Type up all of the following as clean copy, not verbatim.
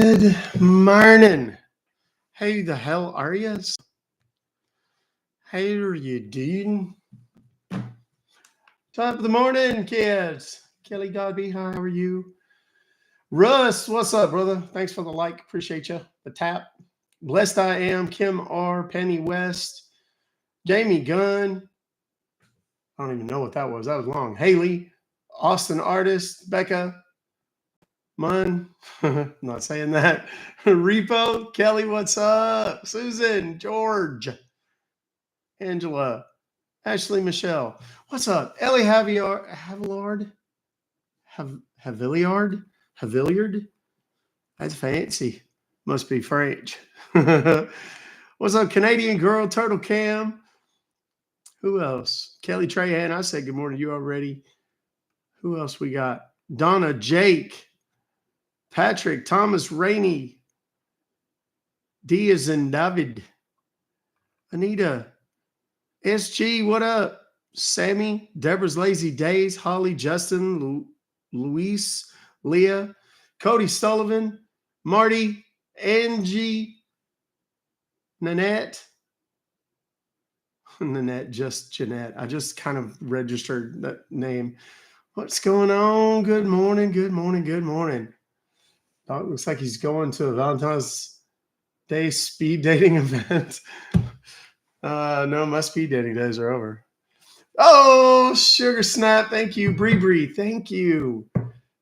Good morning. How the hell are you? How are you doing? Top of the morning, kids. Kelly Godby, how are you? Russ, what's up, brother? Thanks for the like. Appreciate you. The tap. Blessed I am. Kim R. Penny West. Jamie Gunn. I don't even know what that was. That was long. Haley. Austin Artist. Becca. Mun. Not saying that. Repo. Kelly, what's up? Susan. George. Angela. Ashley Michelle. What's up? Ellie Havillard? Havillard? Havillard? That's fancy. Must be French. What's up, Canadian girl? Turtle Cam. Who else? Kelly Trahan. I said good morning to you already. Who else we got? Donna, Jake, Patrick, Thomas, Rainey, Diaz and David, Anita, SG, what up? Sammy, Deborah's Lazy Days, Holly, Justin, Luis, Leah, Cody Sullivan, Marty, Angie, Nanette, just Jeanette. I just kind of registered that name. What's going on? Good morning, good morning, good morning. Oh, it looks like he's going to a Valentine's Day speed dating event. No, my speed dating days are over. Oh, Sugar Snap. Thank you. Bree. Thank you.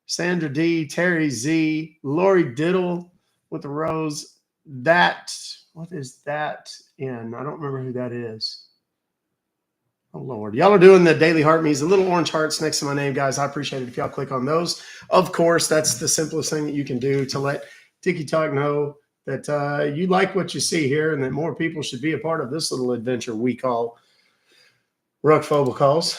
Sandra D, Terry Z, Lori Diddle with the rose. What is that in? I don't remember who that is. Oh, Lord. Y'all are doing the daily heart me's, the little orange hearts next to my name, guys. I appreciate it if y'all click on those. Of course, that's the simplest thing that you can do to let Tiki Talk know that you like what you see here and that more people should be a part of this little adventure we call Ruck Fobocalls.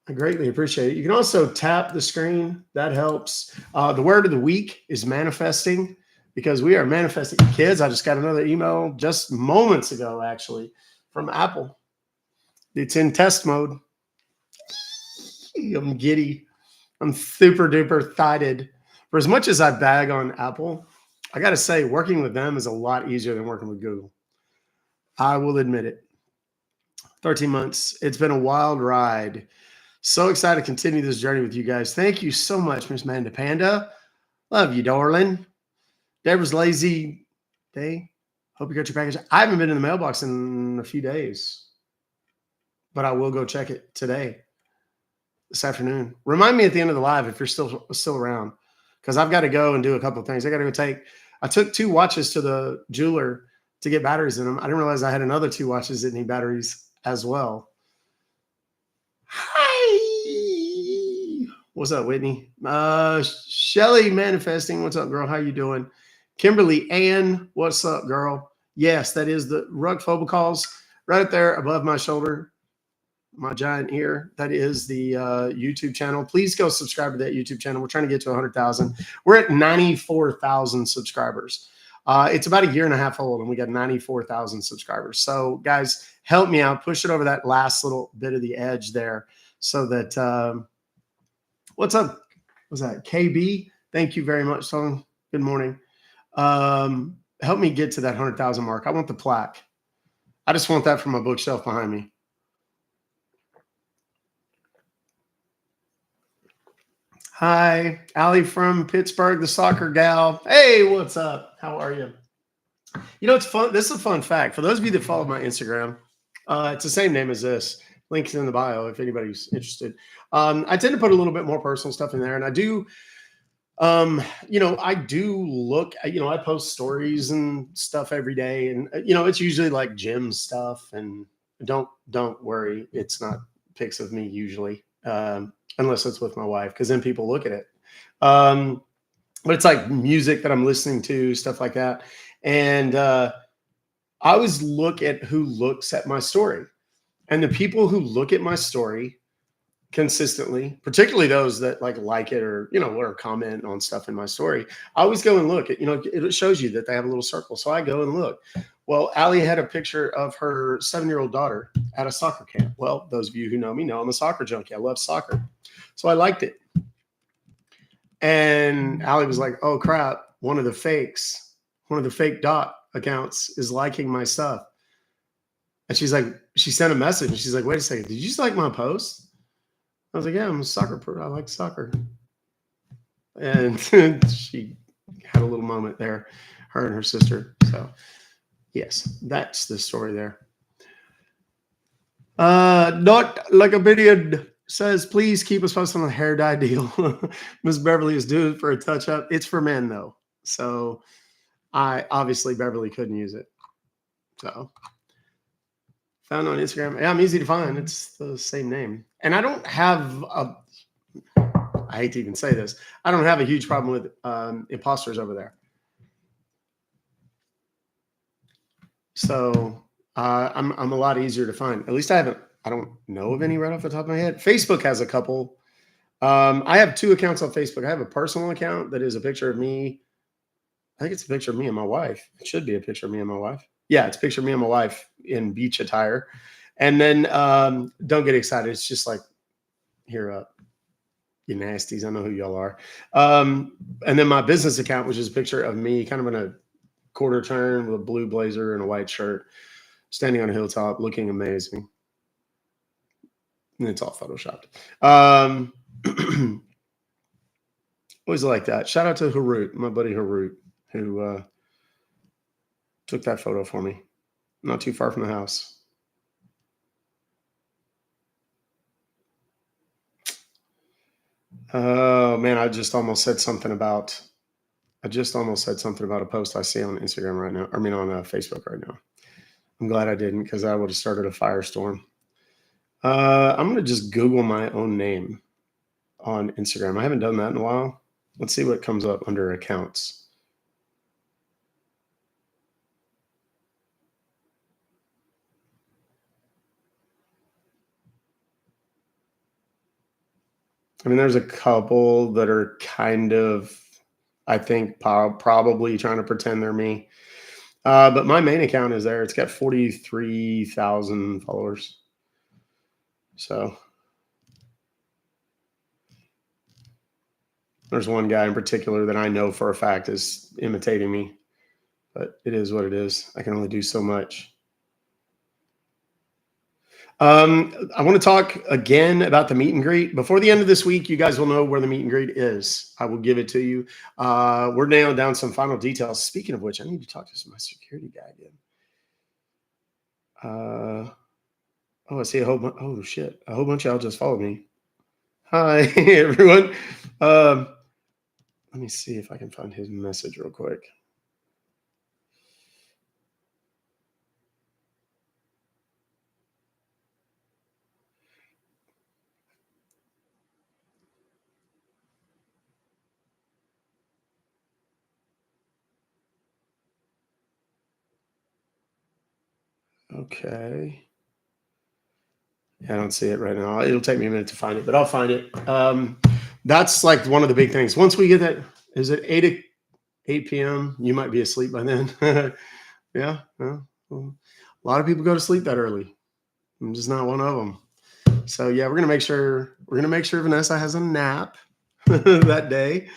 I greatly appreciate it. You can also tap the screen. That helps. The word of the week is manifesting because we are manifesting. Kids, I just got another email just moments ago, actually, from Apple. It's in test mode. I'm giddy. I'm super duper excited. For as much as I bag on Apple, I got to say, working with them is a lot easier than working with Google. I will admit it. 13 months. It's been a wild ride. So excited to continue this journey with you guys. Thank you so much, Miss Manda Panda. Love you, darling. Deborah's Lazy Day. Hope you got your package. I haven't been in the mailbox in a few days, but I will go check it today, this afternoon. Remind me at the end of the live if you're still around, because I've got to go and do a couple of things. I took 2 watches to the jeweler to get batteries in them. I didn't realize I had another 2 watches that need batteries as well. Hi. What's up, Whitney? Shelly Manifesting. What's up, girl? How you doing? Kimberly Ann. What's up, girl? Yes, that is the Ruck Fobocalls right up there above my shoulder, my giant ear. That is the YouTube channel. Please go subscribe to that YouTube channel. We're trying to get to 100,000. We're at 94,000 subscribers. It's about a year and a half old, and we got 94,000 subscribers. So, guys, help me out. Push it over that last little bit of the edge there so that what's up? What's that? KB? Thank you very much, Tom. Good morning. Help me get to that 100,000 mark. I want the plaque. I just want that from my bookshelf behind me. Hi, Allie from Pittsburgh, the soccer gal. Hey, what's up? How are you? You know, it's fun. This is a fun fact. For those of you that follow my Instagram, it's the same name as this. Link's in the bio if anybody's interested. I tend to put a little bit more personal stuff in there, and I do, I do look, I post stories and stuff every day, and it's usually like gym stuff. And don't worry, it's not pics of me usually. Unless it's with my wife, because then people look at it. But it's like music that I'm listening to, stuff like that. And I always look at who looks at my story. And the people who look at my story consistently, particularly those that like it or comment on stuff in my story, I always go and look at, it shows you that they have a little circle. So I go and look. Well, Allie had a picture of her 7-year-old daughter at a soccer camp. Well, those of you who know me know I'm a soccer junkie. I love soccer. So I liked it. And Allie was like, oh crap, one of the fake dot accounts is liking my stuff. And she's like, she sent a message and she's like, wait a second, did you just like my post? I was like, yeah, I'm a soccer pro. I like soccer. And she had a little moment there, her and her sister. So yes, that's the story there. Not like a billion says, please keep us posted on the hair dye deal. Miss Beverly is due for a touch up. It's for men though. So obviously Beverly couldn't use it. So found on Instagram. Yeah, I'm easy to find. It's the same name. And I don't have I hate to even say this. I don't have a huge problem with imposters over there. So I'm a lot easier to find. At least I don't know of any right off the top of my head. Facebook has a couple. I have 2 accounts on Facebook. I have a personal account that is a picture of me. I think it's a picture of me and my wife. It should be a picture of me and my wife. Yeah, it's a picture of me and my wife in beach attire. And then don't get excited. It's just like, here up, you nasties. I know who y'all are. And then my business account, which is a picture of me kind of in a quarter turn with a blue blazer and a white shirt, standing on a hilltop, looking amazing. And it's all photoshopped. Always like that. Shout out to Harut, my buddy Harut, who took that photo for me. Not too far from the house. Oh man, I just almost said something about a post I see on Instagram right now. I mean, on Facebook right now. I'm glad I didn't, because I would have started a firestorm. I'm going to just Google my own name on Instagram. I haven't done that in a while. Let's see what comes up under accounts. I mean, there's a couple that are kind of, I think, probably trying to pretend they're me. But my main account is there. It's got 43,000 followers. So there's one guy in particular that I know for a fact is imitating me, but it is what it is. I can only do so much. I want to talk again about the meet and greet. Before the end of this week, you guys will know where the meet and greet is. I will give it to you. We're nailing down some final details. Speaking of which, I need to talk to my security guy again. I see a whole bunch. Oh shit! A whole bunch of y'all just followed me. Hi everyone. Let me see if I can find his message real quick. Okay. Yeah, I don't see it right now. It'll take me a minute to find it, but I'll find it. That's like one of the big things. Once we get that, is it 8 p.m.? You might be asleep by then. Yeah. Well, a lot of people go to sleep that early. I'm just not one of them. So yeah, we're gonna make sure Vanessa has a nap that day,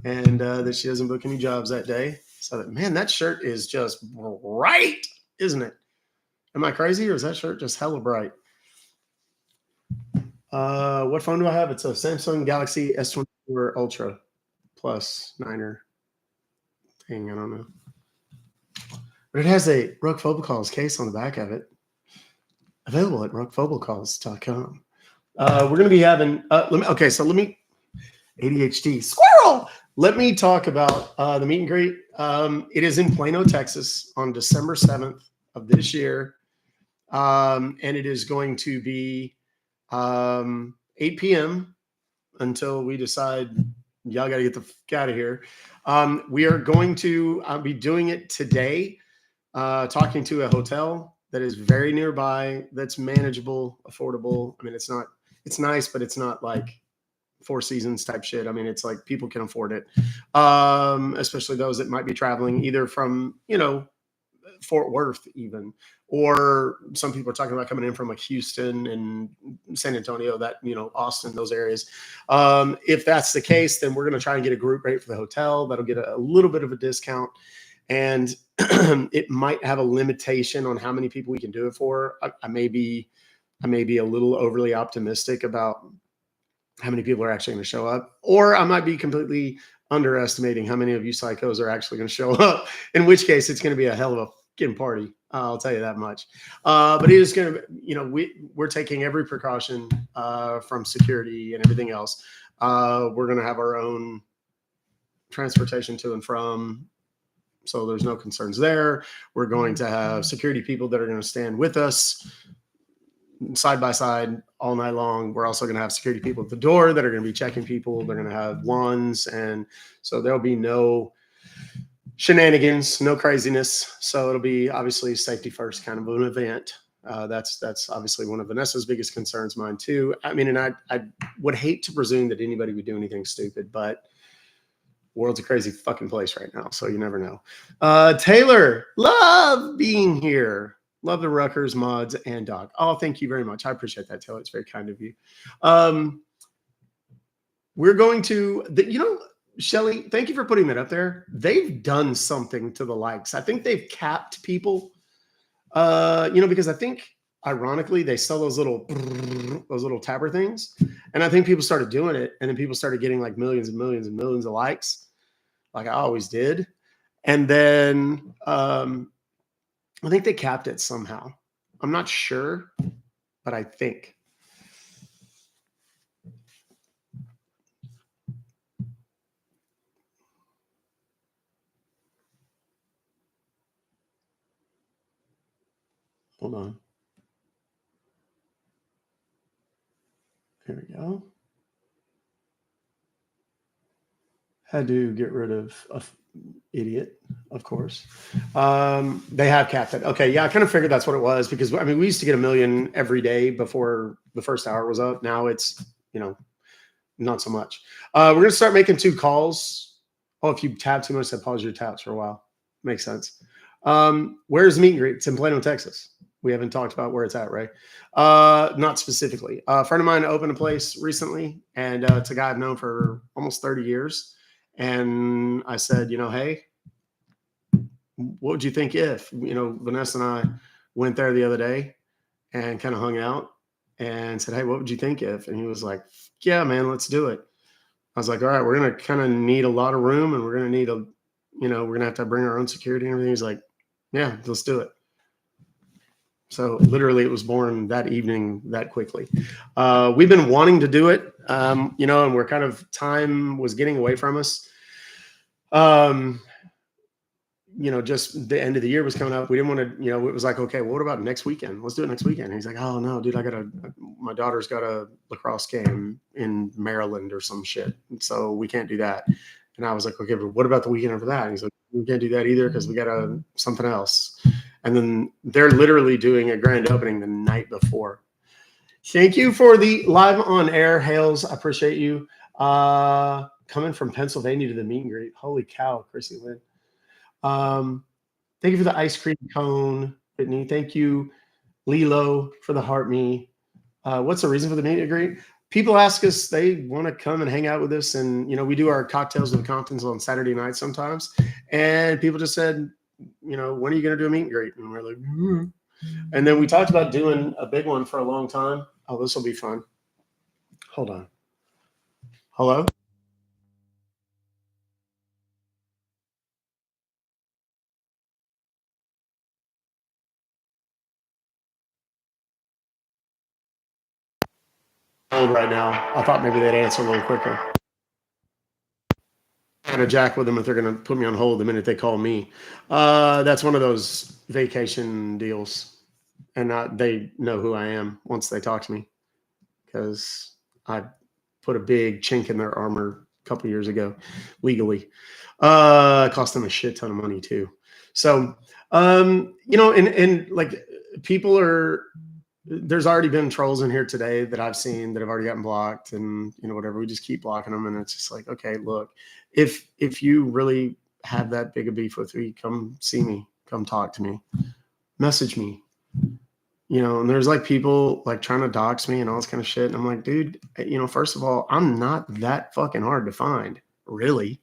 and that she doesn't book any jobs that day. So that, man, that shirt is just bright, isn't it? Am I crazy, or is that shirt just hella bright? What phone do I have? It's a Samsung Galaxy S24 Ultra Plus 9er thing. I don't know. But it has a Ruck Fobocalls case on the back of it. Available at ruckfobocalls.com. We're going to be having, let me, ADHD, squirrel! Let me talk about the meet and greet. It is in Plano, Texas on December 7th of this year. And it is going to be 8 p.m. until we decide y'all got to get the fuck out of here. We are going to be doing it today, talking to a hotel that is very nearby, that's manageable, affordable. I mean, it's nice, but it's not like Four Seasons type shit. I mean, it's like people can afford it, especially those that might be traveling either from, Fort Worth even, or some people are talking about coming in from like Houston and San Antonio, that, Austin, those areas. If that's the case, then we're going to try and get a group rate for the hotel. That'll get a little bit of a discount. And it might have a limitation on how many people we can do it for. I may be a little overly optimistic about how many people are actually going to show up, or I might be completely underestimating how many of you psychos are actually going to show up, in which case it's going to be a hell of a fucking party. I'll tell you that much. But it is going to, we're taking every precaution from security and everything else. We're going to have our own transportation to and from, so there's no concerns there. We're going to have security people that are going to stand with us side by side all night long. We're also going to have security people at the door that are going to be checking people. They're going to have wands, and so there'll be no shenanigans, no craziness. So it'll be obviously safety first kind of an event. That's obviously one of Vanessa's biggest concerns, mine too. I mean, and I would hate to presume that anybody would do anything stupid, but world's a crazy fucking place right now, so you never know. Taylor, love being here. Love the Ruckers, mods, and Doc. Oh, thank you very much. I appreciate that, Taylor. It's very kind of you. We're going to, Shelly, thank you for putting that up there. They've done something to the likes. I think they've capped people, because I think, ironically, they sell those little tapper things. And I think people started doing it, and then people started getting like millions and millions and millions of likes, like I always did. And then I think they capped it somehow. I'm not sure, but I think. Hold on. Here we go. Had to get rid of an idiot, of course. They have capped it. Okay, yeah, I kind of figured that's what it was, because I mean, we used to get 1 million every day before the first hour was up. Now it's, not so much. We're gonna start making 2 calls. Oh, if you tap too much, then pause your taps for a while. Makes sense. Where's meet and greet? It's in Plano, Texas. We haven't talked about where it's at, right? Not specifically. A friend of mine opened a place recently, and it's a guy I've known for almost 30 years. And I said, hey, what would you think if, Vanessa and I went there the other day and kind of hung out and said, hey, what would you think if? And he was like, yeah, man, let's do it. I was like, all right, we're going to kind of need a lot of room, and we're going to need we're going to have to bring our own security and everything. He's like, yeah, let's do it. So literally it was born that evening, that quickly. We've been wanting to do it, and we're kind of, time was getting away from us. Just the end of the year was coming up. We didn't want to, it was like, okay, well, what about next weekend? Let's do it next weekend. And he's like, oh no, dude, my daughter's got a lacrosse game in Maryland or some shit. So we can't do that. And I was like, okay, but what about the weekend after that? And he's like, we can't do that either, because we got something else. And then they're literally doing a grand opening the night before. Thank you for the live on air, Hales. I appreciate you. Coming from Pennsylvania to the meet and greet. Holy cow, Chrissy Lynn. Thank you for the ice cream cone, Whitney. Thank you, Lilo, for the heart me. What's the reason for the meet and greet? People ask us, they want to come and hang out with us. And, we do our cocktails with the Comptons on Saturday night sometimes. And people just said, when are you going to do a meet and greet? And we're like, And then we talked about doing a big one for a long time. Oh, this will be fun. Hold on. Hello? Right now, I thought maybe they'd answer a little quicker. And a jack with them if they're going to put me on hold the minute they call me. That's one of those vacation deals, and they know who I am once they talk to me, because I put a big chink in their armor a couple years ago legally. It cost them a shit ton of money too. So, and like, people are, there's already been trolls in here today that I've seen that have already gotten blocked, and whatever. We just keep blocking them, and it's just like, okay, look, if you really have that big a beef with me, come see me, come talk to me, message me, you know. And there's like people like trying to dox me and all this kind of shit. And I'm like, dude, you know, first of all, I'm not that fucking hard to find, really.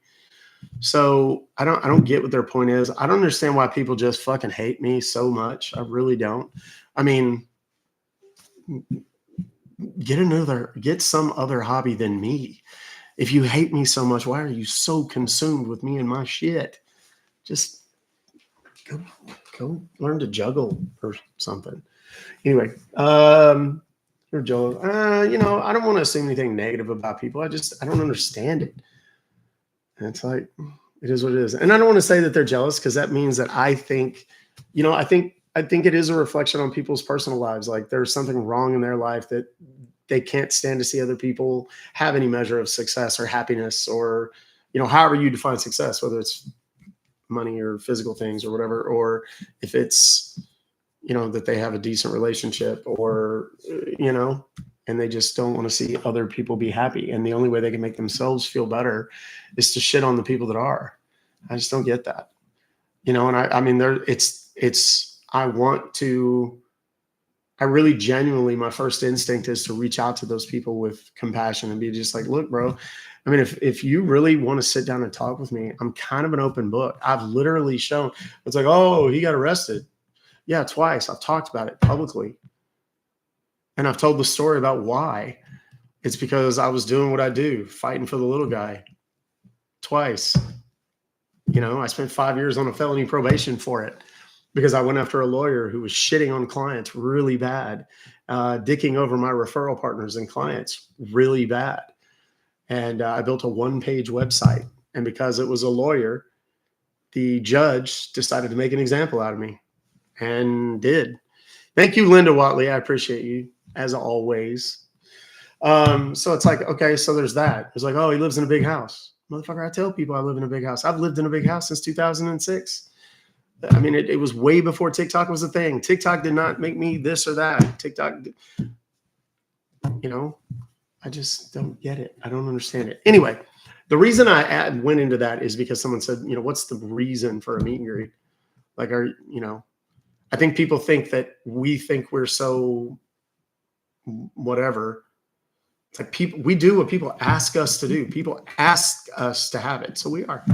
So I don't get what their point is. I don't understand why people just fucking hate me so much. I really don't. I mean, get some other hobby than me. If you hate me so much, why are you so consumed with me and my shit? Just go learn to juggle or something. Anyway, you're Joel. You know, I don't want to assume anything negative about people. I don't understand it. And it's like, it is what it is. And I don't want to say that they're jealous, because that means that I think, you know, I think it is a reflection on people's personal lives. Like there's something wrong in their life that they can't stand to see other people have any measure of success or happiness, or, you know, however you define success, whether it's money or physical things or whatever, or if it's, you know, that they have a decent relationship, or, you know, and they just don't want to see other people be happy. And the only way they can make themselves feel better is to shit on the people that are. I just don't get that, you know. And I mean, I really genuinely, my first instinct is to reach out to those people with compassion and be just like, look, bro, I mean, if you really want to sit down and talk with me, I'm kind of an open book. I've literally shown, it's like, oh, he got arrested. Yeah, twice. I've talked about it publicly. And I've told the story about why. It's because I was doing what I do, fighting for the little guy twice. You know, I spent 5 years on a felony probation for it, because I went after a lawyer who was shitting on clients really bad, dicking over my referral partners and clients really bad. And I built a one-page website. And because it was a lawyer, the judge decided to make an example out of me, and did. Thank you, Linda Watley. I appreciate you, as always. So it's like, okay, so there's that. It's like, oh, he lives in a big house. Motherfucker, I tell people I live in a big house. I've lived in a big house since 2006. I mean, it was way before TikTok was a thing. TikTok did not make me this or that. TikTok, you know, I just don't get it. I don't understand it. Anyway, the reason I went into that is because someone said, you know, what's the reason for a meet and greet? Like, you know, I think people think that we think we're so whatever. It's like we do what people ask us to do. People ask us to have it. So we are.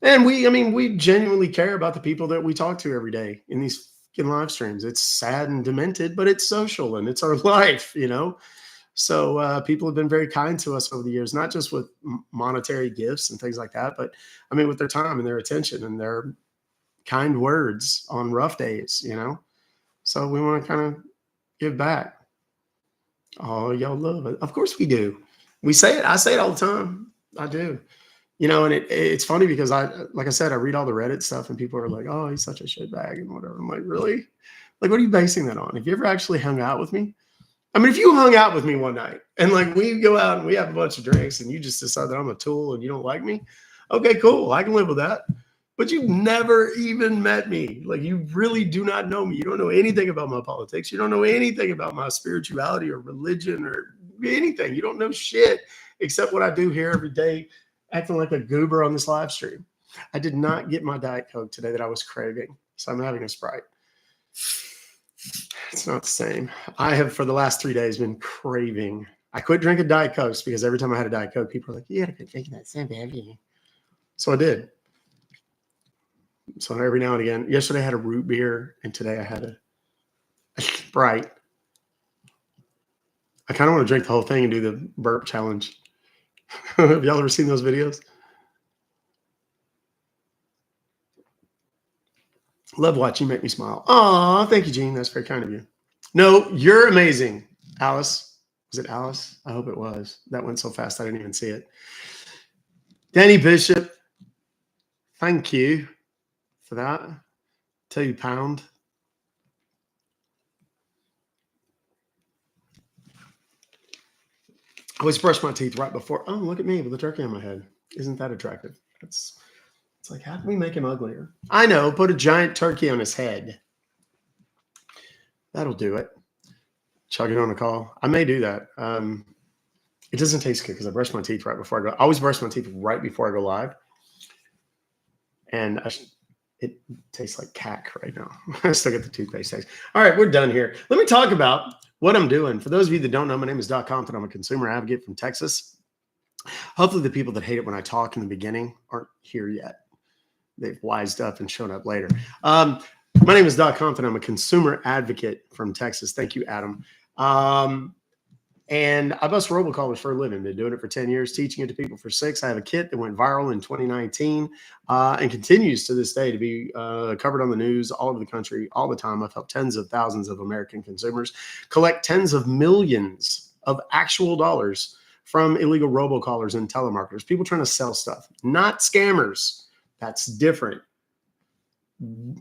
And we genuinely care about the people that we talk to every day in these fucking live streams. It's sad and demented, but it's social and it's our life, you know? So people have been very kind to us over the years, not just with monetary gifts and things like that, but I mean, with their time and their attention and their kind words on rough days, you know? So we want to kind of give back. Oh, y'all love it. Of course we do. We say it. I say it all the time. I do. You know, and it's funny because like I said, I read all the Reddit stuff and people are like, oh, he's such a shitbag and whatever. I'm like, really? Like, what are you basing that on? Have you ever actually hung out with me? I mean, if you hung out with me one night and like we go out and we have a bunch of drinks and you just decide that I'm a tool and you don't like me, okay, cool. I can live with that. But you've never even met me. Like, you really do not know me. You don't know anything about my politics. You don't know anything about my spirituality or religion or anything. You don't know shit except what I do here every day, acting like a goober on this live stream. I did not get my Diet Coke today that I was craving, so I'm having a Sprite. It's not the same. I have, for the last 3 days, been craving. I quit drinking Diet Cokes because every time I had a Diet Coke, people were like, you gotta quit drinking that stuff, have you? So I did. So every now and again, yesterday I had a root beer, and today I had a Sprite. I kind of want to drink the whole thing and do the burp challenge. Have y'all ever seen those videos? Love watching you make me smile. Oh, thank you, Gene. That's very kind of you. No, you're amazing, Alice. Was it Alice? I hope it was. That went so fast I didn't even see it. Danny Bishop, thank you for that. £2. I always brush my teeth right before. Oh, look at me with a turkey on my head. Isn't that attractive? It's like, how can we make him uglier? I know. Put a giant turkey on his head. That'll do it. Chug it on a call. I may do that. It doesn't taste good because I brush my teeth right before I go. I always brush my teeth right before I go live. And It tastes like cack right now. I still get the toothpaste taste. All right, we're done here. Let me talk about what I'm doing. For those of you that don't know, my name is Doc Compton. I'm a consumer advocate from Texas. Hopefully the people that hate it when I talk in the beginning aren't here yet. They've wised up and shown up later. My name is Doc Compton. I'm a consumer advocate from Texas. Thank you, Adam. And I bust robocallers for a living. Been doing it for 10 years, teaching it to people for 6. I have a kit that went viral in 2019 and continues to this day to be covered on the news all over the country all the time. I've helped tens of thousands of American consumers collect tens of millions of actual dollars from illegal robocallers and telemarketers, people trying to sell stuff, not scammers. That's different.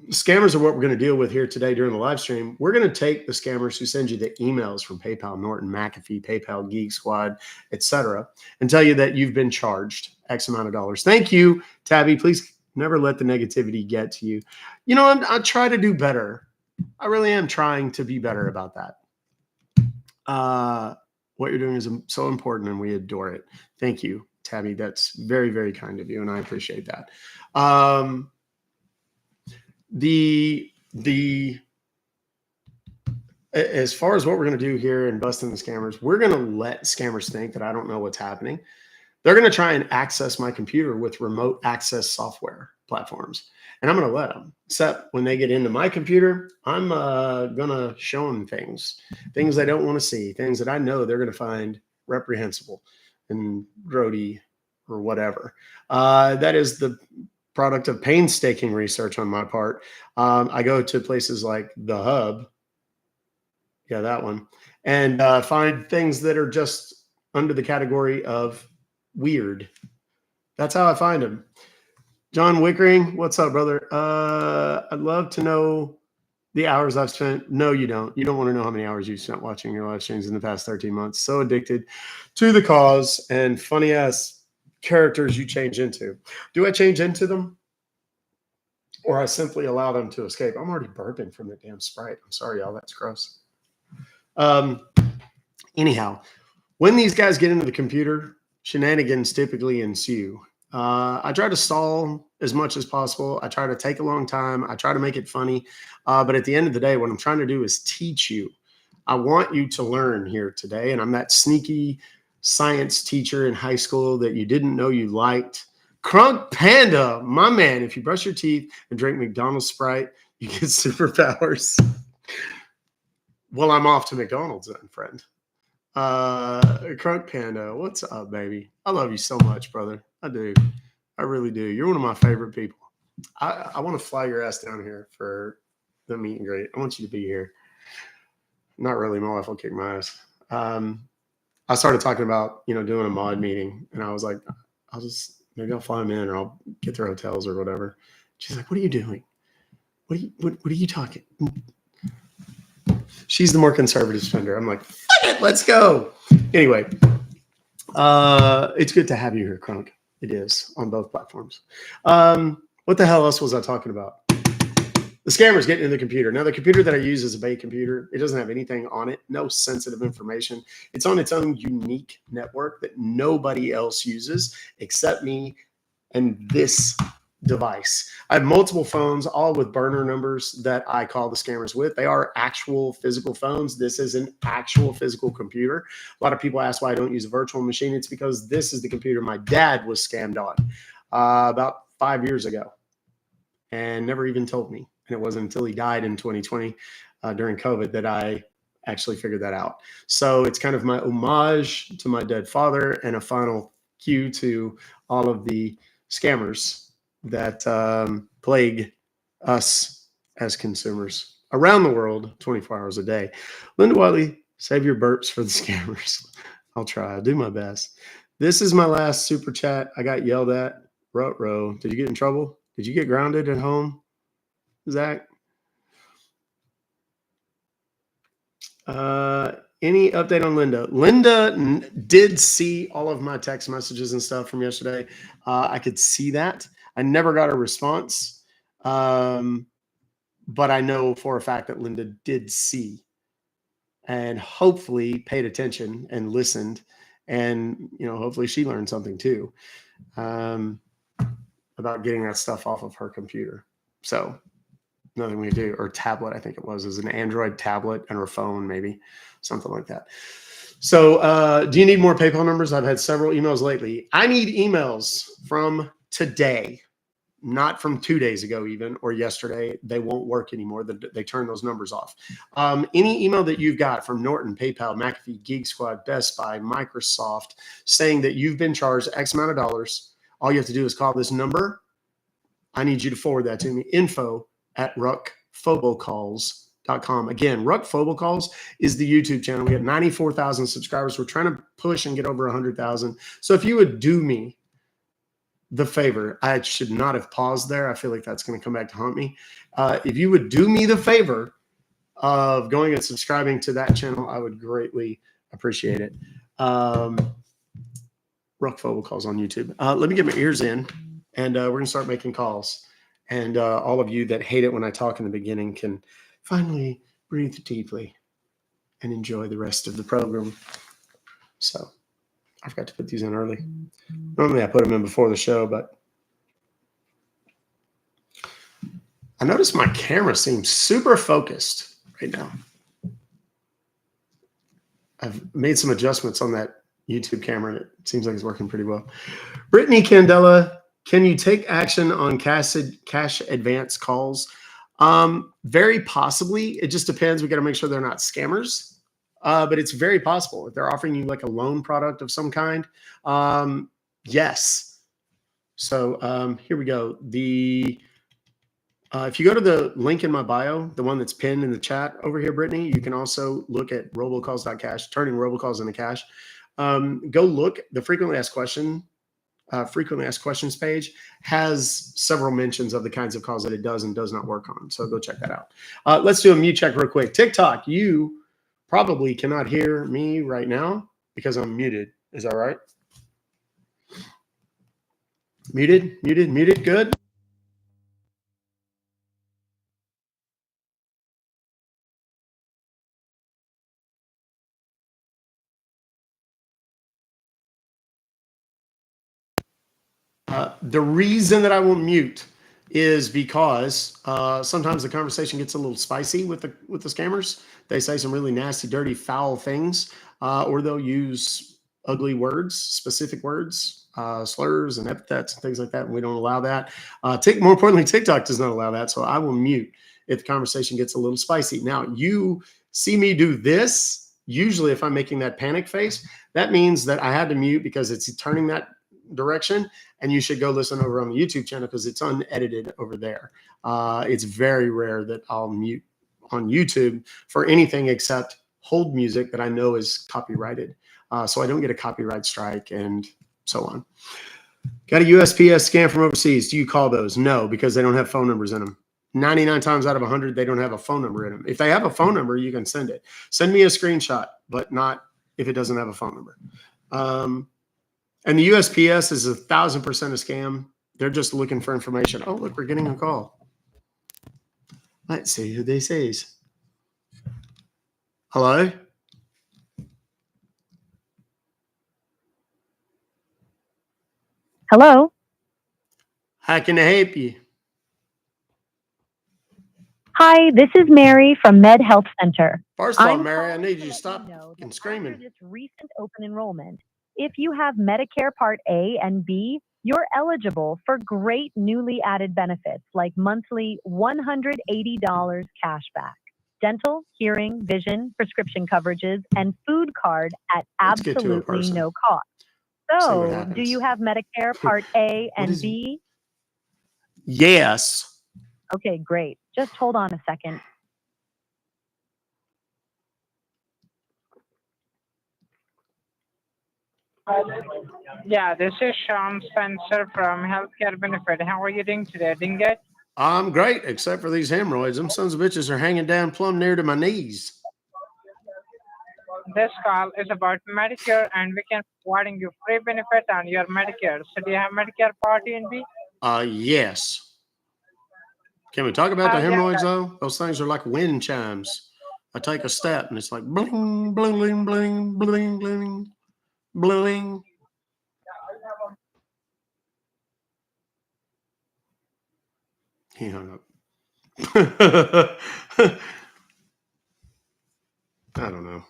Scammers are what we're going to deal with here today during the live stream. We're going to take the scammers who send you the emails from PayPal, Norton, McAfee, PayPal, Geek Squad, etc., and tell you that you've been charged X amount of dollars. Thank you, Tabby. Please never let the negativity get to you. You know, I try to do better. I really am trying to be better about that. What you're doing is so important, and we adore it. Thank you, Tabby. That's very, very kind of you, and I appreciate that. As far as what we're going to do here in busting the scammers, we're going to let scammers think that I don't know what's happening. They're going to try and access my computer with remote access software platforms, and I'm going to let them. Except when they get into my computer, I'm going to show them things they don't want to see, things that I know they're going to find reprehensible and grody or whatever. That is the product of painstaking research on my part. I go to places like The Hub, yeah, that one, and find things that are just under the category of weird. That's how I find them. John Wickering, what's up, brother? I'd love to know the hours I've spent. No, you don't. You don't want to know how many hours you've spent watching your live streams in the past 13 months. So addicted to the cause and funny ass characters you change into. Do I change into them, or I simply allow them to escape? I'm already burping from the damn Sprite. I'm sorry, y'all. That's gross. Anyhow, when these guys get into the computer, shenanigans typically ensue. I try to stall as much as possible. I try to take a long time. I try to make it funny. But at the end of the day, what I'm trying to do is teach you. I want you to learn here today. And I'm that sneaky science teacher in high school that you didn't know you liked. Crunk Panda, my man, if you brush your teeth and drink McDonald's Sprite, you get superpowers. Well, I'm off to McDonald's then, friend. Crunk Panda, what's up, baby? I love you so much, brother. I do. I really do. You're one of my favorite people. I want to fly your ass down here for the meet and greet. I want you to be here. Not really. My wife will kick my ass. I started talking about, doing a mod meeting, and I was like, maybe I'll fly them in, or I'll get their hotels or whatever. She's like, what are you doing? What are you talking? She's the more conservative spender. I'm like, fuck it, let's go. Anyway, it's good to have you here, Crunk. It is on both platforms. What the hell else was I talking about? The scammers getting in the computer. Now, the computer that I use is a Bay computer. It doesn't have anything on it, no sensitive information. It's on its own unique network that nobody else uses except me and this device. I have multiple phones, all with burner numbers that I call the scammers with. They are actual physical phones. This is an actual physical computer. A lot of people ask why I don't use a virtual machine. It's because this is the computer my dad was scammed on about 5 years ago and never even told me. And it wasn't until he died in 2020 during COVID that I actually figured that out. So it's kind of my homage to my dead father and a final cue to all of the scammers that plague us as consumers around the world 24 hours a day. Linda Wiley, save your burps for the scammers. I'll try. I'll do my best. This is my last super chat. I got yelled at. Row. Did you get in trouble? Did you get grounded at home, Zach? Any update on Linda? Linda did see all of my text messages and stuff from yesterday. I could see that. I never got a response, but I know for a fact that Linda did see and hopefully paid attention and listened, and hopefully she learned something too about getting that stuff off of her computer. So nothing we do, or tablet, I think it was an Android tablet and her phone, maybe something like that. So do you need more PayPal numbers? I've had several emails lately. I need emails from today, not from 2 days ago even, or yesterday. They won't work anymore. They turn those numbers off. Any email that you've got from Norton, PayPal, McAfee, Geek Squad, Best Buy, Microsoft, saying that you've been charged X amount of dollars, all you have to do is call this number. I need you to forward that to me, info@ruckfobocalls.com. Again, Ruck Fobocalls is the YouTube channel. We got 94,000 subscribers. We're trying to push and get over 100,000. So if you would do me the favor, I should not have paused there. I feel like that's going to come back to haunt me. If you would do me the favor of going and subscribing to that channel, I would greatly appreciate it. Ruck Fobocalls on YouTube. Let me get my ears in. And we're going to start making calls. And all of you that hate it when I talk in the beginning can finally breathe deeply and enjoy the rest of the program. So I forgot to put these in early. Normally I put them in before the show, but I noticed my camera seems super focused right now. I've made some adjustments on that YouTube camera, and it seems like it's working pretty well. Brittany Candela, can you take action on cash advance calls? Very possibly. It just depends. We got to make sure they're not scammers. But it's very possible if they're offering you like a loan product of some kind. Yes. So here we go. If you go to the link in my bio, the one that's pinned in the chat over here, Brittany, you can also look at robocalls.cash, turning robocalls into cash. Go look. The frequently asked questions page has several mentions of the kinds of calls that it does and does not work on. So go check that out. Let's do a mute check real quick. TikTok, you probably cannot hear me right now because I'm muted. Is that right? Muted. Good. The reason that I will mute is because sometimes the conversation gets a little spicy with the scammers. They say some really nasty, dirty, foul things, or they'll use ugly words, specific words, slurs and epithets and things like that. And we don't allow that. More importantly, TikTok does not allow that. So I will mute if the conversation gets a little spicy. Now, you see me do this. Usually if I'm making that panic face, that means that I had to mute because it's turning that direction, and you should go listen over on the YouTube channel because it's unedited over there. It's very rare that I'll mute on YouTube for anything except hold music that I know is copyrighted. So I don't get a copyright strike and so on. Got a USPS scam from overseas. Do you call those? No, because they don't have phone numbers in them. 99 times out of 100, they don't have a phone number in them. If they have a phone number, you can send it. Send me a screenshot, but not if it doesn't have a phone number. And the USPS is 1,000% a scam. They're just looking for information. Oh, look, we're getting a call. Let's see who this is. Hello? Hello? How can I help you? Hi, this is Mary from Med Health Center. First of all, Mary, I need you to stop screaming. After this recent open enrollment, if you have Medicare Part A and B, you're eligible for great newly added benefits like monthly $180 cashback, dental, hearing, vision, prescription coverages, and food card at absolutely no cost. So, do you have Medicare Part A and B? Yes. Okay, great. Just hold on a second. Yeah, this is Sean Spencer from Healthcare Benefit. How are you doing today, Dinget? I'm great, except for these hemorrhoids. Them sons of bitches are hanging down plumb near to my knees. This call is about Medicare, and we can providing you free benefit on your Medicare. So do you have Medicare Part A and B? Yes. Can we talk about the hemorrhoids, though? Those things are like wind chimes. I take a step, and it's like bling, bling, bling, bling, bling, bling. He hung up. I don't know.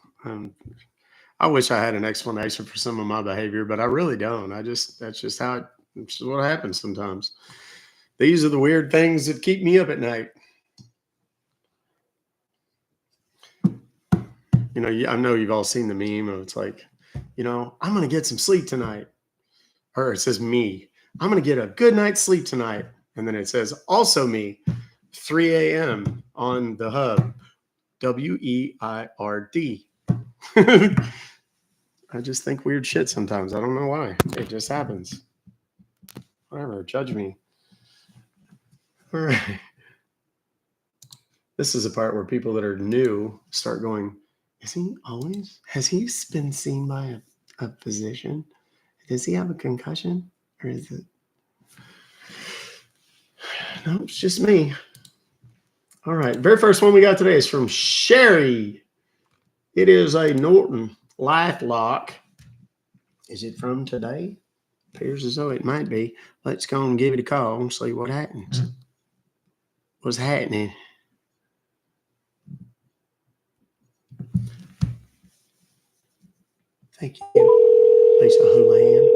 I wish I had an explanation for some of my behavior, but I really don't. That's just it's what happens sometimes. These are the weird things that keep me up at night. You know, I know you've all seen the meme of it's like, I'm going to get some sleep tonight. Or it says me, I'm going to get a good night's sleep tonight. And then it says also me, 3 a.m. on the hub, WEIRD. I just think weird shit sometimes. I don't know why. It just happens. Whatever, judge me. All right. This is a part where people that are new start going, has he been seen by a physician? Does he have a concussion? Or is it? No, it's just me. All right. Very first one we got today is from Sherry. It is a Norton LifeLock. Is it from today? Appears as though it might be. Let's go and give it a call and see what happens. What's happening? Thank you, Lisa Houlihan.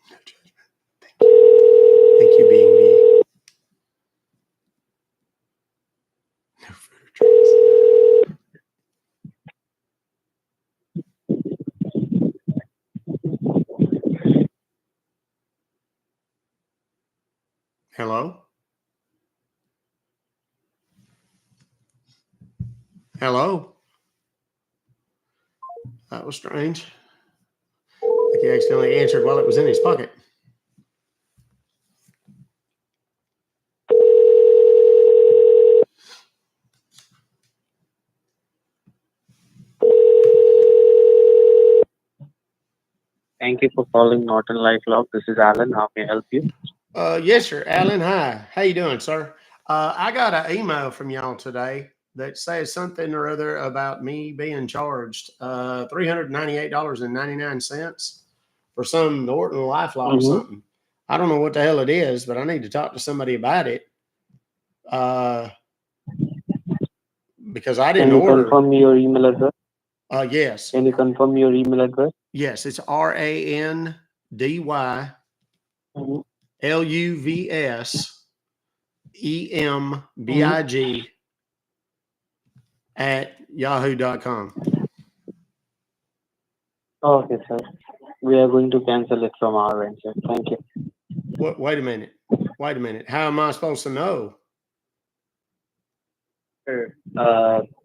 No judgment. Thank you. Thank you, being me. No food or drinks. Hello? Hello? That was strange. Like he accidentally answered while it was in his pocket. Thank you for calling Norton LifeLock. This is Alan. How may I help you? Yes, sir. Alan, hi. How you doing, sir? I got an email from y'all today that says something or other about me being charged $398.99 for some Norton LifeLock or something. I don't know what the hell it is, but I need to talk to somebody about it. Because I didn't order. Can you confirm your email address? Yes. Can you confirm your email address? Yes, it's RANDYLUVSEMBIG at yahoo.com. Okay, sir. We are going to cancel it from our end, sir. Thank you. Wait a minute. How am I supposed to know? Sir,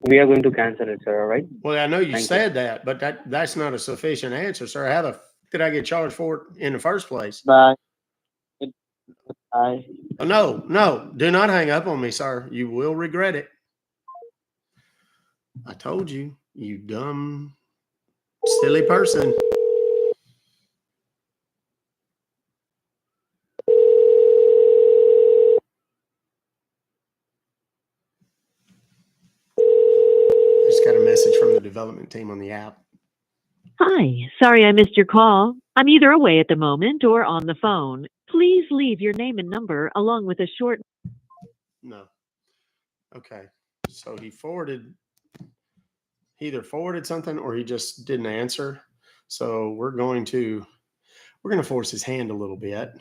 we are going to cancel it, sir. All right. Well, I know you said that, but that's not a sufficient answer, sir. How the did I get charged for it in the first place? Bye. Bye. No, do not hang up on me, sir. You will regret it. I told you, you dumb, silly person. I just got a message from the development team on the app. Hi, sorry I missed your call. I'm either away at the moment or on the phone. Please leave your name and number along with a short. No. Okay. So he either forwarded something or he just didn't answer. So we're going to force his hand a little bit.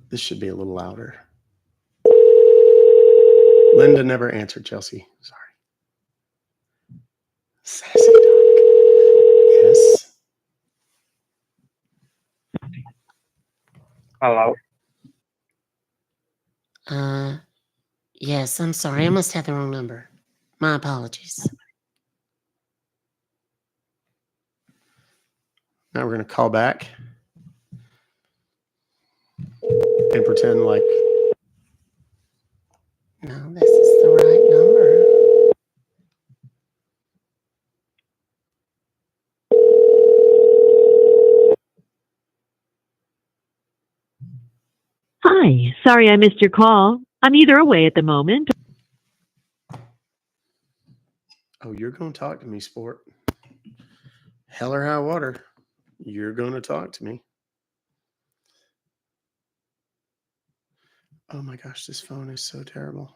This should be a little louder. Linda never answered, Chelsea. Sorry. Sassy dog. Yes. Hello. Yes, I'm sorry. I must have the wrong number. My apologies. Now we're going to call back and pretend like. No, this is the right number. Hi, sorry I missed your call. I'm either away at the moment. Oh, you're going to talk to me, sport. Hell or high water. You're going to talk to me. Oh my gosh, this phone is so terrible.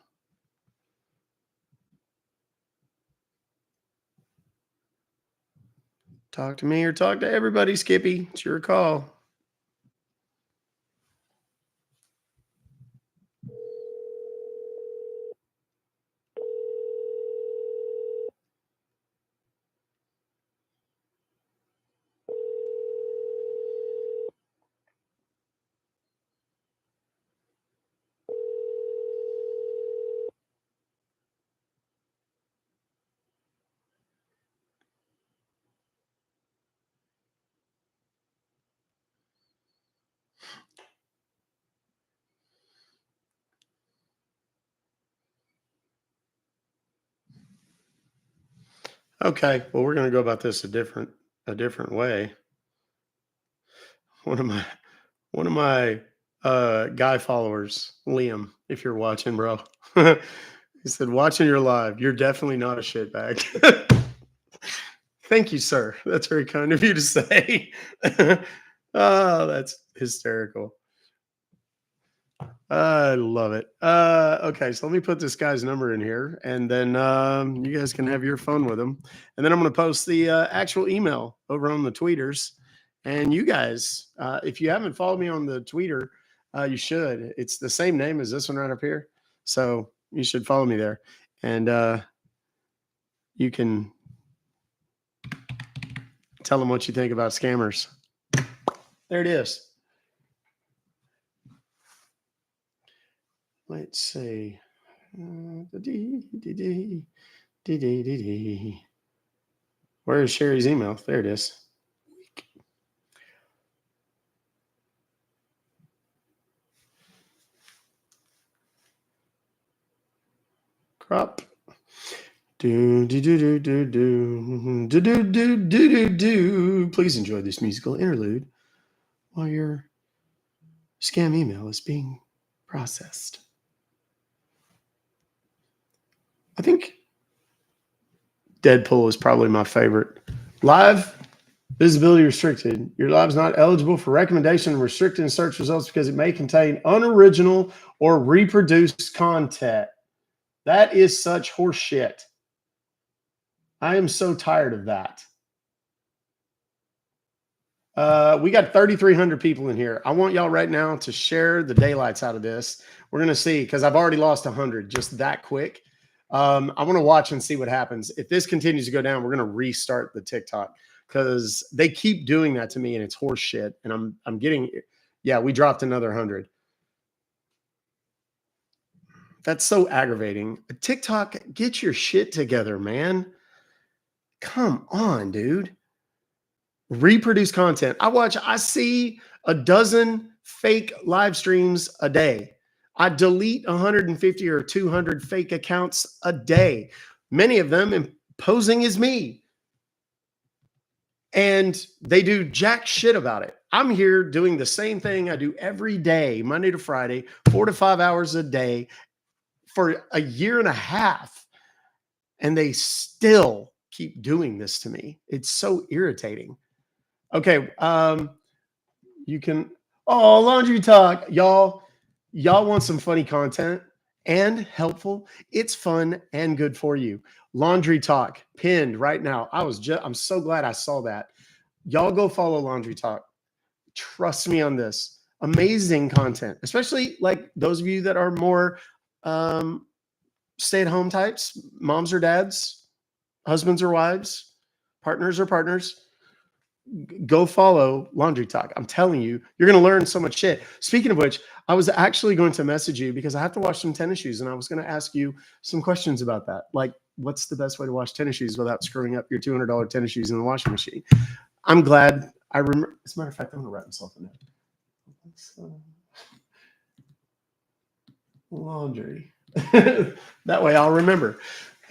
Talk to me or talk to everybody, Skippy. It's your call. Okay, well, we're going to go about this a different way. One of my guy followers, Liam, if you're watching, bro, he said, "Watching your live, you're definitely not a shitbag." Thank you, sir. That's very kind of you to say. Oh, that's hysterical. I love it. Okay, so let me put this guy's number in here, and then you guys can have your fun with him. And then I'm going to post the actual email over on the tweeters. And you guys, if you haven't followed me on the tweeter, you should. It's the same name as this one right up here. So you should follow me there. And you can tell them what you think about scammers. There it is. Let's see. Where is Sherry's email? There it is. Crop. Please enjoy this musical interlude while your scam email is being processed. I think Deadpool is probably my favorite. Live visibility restricted. Your live's not eligible for recommendation restricted in search results because it may contain unoriginal or reproduced content. That is such horse shit. I am so tired of that. We got 3,300 people in here. I want y'all right now to share the daylights out of this. We're going to see, because I've already lost 100 just that quick. I want to watch and see what happens. If this continues to go down, we're going to restart the TikTok because they keep doing that to me and it's horse shit. And I'm getting, yeah, we dropped another 100. That's so aggravating. TikTok, get your shit together, man. Come on, dude. Reproduce content. I see a dozen fake live streams a day. I delete 150 or 200 fake accounts a day. Many of them posing as me. And they do jack shit about it. I'm here doing the same thing I do every day, Monday to Friday, 4 to 5 hours a day for a year and a half. And they still keep doing this to me. It's so irritating. Okay, you can, laundry talk. Y'all want some funny content and helpful. It's fun and good for you. Laundry talk pinned right now. I'm so glad I saw that. Y'all go follow Laundry Talk. Trust me on this. Amazing content, especially like those of you that are more stay-at-home types, moms or dads, husbands or wives, partners or partners. Go follow Laundry Talk. I'm telling you, you're going to learn so much shit. Speaking of which, I was actually going to message you because I have to wash some tennis shoes, and I was going to ask you some questions about that. Like, what's the best way to wash tennis shoes without screwing up your $200 tennis shoes in the washing machine? I'm glad I remember. As a matter of fact, I'm going to write myself a note. Laundry. That way I'll remember.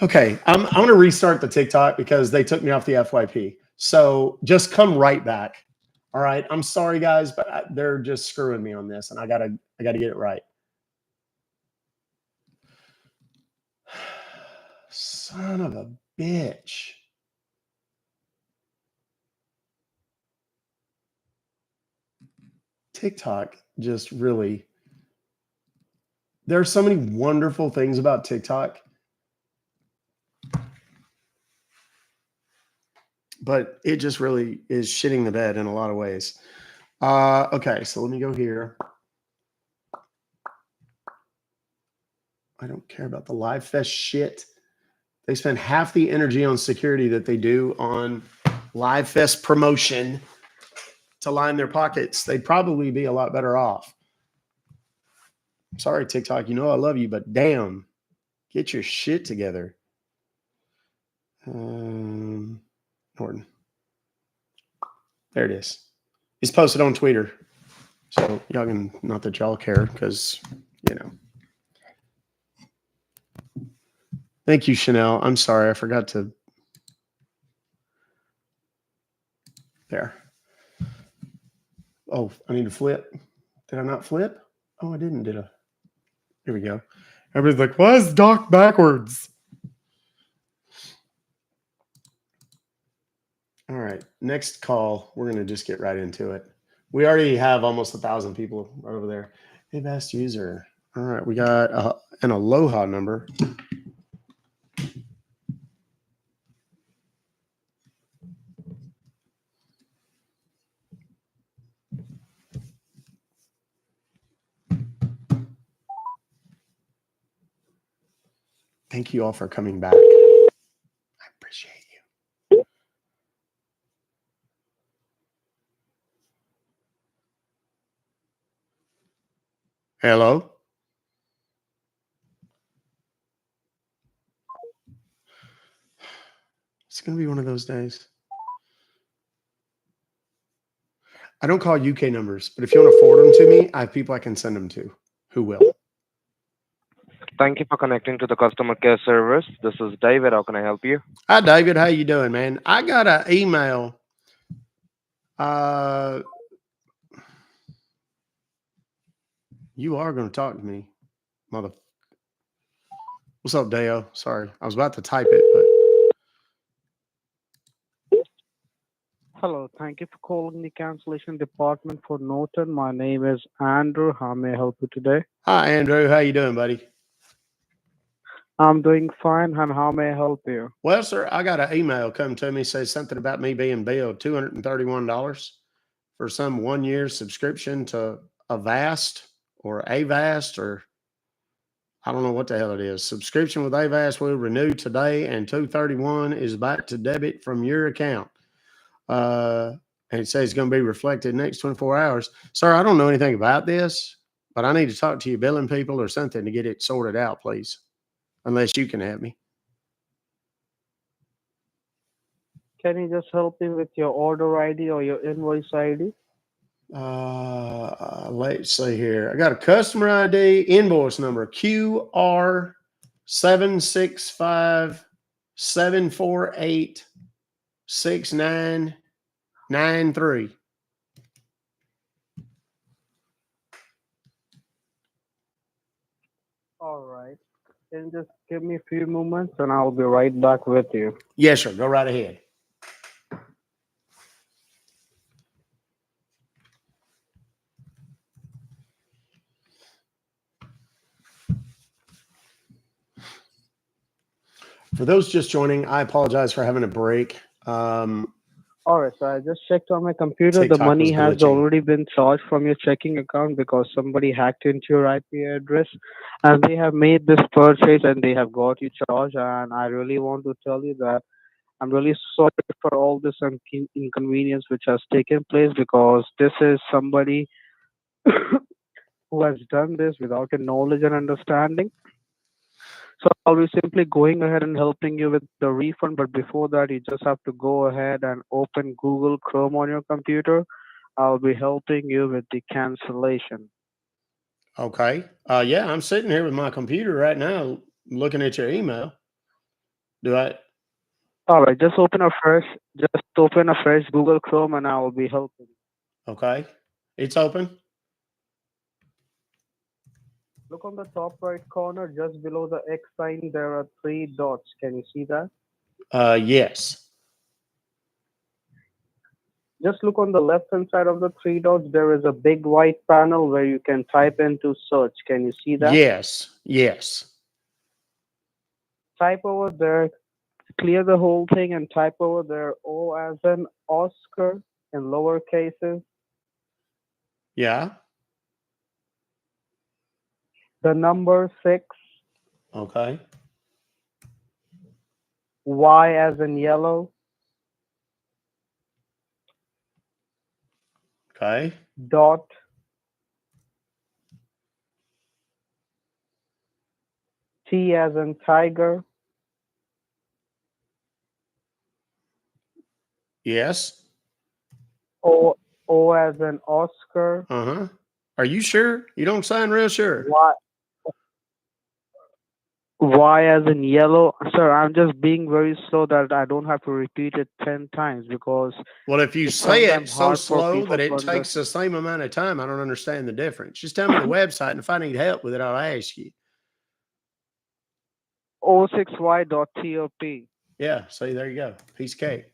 Okay, I'm going to restart the TikTok because they took me off the FYP. So just come right back. All right. I'm sorry, guys, but they're just screwing me on this, and I gotta get it right. Son of a bitch. TikTok just really, there are so many wonderful things about TikTok, but it just really is shitting the bed in a lot of ways. Okay, so let me go here. I don't care about the Live Fest shit. They spend half the energy on security that they do on Live Fest promotion to line their pockets. They'd probably be a lot better off. Sorry, TikTok, you know I love you, but damn, get your shit together. Norton. There it is. It's posted on Twitter. So y'all can, not that y'all care, because, you know. Thank you, Chanel. I'm sorry, I forgot to. There. Oh, I need to flip. Did I not flip? Oh, I didn't, did I? Here we go. Everybody's like, why is Doc backwards? All right, next call. We're going to just get right into it. We already have almost 1,000 people right over there. Hey, Avast user. All right, we got an Aloha number. Thank you all for coming back. I appreciate you. Hello? It's going to be one of those days. I don't call UK numbers, but if you want to forward them to me, I have people I can send them to who will. Thank you for connecting to the customer care service. This is David. How can I help you? Hi, David. How you doing, man? I got an email. You are going to talk to me, mother. What's up, Deo? Sorry, I was about to type it, but. Hello, thank you for calling the cancellation department for Norton. My name is Andrew. How may I help you today? Hi, Andrew. How you doing, buddy? I'm doing fine, and how may I help you? Well, sir, I got an email come to me, says something about me being billed $231 for some 1 year subscription to Avast or Avast, or I don't know what the hell it is. Subscription with Avast will renew today, and $231 is back to debit from your account. And it says it's going to be reflected next 24 hours. Sir, I don't know anything about this, but I need to talk to your billing people or something to get it sorted out, please. Unless you can help me. Can you just help me with your order ID or your invoice ID? Let's see here. I got a customer ID, invoice number QR76574869993. All right. Can you just give me a few moments and I'll be right back with you. Yes, sir. Go right ahead. For those just joining, I apologize for having a break. All right, so I just checked on my computer. TikTok the money was has glitching. already been charged from your checking account because somebody hacked into your IP address and they have made this purchase and they have got you charged. And I really want to tell you that I'm really sorry for all this inconvenience which has taken place because this is somebody who has done this without your knowledge and understanding. So I'll be simply going ahead and helping you with the refund. But before that, you just have to go ahead and open Google Chrome on your computer. I'll be helping you with the cancellation. Okay. Yeah, I'm sitting here with my computer right now looking at your email. Do I? All right, just open a fresh Google Chrome and I will be helping. Okay. It's open. Look on the top right corner, just below the X sign, there are three dots. Can you see that? Yes. Just look on the left hand side of the three dots. There is a big white panel where you can type into search. Can you see that? Yes. Yes. Type over there, clear the whole thing and type over there O as in Oscar in lower cases, Yeah. the number 6, Okay. Y as in yellow, Okay. dot, T as in tiger, Yes. O as in Oscar, Uh-huh. Are you sure? You don't sound real sure. Y as in yellow. Sir, I'm just being very slow that I don't have to repeat it 10 times because Well, if you it's say it sometimes so hard for slow people that to it understand. takes the same amount of time, I don't understand the difference. Just tell me the website, and if I need help with it, I'll ask you. O6Y.top. Yeah, see, there you go. Piece of cake.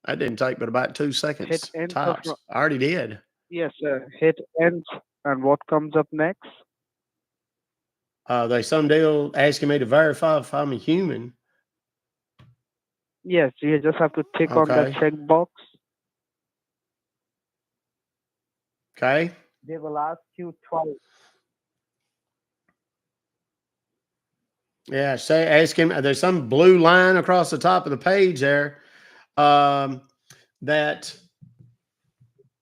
That didn't take but about 2 Hit seconds enter. tops. I already did. Yes, sir. Hit enter. And what comes up next? They some deal asking me to verify if I'm a human. Yes, you just have to tick on that Okay. checkbox. Okay. They will ask you twice. Yeah, say ask him. There's some blue line across the top of the page there that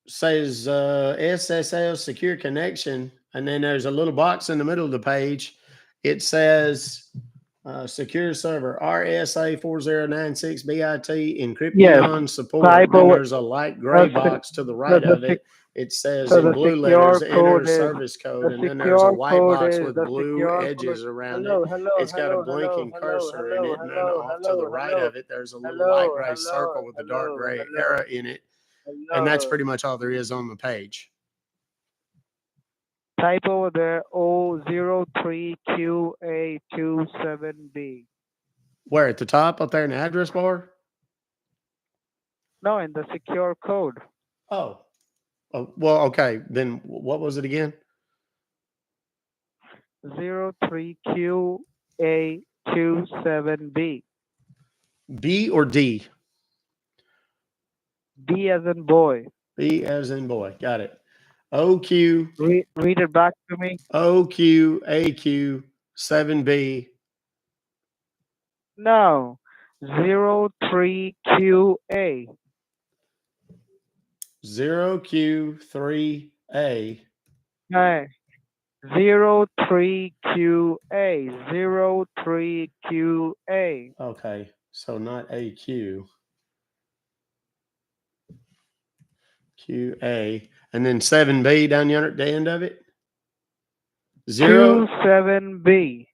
says SSL secure connection, and then there's a little box in the middle of the page. It says secure server RSA 4096 BIT encryption Yes. on support. Type Then over. there's a light gray The, box to the the, right the, of it. It says so in the blue secure letters, enter code is service code, the and then there's a secure white code box is with the blue secure edges code. around it. Hello, hello, It's got a hello, hello, blinking hello, cursor in hello, it, and then hello, off to the hello, right hello, of it, there's a little light hello, gray hello, circle with the dark hello, gray hello, arrow in it. And that's pretty much all there is on the page. Type over there O03QA27B. Where, at the top up there in the address bar? No, in the secure code. Oh, well, okay. Then what was it again? 03QA27B. B or D? B as in boy. B as in boy. Got it. OQ. Read it back to me. OQAQ 7B. No. 03QA. 0Q3A. Hey. 03QA. 03QA. Okay. So not AQ. QA. And then 7B down yonder at the end of it? Q7B.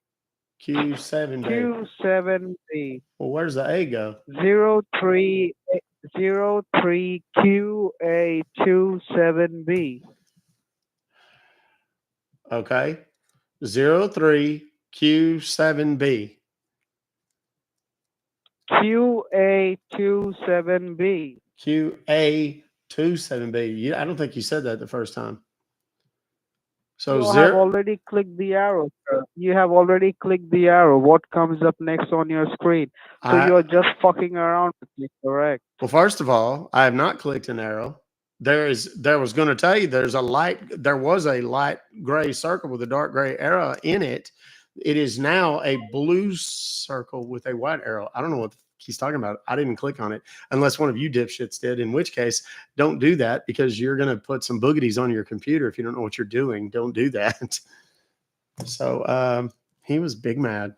Q7B. Q7B. Well, where's the A go? 03QA27B. Okay. 03Q7B. QA27B. QA27B. I don't think you said that the first time. So You have already clicked the arrow, sir. You have already clicked the arrow. What comes up next on your screen? So you're just fucking around with me, correct? Well, first of all, I have not clicked an arrow. There was going to tell you there was a light gray circle with a dark gray arrow in it. It is now a blue circle with a white arrow. I don't know what he's talking about. I didn't click on it unless one of you dipshits did, in which case don't do that because you're going to put some boogities on your computer. If you don't know what you're doing, don't do that. So he was big mad.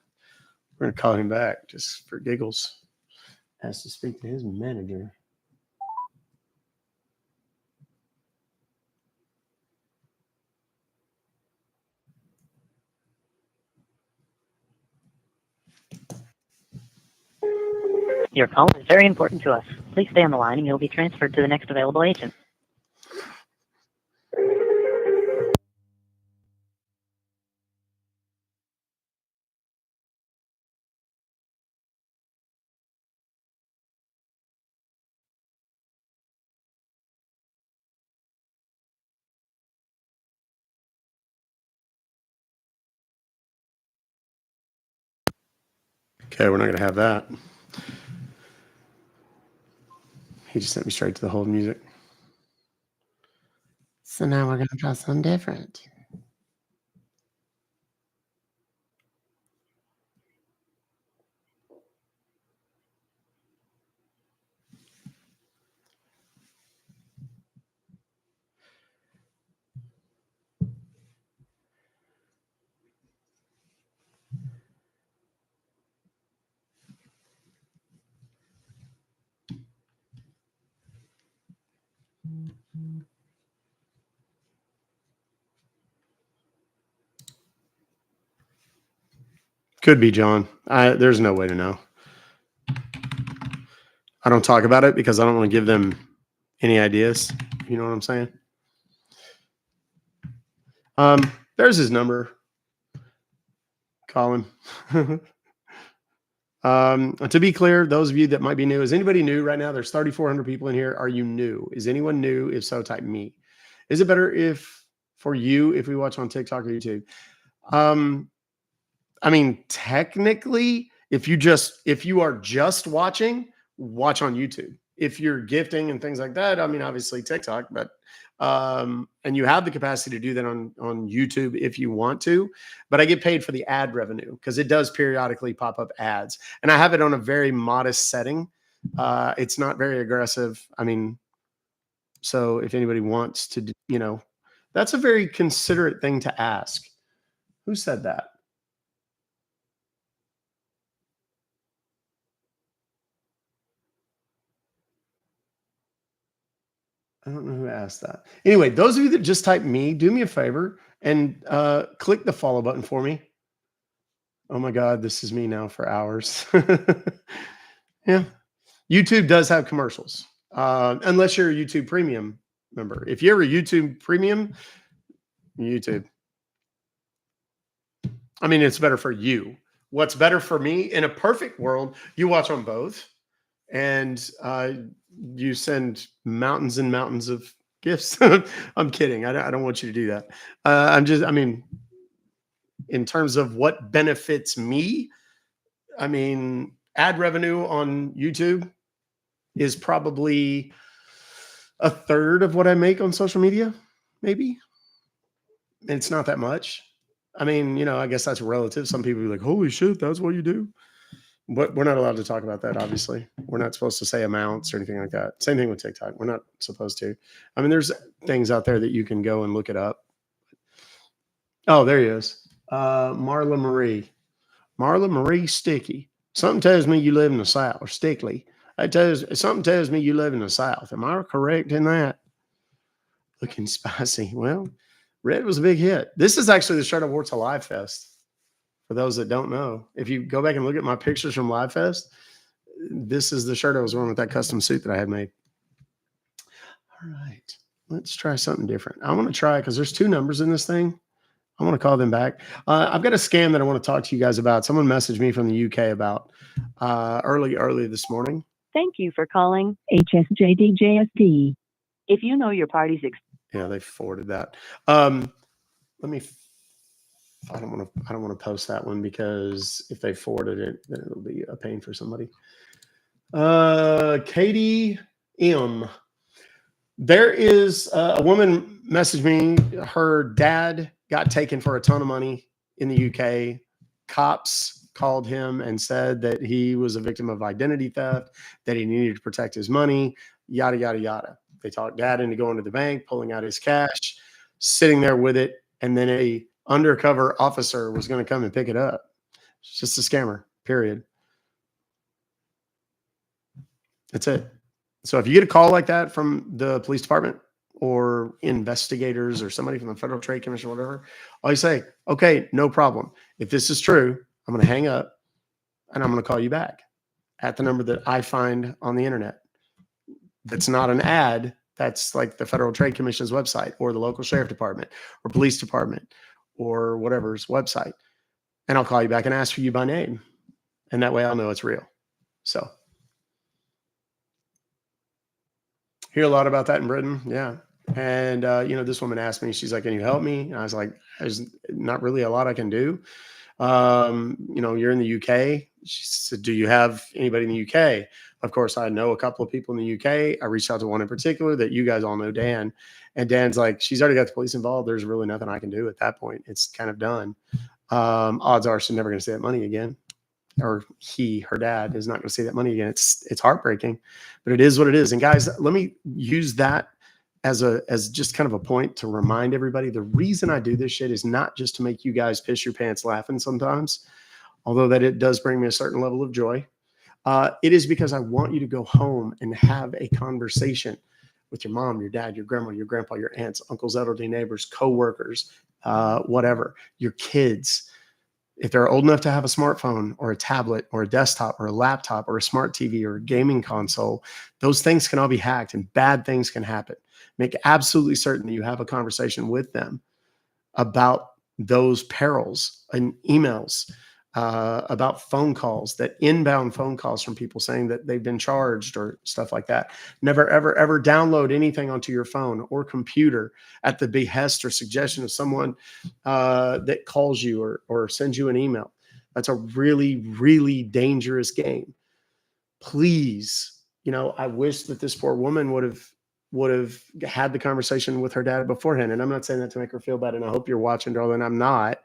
We're going to call him back just for giggles. Has to speak to his manager. Your call is very important to us. Please stay on the line and you'll be transferred to the next available agent. Okay, we're not going to have that. He just sent me straight to the hold music. So now we're going to try something different. Could be John. There's no way to know. I don't talk about it because I don't want to give them any ideas. You know what I'm saying? There's his number. Call him. To be clear, those of you that might be new, is anybody new right now? There's 3,400 people in here. Are you new? Is anyone new? If so, type me. Is it better if we watch on TikTok or YouTube? I mean, technically, if you are just watching, watch on YouTube. If you're gifting and things like that, I mean, obviously TikTok, but and you have the capacity to do that on YouTube if you want to. But I get paid for the ad revenue because it does periodically pop up ads, and I have it on a very modest setting. It's not very aggressive. I mean, so if anybody wants to, that's a very considerate thing to ask. Who said that? I don't know who asked that. Anyway, those of you that just type me, do me a favor and click the follow button for me. Oh my God, this is me now for hours. Yeah. YouTube does have commercials, unless you're a YouTube Premium member. If you're a YouTube Premium, YouTube. I mean, it's better for you. What's better for me? In a perfect world, you watch on both. And you send mountains and mountains of gifts. I'm kidding. I don't want you to do that. I mean, in terms of what benefits me, I mean, ad revenue on YouTube is probably a third of what I make on social media, maybe. And it's not that much. I mean, I guess that's relative. Some people are like, holy shit, that's what you do. But we're not allowed to talk about that, obviously. We're not supposed to say amounts or anything like that. Same thing with TikTok. We're not supposed to. I mean, there's things out there that you can go and look it up. Oh, there he is. Marla Marie. Marla Marie Sticky. Something tells me you live in the South. Or Stickley. Something tells me you live in the South. Am I correct in that? Looking spicy. Well, red was a big hit. This is actually the shirt I wore to Live Fest. For those that don't know, if you go back and look at my pictures from Live Fest, this is the shirt I was wearing with that custom suit that I had made. All right, let's try something different. I want to try, because there's two numbers in this thing. I want to call them back. I've got a scam that I want to talk to you guys about. Someone messaged me from the UK about early this morning. Thank you for calling HSJDJSD. If you know your party's Yeah, they forwarded that. Let me. I don't want to post that one, because if they forwarded it, then it'll be a pain for somebody. Katie M. There is a woman messaged me. Her dad got taken for a ton of money in the UK. Cops called him and said that he was a victim of identity theft, that he needed to protect his money, yada, yada, yada. They talked dad into going to the bank, pulling out his cash, sitting there with it, and then a undercover officer was going to come and pick it up. It's just a scammer, period. That's it. So if you get a call like that from the police department or investigators or somebody from the Federal Trade Commission or whatever, all you say, okay, no problem. If this is true, I'm going to hang up and I'm going to call you back at the number that I find on the internet. That's not an ad. That's like the Federal Trade Commission's website, or the local sheriff department or police department or whatever's website. And I'll call you back and ask for you by name. And that way I'll know it's real. So hear a lot about that in Britain. Yeah. And, this woman asked me, she's like, can you help me? And I was like, there's not really a lot I can do. You're in the UK. she said, do you have anybody in the UK? Of course, I know a couple of people in the UK. I reached out to one in particular that you guys all know, Dan. And Dan's like, she's already got the police involved. There's really nothing I can do at that point. It's kind of done. Odds are she's never going to see that money again. Or her dad is not going to see that money again. It's heartbreaking, but it is what it is. And guys, let me use that as just kind of a point to remind everybody, the reason I do this shit is not just to make you guys piss your pants laughing sometimes, although that it does bring me a certain level of joy. It is because I want you to go home and have a conversation with your mom, your dad, your grandma, your grandpa, your aunts, uncles, elderly neighbors, coworkers, whatever, your kids. If they're old enough to have a smartphone or a tablet or a desktop or a laptop or a smart TV or a gaming console, those things can all be hacked and bad things can happen. Make absolutely certain that you have a conversation with them about those perils and emails, about phone calls, that inbound phone calls from people saying that they've been charged or stuff like that. Never, ever, ever download anything onto your phone or computer at the behest or suggestion of someone that calls you or sends you an email. That's a really, really dangerous game. Please, I wish that this poor woman would have had the conversation with her dad beforehand. And I'm not saying that to make her feel bad. And I hope you're watching, darling. I'm not.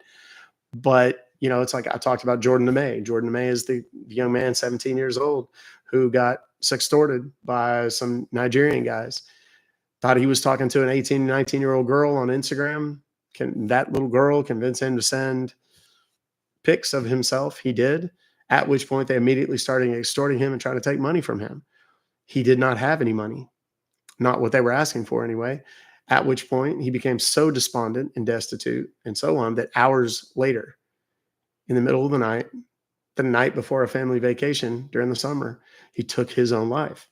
But, it's like I talked about Jordan LeMay. Jordan LeMay is the young man, 17 years old, who got sextorted by some Nigerian guys. Thought he was talking to an 18, 19-year-old girl on Instagram. That little girl convinced him to send pics of himself. He did, at which point they immediately started extorting him and trying to take money from him. He did not have any money, not what they were asking for anyway, at which point he became so despondent and destitute and so on that hours later, in the middle of the night before a family vacation during the summer, he took his own life.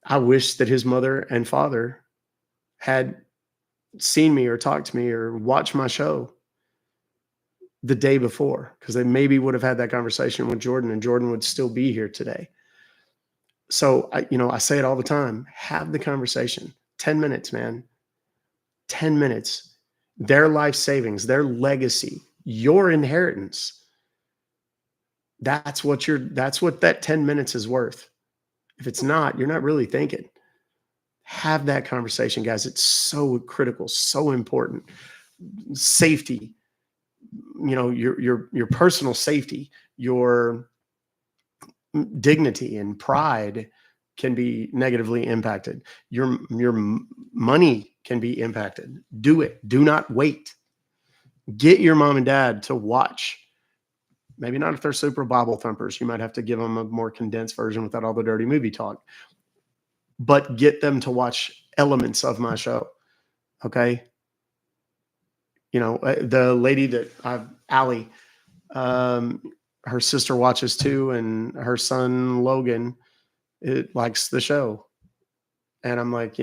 I wish that his mother and father had seen me or talked to me or watched my show the day before, because they maybe would have had that conversation with Jordan and Jordan would still be here today. So I say it all the time, have the conversation. 10 minutes, man. 10 minutes. Their life savings, their legacy, your inheritance. That's what that 10 minutes is worth. If it's not, you're not really thinking. Have that conversation, guys. It's so critical, so important. Safety, your personal safety, your dignity and pride can be negatively impacted. Your money can be impacted. Do it. Do not wait. Get your mom and dad to watch. Maybe not if they're super Bible thumpers. You might have to give them a more condensed version without all the dirty movie talk. But get them to watch elements of my show. Okay? The lady that Allie, her sister watches too, and her son Logan, it likes the show. And I'm like,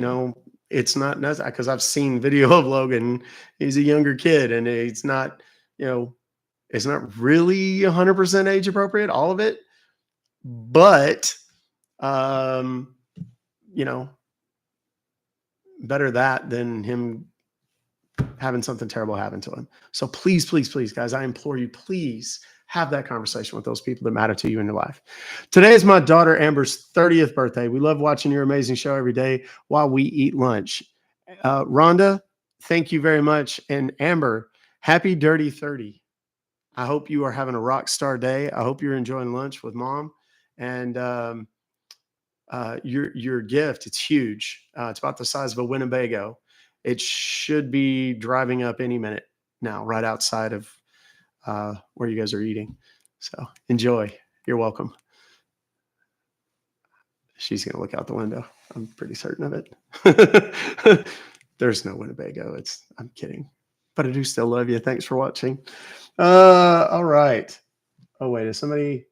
it's not necessary, because I've seen video of Logan. He's a younger kid, and it's not, it's not really 100% age appropriate, all of it. But, better that than him having something terrible happen to him. So please, please, please, guys, I implore you, please have that conversation with those people that matter to you in your life. Today is my daughter Amber's 30th birthday. We love watching your amazing show every day while we eat lunch. Rhonda, thank you very much. And Amber, happy Dirty 30. I hope you are having a rock star day. I hope you're enjoying lunch with mom. And your gift, it's huge. It's about the size of a Winnebago. It should be driving up any minute now, right outside of where you guys are eating. So enjoy. You're welcome. She's going to look out the window. I'm pretty certain of it. There's no Winnebago. I'm kidding. But I do still love you. Thanks for watching. All right. Oh, wait. Is somebody...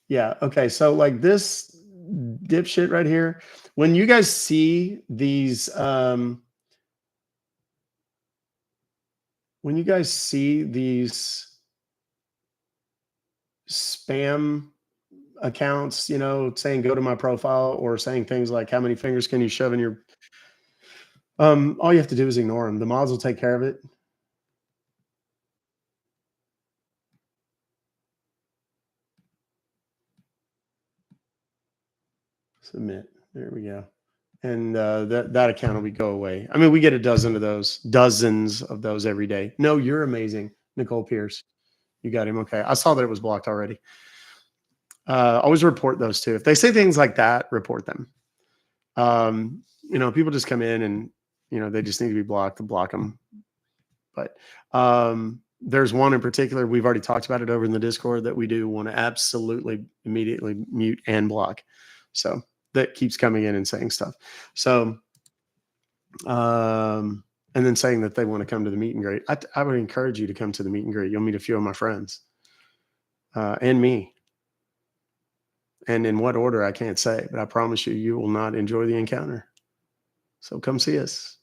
Yeah. Okay. So like this dipshit right here, when you guys see these, spam accounts, saying go to my profile or saying things like how many fingers can you shove in your, all you have to do is ignore them. The mods will take care of it. Submit. There we go. And that account will go away. I mean, we get dozens of those every day. No, you're amazing, Nicole Pierce. You got him. Okay. I saw that it was blocked already. Always report those too. If they say things like that, report them. People just come in and, they just need to be blocked to block them. But there's one in particular, we've already talked about it over in the Discord, that we do want to absolutely immediately mute and block. So that keeps coming in and saying stuff. So, and then saying that they want to come to the meet and greet. I would encourage you to come to the meet and greet. You'll meet a few of my friends and me. And in what order, I can't say, but I promise you, you will not enjoy the encounter. So come see us.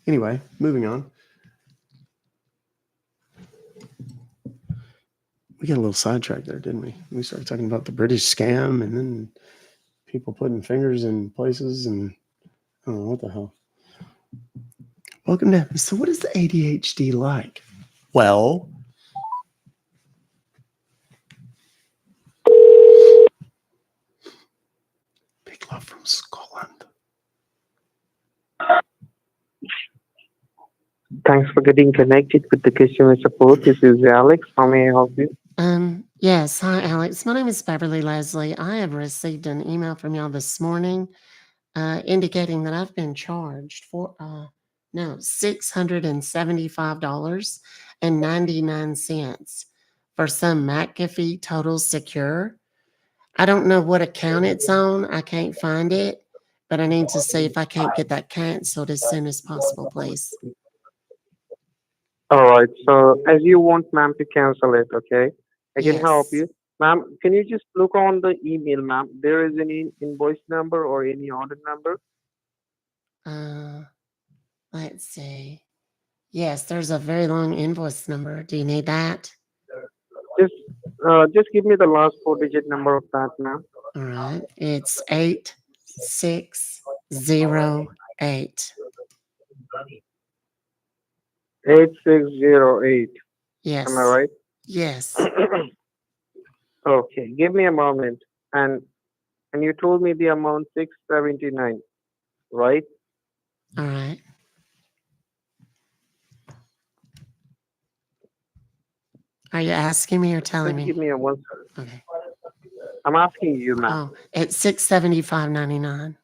Anyway, moving on. We got a little sidetracked there, didn't we? We started talking about the British scam and then people putting fingers in places and I don't know what the hell. Welcome to. So what is the ADHD like? Well, big love from Scotland. Thanks for getting connected with the customer support. This is Alex. How may I help you? Yes. Hi, Alex. My name is Beverly Leslie. I have received an email from y'all this morning indicating that I've been charged for $675.99 for some McAfee Total Secure. I don't know what account it's on. I can't find it, but I need to see if I can't get that canceled as soon as possible, please. All right. So as you want, ma'am, to cancel it, okay? I can help Yes. you. Ma'am, can you just look on the email, ma'am? There is any invoice number or any order number? Let's see. Yes, there's a very long invoice number. Do you need that? Just give me the last four-digit number of that, ma'am. All right. It's 8608. 8608. Yes. Am I right? Yes. Okay. Give me a moment. And you told me the amount 679, right? All right. Are you asking me or telling Just me? give me a one. Okay. I'm asking you, ma'am. Oh, it's $675.99.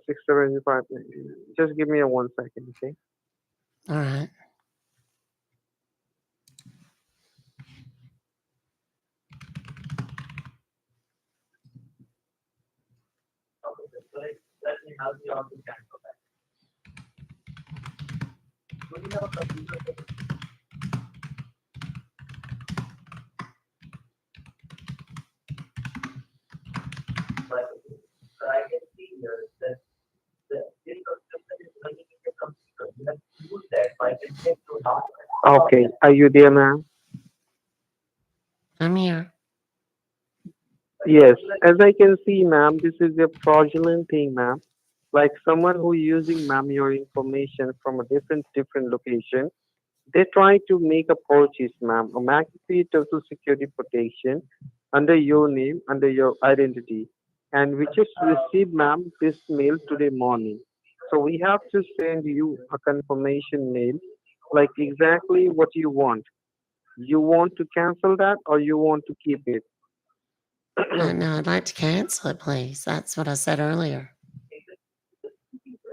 675. Just give me a 1 second, okay? All right. Okay. Are you there, ma'am? I'm here. Yes. As I can see, ma'am, this is a fraudulent thing, ma'am. Like someone who using, ma'am, your information from a different location. They try to make a purchase, ma'am, a McAfee Total Security Protection under your name, under your identity. And we just received, ma'am, this mail today morning. So we have to send you a confirmation mail, like exactly what you want. You want to cancel that or you want to keep it? No, I'd like to cancel it, please. That's what I said earlier.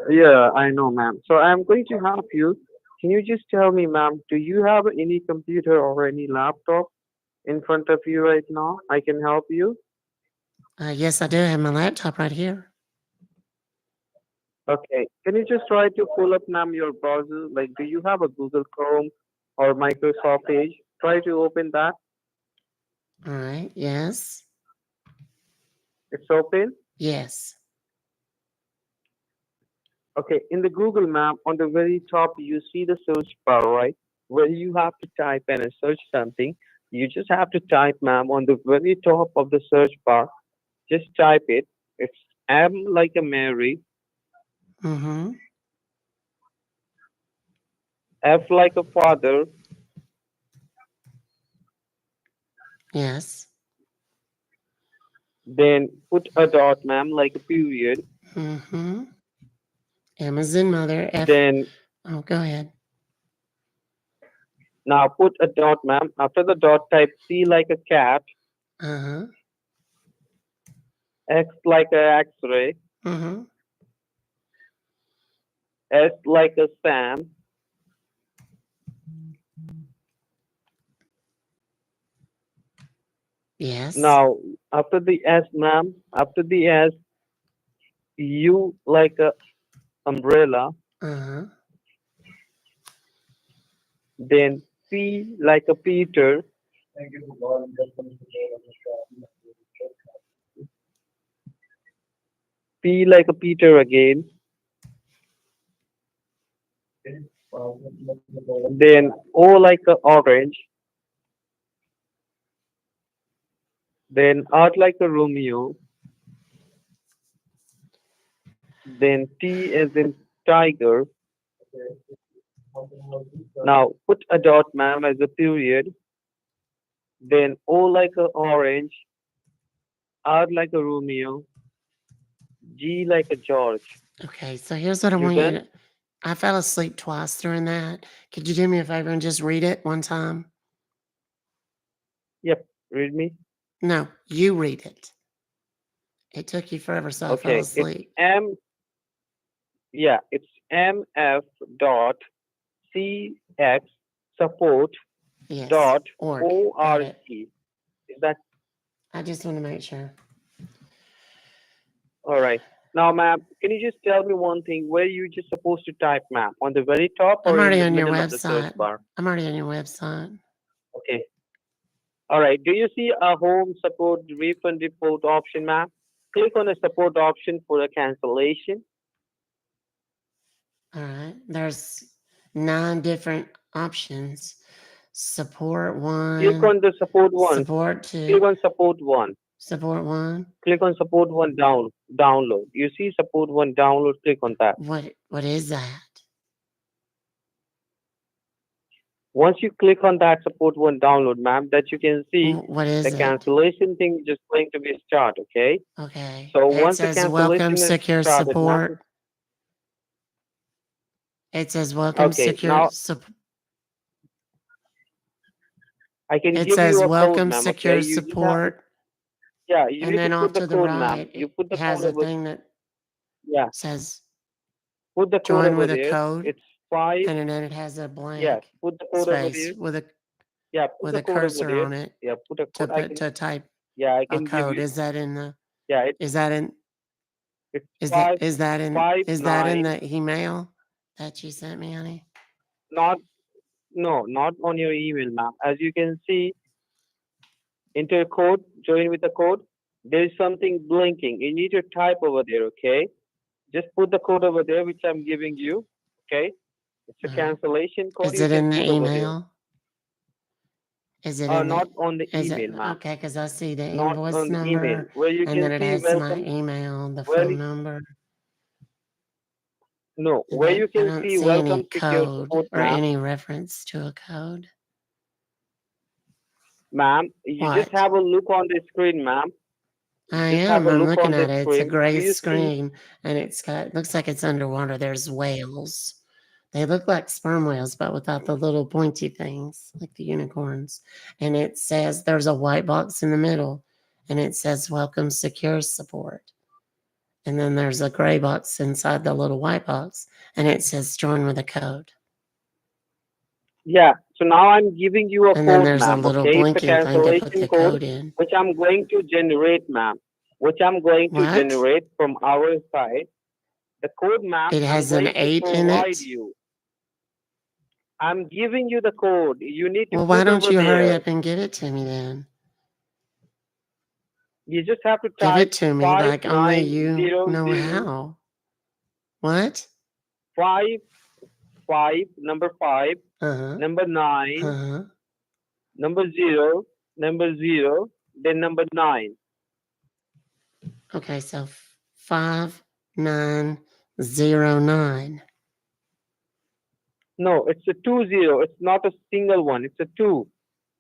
Yeah, I know, ma'am. So I'm going to help you. Can you just tell me, ma'am, do you have any computer or any laptop in front of you right now? I can help you. Yes, I do have my laptop right here. Okay. Can you just try to pull up, ma'am, your browser? Like, do you have a Google Chrome or Microsoft Edge? Try to open that. All right. Yes. It's open. Yes. Okay. In the Google map, on the very top, you see the search bar, right? Where you have to type and search something. You just have to type, ma'am, on the very top of the search bar. Just type it. It's M like a Mary, Mm-hmm. F like a father, Yes. Then put a dot, ma'am, like a period. Mm-hmm. M as in mother. F. Then Oh, go ahead. now put a dot, ma'am. After the dot, type C like a cat, Uh-huh. X like a X-ray, Mm-hmm. S like a Sam. Yes. Now after the S, ma'am, after the S, U like a umbrella. Uh-huh. Then P like a Peter. P like a Peter again. Then O like a orange. Then R like a Romeo. Then T as in tiger. Now put a dot, ma'am, as a period. Then O like a orange. R like a Romeo. G like a George. Okay, so here's what I You want you done? to. I fell asleep twice during that. Could you do me a favor and just read it one time? Yep. Read me. No, you read it. It took you forever, so I fell Okay. It's asleep. M. Yeah. It's MF dot CX support Yes. dot Org. Got it. ORG. Is that I just want to make sure. all right? Now, ma'am, can you just tell me one thing? Where you just supposed to type, ma'am? On the very top I'm or in already the on your middle of the search website. bar? I'm already on your website. Okay. All right. Do you see a home support refund report option, ma'am? Click on the support option for a cancellation. All right. There's 9 different options. Support Click 1, on the support one. support Click 2, on support one. support 1. Click on support one download. You see support one download. Click on that. What is that? Once you click on that support one download, ma'am, that you can see What is the it? cancellation thing is just going to be start. Okay. Okay. So It once the says welcome cancellation is secure started, ma'am. support. It says welcome Okay. secure Now support. I can It give says you a code, welcome ma'am. secure Okay. You just have to, support. yeah. You And need to then put off the to the code, ma'am. right, You it put the has code a over. thing that Yeah. says Put the code join over with a there. code. It's 5. And then it has a Yes. blank Put the code over space there. with a Yeah. Put the code over cursor there. on it Yeah. Put a to code. I put can. to type Yeah. I a can give code. you. Is that in the Yeah. is that in It's is five that in five is that in nine. the email that you sent me, honey? Not no. Not on your email, ma'am. As you can see, enter a code. Join with the code. There is something blinking. You need to type over there. Okay. Just put the code over there, which I'm giving you. Okay. It's a Uh, cancellation code. is You it can in the put over there. email? Is it in Not the on the is it email, ma'am. okay? Because I see the Not invoice on the email. number, Where you and then can it see has my welcome. email, the Where phone number. no, And where you I can don't see see any welcome secure code support, or ma'am. any reference to a code. Ma'am, you just What? have a look on the screen, ma'am. I Just have am. a I'm look looking on the at it. It's a screen. Do gray you see? screen, and it's got looks like it's underwater. There's whales. They look like sperm whales, but without the little pointy things, like the unicorns. And it says there's a white box in the middle, and it says welcome secure support. And then there's a gray box inside the little white box, and it says join with a code. Yeah. So now I'm giving you a And then code, there's a ma'am. little Okay, it's a blinking thing to put cancellation the code, code in. which I'm going to generate, ma'am. Which I'm going to What? generate from our side. The code, ma'am, It I'm has an going to 8 in provide it. you. I'm giving you the code. You need to Well, why put don't over you hurry there. up and get it to me then? You just have to Give type it to me like only you 5900 know how. What? 5 number 5 Uh-huh. number 9 Uh-huh. number 0 number 0 then number 9. Okay, so 5909. No, it's a 20. It's not a single one. It's a 2.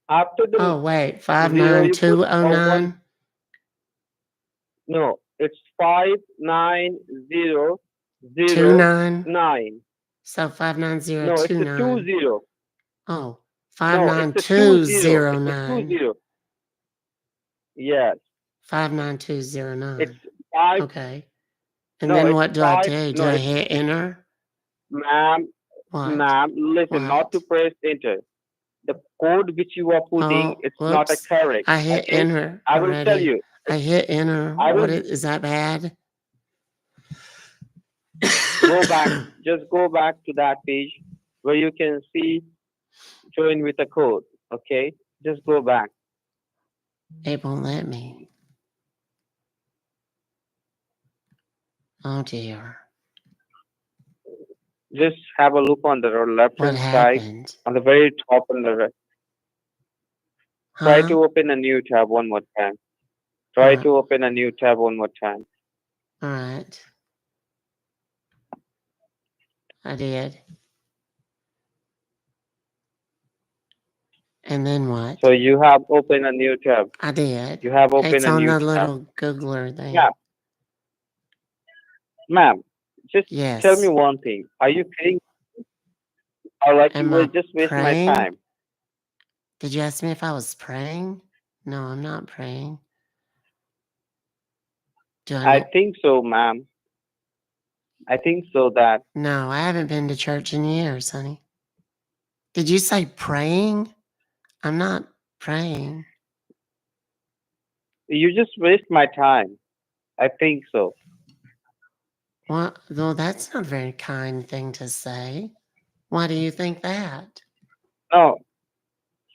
After the Oh, wait, 0 you put a 1. 59209. No, it's 59009. 29. So No, it's a 59029. 20. Oh, No, it's a 20. It's a 59209. 20. Yes, 59209. it's five. Okay. And No, then it's what do I five. do? Do No, I it's hit enter? ma'am. What? Listen, not to What? press enter. The code which you are putting, Oh, it's not a whoops. correct. I hit Okay, enter I will tell already. you. I hit enter. I will Is that bad? go back. Just go back to that page where you can see join with a code. Okay, just go back. It won't let me. Oh dear. Just have a look on the left What hand side, happened? on the very top on the right. Try to open a new tab one more time. Try to open a new tab one more time. All right. I did. And then what? So you have opened a new tab. I did. You have opened It's a on new the tab. little Googler thing. Yeah. Ma'am, just Yes. tell me one thing. Are you kidding? Or like you Am will I just waste my praying? time? Did you ask me if I was praying? No, I'm not praying. Do I think so, ma'am. I think so that No, I haven't been to church in years, honey. Did you say praying? I'm not praying. you just waste my time. I think so. Well, that's not a very kind thing to say. Why do you think that? No,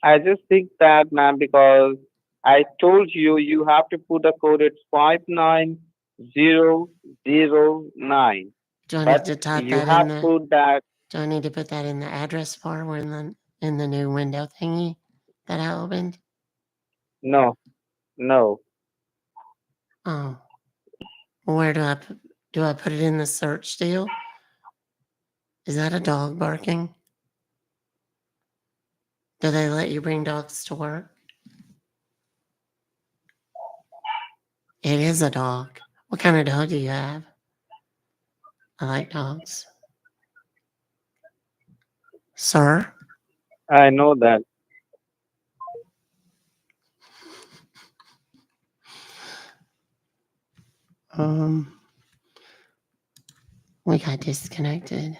I just think that, ma'am, because I told you you have to put a code. It's 59009. Do I But need to type you that have in the? put that. Do I need to put that in the address bar or in the new window thingy that I opened? No, no. Oh, where do I put it in the search deal? Is that a dog barking? Do they let you bring dogs to work? It is a dog. What kind of dog do you have? I like dogs. Sir? I know that. We got disconnected.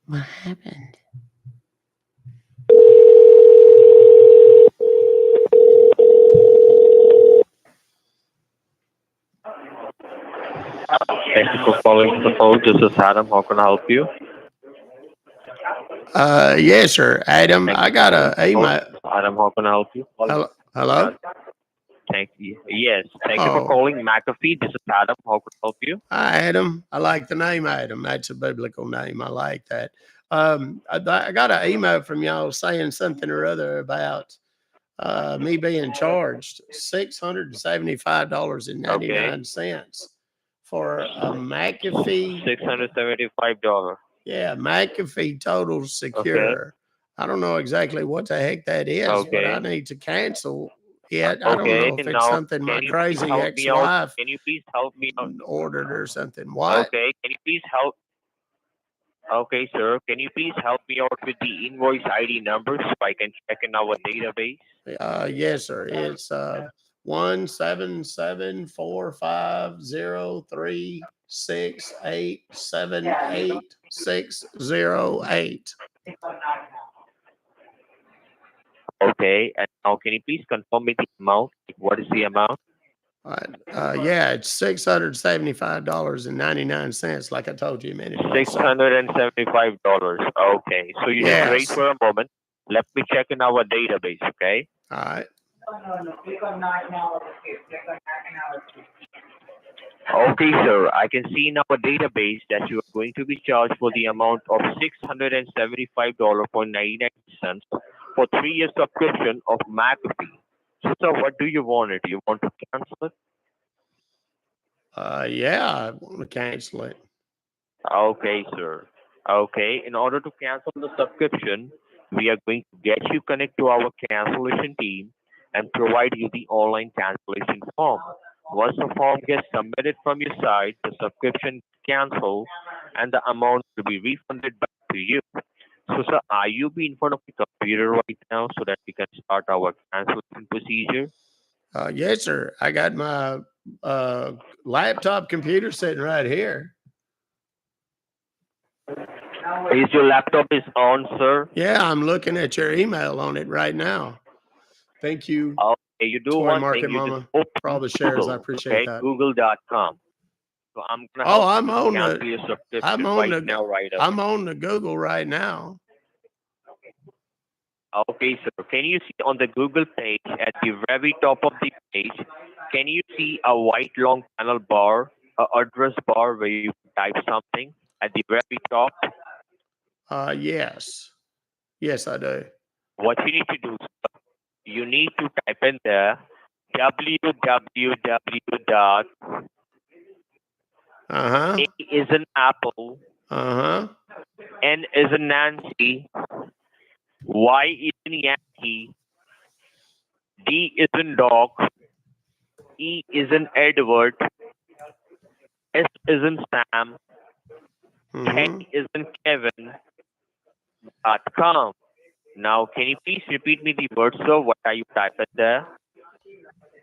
What happened? Thank you for calling the phone. This is Adam. How can I help you? Yes, sir, Adam. I got a email. Adam, how can I help you? Hello. Thank you. Yes. Thank you Oh. for calling McAfee. This is Adam. How can I help you? Hi, Adam. I like the name Adam. That's a biblical name. I like that. I got an email from y'all saying something or other about me being charged $675.99 for a McAfee. $675. Yeah, McAfee Total Secure. I don't know exactly what the heck that is, but I need to cancel it. I don't know if it's something my crazy ex-wife Can you please help me out? ordered or something. What? Okay. Can you please help? Okay, sir. Can you please help me out with the invoice ID number so I can check in our database? Yes, sir. It's 1774503687868. Okay. And now can you please confirm me the amount? What is the amount? Yeah, it's $675.99, like I told you a minute ago. $675. Okay. So you just wait Yes. for a moment. Let me check in our database, okay? All right. Okay, sir. I can see in our database that you are going to be charged for the amount of $675.99 for 3 year subscription of McAfee. So, sir, what do you want it? You want to cancel it? Yeah, I want to cancel it. Okay, sir. Okay, in order to cancel the subscription, we are going to get you connect to our cancellation team and provide you the online cancellation form. Once the form gets submitted from your side, the subscription cancels and the amount will be refunded back to you. So, sir, are you be in front of the computer right now so that we can start our cancellation procedure? Yes, sir. I got my laptop computer sitting right here. Is your laptop is on, sir? Yeah, I'm looking at your email on it right now. Thank you, Okay, you do Toy one Market thing. You just Mama, for all open the shares. I Google, appreciate okay? that. Google.com. So I'm gonna Oh, help I'm you on cancel your I'm subscription on right the now, right I'm away. on the Google right now. Okay, sir. Can you see on the Google page at the very top of the page? Can you see a white long panel bar, a address bar where you type something at the very top? Yes. Yes, I do. What you need to do, sir, you need to type in there www dot Uh-huh. A is an apple, Uh-huh. N is in Nancy, Y is in Yankee, D is in dog, E is in Edward, S is in Sam, K Mm-hmm. is in Kevin.com. Now, can you please repeat me the words, sir? What are you typing there?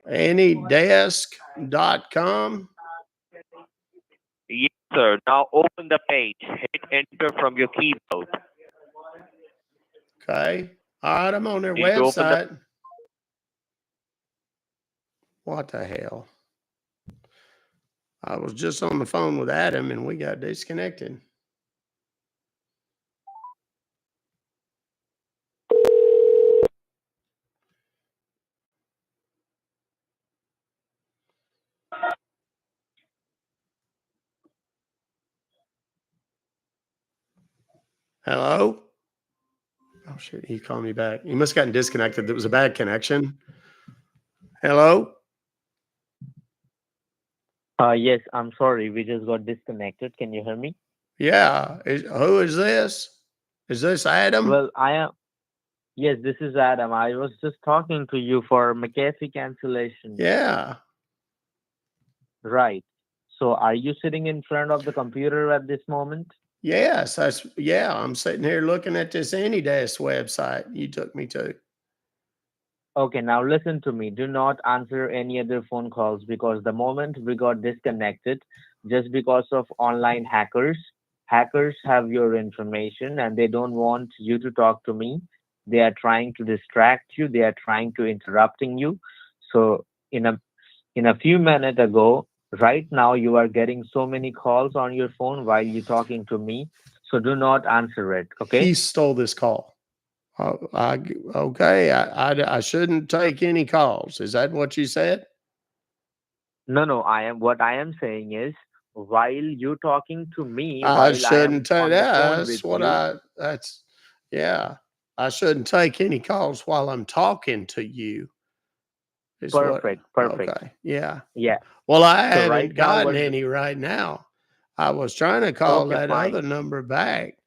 Anydesk.com. Yes, sir. Now open the page. Hit enter from your keyboard. Okay. All right, I'm on their You need to open the. website. What the hell? I was just on the phone with Adam and we got disconnected. Hello? Oh shit, he called me back. He must have gotten disconnected. There was a bad connection. Hello? Yes, I'm sorry. We just got disconnected. Can you hear me? Yeah. Who is this? Is this Adam? Well, I am. Yes, this is Adam. I was just talking to you for McAfee cancellation. Yeah. Right. So, are you sitting in front of the computer at this moment? Yes. I'm sitting here looking at this AnyDesk website you took me to. Okay, now listen to me. Do not answer any other phone calls because the moment we got disconnected, just because of online hackers, hackers have your information and they don't want you to talk to me. They are trying to distract you. They are trying to interrupting you. So in a few minutes ago, right now you are getting so many calls on your phone while you're talking to me. So do not answer it. Okay. He stole this call. Okay. I shouldn't take any calls. Is that what you said? No, what I am saying is while you talking to me, I while I am shouldn't take on the that. phone That's with what you. yeah. I shouldn't take any calls while I'm talking to you. Is what Perfect. okay. Yeah. Yeah. Well, I So right haven't now gotten any right now. I was trying to call okay, that fine. other number back.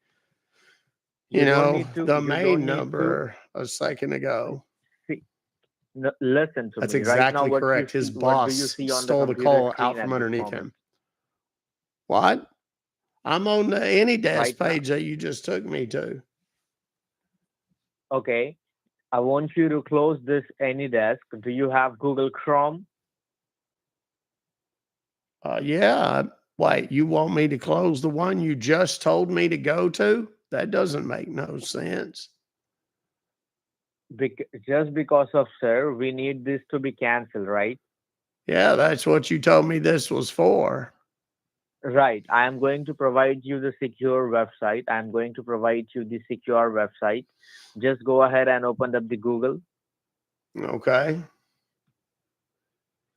You don't The need to main number a second ago. see, listen to That's me. Right now exactly correct. His what do you boss see on the stole the computer call screen out from at this underneath moment? him. What? I'm on the AnyDesk Right now. page that you just took me to. Okay. I want you to close this AnyDesk. Do you have Google Chrome? Yeah. Wait, you want me to close the one you just told me to go to? That doesn't make no sense. Just because of sir, we need this to be canceled, right? Yeah, that's what you told me this was for. Right. I am going to provide you the secure website. I'm going to provide you the secure website. Just go ahead and open up the Google. Okay.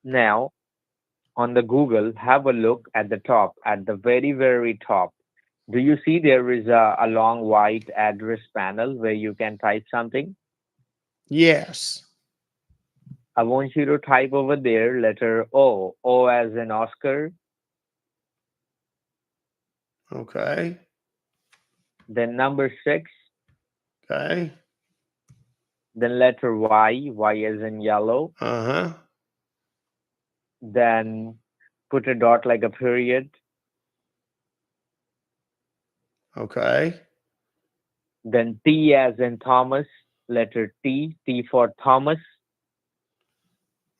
Now, on the Google, have a look at the top, at the very, very top. Do you see there is a long white address panel where you can type something? Yes. I want you to type over there letter O. O as in Oscar. Okay. Then number 6. Okay. Then letter Y. Y as in yellow. Uh-huh. Then put a dot like a period. Okay. Then T as in Thomas. Letter T. T for Thomas.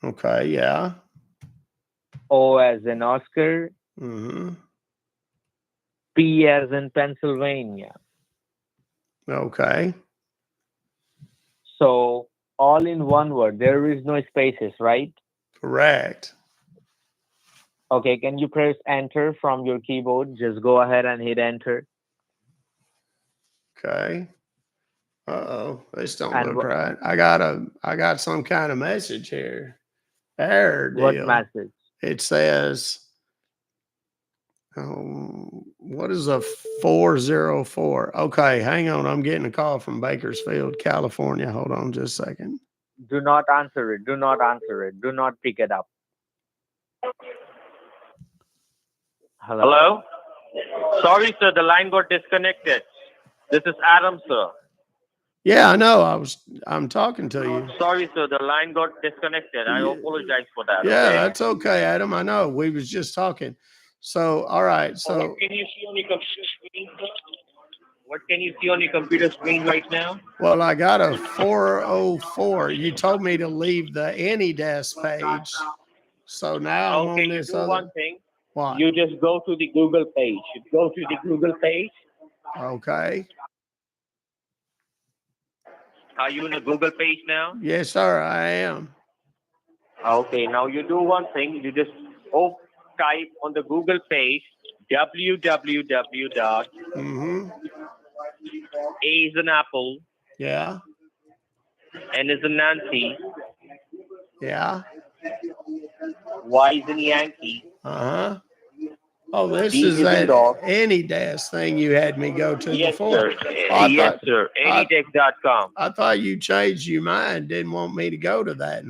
Okay, yeah. O as in Oscar. Mm-hmm. P as in Pennsylvania. Okay. So all in one word. There is no spaces, right? Correct. Okay, can you press enter from your keyboard? Just go ahead and hit enter. Okay. Uh-oh. This don't And look right. I got some kind of message here. Error what deal. message? It says, what is a 404? Okay, hang on. I'm getting a call from Bakersfield, California. Hold on just a second. Do not answer it. Do not answer it. Do not pick it up. Hello? Sorry, sir, the line got disconnected. This is Adam, sir. Yeah, I know. I'm talking to you. Sorry, sir, the line got disconnected. I apologize for that. Yeah, okay? that's okay, Adam. I know. We was just talking. So, all right. So, What can you see on your computer screen, sir? What can you see on your computer screen right now? well, I got a 404. You told me to leave the AnyDesk page. So now I'm Okay, on you this do other. one thing. What? You just go to the Google page. You go to the Google page. Okay. Are you in the Google page now? Yes, sir, I am. Okay, now you do one thing. You just type on the Google page www. Mm-hmm. A is an apple, Yeah. N is a Nancy, Yeah. Y is in Yankee, Uh-huh. Oh, this D is is in that dog. AnyDesk thing you had me go to Yes, before. sir. Oh, Yes, sir. Anydex.com. I thought you changed your mind, didn't want me to go to that.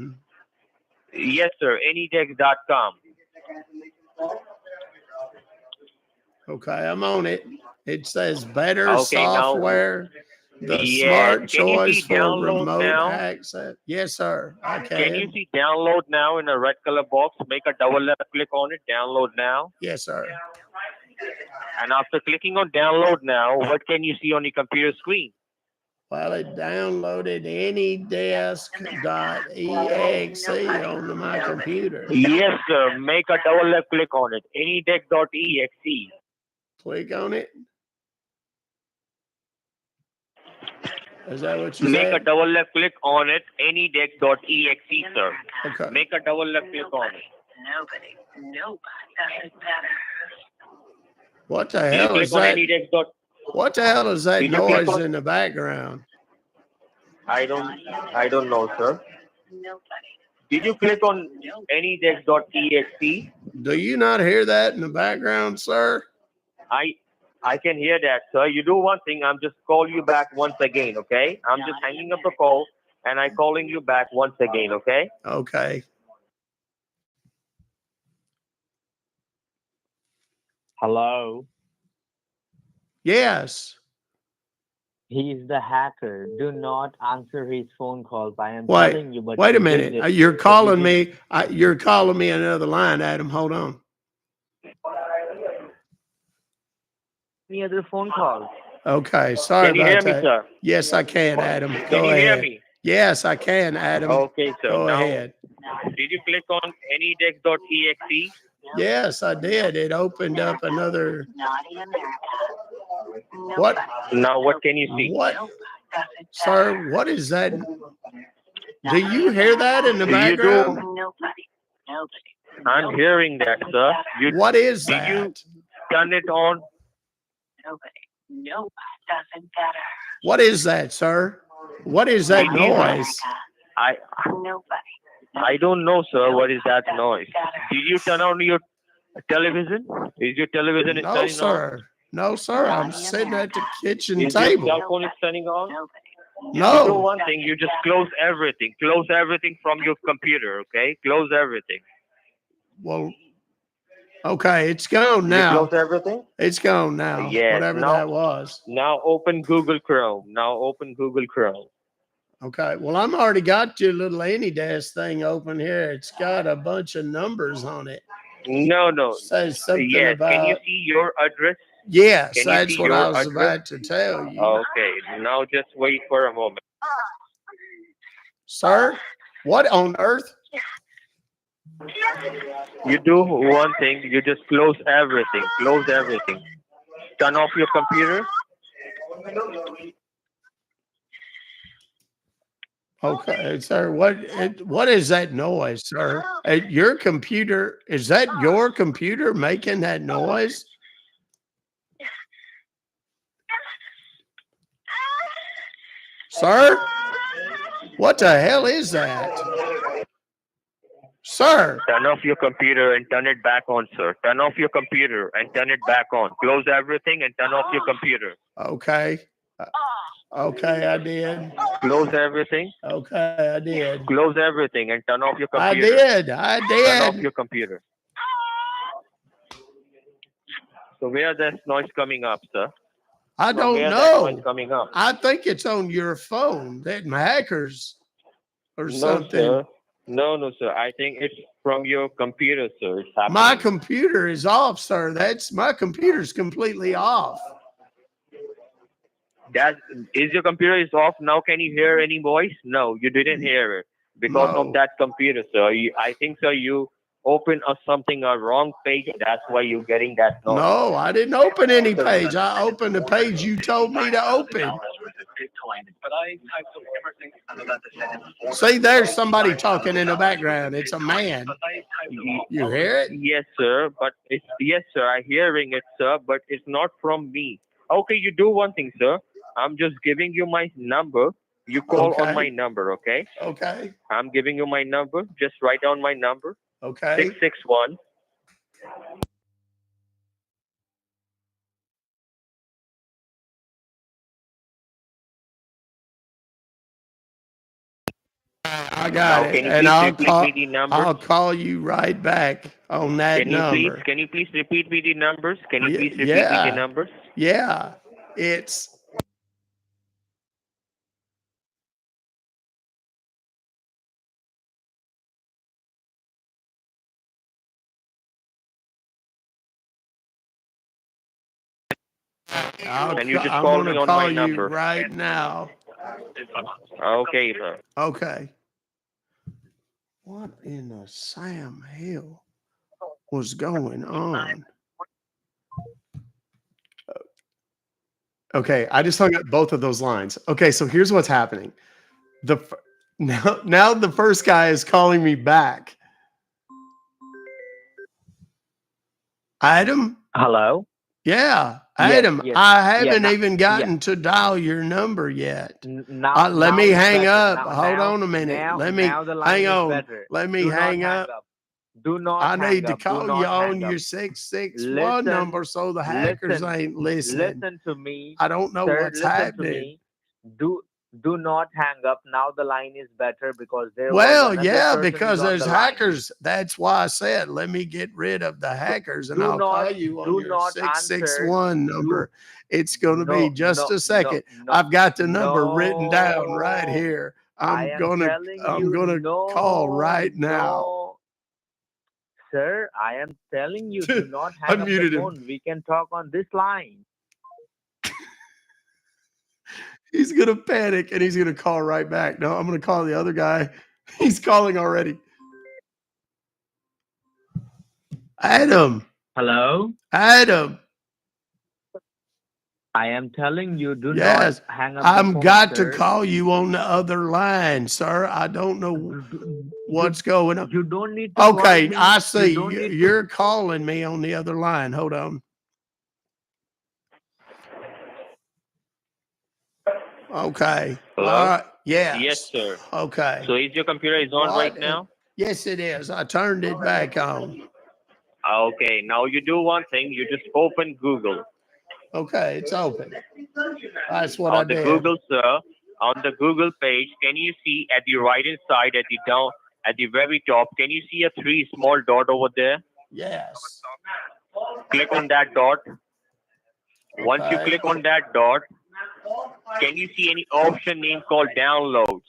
Yes, sir. Anydex.com. Okay, I'm on it. It says better Okay, now, software, the yes. smart Can you choice see for download remote now? access. Yes, sir, I Can you can. see download now in a red color box? Make a double left click on it. Download now. Yes, sir. And after clicking on download now, what can you see on your computer screen? Well, it downloaded anydesk.exe onto my computer. Yes, sir. Make a double left click on it. Anydex.exe. Click on it. Is that what you Make said? a double left click on it. Anydex.exe, sir. Okay. Make a double left click on it. Nobody does it better. What the Did you hell click is on that? Anydex. What the hell is that Did you click noise on- in the background? I don't know, sir. Did you click on anydex.exe? Do you not hear that in the background, sir? I can hear that, sir. You do one thing. I'm just call you back once again, okay? I'm just hanging up the call and I'm calling you back once again, okay? Okay. Hello. Yes. He's the hacker. Do not answer his phone calls. I am Wait. telling you, but Wait a you did minute. it. You're But you calling did- me. You're calling me another line, Adam. Hold on. Any other phone calls? Okay. Sorry Can you hear about me, that. sir? Yes, I can, Adam. Can Go you ahead. hear me? Yes, I can, Adam. Okay, sir. Go Now, ahead. did you click on anydex.exe? Yes, I did. It opened up another. Naughty America. What? Now, what can you see? What? Sir, what is that? Do you hear that in the You background? Nobody. I'm hearing that, sir. What is Did you that? turn it on? Nobody does it better. What is that, sir? What is that Did you- noise? Nobody. I don't know, sir. What is that noise? Did you turn on your television? Is your television No, turning on? sir. No, sir. I'm sitting at the kitchen Is your table. cell phone is turning on? You do No. one thing, you just close everything. Close everything from your computer, okay? Close everything. Well, okay, it's gone You now. close everything? It's gone now. Yes. Whatever Now, that was. now open Google Chrome. Now open Google Chrome. Okay. Well, I'm already got your little AnyDesk thing open here. It's got a bunch of numbers on it. No, no. Says something Yes. Can you about. see your address? Yes, Can you that's see what I your was address? about to tell you. Okay. Now just wait for a moment. Sir, what on earth? You do one thing, you just close everything. Close everything. Turn off your computer. Okay, sir. What is that noise, sir? Your computer, is that your computer making that noise? Sir? What the hell is that? Sir. Turn off your computer and turn it back on, sir. Turn off your computer and turn it back on. Close everything and turn off your computer. Okay. Okay, I did. Close everything. Okay, I did. Close everything and turn off your I computer. did. I Turn off did. your computer. So where this noise coming up, sir? I From don't where that noise know. coming up? I think it's on your phone. That hackers or No, something. sir. No, sir. I think it's from your computer, sir. It's happening. My computer is off, sir. My computer's completely off. That is your computer is off now. Can you hear any voice? No, you didn't hear it because No. of that computer, sir. I think, sir, you opened a wrong page. That's why you're getting that noise. No, I didn't open any page. I opened the page you told me to open. See, there's somebody talking in the background. It's a man. You hear it? Yes, sir. But it's yes, sir. I'm hearing it, sir. But it's not from me. Okay, you do one thing, sir. I'm just giving you my number. You call on my Okay. number, okay? Okay. I'm giving you my number. Just write down my number. Okay. 661. I got Now, it. can you And please repeat me the numbers? I'll call you right back on that number. Can you please repeat me the numbers? Can you please repeat me Yeah. the numbers? Yeah. It's And you just I'm call going me to on call my you number. right now. Okay, sir. Okay. What in the Sam hell was going on? Okay, I just hung up both of those lines. Okay, so here's what's happening. Now the first guy is calling me back. Adam? Hello? Yeah, Yes, Adam. yes. I Yeah, haven't now, even yeah. gotten to dial your number yet. Now, Let now me it's hang better. up. Now, Hold now, on a minute. now, Let me now the line hang is on. better. Let me Do not hang hang up. up. Do not I hang need to up. Do call you not on hang up. your 661 Listen, number so the hackers listen, ain't listening. listen to me, I don't know sir. what's Listen to happening. me. Do not hang up. Now the line is better because there was Well, another yeah, person because is on there's the line. hackers. That's why I said, let me get rid of the hackers and Do I'll not, call you on do your not answer. 661 Do number. It's going to be no, just no, a second. no, I've got the number written down right no. here. I am telling I'm you, gonna call right now. no. Sir, I am telling you, do not I hang up the muted him. phone. We can talk on this line. He's gonna panic and he's gonna call right back. No, I'm gonna call the other guy. He's calling already. Adam. Hello? Adam. I am telling you, do Yes. not hang up the I'm phone, got sir. to call you on the other line, sir. I don't know what's going on. You don't need to call Okay, me. I see. You don't need You're calling me on the other line. Hold on. Okay. Hello? All right. Yes. Yes, sir. Okay. So is your computer is on right now? Yes, it is. I turned it back on. Okay. Now you do one thing. You just open Google. Okay, it's open. That's what I On the did. Google, sir, on the Google page, can you see at the right hand side, at the very top, can you see a 3 small dot over there? Yes. Click on that dot. Once you Okay. click on that dot, can you see any option name called downloads?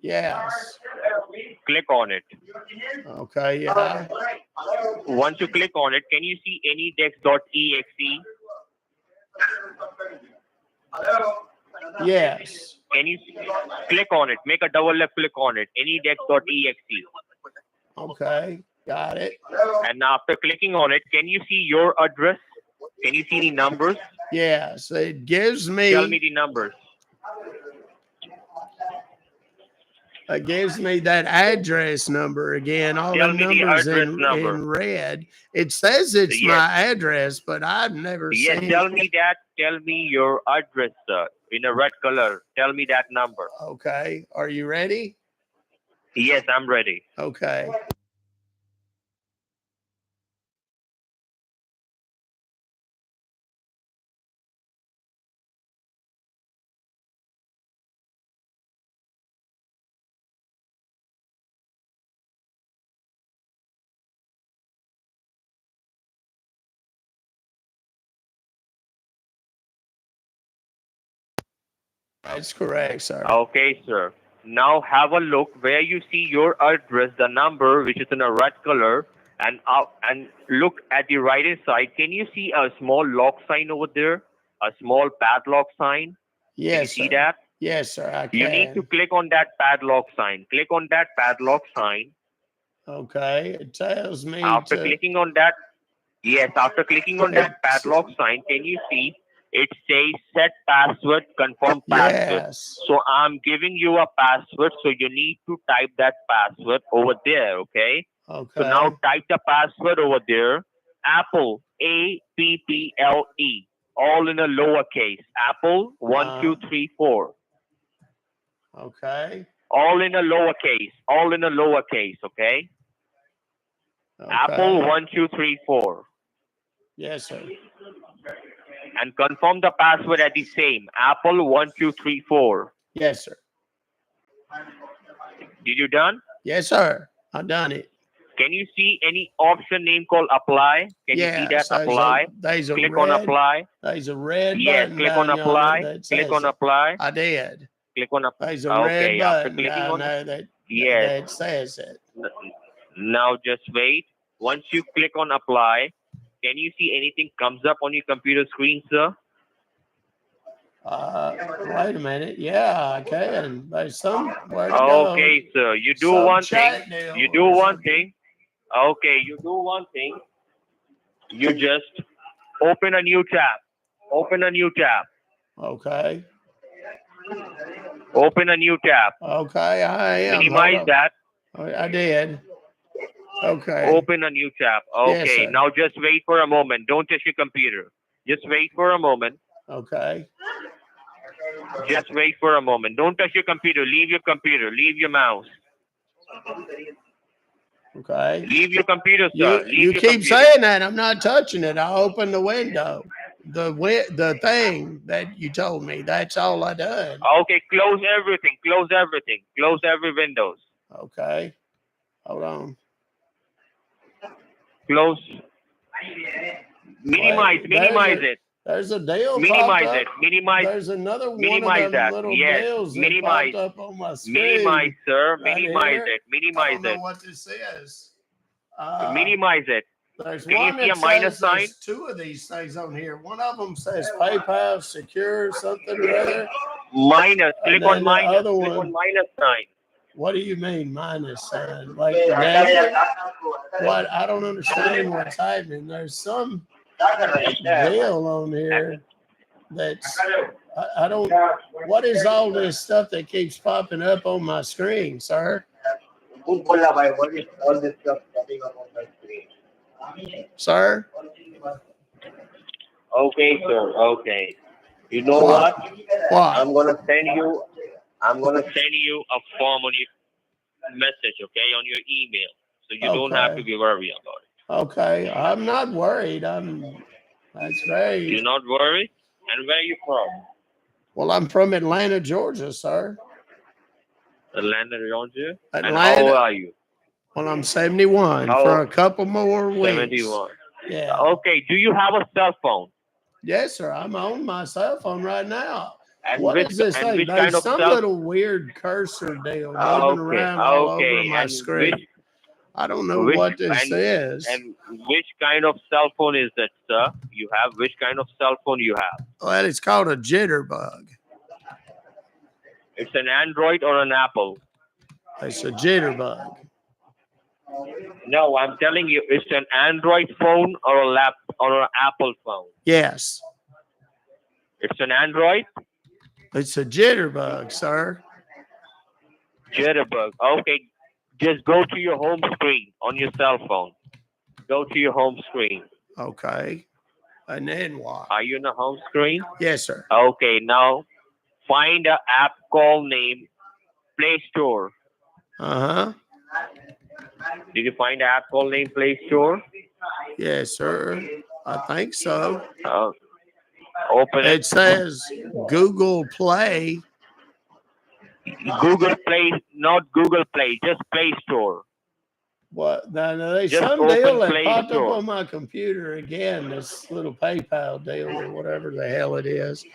Yes. Click on it. Okay. Yeah. Once you click on it, can you see anydex.exe? Yes. Can you click on it? Make a double left click on it. Anydex.exe. Okay. Got it. And after clicking on it, can you see your address? Can you see any numbers? Yes. It gives me. Tell me the numbers. It gives me that address number again. All Tell the me the numbers address number. in red. It says it's Yes. my address, but I've never Yes, seen. tell me that. Tell me your address, sir, in a red color. Tell me that number. Okay. Are you ready? Yes, I'm ready. Okay. That's correct, sir. Okay, sir. Now have a look where you see your address, the number which is in a red color, and look at the right hand side. Can you see a small lock sign over there? A small padlock sign? Yes, Can you see sir. that? Yes, sir. I can. You need to click on that padlock sign. Click on that padlock sign. Okay. It tells me After to. clicking on that, yes, after clicking on that It's- padlock sign, can you see it says set password, confirm password. Yes. So I'm giving you a password, so you need to type that password over there, okay? Okay. So now type the password over there. Apple, APPLE, all in a lowercase. Apple 1234. Okay. All in a lowercase. All in a lowercase, okay? Apple Okay. 1234. Yes, sir. And confirm the password at the same. Apple 1234. Yes, sir. Did you done? Yes, sir. I've done it. Can you see any option name called apply? Can you see that? Yes, Apply. there's a Click red, on apply. There's a red Yes, button click down on yonder apply. that Click says on it. apply. I did. Click on There's a red okay, after button clicking down on there that yes. says it. Now just wait. Once you click on apply, can you see anything comes up on your computer screen, sir? Wait a minute. Yeah, I can. There's somewhere to go. Okay, sir. You do Some one thing. chat deal You do or one something. thing. Okay, you do one thing. You just open a new tab. Open a new tab. Okay. Open a new tab. Okay, I am. Minimize that. I did. Okay. Open a new tab. Yes, Okay, sir. now just wait for a moment. Don't touch your computer. Just wait for a moment. Okay. Just wait for a moment. Don't touch your computer. Leave your computer. Leave your mouse. Okay. Leave your computer, sir. Leave You your keep computer. saying that. I'm not touching it. I opened the window. The thing that you told me. That's all I done. Okay, close everything. Close everything. Close every windows. Okay. Hold on. Close. Minimize. Wait, Minimize it. There's a deal. Minimize popped it. up. Minimize. There's another one Minimize of them that. little Yes. deals that Minimize. popped up on my screen. Minimize, sir. Right Minimize here. it. I Minimize don't know it. what this is. Minimize it. There's Can you one see that a minus says sign? there's two of these things on here. One of them says PayPal secure something or other. Minus. Click And on then the minus. other Click one. on minus sign. What do you mean minus sign? Like negative? What? I don't understand what's happening. There's some deal on here that's I don't. What is all this stuff that keeps popping up on my screen, sir? What is all this stuff popping up on the screen? Sir? Okay, sir. Okay. You know What? what? I'm gonna send you a form on your message, okay, on your email. So you don't have to be worried about it. Okay. I'm not worried. That's very. You're not worried? And where are you from? Well, I'm from Atlanta, Georgia, sir. Atlanta, Georgia. And how old Atlanta. are you? Well, I'm 71 How for old? a couple more weeks. 71. Yeah. Okay. Do you have a cell phone? Yes, sir. I'm on my cell phone right now. And What which is this and thing? which There's kind of some cell? little weird cursor deal moving Okay. around all over Okay. my And screen. which I don't know which what this and is. and which kind of cell phone is that, sir? You have which kind of cell phone you have? Well, it's called a jitterbug. It's an Android or an Apple? It's a jitterbug. No, I'm telling you, it's an Android phone or an Apple phone. Yes. It's an Android. It's a jitterbug, sir. Jitterbug. Okay, just go to your home screen on your cell phone. Go to your home screen. Okay. And then what? Are you in the home screen? Yes, sir. Okay, now find an app called name Play Store. Uh-huh. Did you find the app called name Play Store? Yes, sir. I think so. Open it. It says Google Play. Google Play, not Google Play, just Play Store. What? Now, there's Just some open deal that Play popped Store. up on my computer again, this little PayPal deal or whatever the hell it is.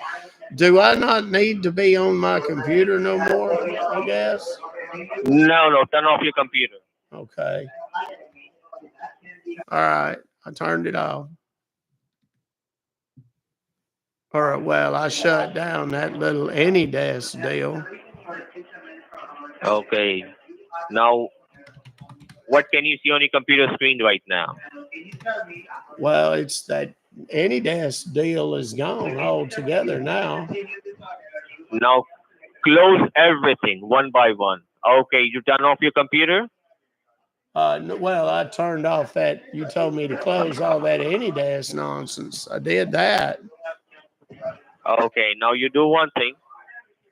Do I not need to be on my computer no more, I guess? No, turn off your computer. Okay. All right. I turned it off. All right. Well, I shut down that little AnyDesk deal. Okay. Now, what can you see on your computer screen right now? Well, it's that AnyDesk deal is gone altogether now. Now, close everything one by one. Okay, you turn off your computer? Well, I turned off that. You told me to close all that AnyDesk nonsense. I did that. Okay, now you do one thing.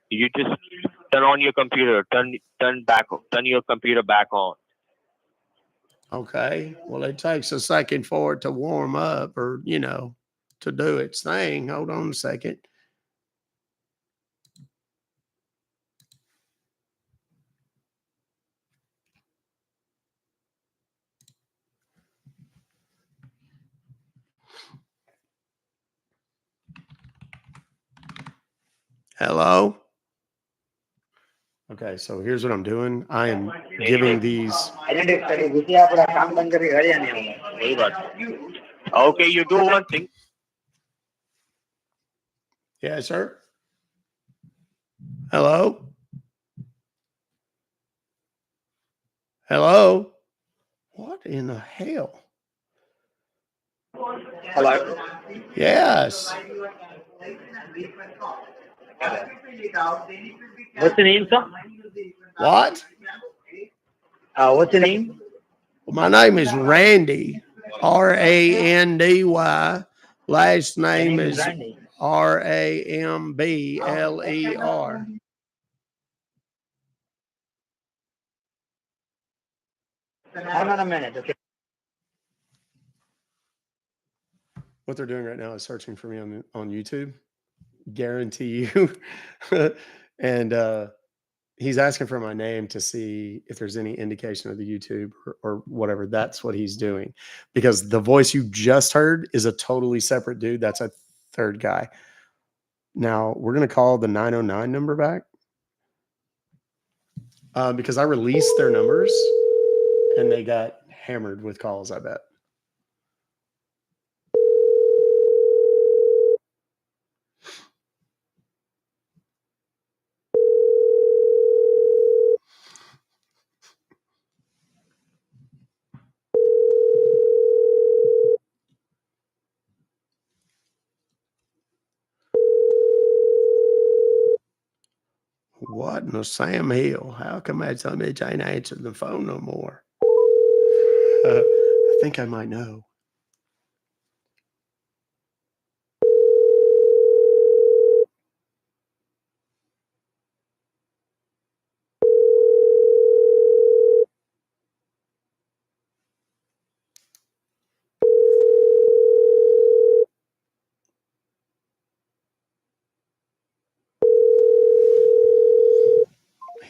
You just turn on your computer. Turn your computer back on. Okay. Well, it takes a second for it to warm up or, to do its thing. Hold on a second. Hello? Okay, so here's what I'm doing. I am giving these. Okay, you do one thing. Yes, sir. Hello? Hello? What in the hell? Hello. Yes. What's the name, sir? What? What's the name? Well, my name is Randy, Randy. Last name is Randy. Rambler. Hang on a minute, okay? What they're doing right now is searching for me on YouTube. Guarantee you. And he's asking for my name to see if there's any indication of the YouTube or whatever. That's what he's doing, because the voice you just heard is a totally separate dude. That's a third guy. Now we're going to call the 909 number back because I released their numbers and they got hammered with calls, I bet. What in the Sam Hill? How come that some bitch ain't answering the phone no more? I think I might know.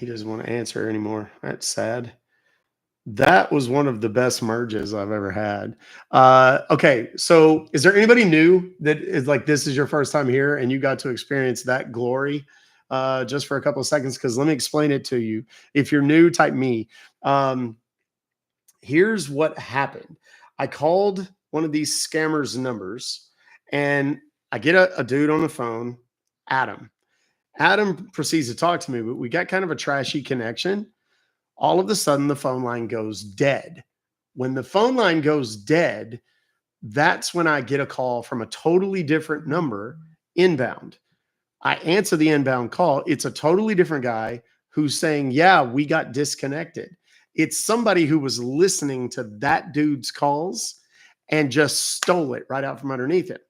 He doesn't want to answer anymore. That's sad. That was one of the best merges I've ever had. Okay, so is there anybody new that is like this is your first time here and you got to experience that glory just for a couple of seconds? Because let me explain it to you. If you're new, type me. Here's what happened. I called one of these scammers' numbers and I get a dude on the phone, Adam. Adam proceeds to talk to me, but we got kind of a trashy connection. All of a sudden, the phone line goes dead. When the phone line goes dead, that's when I get a call from a totally different number inbound. I answer the inbound call. It's a totally different guy who's saying, yeah, we got disconnected. It's somebody who was listening to that dude's calls and just stole it right out from underneath it.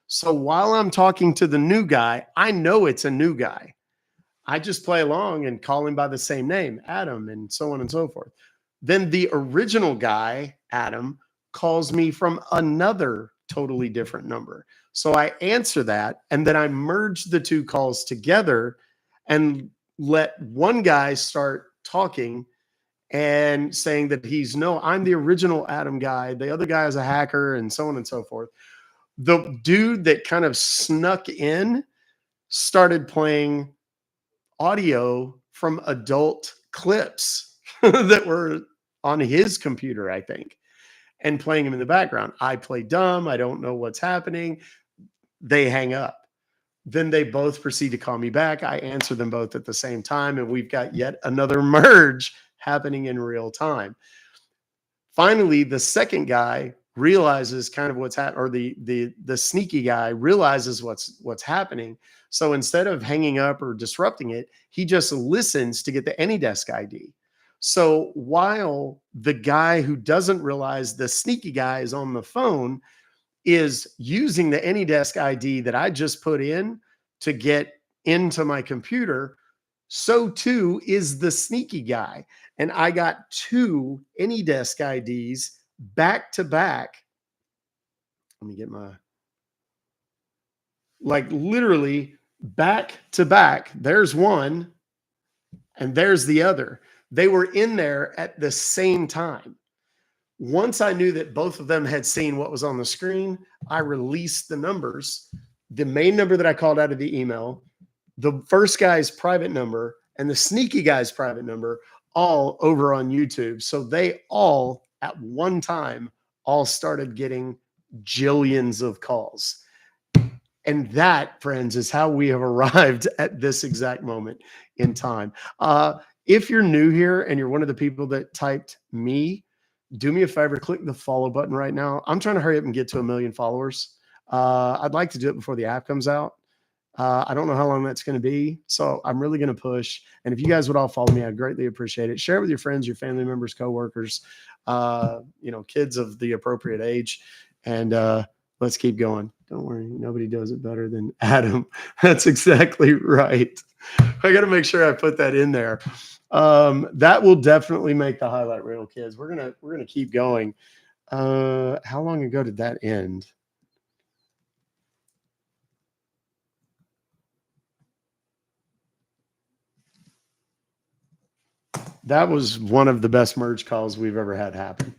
So while I'm talking to the new guy, I know it's a new guy. I just play along and call him by the same name, Adam, and so on and so forth. Then the original guy, Adam, calls me from another totally different number. So I answer that, and then I merge the two calls together and let one guy start talking and saying that I'm the original Adam guy. The other guy is a hacker and so on and so forth. The dude that kind of snuck in started playing audio from adult clips that were on his computer, I think, and playing them in the background. I play dumb. I don't know what's happening. They hang up. Then they both proceed to call me back. I answer them both at the same time, and we've got yet another merge happening in real time. Finally, the second guy realizes kind of what's happening, or the sneaky guy realizes what's happening. So instead of hanging up or disrupting it, he just listens to get the AnyDesk ID. So while the guy who doesn't realize the sneaky guy is on the phone is using the AnyDesk ID that I just put in to get into my computer, so too is the sneaky guy. And I got two AnyDesk IDs back to back. Let me get literally back to back. There's one and there's the other. They were in there at the same time. Once I knew that both of them had seen what was on the screen, I released the numbers. The main number that I called out of the email, the first guy's private number, and the sneaky guy's private number, all over on YouTube. So they all, at one time, all started getting jillions of calls. And that, friends, is how we have arrived at this exact moment in time. If you're new here and you're one of the people that typed me, do me a favor, click the follow button right now. I'm trying to hurry up and get to 1 million followers. I'd like to do it before the app comes out. I don't know how long that's going to be, so I'm really going to push. And if you guys would all follow me, I'd greatly appreciate it. Share it with your friends, your family members, coworkers, kids of the appropriate age, and let's keep going. Don't worry, nobody does it better than Adam. That's exactly right. I got to make sure I put that in there. That will definitely make the highlight reel, kids. We're gonna keep going. How long ago did that end? That was one of the best merge calls we've ever had happen,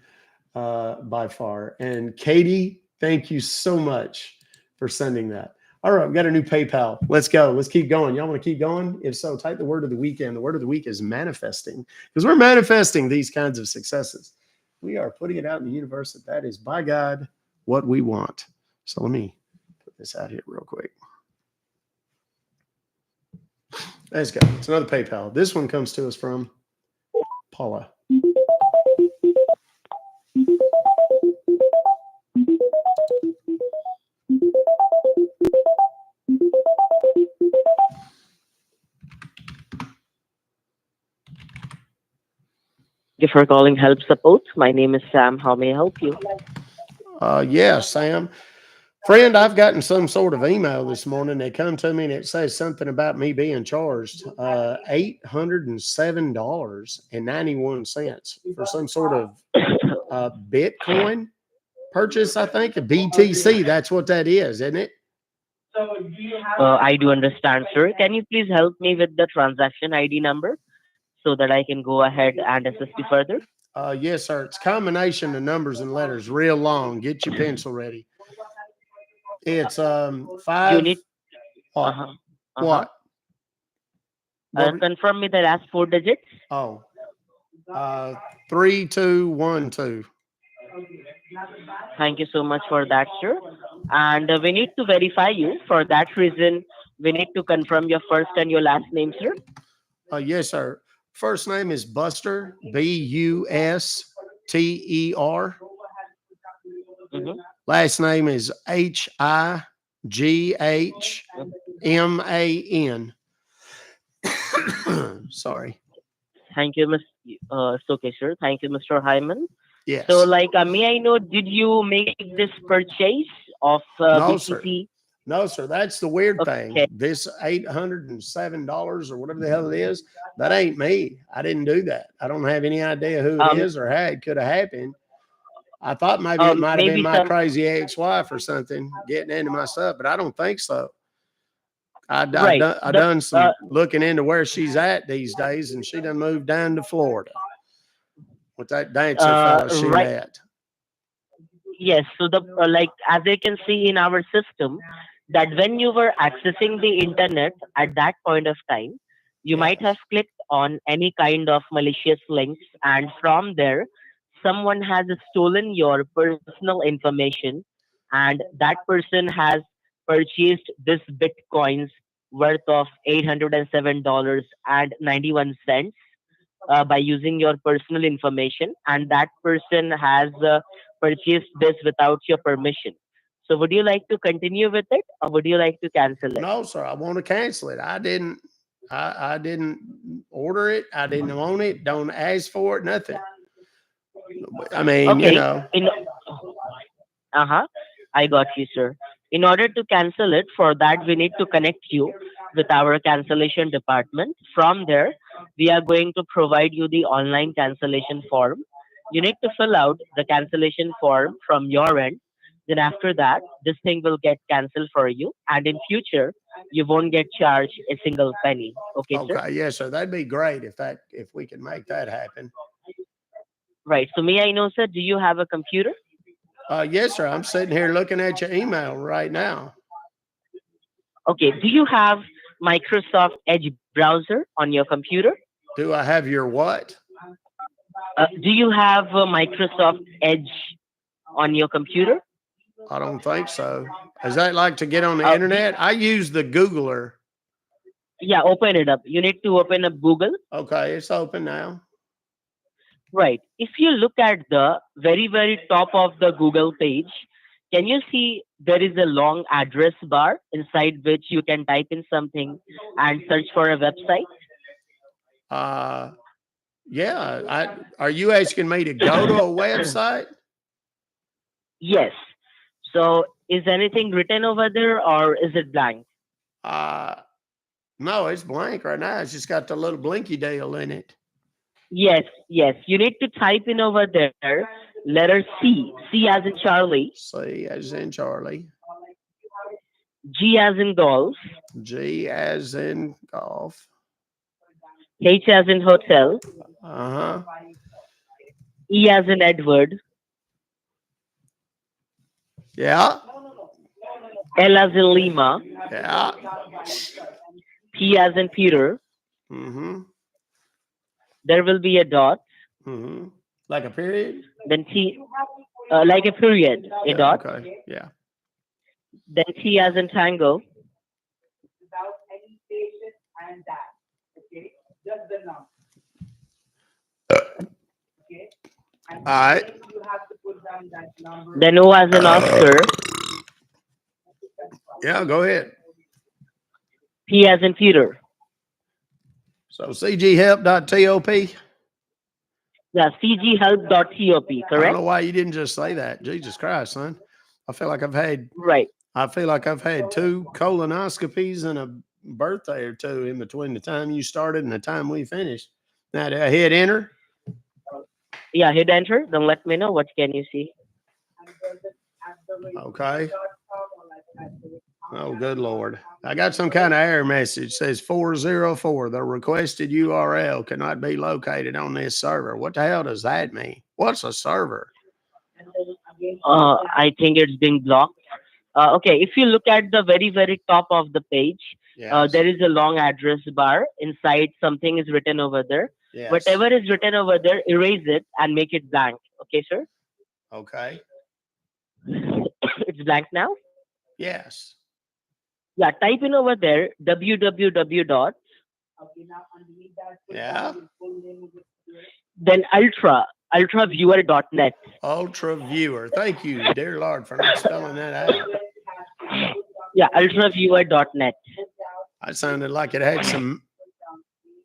by far. And Katie, thank you so much for sending that. All right, we got a new PayPal. Let's go. Let's keep going. Y'all want to keep going? If so, type the word of the weekend. The word of the week is manifesting, because we're manifesting these kinds of successes. We are putting it out in the universe that is, by God, what we want. So let me put this out here real quick. Let's go. It's another PayPal. This one comes to us from Paula. Thank you for calling Help Support. My name is Sam. How may I help you? Yeah, Sam. Friend, I've gotten some sort of email this morning. They come to me and it says something about me being charged $807.91 for some sort of Bitcoin purchase, I think, a BTC. That's what that is, isn't it? I do understand, sir. Can you please help me with the transaction ID number? so that I can go ahead and assist you further? Yes, sir. It's a combination of numbers and letters, real long. Get your pencil ready. It's You five. need What? uh-huh. What? Confirm me the last 4 digits. Oh, 3212. Thank you so much for that, sir. And we need to verify you. For that reason, we need to confirm your first and your last name, sir. Yes, sir. First name is Buster, Buster. Mhm. Last name is Highman. Sorry. Thank you, Miss. It's okay, sir. Thank you, Mr. Hyman. Yes. So, like, may I know, did you make this purchase of No, sir. BTC? No, sir. That's the weird thing. Okay. This $807 or whatever the hell it is, that ain't me. I didn't do that. I don't have any idea who it is or how it could have happened. I thought maybe it might have been maybe my some. crazy ex-wife or something getting into my stuff, but I don't think so. I Right. done some looking into where she's at these days, and she done moved down to Florida with that dancer fella she Right. met. Yes. So the like, as you can see in our system, that when you were accessing the internet at that point of time, you might have clicked on any kind of malicious links, and from there, someone has stolen your personal information, and that person has purchased this bitcoins worth of $807.91 by using your personal information, and that person has purchased this without your permission. So, would you like to continue with it, or would you like to cancel it? No, sir. I want to cancel it. I didn't order it. I didn't want it. Don't ask for it. Nothing. I mean, Okay. I got you, sir. In order to cancel it, for that we need to connect you with our cancellation department. From there, we are going to provide you the online cancellation form. You need to fill out the cancellation form from your end. Then after that, this thing will get cancelled for you, and in future, you won't get charged a single penny. Okay, sir? Okay, yes, sir. That'd be great if we could make that happen. Right. So may I know, sir, do you have a computer? Yes, sir. I'm sitting here looking at your email right now. Okay. Do you have Microsoft Edge browser on your computer? Do I have your what? Do you have Microsoft Edge on your computer? I don't think so. Is that like to get on the internet? I use the Googler. Yeah, open it up. You need to open up Google. Okay, it's open now. Right. If you look at the very, very top of the Google page, can you see there is a long address bar inside which you can type in something and search for a website? Yeah. Are you asking me to go to a website? Yes. So is anything written over there or is it blank? No, it's blank right now. It's just got the little blinky deal in it. Yes. You need to type in over there letter C. C as in Charlie. C as in Charlie. G as in golf. G as in golf. H as in hotel. E as in Edward. Yeah. L as in Lima. Yeah. P as in Peter. There will be a dot. Like a period? Then T, like a period, a dot. Okay. Yeah. Then T as in Tango. All right. Then O as in Oscar. Yeah, go ahead. P as in Peter. So cghelp.top. Yeah, cghelp.top, I correct? don't know why you didn't just say that. Jesus Christ, son. I feel like I've had two colonoscopies and a birthday or two in between the time you started and the time we finished. Now, did I hit enter? Yeah, hit enter. Then let me know what can you see. Okay. Oh, good Lord. I got some kind of error message. Says 404. The requested URL cannot be located on this server. What the hell does that mean? What's a server? I think it's being blocked. Okay, if you look at the very, very top of the page, Yes. there is a long address bar. Inside, something is written over there. Yes. Whatever is written over there, erase it and make it blank. Okay, sir? Okay. It's blank now? Yes. Yeah, type in over there www dot, Yeah. then ultraviewer.net. Ultra viewer. Thank you, dear Lord, for not spelling that out. Yeah, ultraviewer.net. I sounded like it had some.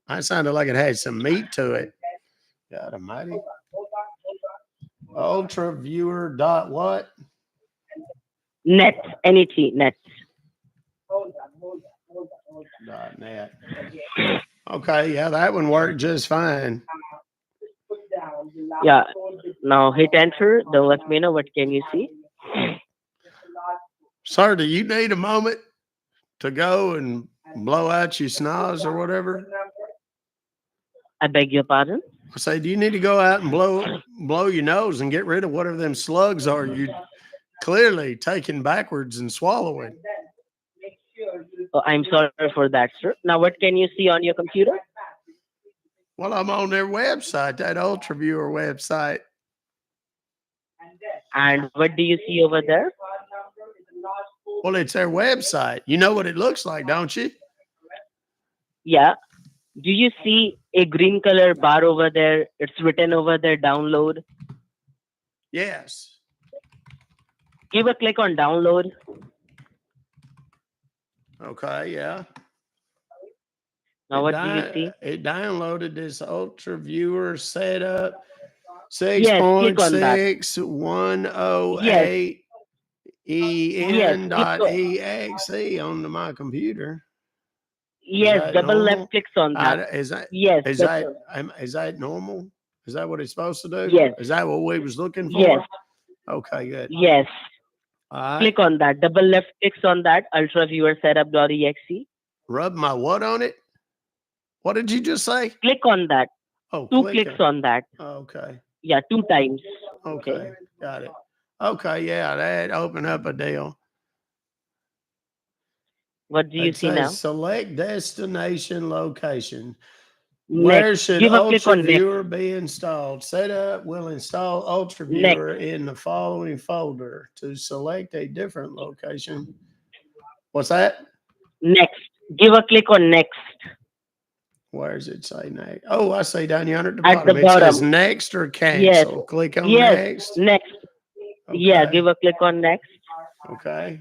I sounded like it had some meat to it. God Almighty. Ultra viewer dot what? Net, N-E-T, net. .net. Okay, yeah, that one worked just fine. Yeah, now hit enter. Then let me know what can you see. Sir, do you need a moment to go and blow out your snaz or whatever? I beg your pardon? I say, do you need to go out and blow your nose and get rid of whatever them slugs are you clearly taking backwards and swallowing? Oh, I'm sorry for that, sir. Now what can you see on your computer? Well, I'm on their website, that UltraViewer website. And what do you see over there? Well, it's their website. You know what it looks like, don't you? Yeah. Do you see a green color bar over there? It's written over there, download. Yes. Give a click on download. Okay, yeah. Now what do you see? It downloaded this UltraViewer setup Yes, click on that. 6.108 en.exe onto my computer. Yes, double left clicks on that. Is that normal? Is that what it's supposed to do? Yes. Is that what we was looking for? Yes. Okay, good. Yes. All right. Click on that. Double left clicks on that. UltraViewer setup.exe. Rub my what on it? What did you just say? Click on that. Oh, Two clicks on that. Okay. Yeah, 2 times. Okay. Got it. Okay, yeah, that opened up a deal. What do you It see says now? select destination location. Next. Where should Give a click on next. UltraViewer be installed? Setup will install UltraViewer in the following folder. To select a different location. What's that? Next. Give a click on next. Where does it say next? Oh, I see down here at the At bottom. the It says bottom. next or cancel. Yes. Click on Yes. next. Next. Okay. Yeah, give a click on next. Okay.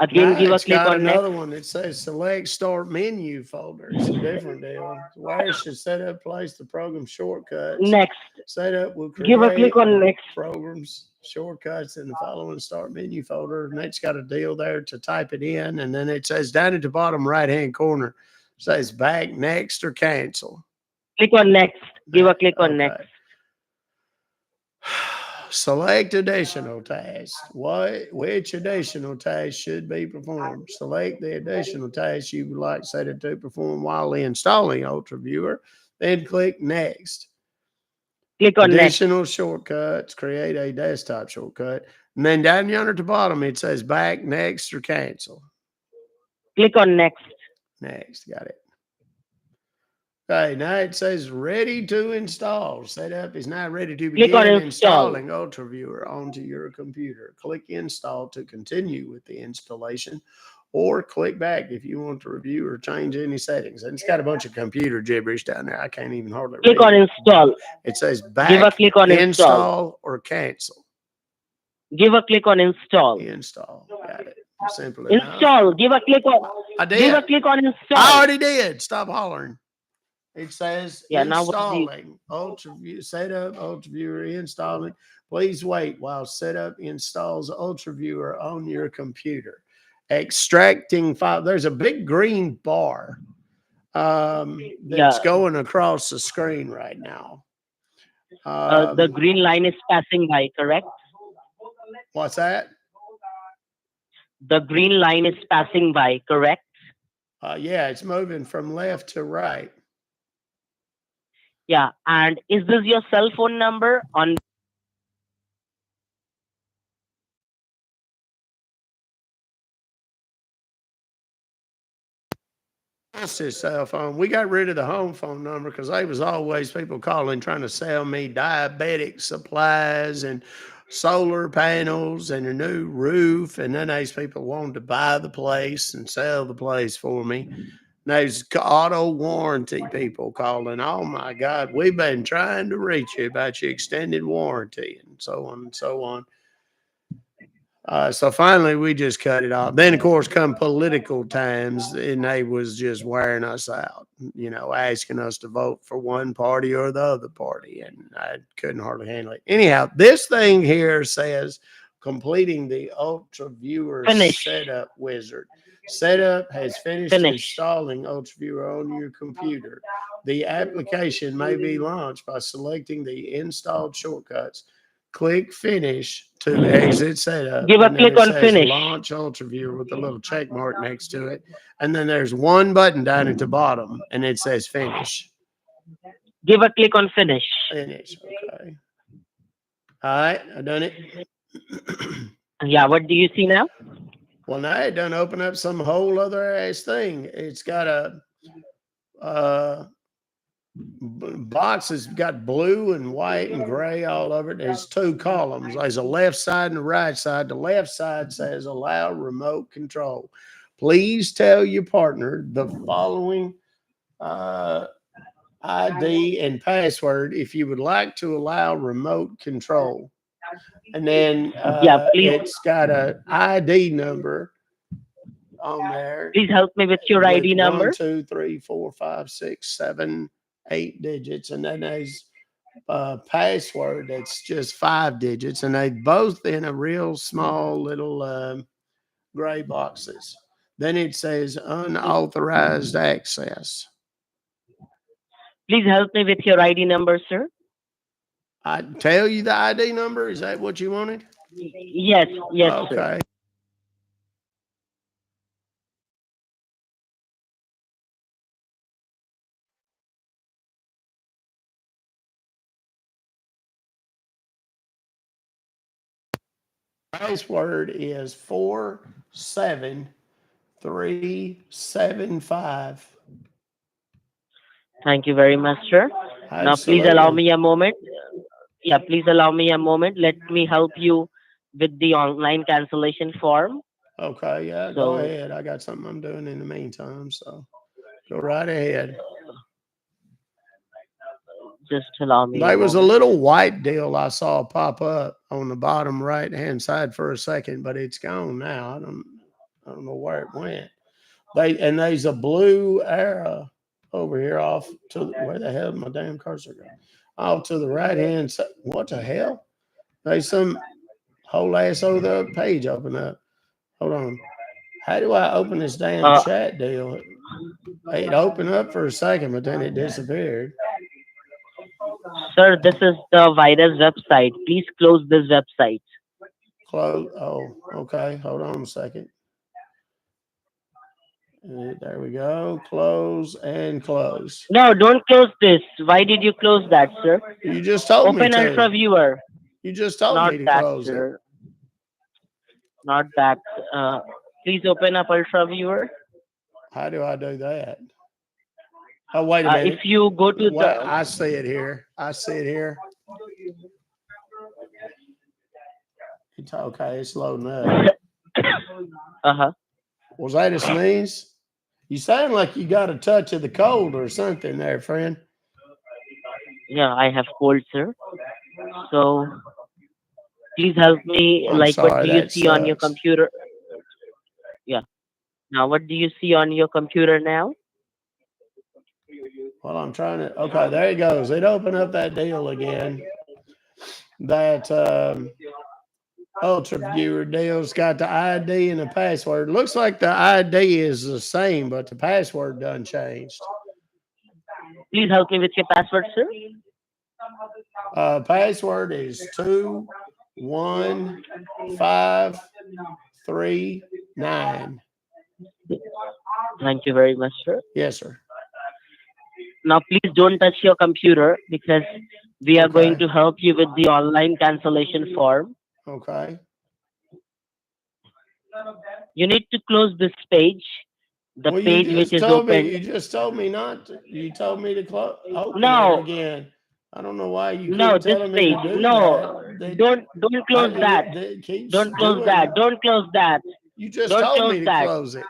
Again, Now give a it's click got on next. another one that says select start menu folder. It's a different deal. Where should setup place the program shortcuts? Next. Setup will create Give a click on next. programs shortcuts in the following start menu folder. And it's got a deal there to type it in. And then it says down at the bottom right-hand corner, it says back, next, or cancel. Click on next. Give a click on Okay. next. Select additional tasks. Which additional tasks should be performed? Select the additional tasks you would like Setup to perform while installing UltraViewer. Then click Next. Click on next. Additional shortcuts. Create a desktop shortcut. And then down yonder at the bottom, it says back, next, or cancel. Click on next. Next. Got it. Okay, now it says ready to install. Setup is now ready to Click on begin install. installing UltraViewer onto your computer. Click install to continue with the installation, or click back if you want to review or change any settings. And it's got a bunch of computer gibberish down there. I can't even hardly Click read on it. install. It says Give a back, click on install. install, or cancel. Give a click on install. Install. Got it. Simple enough. Install. Give a click on. I did. Give a click on install. I already did. Stop hollering. It says Yeah, now what do you- installing UltraViewer setup, UltraViewer installing. Please wait while setup installs UltraViewer on your computer. Extracting file. There's a big green bar that's going across the screen right now. The green line is passing by, correct? What's that? The green line is passing by, correct? Yeah, it's moving from left to right. Yeah. And is this your cell phone number on? That's his cell phone. We got rid of the home phone number because there was always people calling trying to sell me diabetic supplies and solar panels and a new roof. And then these people wanted to buy the place and sell the place for me. There's auto warranty people calling. Oh my God, we've been trying to reach you about your extended warranty and so on and so on. So finally, we just cut it off. Then, of course, come political times, and they was just wearing us out, asking us to vote for one party or the other party, and I couldn't hardly handle it. Anyhow, this thing here says completing the Ultra Viewer Finish. setup wizard. Setup has finished installing Ultra Viewer on your computer. The application may be launched by selecting the installed shortcuts. Click finish to exit setup. Give a and then click it on says finish. launch UltraViewer with a little check mark next to it. And then there's one button down at the bottom and it says finish. Give a click on finish. Finish. Okay. All right. I done it. Yeah. What do you see now? Well, now it done open up some whole other ass thing. It's got a box has got blue and white and gray all over it. There's two columns. There's a left side and a right side. The left side says allow remote control. Please tell your partner the following ID and password if you would like to allow remote control. And then it's got a ID number on there. Please help me with your ID number. 1, 2, 3, 4, 5, 6, 7, 8 digits, and then there's a password that's just 5 digits, and they both in a real small little gray boxes. Then it says unauthorized access. Please help me with your ID number, sir. I tell you the ID number. Is that what you wanted? Yes, Okay. sir. Password is 47375. Thank you very much, sir. Now, please allow me a moment. Yeah, please allow me a moment. Let me help you with the online cancellation form. Okay, yeah, go ahead. I got something I'm doing in the meantime, so go right ahead. Just allow me. There was a little white deal I saw pop up on the bottom right-hand side for a second, but it's gone now. I don't know where it went. There's a blue arrow over here off to where the hell did my damn cursor go? Off to the right-hand side. What the hell? There's some whole ass other page open up. Hold on. How do I open this damn chat deal? It opened up for a second, but then it disappeared. Sir, this is the virus website. Please close this website. Close. Oh, okay. Hold on a second. There we go. Close and close. No, don't close this. Why did you close that, sir? You just told me to. Open Ultra Viewer. You just told me to close it. Not that. Please open up Ultra Viewer. How do I do that? Oh, wait a minute. If you go to I see it here. It's okay. It's loading up. Was that a sneeze? You sound like you got a touch of the cold or something there, friend. Yeah, I have cold, sir. So please help me. What do you see on your computer? Yeah. Now, what do you see on your computer now? Well, I'm trying to. Okay, there it goes. It opened up that deal again. That Ultra Viewer deal's got the ID and the password. Looks like the ID is the same, but the password done changed. Please help me with your password, sir. Password is 2153 9. Thank you very much, sir. Yes, sir. Now, please don't touch your computer because we are going Okay. to help you with the online cancellation form. Okay. You need to close this page, the Well, page which is open. you just told me not to. You told me to open it No, again. I don't know why you no, keep this telling me page. to do No, that. don't close that. It keeps Don't close doing. that. Don't close that. You just Don't told close me to that. close it.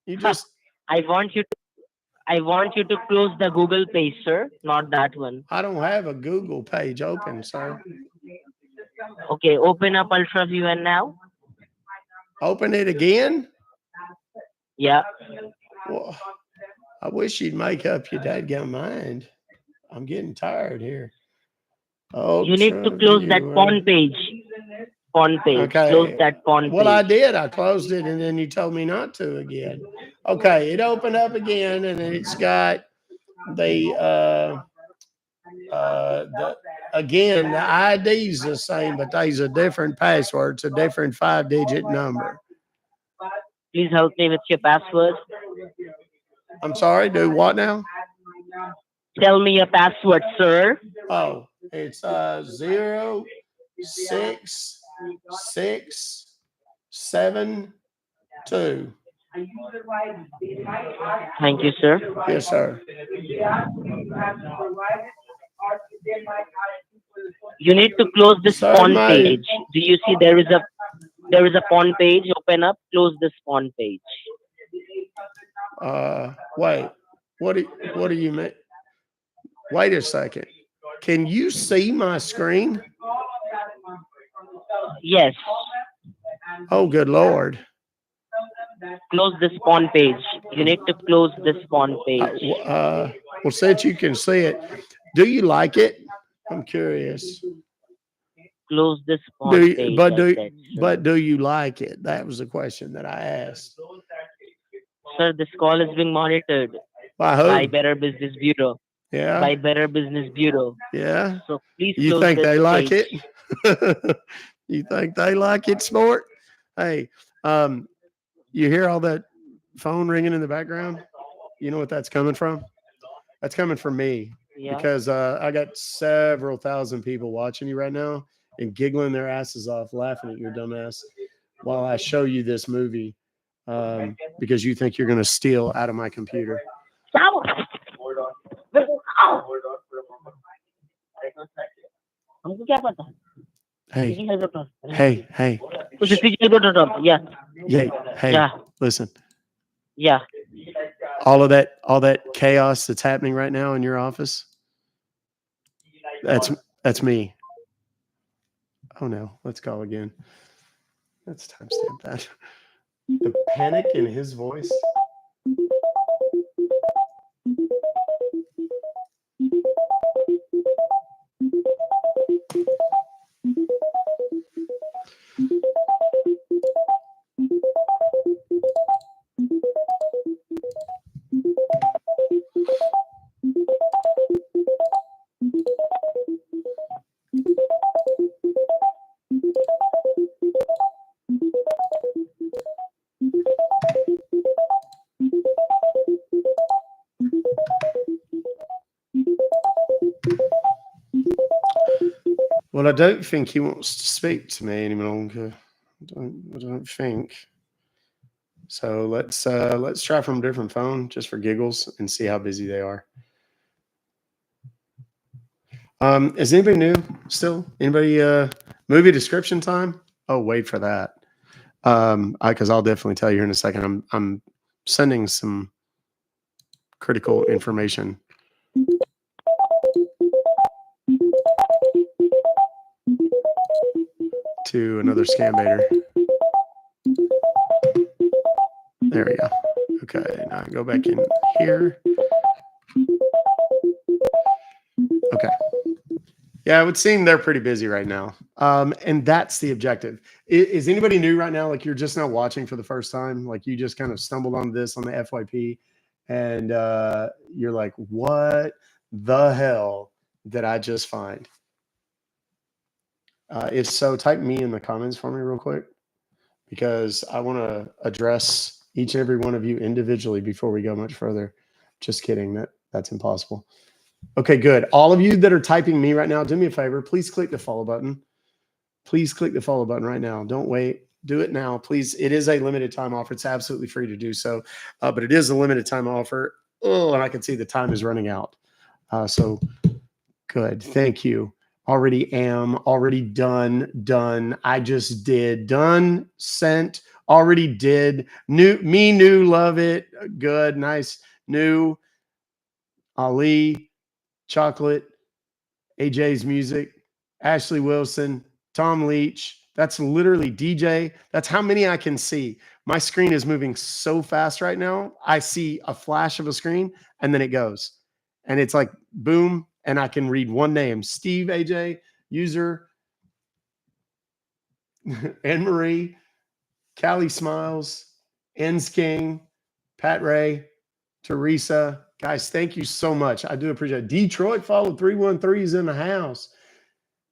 You Ha, just. I want you to close the Google page, sir, not that one. I don't have a Google page open, sir. Okay, open up UltraView now. Open it again? Yeah. Well, I wish you'd make up your dadgum mind. I'm getting tired here. You need to close that pawn page. Pawn page. Okay. Close that pawn Well, page. I did. I closed it, and then you told me not to again. Okay, it opened up again, and it's got again, the ID's the same, but there's a different password. It's a different 5-digit number. Please help me with your password. I'm sorry, do what now? Tell me your password, sir. Oh, it's 0 6 6 7 2. Thank you, sir. Yes, sir. You need to close this Sir, pawn page. Do you see there is a pawn page? Open up. Close this pawn page. Wait. What do you mean? Wait a second. Can you see my screen? Yes. Oh, good Lord. Close this pawn page. You need to close this pawn page. Well, since you can see it, do you like it? I'm curious. Close this pawn page. But do you like it? That was the question that I asked. Sir, this call is being monitored By who? by Better Business Bureau. Yeah. By Better Business Bureau. Yeah. So please You close think this they like page. it? You think they like it, sport? Hey, you hear all that phone ringing in the background? You know what that's coming from? That's coming from me. Yeah. Because I got several thousand people watching you right now and giggling their asses off, laughing at your dumb ass while I show you this movie because you think you're going to steal out of my computer. Hey. Yeah. Hey. Listen. Yeah. All that chaos that's happening right now in your office. That's me. Oh no, let's call again. Let's timestamp that. The panic in his voice. Well, I don't think he wants to speak to me any longer. I don't think. So let's try from a different phone just for giggles and see how busy they are. Is anybody new still? Anybody movie description time? Oh, wait for that. Because I'll definitely tell you here in a second. I'm sending some critical information. To another scam baiter. There we go. Okay, now go back in here. Okay. Yeah, it would seem they're pretty busy right now. And that's the objective. Is anybody new right now? Like you're just now watching for the first time? Like you just kind of stumbled on this on the FYP and you're like, what the hell did I just find? If so, type me in the comments for me real quick. because I want to address each and every one of you individually before we go much further. Just kidding. That's impossible. Okay, good. All of you that are typing me right now, do me a favor. Please click the follow button. Please click the follow button right now. Don't wait. Do it now, please. It is a limited time offer. It's absolutely free to do so, but it is a limited time offer. Oh, and I can see the time is running out. So good. Thank you. Already am. Already done. Done. I just did. Done. Sent. Already did. New. Love it. Good. Nice. New. Ali. Chocolate. AJ's music. Ashley Wilson. Tom Leach. That's literally DJ. That's how many I can see. My screen is moving so fast right now. I see a flash of a screen and then it goes. And it's like boom. And I can read one name. Steve, AJ, user, Anne Marie, Callie Smiles, Ens King, Pat Ray, Teresa. Guys, thank you so much. I do appreciate it. Detroit followed 313 is in the house.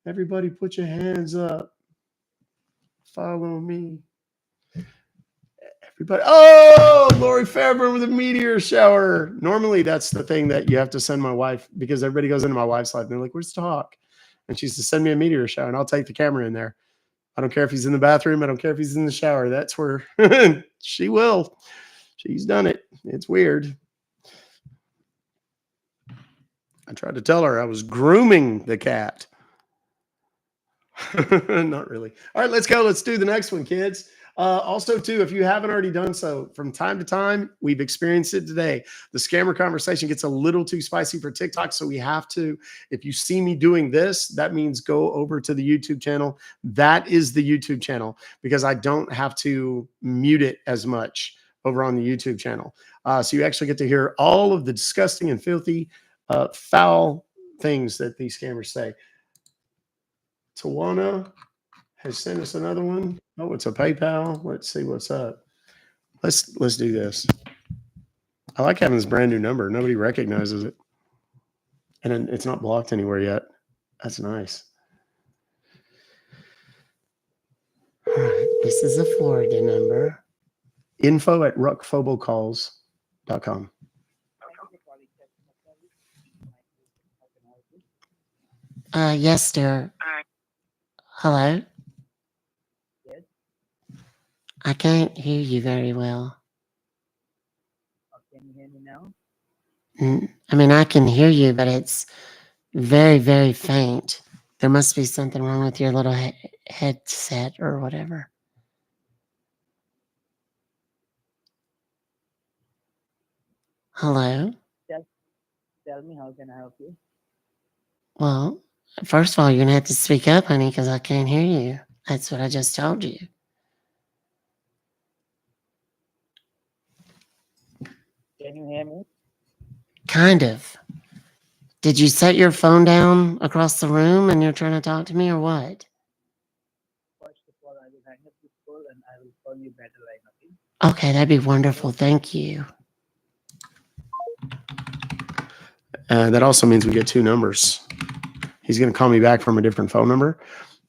Everybody put your hands up. Follow me. Everybody. Oh, Lori Fairburn with a meteor shower. Normally, that's the thing that you have to send my wife because everybody goes into my wife's life and they're like, where's Talk? And she's to send me a meteor shower and I'll take the camera in there. I don't care if he's in the bathroom. I don't care if he's in the shower. That's where she will. She's done it. It's weird. I tried to tell her I was grooming the cat. Not really. All right, let's go. Let's do the next one, kids. Also, too, if you haven't already done so, from time to time, we've experienced it today. The scammer conversation gets a little too spicy for TikTok, so we have to, if you see me doing this, that means go over to the YouTube channel. That is the YouTube channel because I don't have to mute it as much over on the YouTube channel. So you actually get to hear all of the disgusting and filthy, foul things that these scammers say. Tawana has sent us another one. Oh, it's a PayPal. Let's see what's up. Let's do this. I like having this brand new number. Nobody recognizes it. And it's not blocked anywhere yet. That's nice. All right. This is a Florida number. info@ruckfobocalls.com. Yes, dear. Hello? Yes. I can't hear you very well. Can you hear me now? I mean, I can hear you, but it's very, very faint. There must be something wrong with your little headset or whatever. Hello? Tell me, how can I help you? Well, first of all, you're going to have to speak up, honey, because I can't hear you. That's what I just told you. Can you hear me? Kind of. Did you set your phone down across the room and you're trying to talk to me or what? First of all, I will hang up this call and I will call you better line, okay? Okay, that'd be wonderful. Thank you. That also means we get two numbers. He's going to call me back from a different phone number.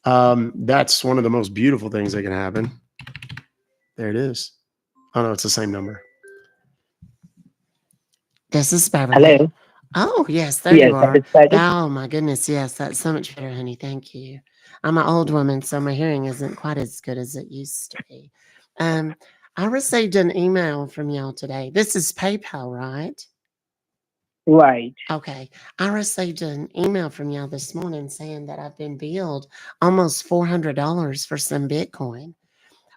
That's one of the most beautiful things that can happen. There it is. Oh, no, it's the same number. This is Beverly. Hello. Oh, yes, there you are. Oh, my goodness. Yes, that's so much better, honey. Thank you. I'm an old woman, so my hearing isn't quite as good as it used to be. I received an email from y'all today. This is PayPal, right? Right. Okay. I received an email from y'all this morning saying that I've been billed almost $400 for some Bitcoin.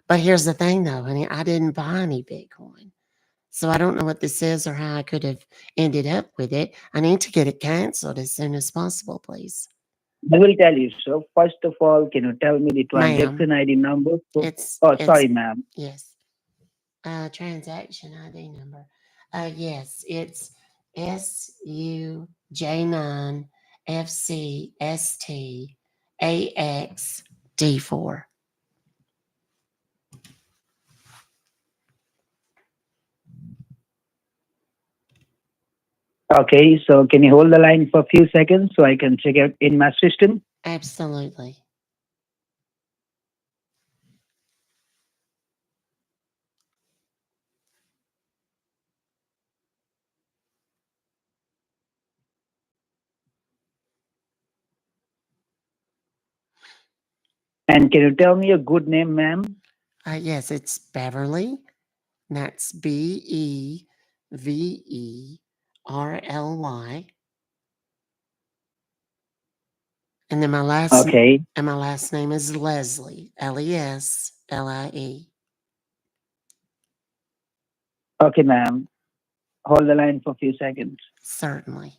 But here's the thing, though, honey. I didn't buy any Bitcoin. So I don't know what this is or how I could have ended up with it. I need to get it canceled as soon as possible, please. I will tell you. So first of all, can you tell me the transaction ID number? Sorry, ma'am. Yes. Transaction ID number. Yes, it's SUJ9FCSTAXD4. Okay, so can you hold the line for a few seconds so I can check it in my system? Absolutely. And can you tell me a good name, ma'am? Yes, it's Beverly. That's Beverly. And then my last name is Leslie. Leslie. Okay, ma'am. Hold the line for a few seconds. Certainly.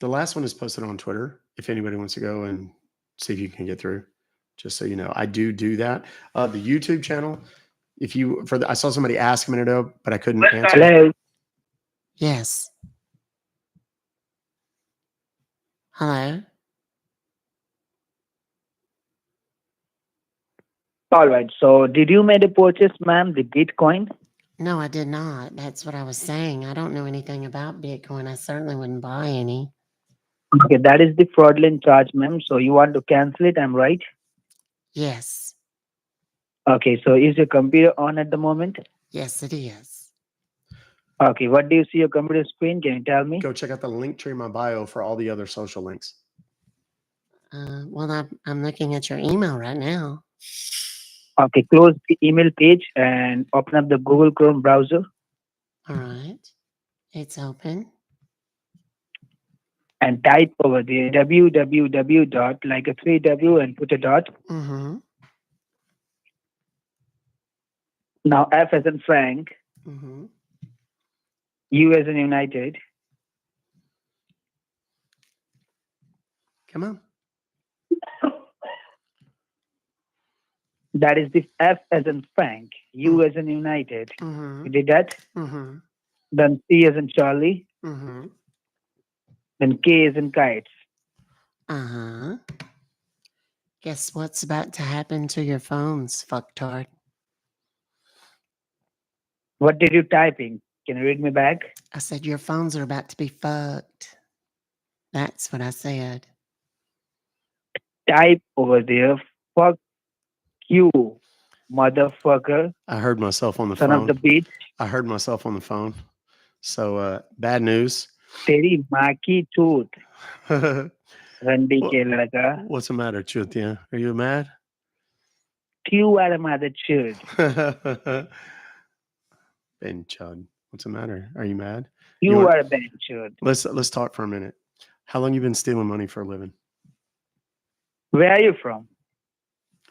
The last one is posted on Twitter. If anybody wants to go and see if you can get through, just so you know, I do that. The YouTube channel. I saw somebody ask a minute ago, but I couldn't answer. Hello. Yes. Hello. All right. So, did you make a purchase, ma'am? The Bitcoin? No, I did not. That's what I was saying. I don't know anything about Bitcoin. I certainly wouldn't buy any. Okay, that is the fraudulent charge, ma'am. So, you want to cancel it? I'm right. Yes. Okay. So, is your computer on at the moment? Yes, it is. Okay. What do you see your computer screen? Can you tell me? Go check out the link tree in my bio for all the other social links. Well, I'm looking at your email right now. Okay. Close the email page and open up the Google Chrome browser. All right. It's open. And type over there www dot, like a 3W and put a dot. Mm-hmm. Now F as in Frank, Mm-hmm. U as in United. Come on. That is the F as in Frank, U as in United. Mm-hmm. You did that? Mm-hmm. Then C as in Charlie. Mm-hmm. Then K as in kites. Uh-huh. Guess what's about to happen to your phones, fucktard? What did you type in? Can you read me back? I said your phones are about to be fucked. That's what I said. Type over there, fuck you, motherfucker. I heard myself on the son phone. of the bitch. I heard myself on the phone. So bad news. तेरी माँ की चूत रंडी के लड़का. What's the matter, Chutia? Are you mad? You are a mother chud. Ben Chud. What's the matter? Are you mad? You are a Ben chud. Let's talk for a minute. How long you been stealing money for a living? Where are you from?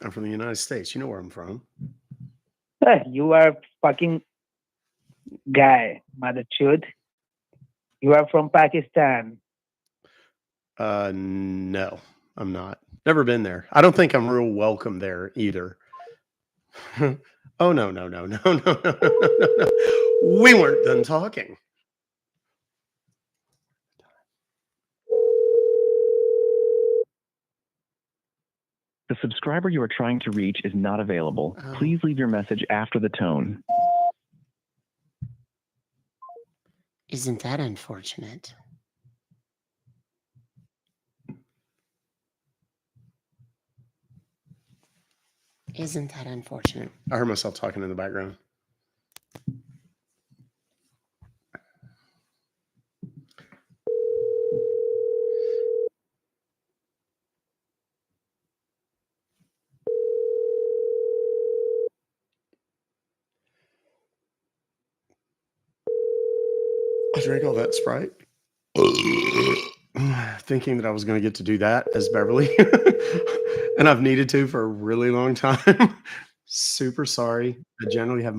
I'm from the United States. You know where I'm from. You are a fucking guy, mother chud. You are from Pakistan. No, I'm not. Never been there. I don't think I'm real welcome there either. Oh, no. We weren't done talking. The subscriber you are trying to reach is not available. Please leave your message after the tone. Isn't that unfortunate? Isn't that unfortunate? I heard myself talking in the background. I drank all that Sprite, thinking that I was going to get to do that as Beverly, and I've needed to for a really long time. Super sorry. I generally have.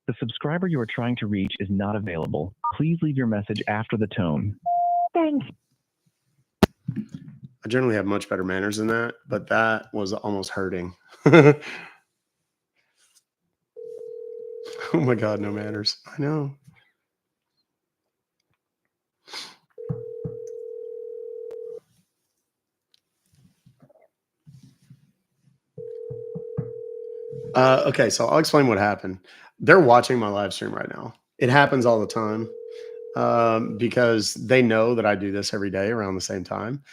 The subscriber you are trying to reach is not available. Please leave your message after the tone. Thanks. I generally have much better manners than that, but that was almost hurting. Oh my God, no manners. I know. Okay, so I'll explain what happened. They're watching my live stream right now. It happens all the time because they know that I do this every day around the same time.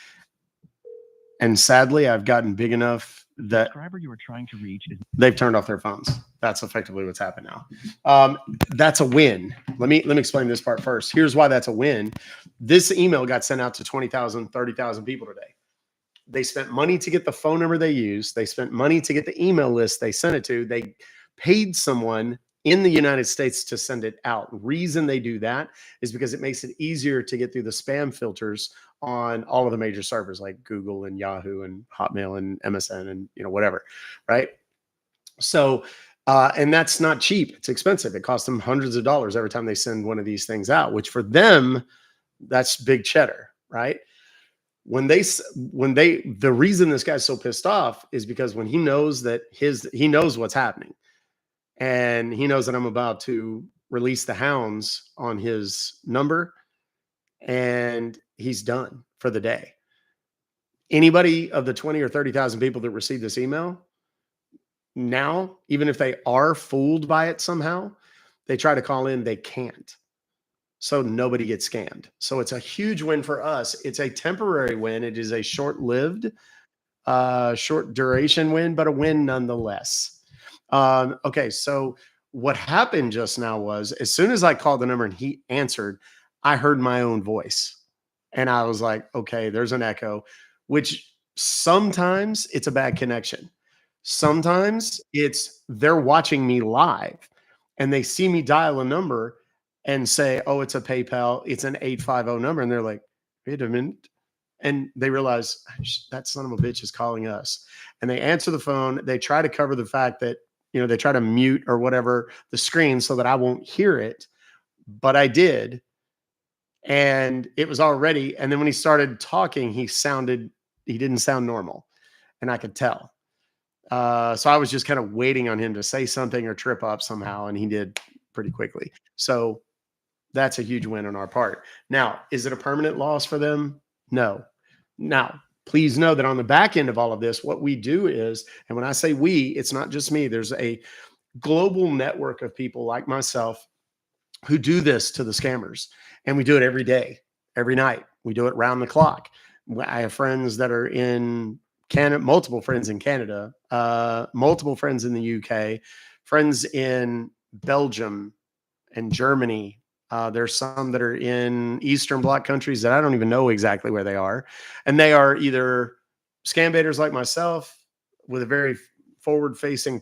And sadly, I've gotten big enough that subscriber you are trying to reach is they've turned off their phones. That's effectively what's happened now. That's a win. Let me explain this part first. Here's why that's a win. This email got sent out to 20,000, 30,000 people today. They spent money to get the phone number they used. They spent money to get the email list they sent it to. They paid someone in the United States to send it out. Reason they do that is because it makes it easier to get through the spam filters on all of the major servers like Google and Yahoo and Hotmail and MSN and whatever, right? So, and that's not cheap. It's expensive. It costs them hundreds of dollars every time they send one of these things out, which for them, that's big cheddar, right? The reason this guy's so pissed off is because when he knows that he knows what's happening, and he knows that I'm about to release the hounds on his number, and he's done for the day. Anybody of the 20 or 30,000 people that receive this email now, even if they are fooled by it somehow, they try to call in, they can't. So nobody gets scammed. So it's a huge win for us. It's a temporary win. It is a short-lived, short duration win, but a win nonetheless. Okay, so what happened just now was as soon as I called the number and he answered, I heard my own voice. And I was like, okay, there's an echo, which sometimes it's a bad connection. Sometimes it's they're watching me live and they see me dial a number and say, oh, it's a PayPal, it's an 850 number. And they're like, wait a minute. And they realize that son of a bitch is calling us. And they answer the phone. They try to cover the fact that, they try to mute or whatever the screen so that I won't hear it. But I did. And it was already. And then when he started talking, he didn't sound normal. And I could tell. So I was just kind of waiting on him to say something or trip up somehow. And he did pretty quickly. So that's a huge win on our part. Now, is it a permanent loss for them? No. Now, please know that on the back end of all of this, what we do is, and when I say we, it's not just me. There's a global network of people like myself who do this to the scammers. And we do it every day, every night. We do it round the clock. I have friends that are in Canada, multiple friends in Canada, multiple friends in the UK, friends in Belgium and Germany. There's some that are in Eastern Bloc countries that I don't even know exactly where they are. And they are either scam baiters like myself with a very forward-facing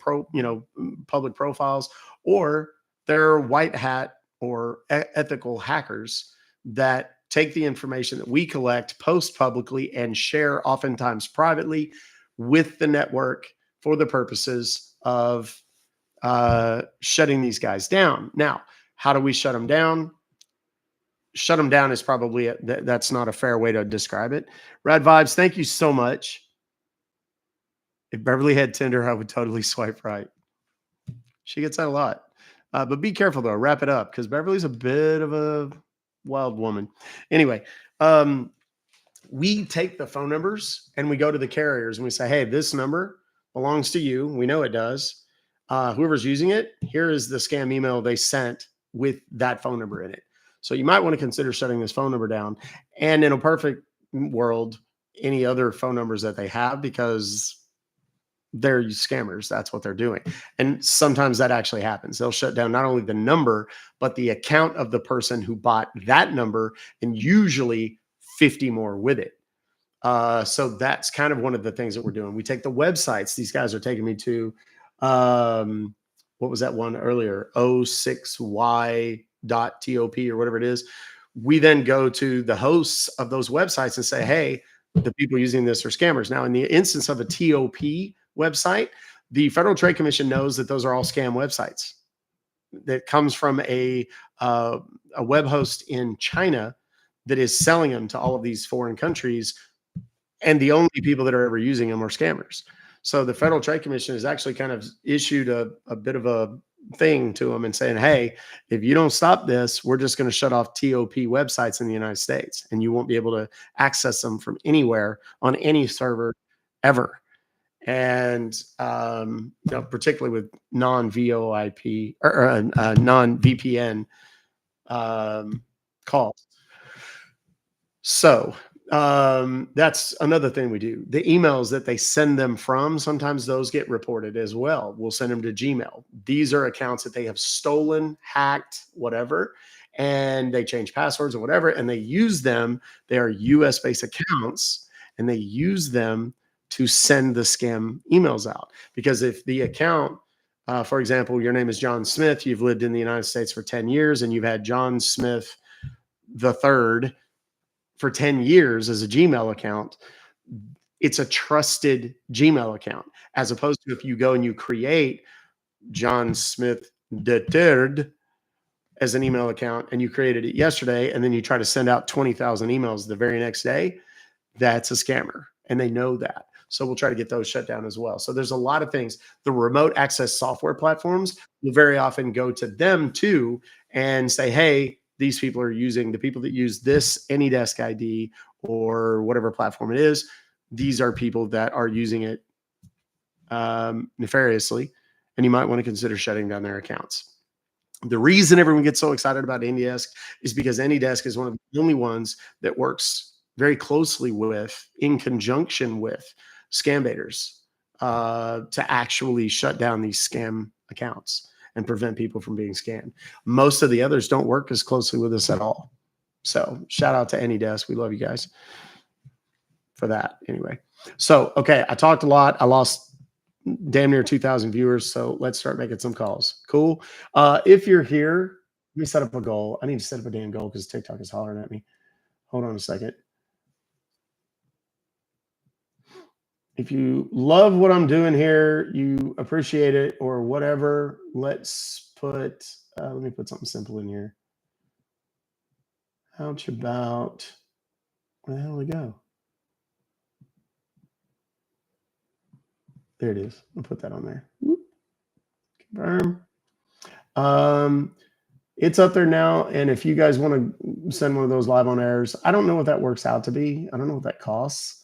public profiles, or they're white hat or ethical hackers that take the information that we collect, post publicly, and share oftentimes privately with the network for the purposes of shutting these guys down. Now, how do we shut them down? Shut them down is probably that's not a fair way to describe it. Rad Vibes, thank you so much. If Beverly had Tinder, I would totally swipe right. She gets that a lot. But be careful, though. Wrap it up, because Beverly's a bit of a wild woman. Anyway, we take the phone numbers and we go to the carriers and we say, hey, this number belongs to you. We know it does. Whoever's using it, here is the scam email they sent with that phone number in it. So you might want to consider shutting this phone number down. And in a perfect world, any other phone numbers that they have, because they're scammers. That's what they're doing. And sometimes that actually happens. They'll shut down not only the number, but the account of the person who bought that number, and usually 50 more with it. So that's kind of one of the things that we're doing. We take the websites. These guys are taking me to, what was that one earlier? 06y.top or whatever it is. We then go to the hosts of those websites and say, hey, the people using this are scammers. Now, in the instance of a TOP website, the Federal Trade Commission knows that those are all scam websites. That comes from a web host in China that is selling them to all of these foreign countries, and the only people that are ever using them are scammers. So the Federal Trade Commission has actually kind of issued a bit of a thing to them and saying, hey, if you don't stop this, we're just going to shut off TOP websites in the United States, and you won't be able to access them from anywhere on any server ever. And particularly with non-VoIP or non-VPN calls. So That's another thing we do. The emails that they send them from, sometimes those get reported as well. We'll send them to Gmail. These are accounts that they have stolen, hacked, whatever, and they change passwords or whatever, and they use them. They are US based accounts, and they use them to send the scam emails out. Because if the account, for example, your name is John Smith, you've lived in the United States for 10 years, and you've had John Smith the third for 10 years as a Gmail account, it's a trusted Gmail account, as opposed to if you go and you create John Smith the third as an email account and you created it yesterday, and then you try to send out 20,000 emails the very next day, that's a scammer, and they know that. So we'll try to get those shut down as well. So there's a lot of things. The remote access software platforms will very often go to them too and say, hey, these people are using, the people that use this AnyDesk ID or whatever platform it is, these are people that are using it nefariously, and you might want to consider shutting down their accounts. The reason everyone gets so excited about AnyDesk is because AnyDesk is one of the only ones that works very closely with, in conjunction with, scam baiters to actually shut down these scam accounts and prevent people from being scammed. Most of the others don't work as closely with us at all. So shout out to AnyDesk. We love you guys for that. Anyway, so, okay, I talked a lot. I lost damn near 2,000 viewers. So let's start making some calls. Cool. If you're here, let me set up a goal. I need to set up a damn goal because TikTok is hollering at me. Hold on a second. If you love what I'm doing here, you appreciate it or whatever, let's put, let me put something simple in here. How about, where the hell did it go? There it is. I'll put that on there. Confirm. It's up there now. And if you guys want to send one of those live on airs, I don't know what that works out to be. I don't know what that costs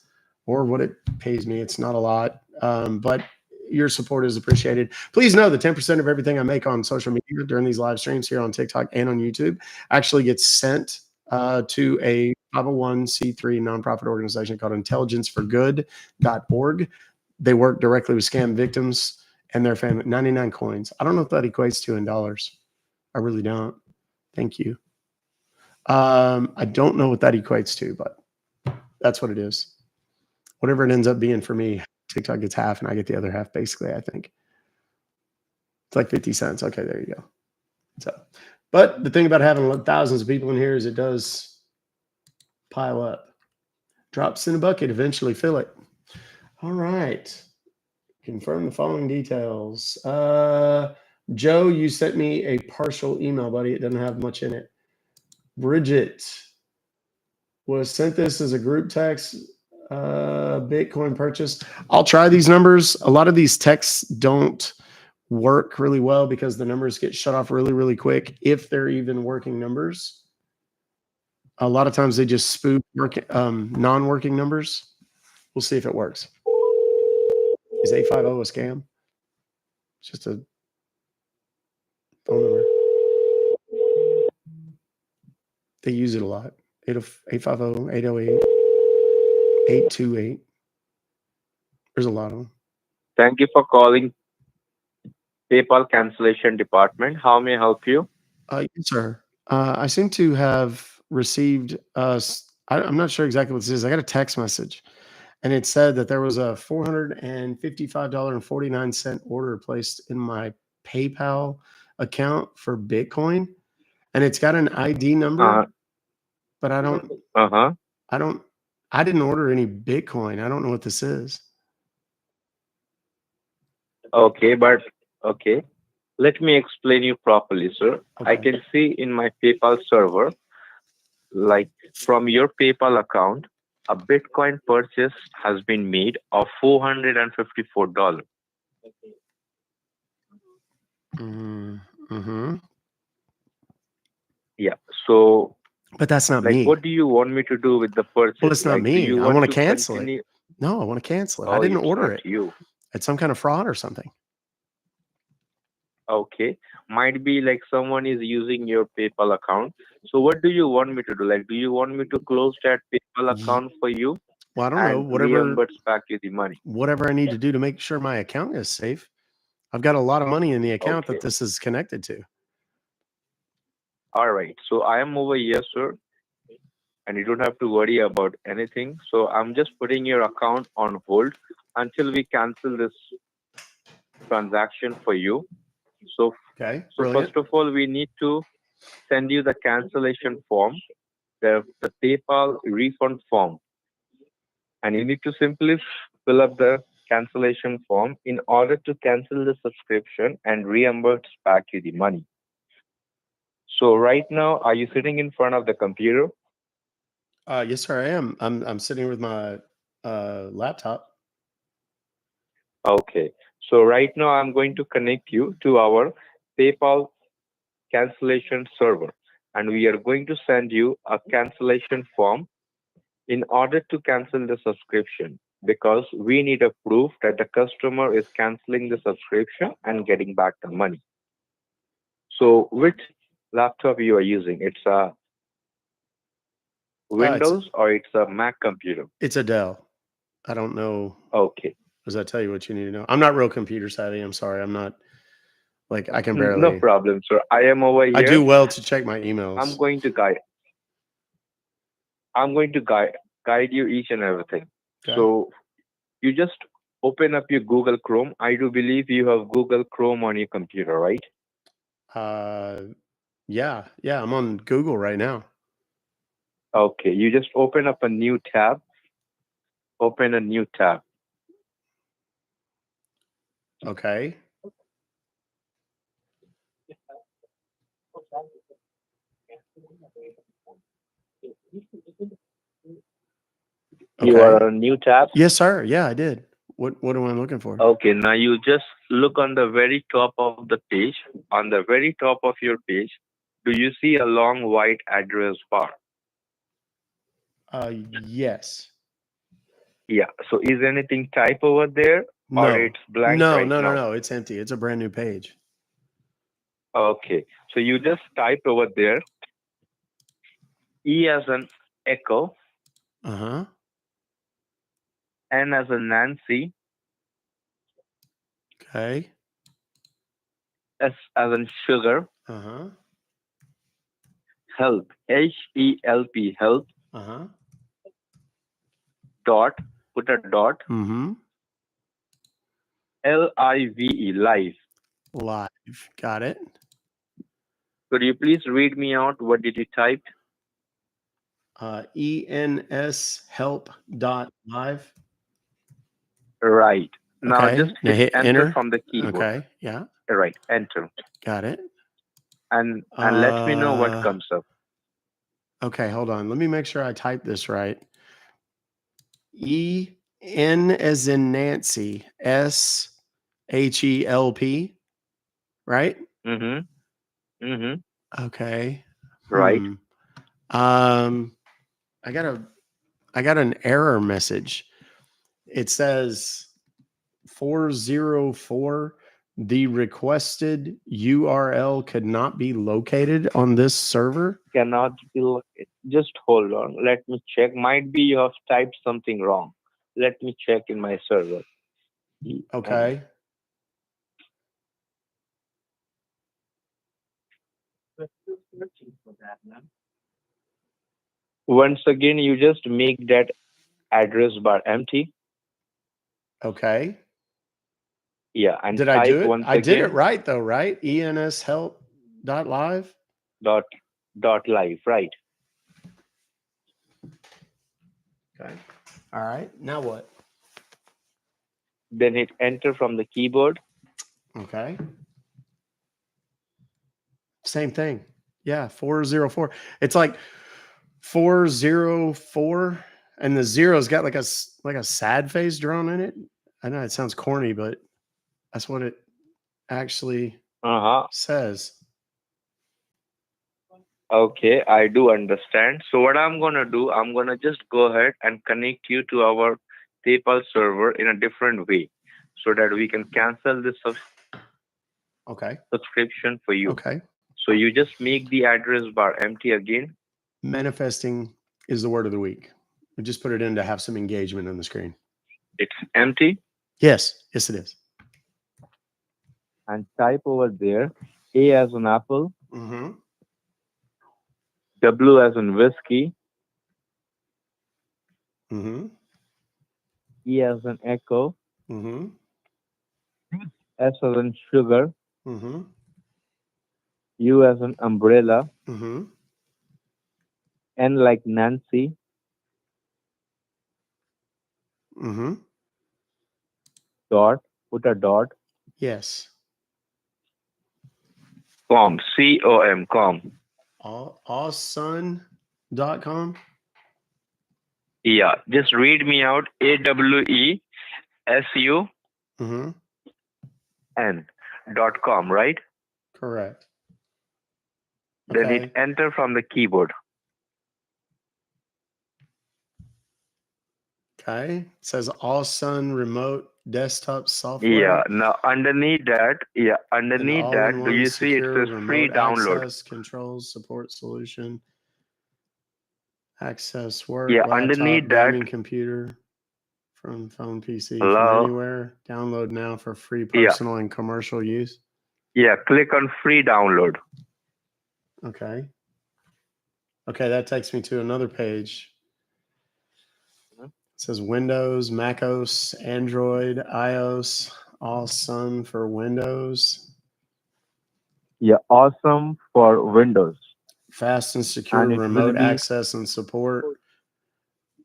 or what it pays me. It's not a lot, but your support is appreciated. Please know that 10% of everything I make on social media during these live streams here on TikTok and on YouTube actually gets sent to a 501c3 nonprofit organization called intelligenceforgood.org. They work directly with scam victims and their family. 99 coins. I don't know if that equates to in dollars. I really don't. Thank you. I don't know what that equates to, but that's what it is. Whatever it ends up being for me, TikTok gets half and I get the other half, basically, I think. It's like 50 cents. Okay, there you go. So, but the thing about having thousands of people in here is it does pile up. Drops in a bucket, eventually fill it. All right. Confirm the following details. Joe, you sent me a partial email, buddy. It doesn't have much in it. Bridget was sent this as a group text. Bitcoin purchase. I'll try these numbers. A lot of these texts don't work really well because the numbers get shut off really, really quick if they're even working numbers. A lot of times they just spoof non-working numbers. We'll see if it works. Is 850 a scam? It's just a phone number. They use it a lot. 850, 808, 828. There's a lot of them. Thank you for calling PayPal cancellation department. How may I help you? Yes, sir. I seem to have received, I'm not sure exactly what this is. I got a text message, and it said that there was a $455.49 order placed in my PayPal account for Bitcoin, and it's got an ID number, but I don't, I didn't order any Bitcoin. I don't know what this is. Okay, but okay. Let me explain you properly, sir. Okay. I can see in my PayPal server, like from your PayPal account, a Bitcoin purchase has been made of $454. Mm-hmm. Yeah. So, but that's not like, me. what do you want me to do with the purchase? Well, it's not like, me. I want to cancel continue? it. No, I want to cancel it. Oh, I didn't it's order not it. you. It's some kind of fraud or something. Okay. Might be like someone is using your PayPal account So what do you want me to do? Like, do you want me to close that PayPal Ye- account for you Well, I don't know. and reimburse back you the money? Whatever I need to do to make sure my account is safe. I've got a lot of money in the account Okay. that this is connected to. All right. So I am over here, sir, and you don't have to worry about anything. So I'm just putting your account on hold until we cancel this transaction for you. So, Okay. so Brilliant. first of all, we need to send you the cancellation form, the PayPal refund form, and you need to simply fill up the cancellation form in order to cancel the subscription and reimburse back you the money. So right now, are you sitting in front of the computer? Yes, sir, I am. I'm sitting with my laptop. Okay. So right now, I'm going to connect you to our PayPal cancellation server, and we are going to send you a cancellation form in order to cancel the subscription, because we need a proof that the customer is canceling the subscription and getting back the money. So which laptop you are using? It's a Windows or it's a Mac computer? It's a Dell. I don't know. Okay. Does that tell you what you need to know? I'm not real computer savvy. I'm sorry. I'm not like I can barely. No problem, sir. I am over here. I do well to check my emails. I'm going to guide you each and everything. Okay. So you just open up your Google Chrome. I do believe you have Google Chrome on your computer, right? Yeah. I'm on Google right now. Okay. You just open up a new tab. Open a new tab. Okay. You are on a new tab? Yes, sir. Yeah, I did. What am I looking for? Okay, now you just look on the very top of the page. On the very top of your page, do you see a long white address bar? Yes. Yeah. So is anything type over there, No. or it's blank No, right now? no. It's empty. It's a brand new page. Okay. So you just type over there, E as an echo, Uh-huh. N as in Nancy, Okay. S as in sugar, Uh-huh. help, HELP, help, Uh-huh. dot, put a dot, Mm-hmm. LIVE, live. Live. Got it. Could you please read me out what did you type? ENShelp.live. Right. Now Okay. just Now hit enter. from the keyboard. Okay. Yeah. Right. Enter. Got it. And let me know what comes up. Okay, hold on. Let me make sure I type this right. EN as in Nancy, SHELP, right? Mm-hmm. Mm-hmm. Okay. Right. I got an error message. It says 404. The requested URL could not be located on this server. Cannot be. Just hold on. Let me check. Might be you have typed something wrong. Let me check in my server. Okay. Once again, you just make that address bar empty. Okay. Yeah, and did I do type it? once I did it again right though, right? ENShelp.live. dot live, right? Okay. All right. Now what? Then hit enter from the keyboard. Okay. Same thing. Yeah, 404. It's like 404, and the zero's got like a sad face drawn in it. I know it sounds corny, but that's what it actually says. Okay, I do understand. So what I'm gonna do, I'm gonna just go ahead and connect you to our PayPal server in a different way, so that we can cancel this Okay. subscription for you. Okay. So you just make the address bar empty again. Manifesting is the word of the week. We just put it in to have some engagement on the screen. It's empty. Yes, yes, it is. And type over there A as in apple, Mm-hmm. W as in whiskey, Mm-hmm. E as in echo, Mm-hmm. S as in sugar, Mm-hmm. U as in umbrella, Mm-hmm. N like Nancy, Mm-hmm. dot, put a dot, Yes. com, C-O-M, com. Awesome.com. Yeah, just read me out. AWESUN Mm-hmm. .com, right? Correct. Then Okay. hit enter from the keyboard. Okay. It says Awesome remote desktop software. Yeah, now underneath that, An do all-in-one you see it secure says free remote download? access controls support solution. Access work, Yeah, laptop, underneath that, gaming computer, from phone, PC, from hello? anywhere. Download now for free Yeah, personal and commercial use. yeah, click on free download. Okay. Okay, that takes me to another page. It says Windows, macOS, Android, iOS, Awesome for Windows. Yeah, awesome for Windows. Fast and secure And it will remote be, access and support.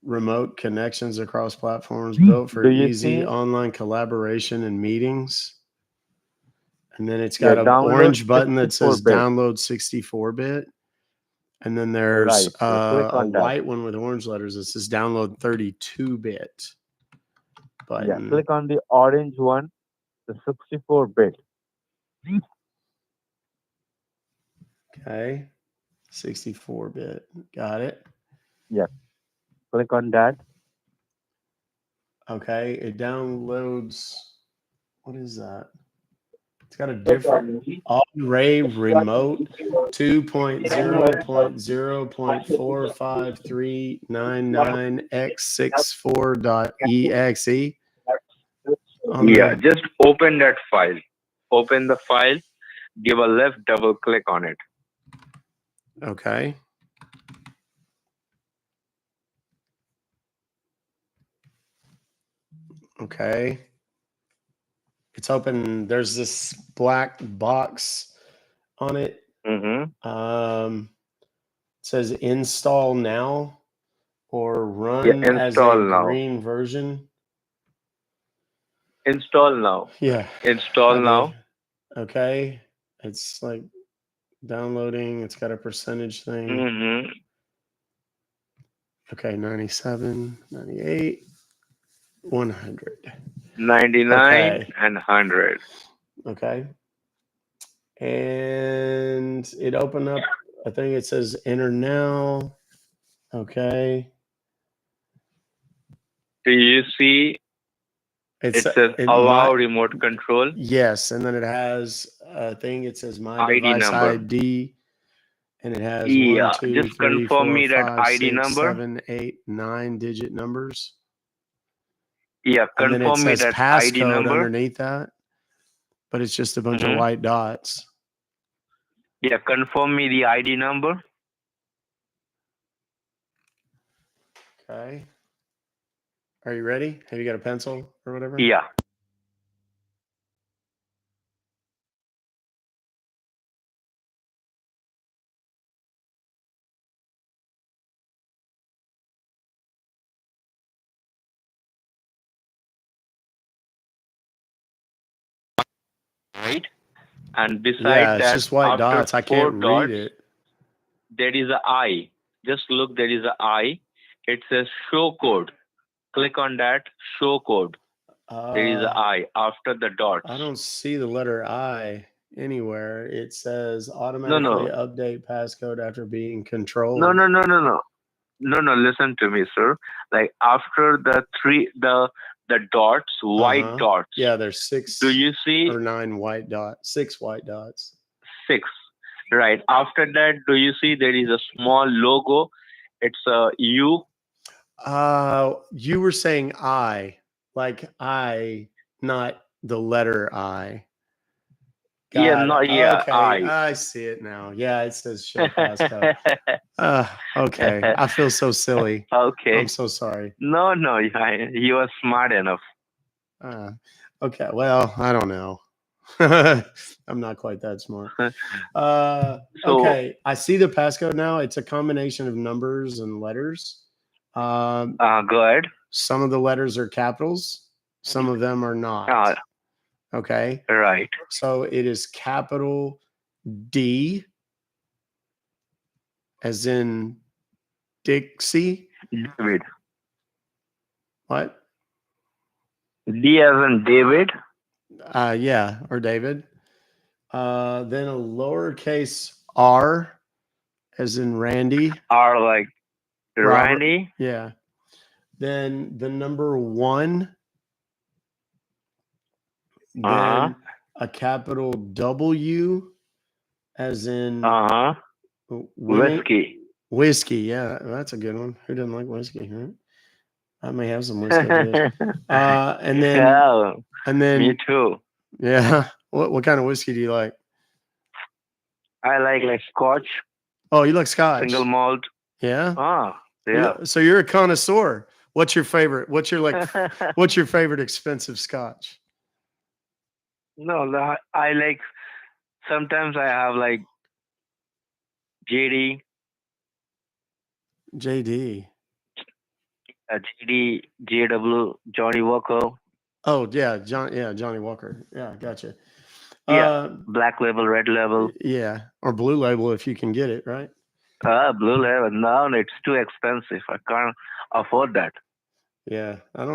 Remote connections across platforms built for do you easy see? online collaboration and meetings. And then it's Yeah, got an download orange button that 64 says bit. download 64-bit. And then there's Right, so click a on that. white one with orange letters that says download 32-bit Yeah, button. click on the orange one, the 64 bit. Okay. 64-bit. Got it. Yeah, click on that. Okay. It downloads. What is that? It's got a different array remote 2.0.0.45399x64.exe. Yeah, just open that file. Open the file, give a left double click on it. Okay. Okay. It's open. There's this black box on it. Mm-hmm. It says install now or run Yeah, as a install now. green version. Install now. Yeah. Install I now. did. Okay. It's like downloading. It's got a percentage thing. Mm-hmm. Okay. 97, 98, 100. 99 Okay. and 100. Okay. And it opened up. I think it says enter now. Okay. Do you see it says allow remote control? Yes, and then it has a thing. It says my ID device number. ID, and it has 1, Yeah, 2, just 3, confirm 4, me that 5, ID 6, number. 7, 8, 9 digit numbers. Yeah, And then it confirm me says that ID passcode number. underneath that, but it's just a bunch of Mm-hmm. white dots. Yeah, confirm me the ID number. Okay. Are you ready? Have you got a pencil or whatever? Yeah. Right? And beside Yeah, it's that, just white after dots. I 4 can't read dots, it. there is an I. Just look, there is an I. It says show code. Click on that, show code. There is an I after the dots. I don't see the letter I anywhere. It says automatically update passcode after being controlled. No, listen to me, sir. Like after the dots, white dots. Yeah, there's 6 Do you see or 9 white dots, 6 white dots. 6? Right. After that, do you see there is a small logo? It's a U. You were saying I, like I, not the letter I. Yeah, Got no, it. yeah, Okay, I. I see it now. Yeah, it says show passcode. Okay. I feel so silly. Okay. I'm so sorry. No, no, you are smart enough. Okay. Well, I don't know. I'm not quite that smart. So, Okay. I see the passcode now. It's a combination of numbers and letters. go ahead. Some of the letters are capitals. Some of them are not. Okay. Right. So it is capital D as in Dixie. David. What? D as in David. Yeah, or David. Then a lowercase r as in Randy. R like Robert. Randy. Yeah. Then the number 1. Then a capital W as in Whiskey. Whiskey. Yeah, that's a good one. Who doesn't like whiskey, right? I may have some whiskey after this. And then Yeah, and then me too. Yeah. What kind of whiskey do you like? I like Scotch. Oh, you like Scotch. Single malt. Yeah. Yeah. So you're a connoisseur. What's your favorite? What's your favorite expensive Scotch? No, I like. Sometimes I have like JD. JD. JD, JW, Johnny Walker. Oh yeah, Johnny Walker. Yeah, gotcha. Yeah, black label, red label. Yeah, or blue label if you can get it, right? Blue label. No, it's too expensive. I can't afford that. Yeah, I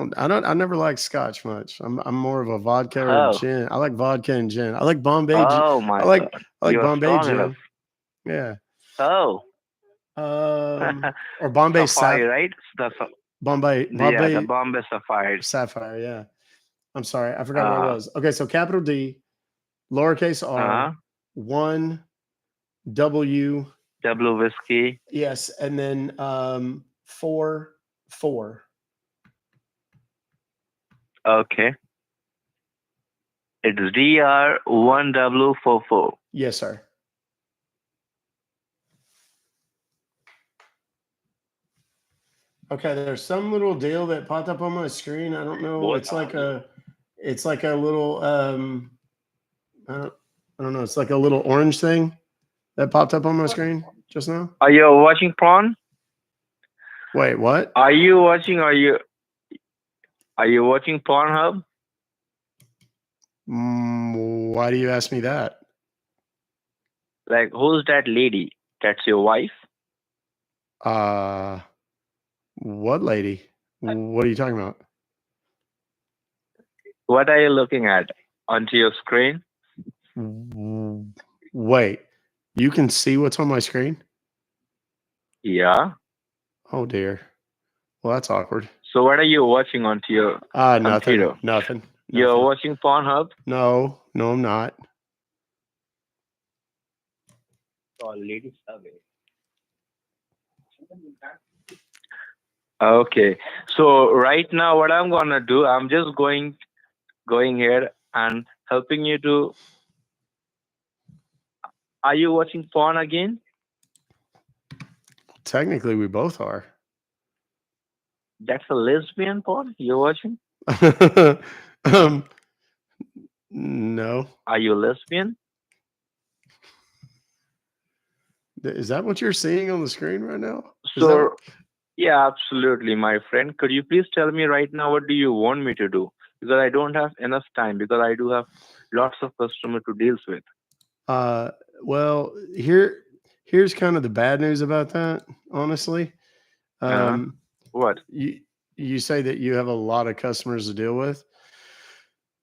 never liked Scotch much. I'm more of a vodka or gin. I like vodka and gin. I like Bombay. Oh my God. I like You're Bombay strong gin. enough. Yeah. Oh. Or Bombay Sapphire, right? Bombay. Yeah, the Bombay Sapphire. Sapphire. Yeah. I'm sorry, I forgot what it was. Okay, so capital D, lowercase r, 1 W. W whiskey. Yes, and then 4. Okay. It's DR1W44. Yes, sir. Okay, there's some little deal that popped up on my screen. I don't know. It's like a little I don't know. It's like a little orange thing that popped up on my screen just now. Are you watching porn? Wait, what? Are you watching Pornhub? Why do you ask me that? Like, who's that lady? That's your wife? What lady? What are you talking about? What are you looking at onto your screen? Wait, you can see what's on my screen? Yeah. Oh dear. Well, that's awkward. So what are you watching onto your computer? Nothing. You're watching Pornhub? No, I'm not. Oh, ladies survey. Okay. So right now what I'm gonna do, I'm just going here and helping you to. Are you watching porn again? Technically, we both are. That's a lesbian porn you're watching? No. Are you lesbian? Is that what you're seeing on the screen right now? So, yeah, absolutely, my friend. Could you please tell me right now what do you want me to do? Because I don't have enough time, because I do have lots of customers to deal with. Well, here's kind of the bad news about that, honestly. What? You say that you have a lot of customers to deal with.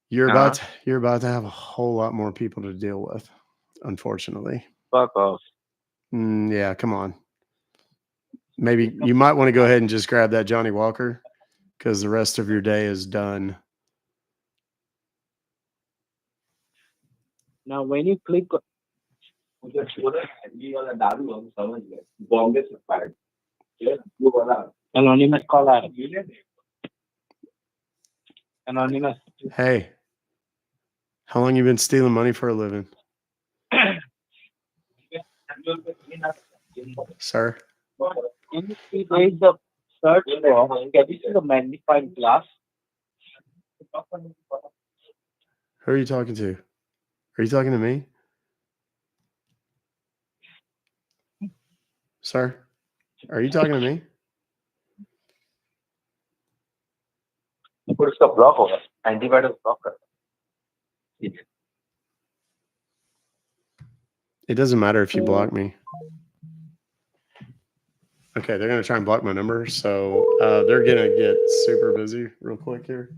You're about to have a whole lot more people to deal with, unfortunately. Fuck off. Yeah, come on. Maybe you might want to go ahead and just grab that Johnny Walker, because the rest of your day is done. Now, when you click Anonymous caller. Anonymous. Hey, how long you been stealing money for a living, sir? Can you see there is a search box? Can you see the magnifying glass? Who are you talking to? Are you talking to me, sir? Are you talking to me? फिर उसका block होगा antivirus block कर It doesn't matter if you block me. Okay, they're gonna try and block my number, so they're gonna get super busy real quick here.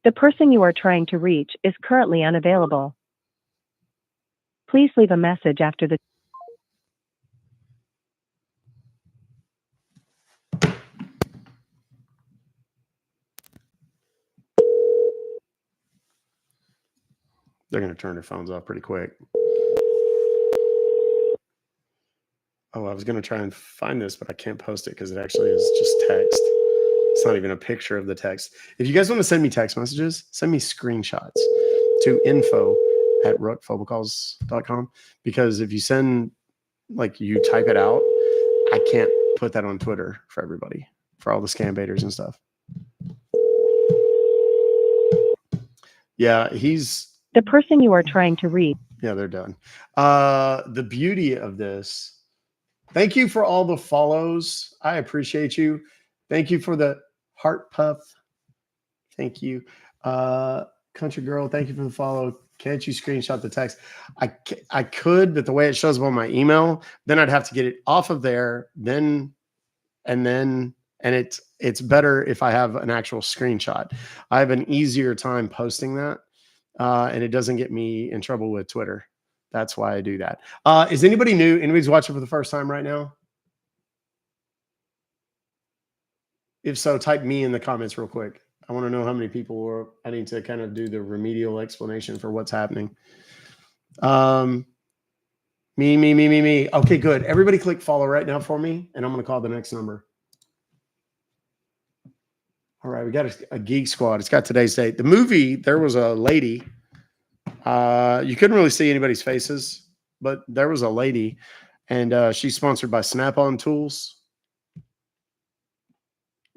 The person you are trying to reach is currently unavailable. Please leave a message after the They're gonna turn their phones off pretty quick. Oh, I was gonna try and find this, but I can't post it because it actually is just text. It's not even a picture of the text. If you guys want to send me text messages, send me screenshots to info@ruckfobocalls.com, because if you send, like, you type it out, I can't put that on Twitter for everybody, for all the scam baiters and stuff. Yeah, the person you are trying to reach. Yeah, they're done. The beauty of this, thank you for all the follows. I appreciate you. Thank you for the heart puff. Thank you. Country girl, thank you for the follow. Can't you screenshot the text? I could, but the way it shows up on my email, then I'd have to get it off of there, and it's better if I have an actual screenshot. I have an easier time posting that, and it doesn't get me in trouble with Twitter. That's why I do that. Is anybody new? Anybody's watching for the first time right now? If so, type me in the comments real quick. I want to know how many people were. I need to kind of do the remedial explanation for what's happening. Me. Okay, good. Everybody click follow right now for me, and I'm going to call the next number. All right, we got a Geek Squad. It's got today's date. The movie, there was a lady. You couldn't really see anybody's faces, but there was a lady, and she's sponsored by Snap-on Tools.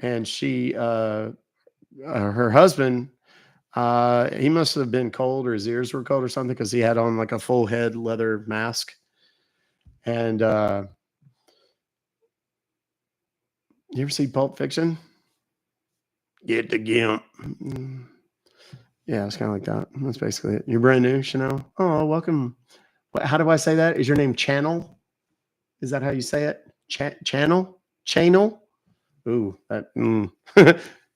And she, her husband, he must have been cold, or his ears were cold or something, because he had on like a full head leather mask. And you ever see Pulp Fiction? Get the gimp. Yeah, it's kind of like that. That's basically it. You're brand new, Chanel. Oh, welcome. How do I say that? Is your name Channel? Is that how you say it? Channel? Ooh, that.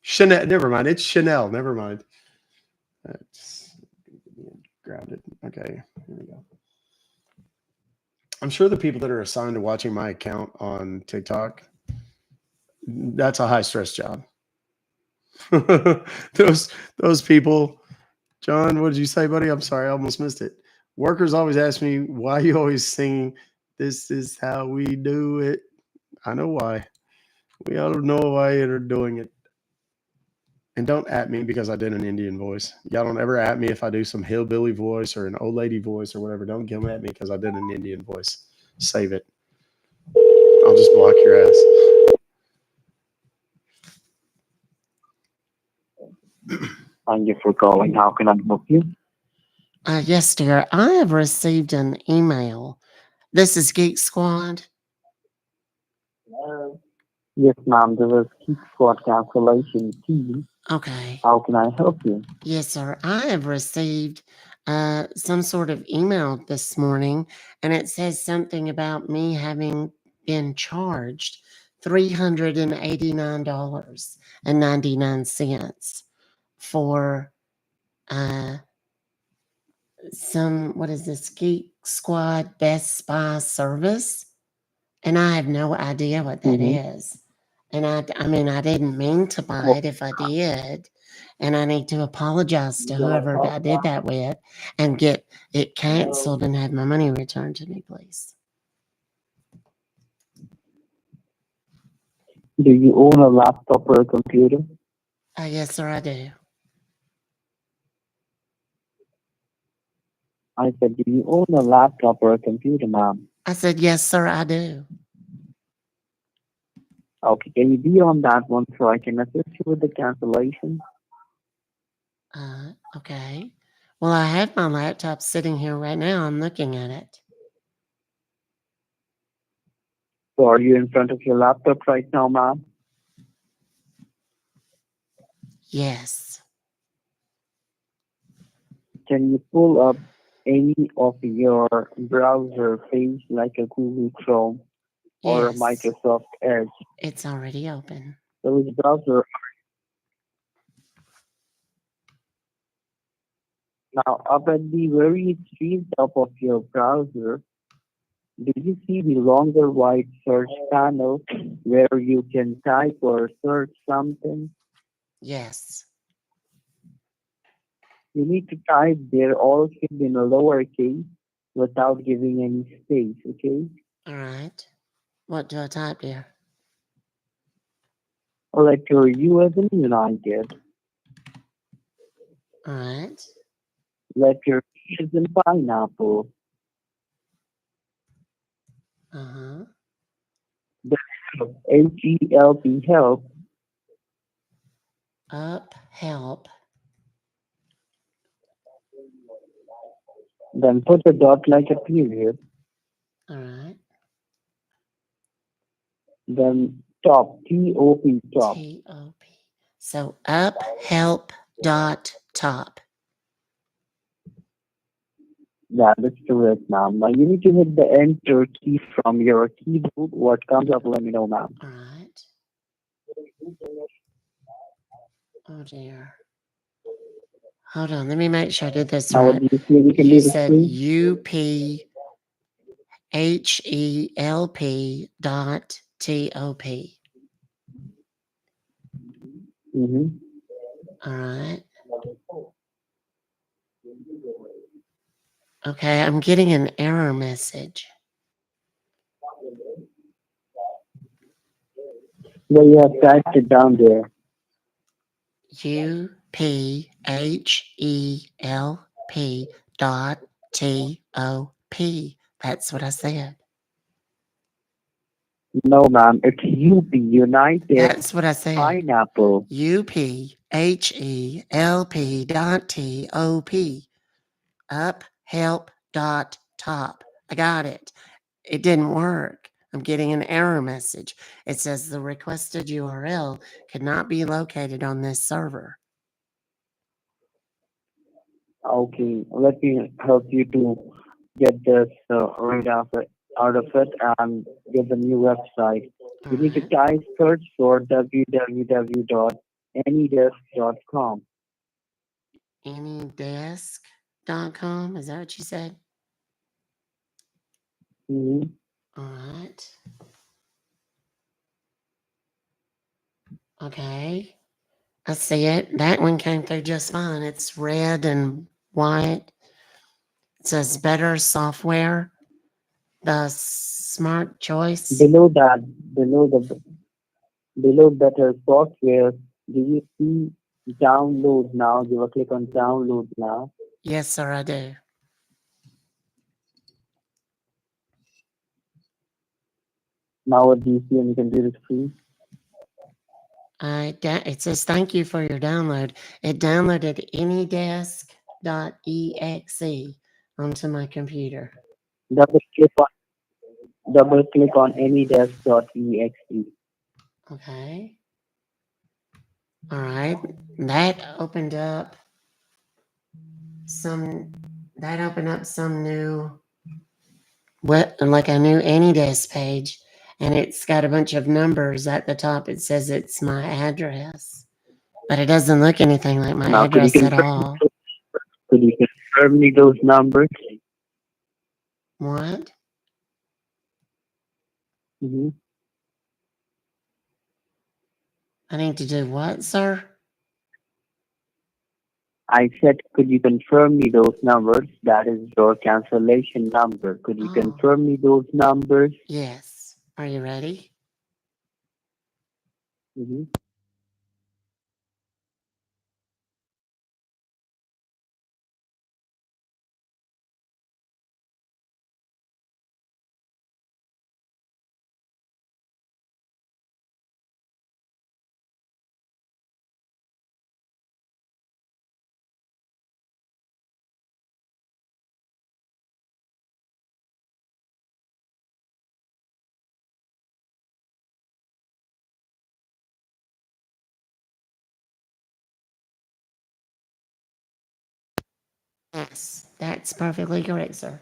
Chanel. Never mind. It's Chanel. Never mind. That's grounded. Okay, here we go. I'm sure the people that are assigned to watching my account on TikTok, that's a high stress job. those people. John, what did you say, buddy? I'm sorry, I almost missed it. Workers always ask me, why you always singing, "This is how we do it"? I know why. We all know why you're doing it. And don't at me because I did an Indian voice. Y'all don't ever at me if I do some hillbilly voice or an old lady voice or whatever. Don't come at me because I did an Indian voice. Save it. I'll just block your ass. Thank you for calling. How can I help you? Yes, dear. I have received an email. This is Geek Squad. Yes, ma'am. This is Geek Squad cancellation team. Okay. How can I help you? Yes, sir. I have received some sort of email this morning, and it says something about me having been charged $389.99 for what is this, Geek Squad Best Buy service? And I have no idea what that is. And I mean, I didn't mean to buy it if I did. And I need to apologize to whoever I did that with and get it canceled and have my money returned to me, please. Do you own a laptop or a computer? Yes, sir, I do. I said, do you own a laptop or a computer, ma'am? I said, yes, sir, I do. Okay, can you be on that one so I can assist you with the cancellation? Okay. Well, I have my laptop sitting here right now. I'm looking at it. So are you in front of your laptop right now, ma'am? Yes. Can you pull up any of your browser page like a Google Chrome or a Yes. Microsoft Edge? It's already open. So which browser? Now, up at the very extreme top of your browser, do you see the longer white search panel where you can type or search something? Yes. You need to type there all filled in a lowercase without giving any space, okay? All right. What do I type here? Letter U as in United. All right. Letter P as in pineapple. Uh-huh. The H-E-L-P, help. Up, help. Then put a dot like a period. All right. Then top, T-O-P, top. T-O-P. So up, help, dot, top. Yeah, that's correct, ma'am. Now you need to hit the enter key from your keyboard. What comes up, let me know, ma'am. All right. Oh, dear. Hold on. Let me make sure I did this Now what right. do you see? We can You do the said screen. UPHELP dot T-O-P. Mm-hmm. All right. Okay, I'm getting an error message. Well, you have typed it down there. UPHELP dot T-O-P. That's what I said. No, ma'am. It's UP, United That's what I said. Pineapple. UPHELP dot T-O-P. Up, help, dot, top. I got it. It didn't work. I'm getting an error message. It says the requested URL could not be located on this server. Okay, let me help you to get this right out of it and get the new website. You need to type search for www.anydesk.com. Anydesk.com? Is that what you said? Mm-hmm. All right. Okay. I see it. That one came through just fine. It's red and white. It says better software. The smart choice. Below that, below better software, do you see download now? Give a click on download now. Yes, sir, I do. Now what do you see on your computer screen? It says thank you for your download. It downloaded anydesk.exe onto my computer. Double click on anydesk.exe. Okay. All right. That opened up some new like a new AnyDesk page, and it's got a bunch of numbers at the top. It says it's my address, but it doesn't look anything like my Now, address at all. could you confirm me those numbers? What? Mm-hmm. I need to do what, sir? I said, could you confirm me those numbers? That is your cancellation number. Could you confirm me those numbers? Yes. Are you ready? Mm-hmm. Yes, that's perfectly correct, sir.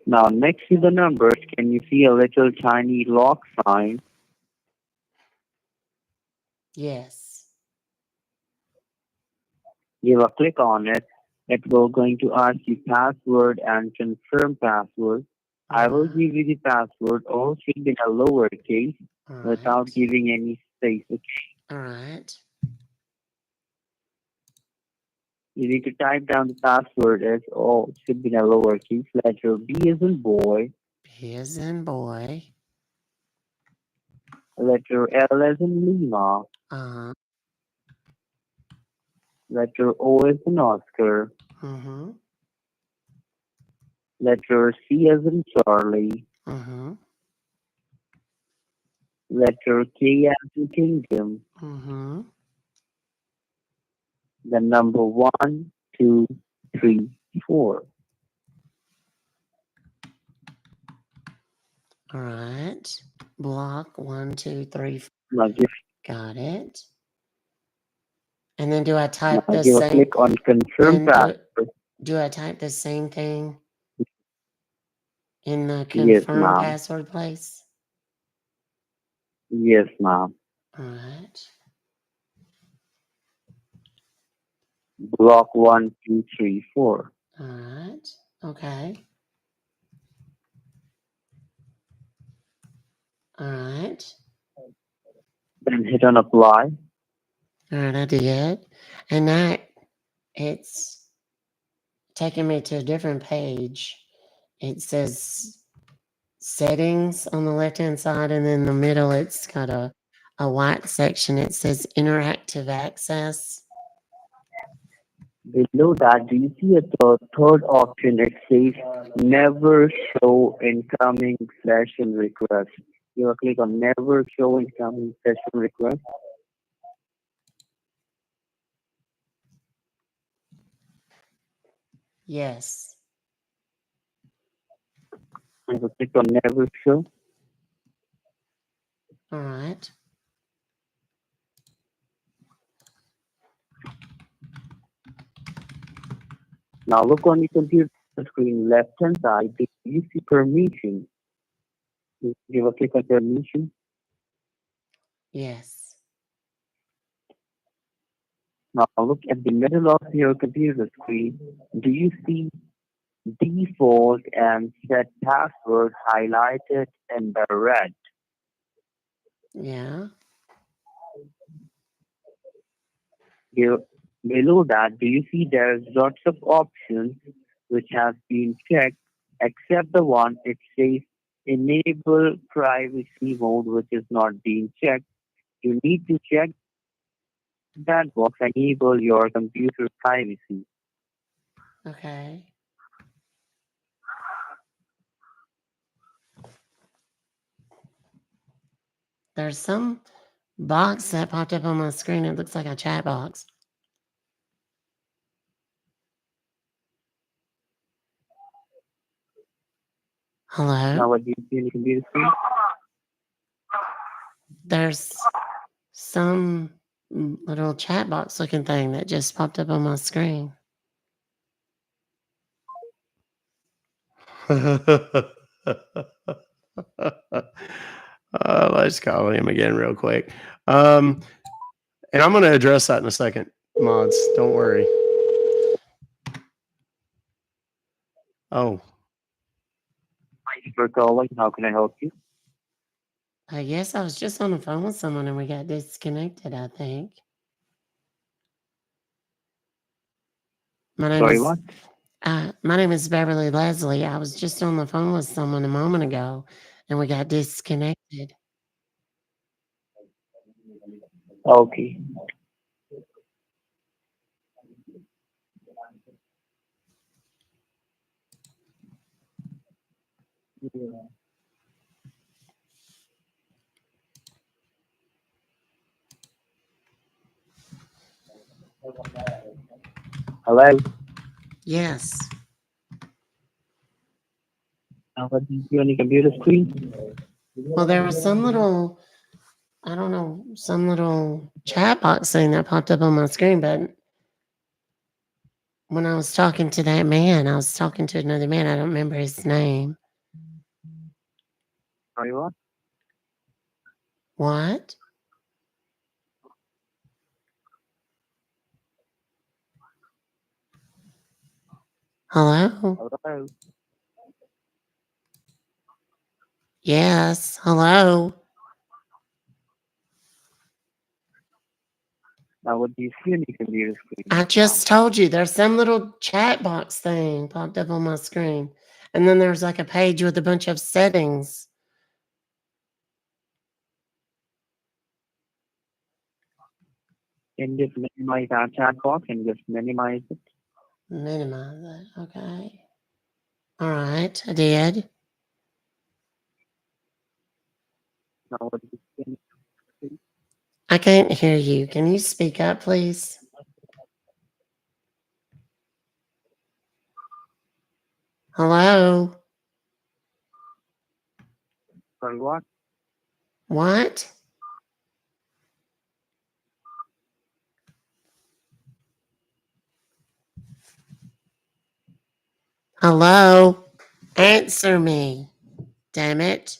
Now, next to the numbers, can you see a little tiny lock sign? Yes. Give a click on it. It will going to ask you password and confirm password. I will give you the password. All should be in a lowercase without giving any spaces. All right. You need to type down the password as all should be in a lowercase. Letter B as in boy. B as in boy. Letter L as in Lima. Uh-huh. Letter O as in Oscar. Mm-hmm. Letter C as in Charlie. Mm-hmm. Letter K as in Kingdom. Mm-hmm. The number 1, 2, 3, 4. All right. Block 1, 2, 3, 4. Now give, Got it. And then do I now type the give a same? click on confirm Then password. do I type the same thing in the Yes, confirm ma'am. password place? Yes, ma'am. All right. Block 1, 2, 3, 4. All right. Okay. All right. Then hit on apply. All right, I did. And that, it's taking me to a different page. It says settings on the left-hand side, and in the middle, it's got a white section. It says interactive access. Below that, do you see a third option? It says never show incoming session request. You will click on never show incoming session request. Yes. You will click on never show. All right. Now look on your computer screen, left hand side. Do you see permission? Give a click on permission. Yes. Now look at the middle of your computer screen. Do you see default and set password highlighted in the red? Yeah. Here, below that, do you see there's lots of options which have been checked, except the one it says enable privacy mode, which is not being checked. You need to check that box, enable your computer privacy. Okay. There's some box that popped up on my screen. It looks like a chat box. Hello? Now, what do you see on the computer screen? There's some little chat box looking thing that just popped up on my screen. Let's call him again real quick. And I'm going to address that in a second, mods. Don't worry. Oh. Thank you for calling. How can I help you? I guess I was just on the phone with someone and we got disconnected, I think. My name Sorry, is what? my name is Beverly Leslie. I was just on the phone with someone a moment ago, and we got disconnected. Okay. Hello. Yes. What do you see on your computer screen? Well, there was some little, I don't know, some little chat box thing that popped up on my screen, but when I was talking to that man, I was talking to another man. I don't remember his name. Sorry, what? What? Hello? Hello. Yes. Hello? Now, what do you see on your computer screen? I just told you there's some little chat box thing popped up on my screen. And then there's like a page with a bunch of settings. Can you just minimize our chat box and just minimize it? Minimize it. Okay. All right. I did. Now, what do you see on your screen? I can't hear you. Can you speak up, please? Hello? Sorry, what? What? Hello? Answer me. Damn it.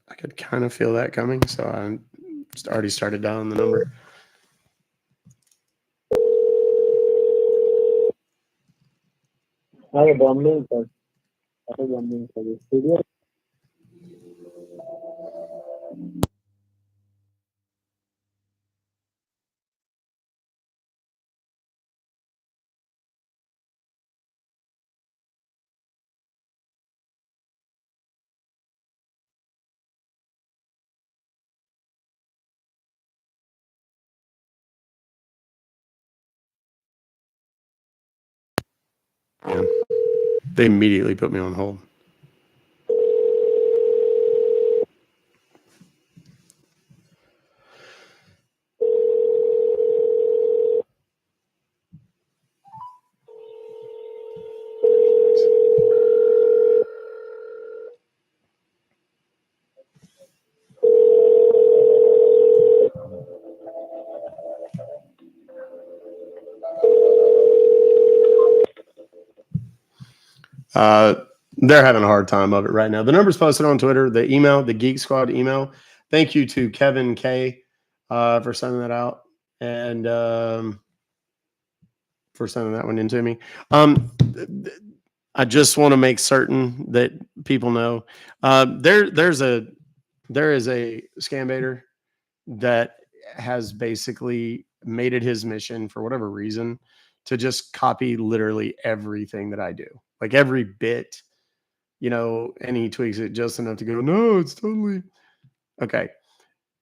I could kind of feel that coming, so I already started dialing the number. Hi, Dominic. Hi, Dominic. Are you serious? Yeah. They immediately put me on hold. They're having a hard time of it right now. The number's posted on Twitter, the email, the Geek Squad email. Thank you to Kevin K for sending that out and for sending that one in to me. I just want to make certain that people know there is a scam baiter that has basically made it his mission for whatever reason to just copy literally everything that I do, like every bit, and he tweaks it just enough to go, no, it's totally okay.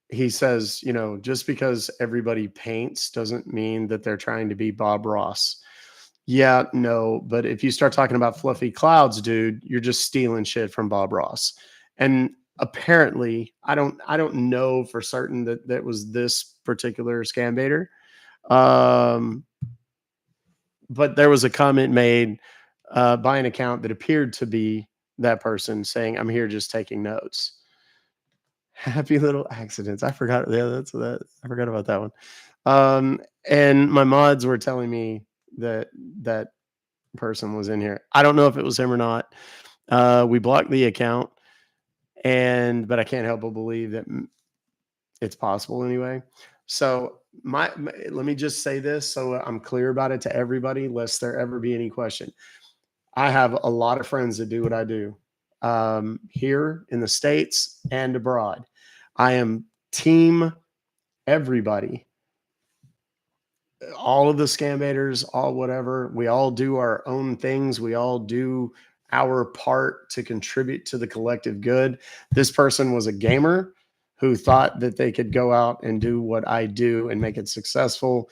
He says, just because everybody paints doesn't mean that they're trying to be Bob Ross. Yeah, no, but if you start talking about fluffy clouds, dude, you're just stealing shit from Bob Ross. And apparently, I don't know for certain that was this particular scam baiter. But there was a comment made by an account that appeared to be that person saying, "I'm here just taking notes." Happy little accidents. I forgot. Yeah, that's that. I forgot about that one. And my mods were telling me that that person was in here. I don't know if it was him or not. We blocked the account, but I can't help but believe that it's possible anyway. So let me just say this so I'm clear about it to everybody, lest there ever be any question. I have a lot of friends that do what I do here in the States and abroad. I am team everybody. All of the scam baiters, all whatever. We all do our own things. We all do our part to contribute to the collective good. This person was a gamer who thought that they could go out and do what I do and make it successful,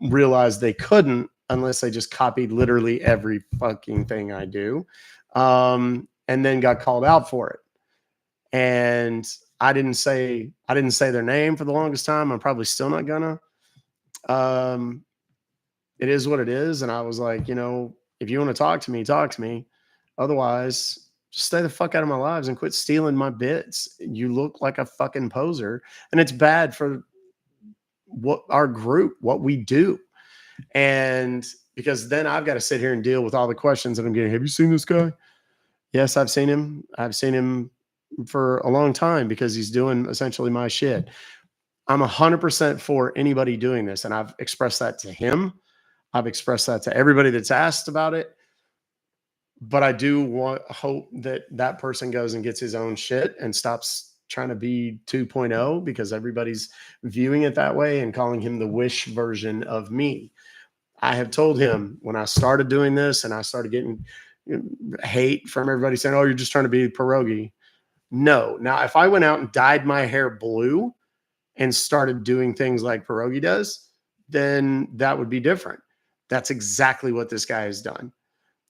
realized they couldn't unless they just copied literally every fucking thing I do, and then got called out for it. And I didn't say their name for the longest time. I'm probably still not gonna. It is what it is. And I was like, if you want to talk to me, talk to me. Otherwise, just stay the fuck out of my lives and quit stealing my bits. You look like a fucking poser, and it's bad for what our group, what we do. And because then I've got to sit here and deal with all the questions that I'm getting. Have you seen this guy? Yes, I've seen him. I've seen him for a long time because he's doing essentially my shit. I'm 100% for anybody doing this. And I've expressed that to him. I've expressed that to everybody that's asked about it. But I do hope that that person goes and gets his own shit and stops trying to be 2.0, because everybody's viewing it that way and calling him the Wish version of me. I have told him when I started doing this and I started getting hate from everybody saying, oh, you're just trying to be pierogi. No. Now, if I went out and dyed my hair blue and started doing things like pierogi does, then that would be different. That's exactly what this guy has done.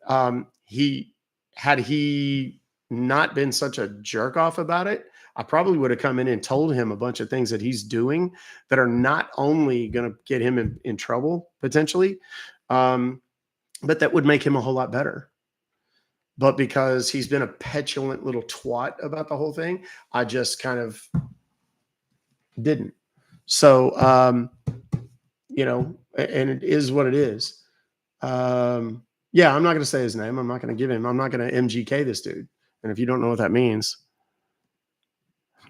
Had he not been such a jerk off about it, I probably would have come in and told him a bunch of things that he's doing that are not only going to get him in trouble potentially, but that would make him a whole lot better. But because he's been a petulant little twat about the whole thing, I just kind of didn't. So, and it is what it is. Yeah, I'm not going to say his name. I'm not going to give him. I'm not going to MGK this dude. And if you don't know what that means,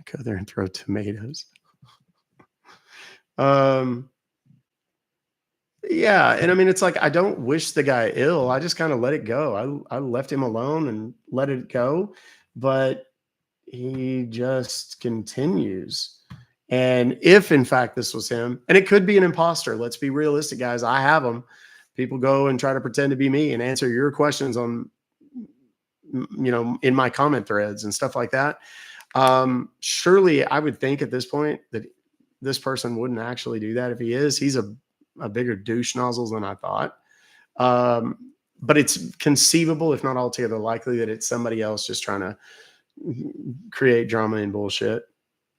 go there and throw tomatoes. Yeah, and I mean, it's like I don't wish the guy ill. I just kind of let it go. I left him alone and let it go, but he just continues. And if in fact this was him, and it could be an imposter, let's be realistic, guys. I have them. People go and try to pretend to be me and answer your questions on, in my comment threads and stuff like that. Surely I would think at this point that this person wouldn't actually do that. If he is, he's a bigger douche nozzle than I thought. But it's conceivable, if not altogether likely, that it's somebody else just trying to create drama and bullshit.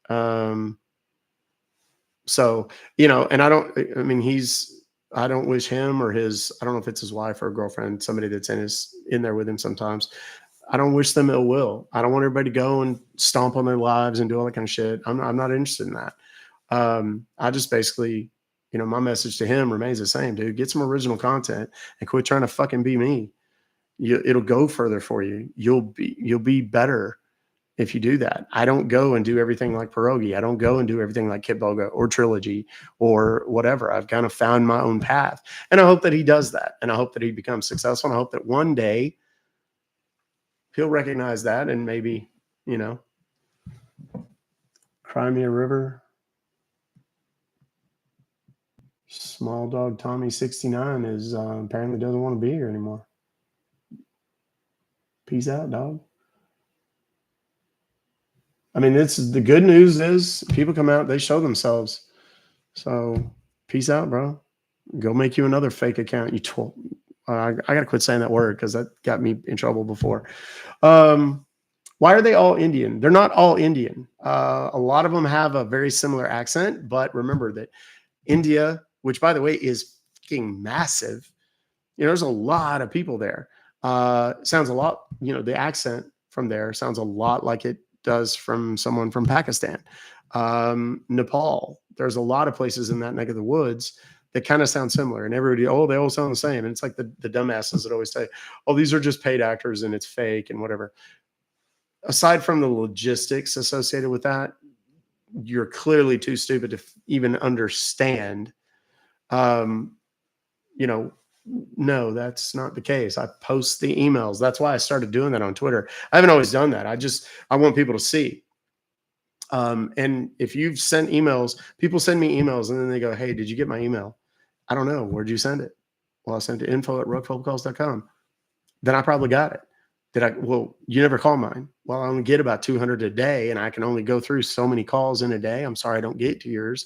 So, and I don't wish him or his, I don't know if it's his wife or a girlfriend, somebody that's in there with him sometimes. I don't wish them ill will. I don't want everybody to go and stomp on their lives and do all that kind of shit. I'm not interested in that. I just basically, my message to him remains the same, dude. Get some original content and quit trying to fucking be me. It'll go further for you. You'll be better if you do that. I don't go and do everything like pierogi. I don't go and do everything like Kit Boga or Trilogy or whatever. I've kind of found my own path, and I hope that he does that, and I hope that he becomes successful. And I hope that one day he'll recognize that and maybe, cry me a river. Small dog Tommy 69 is apparently doesn't want to be here anymore. Peace out, dog. I mean, the good news is people come out, they show themselves. So peace out, bro. Go make you another fake account. I got to quit saying that word because that got me in trouble before. Why are they all Indian? They're not all Indian. A lot of them have a very similar accent, but remember that India, which by the way is fucking massive, there's a lot of people there. Sounds a lot, the accent from there sounds a lot like it does from someone from Pakistan, Nepal. There's a lot of places in that neck of the woods that kind of sound similar, and everybody, they all sound the same. And it's like the dumbasses that always say, oh, these are just paid actors and it's fake and whatever. Aside from the logistics associated with that, you're clearly too stupid to even understand. No, that's not the case. I post the emails. That's why I started doing that on Twitter. I haven't always done that. I want people to see. And if you've sent emails, people send me emails and then they go, hey, did you get my email? I don't know. Where'd you send it? Well, I sent it to info@ruckfobocalls.com. Then I probably got it. Well, you never call mine. Well, I only get about 200 a day and I can only go through so many calls in a day. I'm sorry I don't get to yours.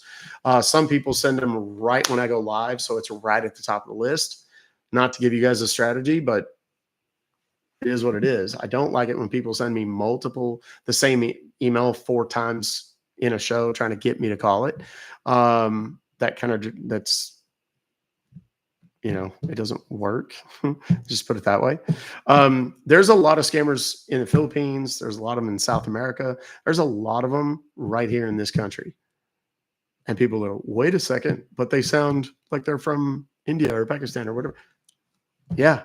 Some people send them right when I go live, so it's right at the top of the list. Not to give you guys a strategy, but it is what it is. I don't like it when people send me the same email 4 times in a show trying to get me to call it. That's, it doesn't work. Just put it that way. There's a lot of scammers in the Philippines. There's a lot of them in South America. There's a lot of them right here in this country. And people go, wait a second, but they sound like they're from India or Pakistan or whatever. Yeah.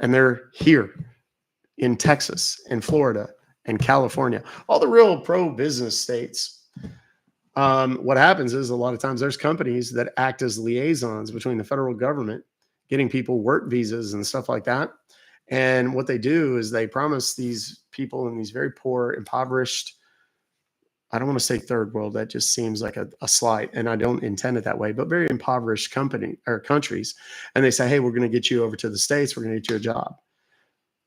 And they're here in Texas and Florida and California, all the real pro-business states. What happens is a lot of times there's companies that act as liaisons between the federal government, getting people work visas and stuff like that. And what they do is they promise these people in these very poor, impoverished, I don't want to say third world, that just seems like a slight, and I don't intend it that way, but very impoverished countries. And they say, hey, we're going to get you over to the States. We're going to get you a job.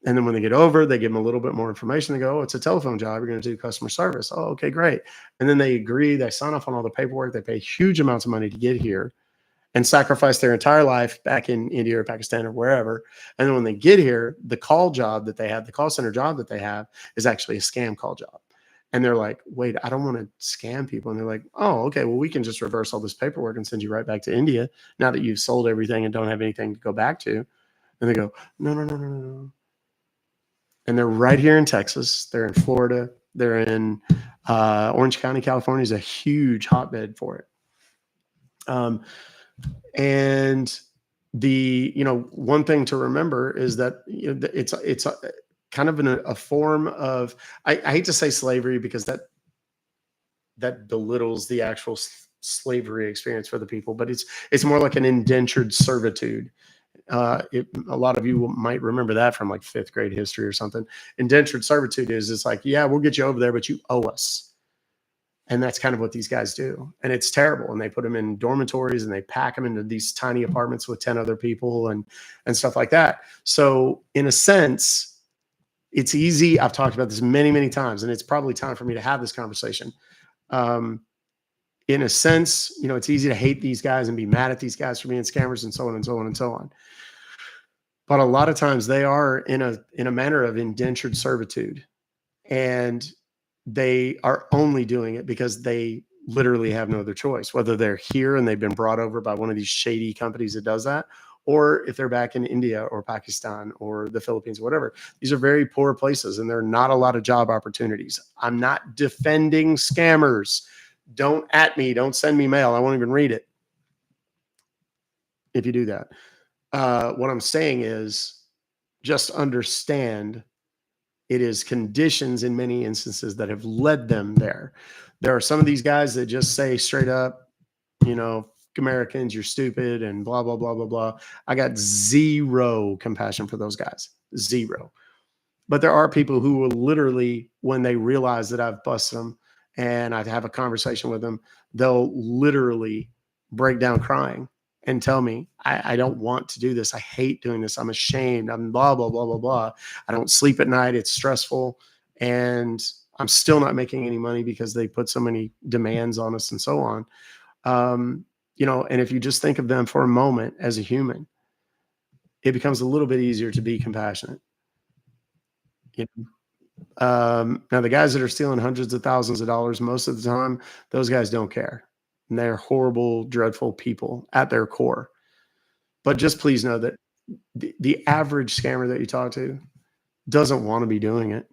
And then when they get over, they give them a little bit more information. They go, oh, it's a telephone job. You're going to do customer service. Oh, okay, great. And then they agree. They sign off on all the paperwork. They pay huge amounts of money to get here and sacrifice their entire life back in India or Pakistan or wherever. And then when they get here, the call job that they have, the call center job that they have is actually a scam call job. And they're like, wait, I don't want to scam people. And they're like, oh, okay, well, we can just reverse all this paperwork and send you right back to India now that you've sold everything and don't have anything to go back to. And they go, no. And they're right here in Texas. They're in Florida. They're in Orange County, California is a huge hotbed for it. And one thing to remember is that it's a kind of a form of, I hate to say slavery because that belittles the actual slavery experience for the people, but it's more like an indentured servitude. A lot of you might remember that from like 5th grade history or something. Indentured servitude it's like, yeah, we'll get you over there, but you owe us. And that's kind of what these guys do. And it's terrible. And they put them in dormitories and they pack them into these tiny apartments with 10 other people and stuff like that. So in a sense, it's easy. I've talked about this many, many times, and it's probably time for me to have this conversation. In a sense, it's easy to hate these guys and be mad at these guys for being scammers and so on and so on and so on. But a lot of times they are in a manner of indentured servitude, and they are only doing it because they literally have no other choice, whether they're here and they've been brought over by one of these shady companies that does that, or if they're back in India or Pakistan or the Philippines, whatever. These are very poor places and there are not a lot of job opportunities. I'm not defending scammers. Don't at me. Don't send me mail. I won't even read it if you do that. What I'm saying is just understand it is conditions in many instances that have led them there. There are some of these guys that just say straight up, Americans, you're stupid and blah, blah, blah, blah, blah. I got zero compassion for those guys. Zero. But there are people who will literally, when they realize that I've busted them and I have a conversation with them, they'll literally break down crying and tell me, I don't want to do this. I hate doing this. I'm ashamed. I'm blah, blah, blah, blah, blah. I don't sleep at night. It's stressful. And I'm still not making any money because they put so many demands on us and so on. And if you just think of them for a moment as a human, it becomes a little bit easier to be compassionate. Now, the guys that are stealing hundreds of thousands of dollars, most of the time, those guys don't care. And they're horrible, dreadful people at their core. But just please know that the average scammer that you talk to doesn't want to be doing it.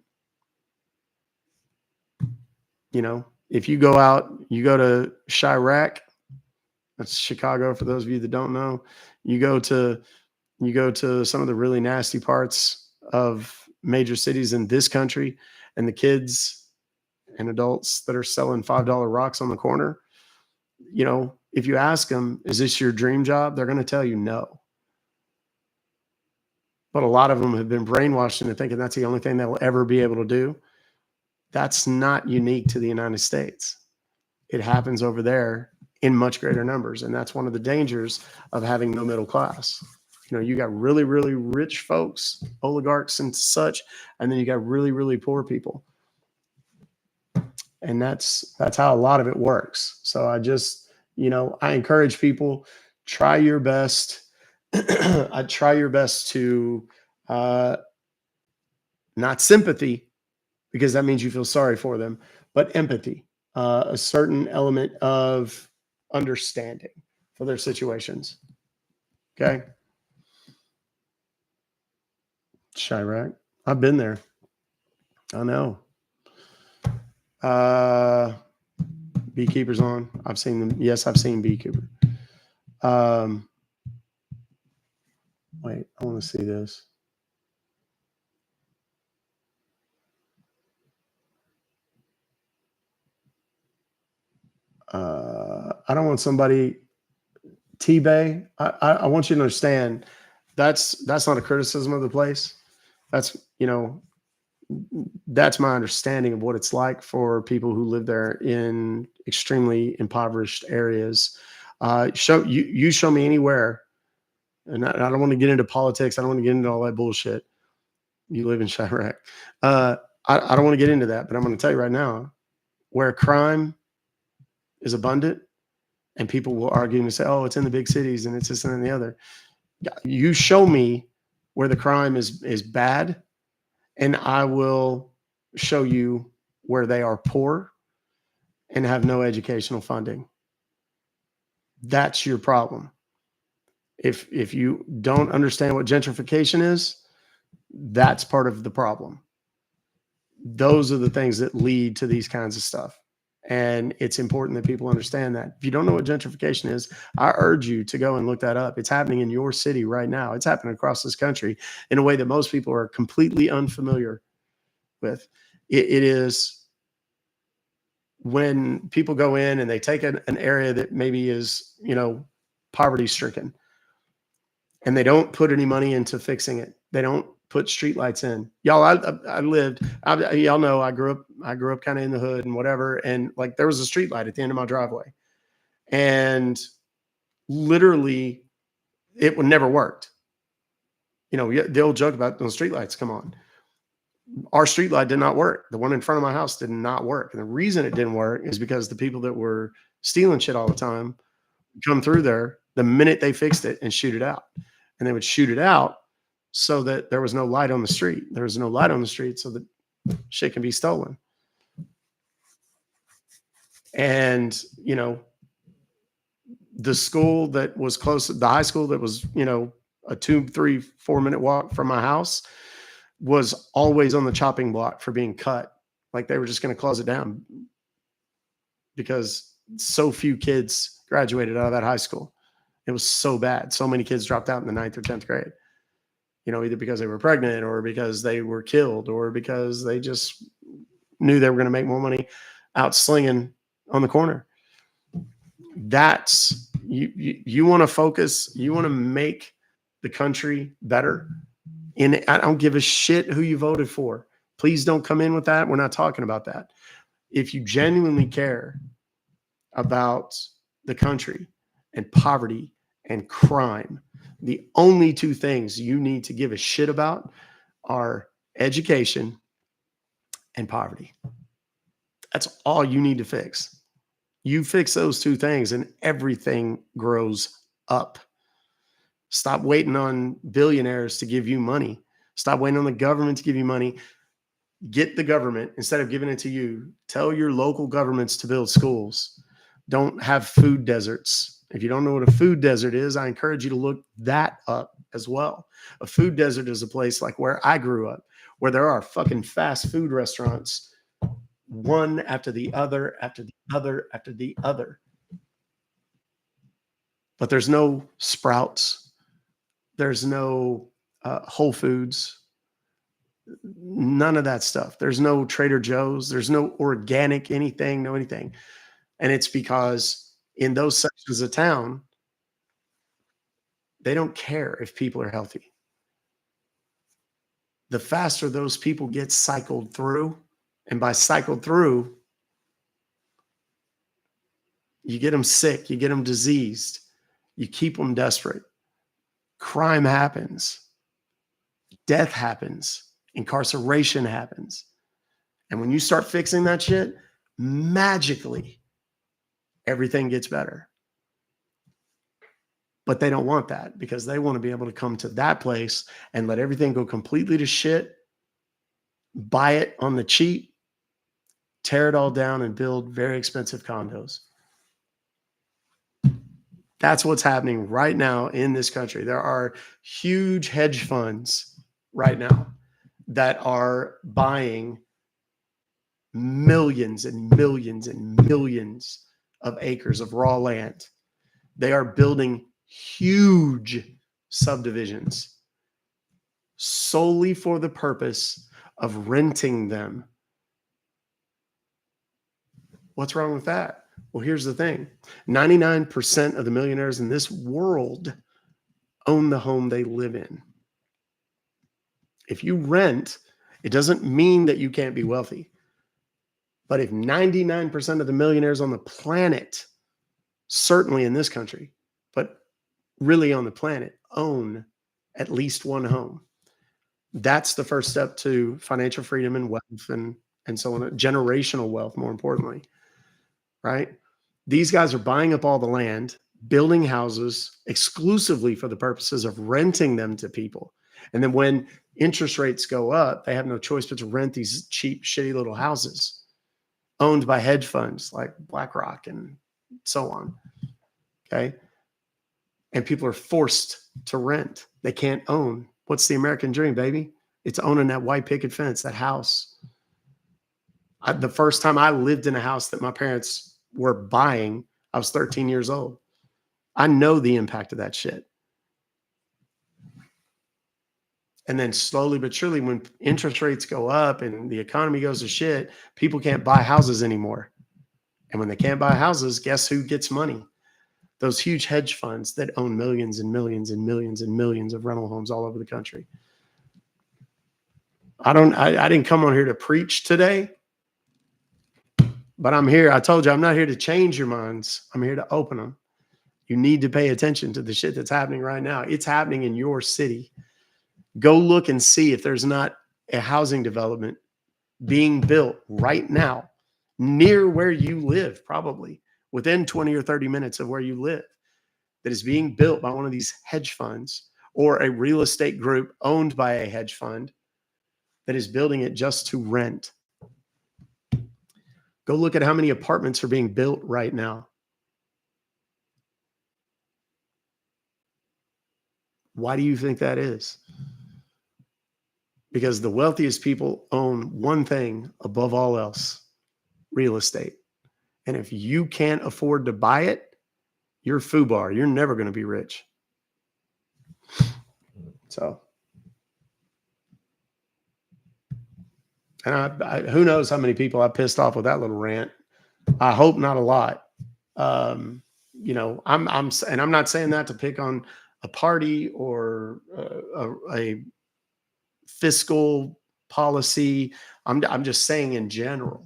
If you go out, you go to Chirac, that's Chicago for those of you that don't know. You go to some of the really nasty parts of major cities in this country, and the kids and adults that are selling $5 rocks on the corner, if you ask them, is this your dream job? They're going to tell you no. But a lot of them have been brainwashed into thinking that's the only thing they'll ever be able to do. That's not unique to the United States. It happens over there in much greater numbers. And that's one of the dangers of having no middle class. You know, you got really, really rich folks, oligarchs and such, and then you got really, really poor people. And that's how a lot of it works. So I just, you know, I encourage people, try your best. I try your best to not sympathy, because that means you feel sorry for them, but empathy, a certain element of understanding for their situations. Okay. Chirac. I've been there. I know. Beekeepers on. I've seen them. Yes, I've seen Beekeeper. Wait, I want to see this. I don't want somebody T-Bay. I want you to understand that's not a criticism of the place. That's, you know, that's my understanding of what it's like for people who live there in extremely impoverished areas. You show me anywhere, and I don't want to get into politics. I don't want to get into all that bullshit. You live in Chirac. I don't want to get into that, but I'm going to tell you right now, where crime is abundant, and people will argue and say, "Oh, it's in the big cities, and it's this and the other." You show me where the crime is bad, and I will show you where they are poor and have no educational funding. That's your problem. If you don't understand what gentrification is, that's part of the problem. Those are the things that lead to these kinds of stuff. And it's important that people understand that. If you don't know what gentrification is, I urge you to go and look that up. It's happening in your city right now. It's happening across this country in a way that most people are completely unfamiliar with. It is when people go in and they take an area that maybe is, you know, poverty stricken, and they don't put any money into fixing it. They don't put streetlights in. Y'all, y'all know I grew up kind of in the hood and whatever. And like, there was a streetlight at the end of my driveway, and literally it would never worked. You know, the old joke about those streetlights come on. Our streetlight did not work. The one in front of my house did not work. And the reason it didn't work is because the people that were stealing shit all the time come through there the minute they fixed it and shoot it out. And they would shoot it out so that there was no light on the street. There was no light on the street so that shit can be stolen. And, you know, the school that was close, the high school that was, you know, a 2, 3, 4 minute walk from my house was always on the chopping block for being cut. Like they were just going to close it down because so few kids graduated out of that high school. It was so bad. So many kids dropped out in the 9th or 10th grade, you know, either because they were pregnant or because they were killed or because they just knew they were going to make more money out slinging on the corner. That's you want to focus. You want to make the country better. And I don't give a shit who you voted for. Please don't come in with that. We're not talking about that. If you genuinely care about the country and poverty and crime, the only 2 things you need to give a shit about are education and poverty. That's all you need to fix. You fix those 2 things and everything grows up. Stop waiting on billionaires to give you money. Stop waiting on the government to give you money. Get the government, instead of giving it to you, tell your local governments to build schools. Don't have food deserts. If you don't know what a food desert is, I encourage you to look that up as well. A food desert is a place like where I grew up, where there are fucking fast food restaurants, one after the other, after the other, after the other. But there's no Sprouts. There's no Whole Foods. None of that stuff. There's no Trader Joe's. There's no organic anything, no anything. And it's because in those sections of town, they don't care if people are healthy. The faster those people get cycled through, And by cycled through, you get them sick, you get them diseased, you keep them desperate. Crime happens, death happens, incarceration happens. And when you start fixing that shit, magically, everything gets better. But they don't want that because they want to be able to come to that place and let everything go completely to shit, buy it on the cheap, tear it all down, and build very expensive condos. That's what's happening right now in this country. There are huge hedge funds right now that are buying millions and millions and millions of acres of raw land. They are building huge subdivisions solely for the purpose of renting them. What's wrong with that? Well, here's the thing. 99% of the millionaires in this world own the home they live in. If you rent, it doesn't mean that you can't be wealthy. But if 99% of the millionaires on the planet, certainly in this country, but really on the planet, own at least one home, that's the first step to financial freedom and wealth and so on, generational wealth, more importantly, right? These guys are buying up all the land, building houses exclusively for the purposes of renting them to people. And then when interest rates go up, they have no choice but to rent these cheap, shitty little houses owned by hedge funds like BlackRock and so on. Okay. And people are forced to rent. They can't own. What's the American dream, baby? It's owning that white picket fence, that house. The first time I lived in a house that my parents were buying, I was 13 years old. I know the impact of that shit. And then slowly but surely, when interest rates go up and the economy goes to shit, people can't buy houses anymore. And when they can't buy houses, guess who gets money? Those huge hedge funds that own millions and millions and millions and millions of rental homes all over the country. I didn't come on here to preach today, but I'm here. I told you, I'm not here to change your minds. I'm here to open them. You need to pay attention to the shit that's happening right now. It's happening in your city. Go look and see if there's not a housing development being built right now near where you live, probably within 20 or 30 minutes of where you live, that is being built by one of these hedge funds or a real estate group owned by a hedge fund that is building it just to rent. Go look at how many apartments are being built right now. Why do you think that is? Because the wealthiest people own one thing above all else: real estate. And if you can't afford to buy it, you're FUBAR. You're never going to be rich. So, and who knows how many people I pissed off with that little rant. I hope not a lot. I'm not saying that to pick on a party or a fiscal policy. I'm just saying in general.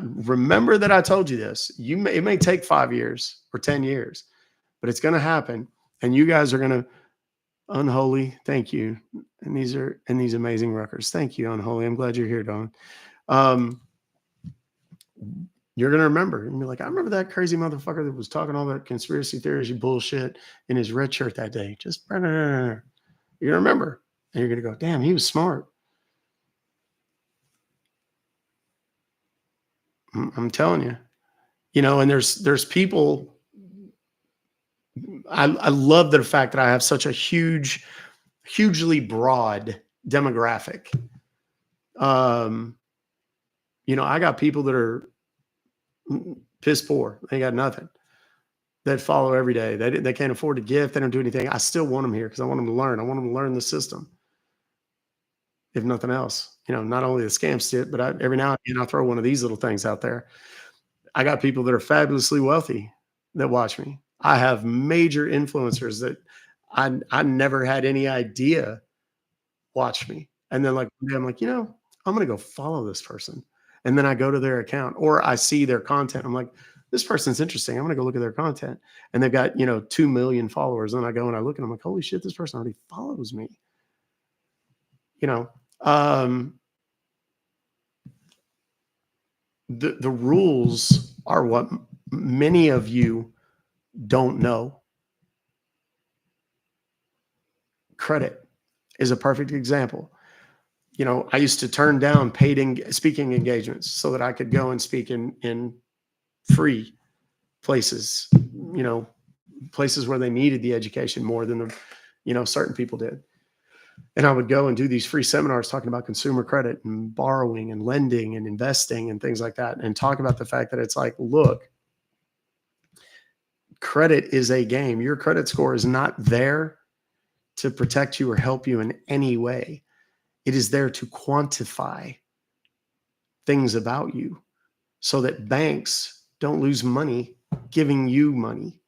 Remember that I told you this. It may take 5 years or 10 years, but it's going to happen. And you guys are going to Unholy. Thank you. And these amazing Ruckers. Thank you, Unholy. I'm glad you're here, Don. You're going to remember. And be like, I remember that crazy motherfucker that was talking all that conspiracy theories bullshit in his red shirt that day. Just you're going to remember. And you're going to go, damn, he was smart. I'm telling you. And there's people. I love the fact that I have such a hugely broad demographic. I got people that are piss poor. They got nothing. That follow every day. They can't afford a gift. They don't do anything. I still want them here because I want them to learn. I want them to learn the system. If nothing else, not only the scam shit, but every now and again I'll throw one of these little things out there. I got people that are fabulously wealthy that watch me. I have major influencers that I never had any idea watch me. And then one day I'm like, I'm going to go follow this person. And then I go to their account or I see their content. I'm like, this person's interesting. I'm going to go look at their content. And they've got, 2 million followers. And I go and I look and I'm like, holy shit, this person already follows me. The rules are what many of you don't know. Credit is a perfect example. I used to turn down paid speaking engagements so that I could go and speak in free places, places where they needed the education more than certain people did. And I would go and do these free seminars talking about consumer credit and borrowing and lending and investing and things like that, and talk about the fact that it's like, look, credit is a game. Your credit score is not there to protect you or help you in any way. It is there to quantify things about you so that banks don't lose money giving you money,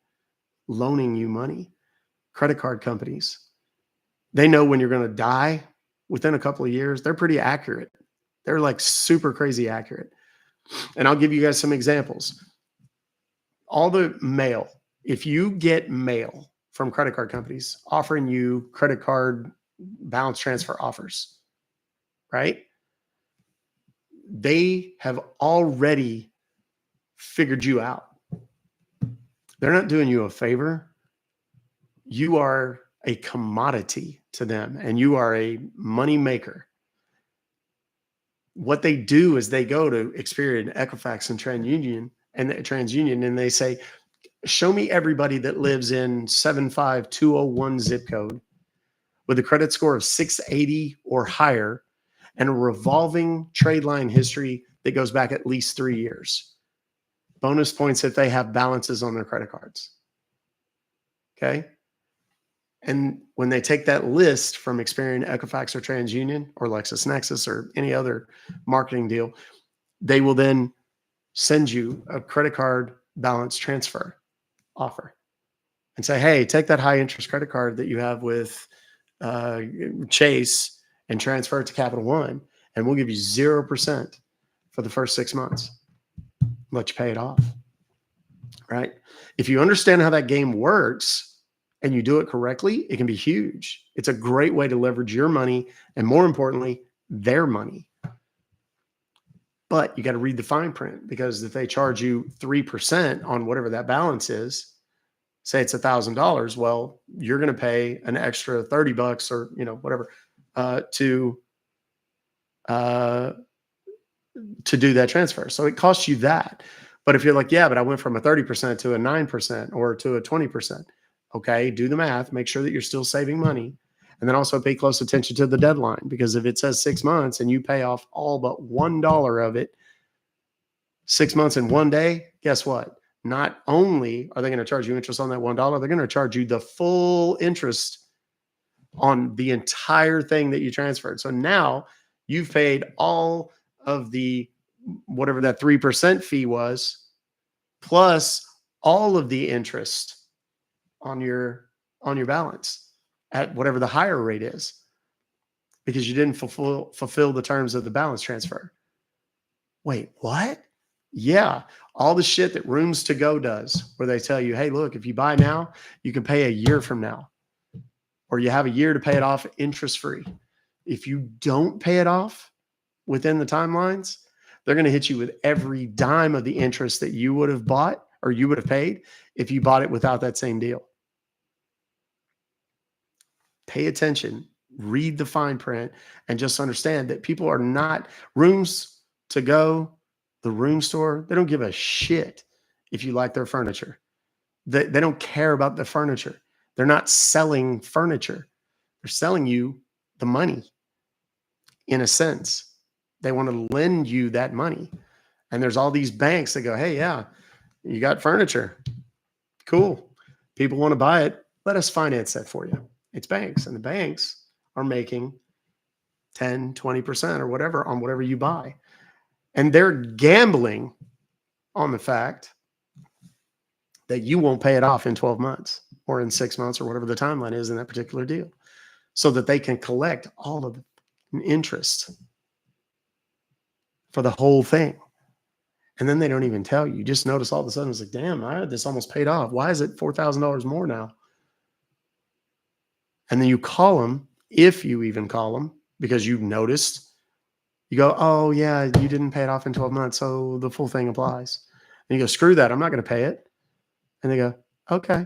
loaning you money. Credit card companies, they know when you're going to die within a couple of years. They're pretty accurate. They're like super crazy accurate. And I'll give you guys some examples. All the mail, if you get mail from credit card companies offering you credit card balance transfer offers, right? They have already figured you out. They're not doing you a favor. You are a commodity to them and you are a money maker. What they do is they go to Experian, Equifax, and TransUnion, and they say, show me everybody that lives in 75201 zip code with a credit score of 680 or higher and a revolving trade line history that goes back at least 3 years. Bonus points if they have balances on their credit cards. Okay. And when they take that list from Experian, Equifax, or TransUnion, or LexisNexis, or any other marketing deal, they will then send you a credit card balance transfer offer and say, hey, take that high interest credit card that you have with Chase and transfer it to Capital One, and we'll give you 0% for the first 6 months. Let you pay it off, right? If you understand how that game works and you do it correctly, it can be huge. It's a great way to leverage your money and, more importantly, their money. But you got to read the fine print, because if they charge you 3% on whatever that balance is, say it's $1,000, well, you're going to pay an extra $30 or whatever to do that transfer. So it costs you that. But if you're like, yeah, but I went from a 30% to a 9% or to a 20%. Okay, do the math, make sure that you're still saving money. And then also pay close attention to the deadline, because if it says 6 months and you pay off all but $1 of it 6 months in 1 day, guess what? Not only are they going to charge you interest on that $1, they're going to charge you the full interest on the entire thing that you transferred. So now you've paid all of the, whatever that 3% fee was, plus all of the interest on your balance at whatever the higher rate is, because you didn't fulfill the terms of the balance transfer. Wait, what? Yeah, all the shit that Rooms to Go does, where they tell you, hey, look, if you buy now, you can pay a year from now, or you have a year to pay it off interest free. If you don't pay it off within the timelines, they're going to hit you with every dime of the interest that you would have bought or you would have paid if you bought it without that same deal. Pay attention, read the fine print, and just understand that people are not Rooms to Go, the room store. They don't give a shit if you like their furniture. They don't care about the furniture. They're not selling furniture. They're selling you the money. In a sense, they want to lend you that money. And there's all these banks that go, hey, yeah, you got furniture. Cool. People want to buy it. Let us finance that for you. It's banks, and the banks are making 10, 20% or whatever on whatever you buy. And they're gambling on the fact that you won't pay it off in 12 months or in 6 months or whatever the timeline is in that particular deal, so that they can collect all of the interest. for the whole thing. And then they don't even tell you. You just notice all of a sudden it's like, damn, I had this almost paid off. Why is it $4,000 more now? And then you call them, if you even call them, because you've noticed. You go, oh, yeah, you didn't pay it off in 12 months, so the full thing applies. And you go, screw that, I'm not going to pay it. And they go, okay.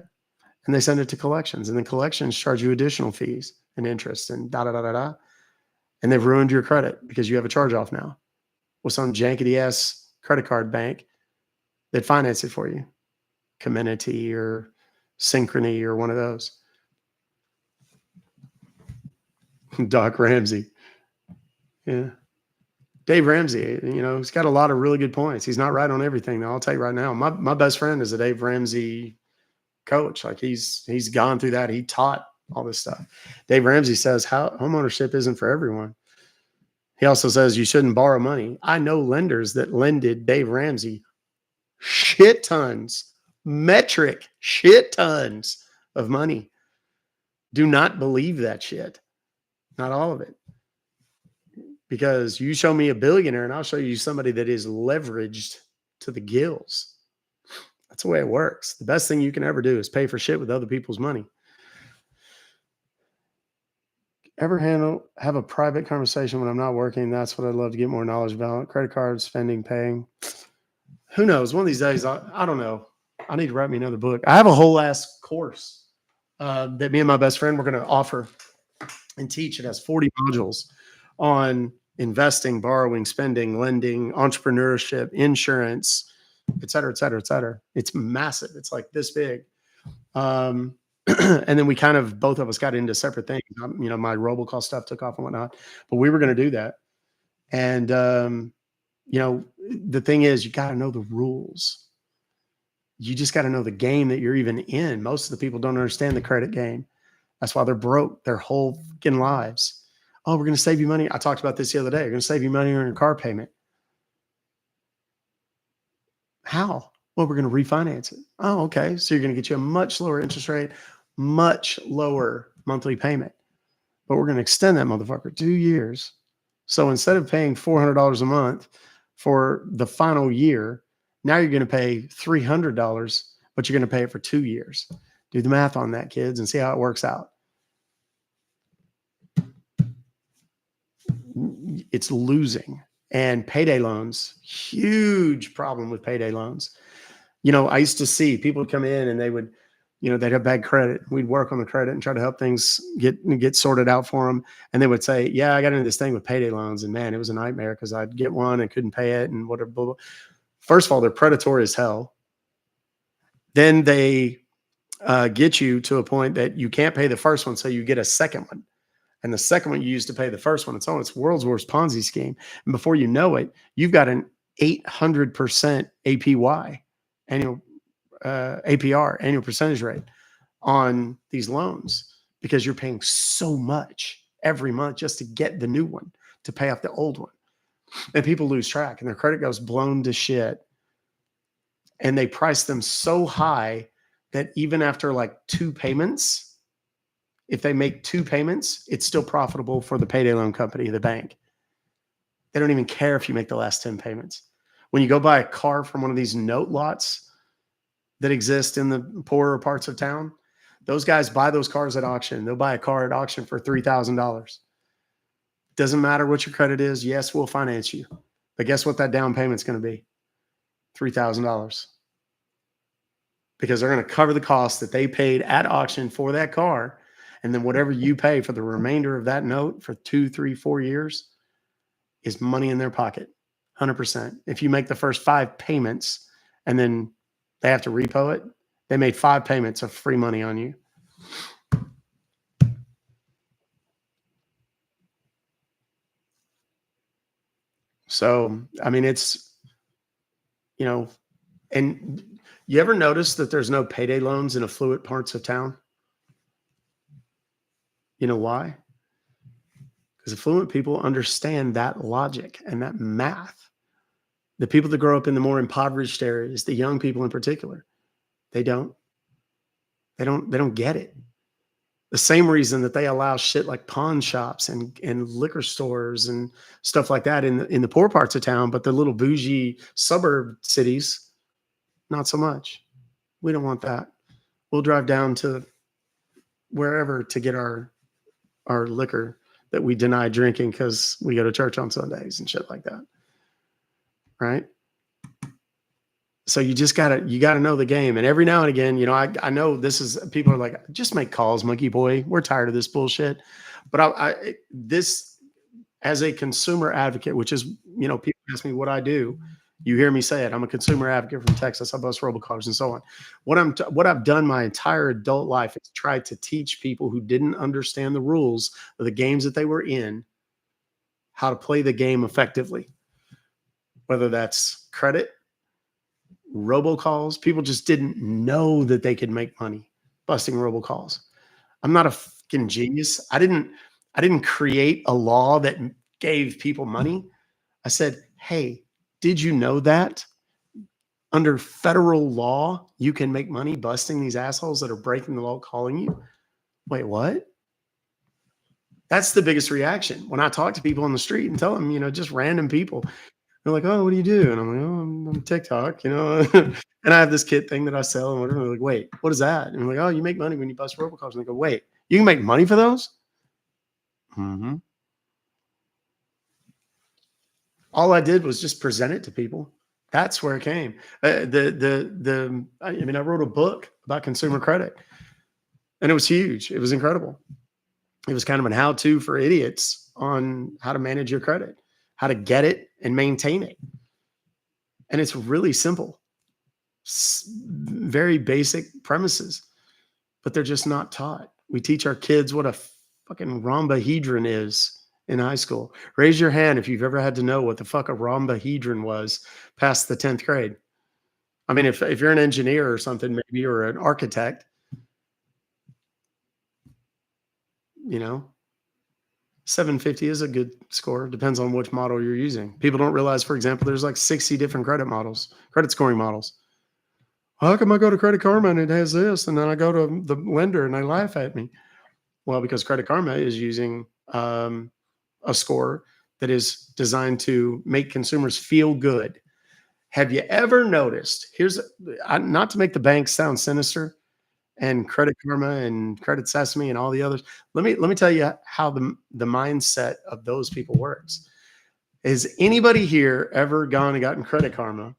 And they send it to collections. And then collections charge you additional fees and interest and da-da-da-da-da. And they've ruined your credit because you have a charge-off now with some jankety-ass credit card bank that finance it for you. Comenity or Synchrony or one of those. Doc Ramsey. Yeah. Dave Ramsey, he's got a lot of really good points. He's not right on everything, though. I'll tell you right now. My best friend is a Dave Ramsey coach. Like he's gone through that. He taught all this stuff. Dave Ramsey says homeownership isn't for everyone. He also says you shouldn't borrow money. I know lenders that lended Dave Ramsey shit tons, metric shit tons of money. Do not believe that shit. Not all of it. Because you show me a billionaire and I'll show you somebody that is leveraged to the gills. That's the way it works. The best thing you can ever do is pay for shit with other people's money. Ever have a private conversation when I'm not working? That's what I'd love to get more knowledge about. Credit cards, spending, paying. Who knows? One of these days, I don't know. I need to write me another book. I have a whole ass course that me and my best friend, we're going to offer and teach. It has 40 modules on investing, borrowing, spending, lending, entrepreneurship, insurance, et cetera, et cetera, et cetera. It's massive. It's like this big. And then we kind of, both of us got into separate things. My robocall stuff took off and whatnot, but we were going to do that. And, the thing is, you got to know the rules. You just got to know the game that you're even in. Most of the people don't understand the credit game. That's why they're broke their whole fucking lives. Oh, we're going to save you money. I talked about this the other day. We're going to save you money on your car payment. How? Well, we're going to refinance it. Oh, okay. So you're going to get you a much lower interest rate, much lower monthly payment. But we're going to extend that motherfucker 2 years. So instead of paying $400 a month for the final year, now you're going to pay $300, but you're going to pay it for 2 years. Do the math on that, kids, and see how it works out. It's losing. And payday loans, huge problem with payday loans. I used to see people would come in and they would, they'd have bad credit. We'd work on the credit and try to help things get sorted out for them. And they would say, yeah, I got into this thing with payday loans. And man, it was a nightmare because I'd get one and couldn't pay it and whatever. Blah, blah. First of all, they're predatory as hell. Then they get you to a point that you can't pay the first one. So you get a second one. And the second one you use to pay the first one. It's world's worst Ponzi scheme. And before you know it, you've got an 800% APY, annual APR, annual percentage rate on these loans because you're paying so much every month just to get the new one to pay off the old one. And people lose track and their credit goes blown to shit. And they price them so high that even after like 2 payments, if they make 2 payments, it's still profitable for the payday loan company, the bank. They don't even care if you make the last 10 payments. When you go buy a car from one of these note lots that exist in the poorer parts of town, those guys buy those cars at auction. They'll buy a car at auction for $3,000. Doesn't matter what your credit is. Yes, we'll finance you. But guess what that down payment's going to be? $3,000. Because they're going to cover the cost that they paid at auction for that car. And then whatever you pay for the remainder of that note for 2, 3, 4 years is money in their pocket, 100%. If you make the first 5 payments and then they have to repo it, they made 5 payments of free money on you. So, I mean, it's, and you ever notice that there's no payday loans in affluent parts of town? You know why? Because affluent people understand that logic and that math. The people that grow up in the more impoverished areas, the young people in particular, they don't get it. The same reason that they allow shit like pawn shops and liquor stores and stuff like that in the poor parts of town, but the little bougie suburb cities, not so much. We don't want that. We'll drive down to wherever to get our liquor that we deny drinking because we go to church on Sundays and shit like that. Right? So you gotta know the game. And every now and again, you know, I know this is, people are like, just make calls, monkey boy. We're tired of this bullshit. But this, as a consumer advocate, which is, you know, people ask me what I do. You hear me say it. I'm a consumer advocate from Texas. I bust robocalls and so on. What I've done my entire adult life is try to teach people who didn't understand the rules of the games that they were in how to play the game effectively. Whether that's credit, robocalls. People just didn't know that they could make money busting robocalls. I'm not a fucking genius. I didn't create a law that gave people money. I said, hey, did you know that under federal law, you can make money busting these assholes that are breaking the law calling you? Wait, what? That's the biggest reaction when I talk to people on the street and tell them, you know, just random people. They're like, oh, what do you do? And I'm like, oh, I'm TikTok, you know, and I have this kit thing that I sell and whatever. They're like, wait, what is that? And I'm like, oh, you make money when you bust robocalls. And they go, wait, you can make money for those? Mm-hmm. All I did was just present it to people. That's where it came. I wrote a book about consumer credit, and it was huge. It was incredible. It was kind of an how-to for idiots on how to manage your credit, how to get it and maintain it. And it's really simple, very basic premises, but they're just not taught. We teach our kids what a fucking rhombohedron is in high school. Raise your hand if you've ever had to know what the fuck a rhombohedron was past the 10th grade. I mean, if you're an engineer or something, maybe, or an architect, you know, 750 is a good score. Depends on which model you're using. People don't realize, for example, there's like 60 different credit scoring models. How come I go to Credit Karma and it has this, and then I go to the lender and they laugh at me? Well, because Credit Karma is using a score that is designed to make consumers feel good. Have you ever noticed? Not to make the banks sound sinister, and Credit Karma and Credit Sesame and all the others. Let me tell you how the mindset of those people works. Has anybody here ever gone and gotten Credit Karma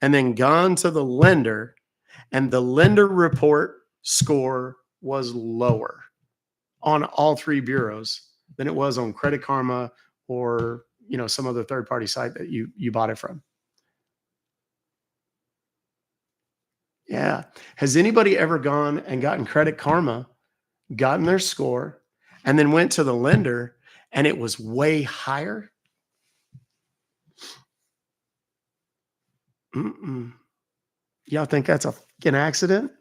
and then gone to the lender, and the lender report score was lower on all three bureaus than it was on Credit Karma or, you know, some other third-party site that you bought it from? Yeah. Has anybody ever gone and gotten Credit Karma, gotten their score, and then went to the lender and it was way higher? Y'all think that's a fucking accident?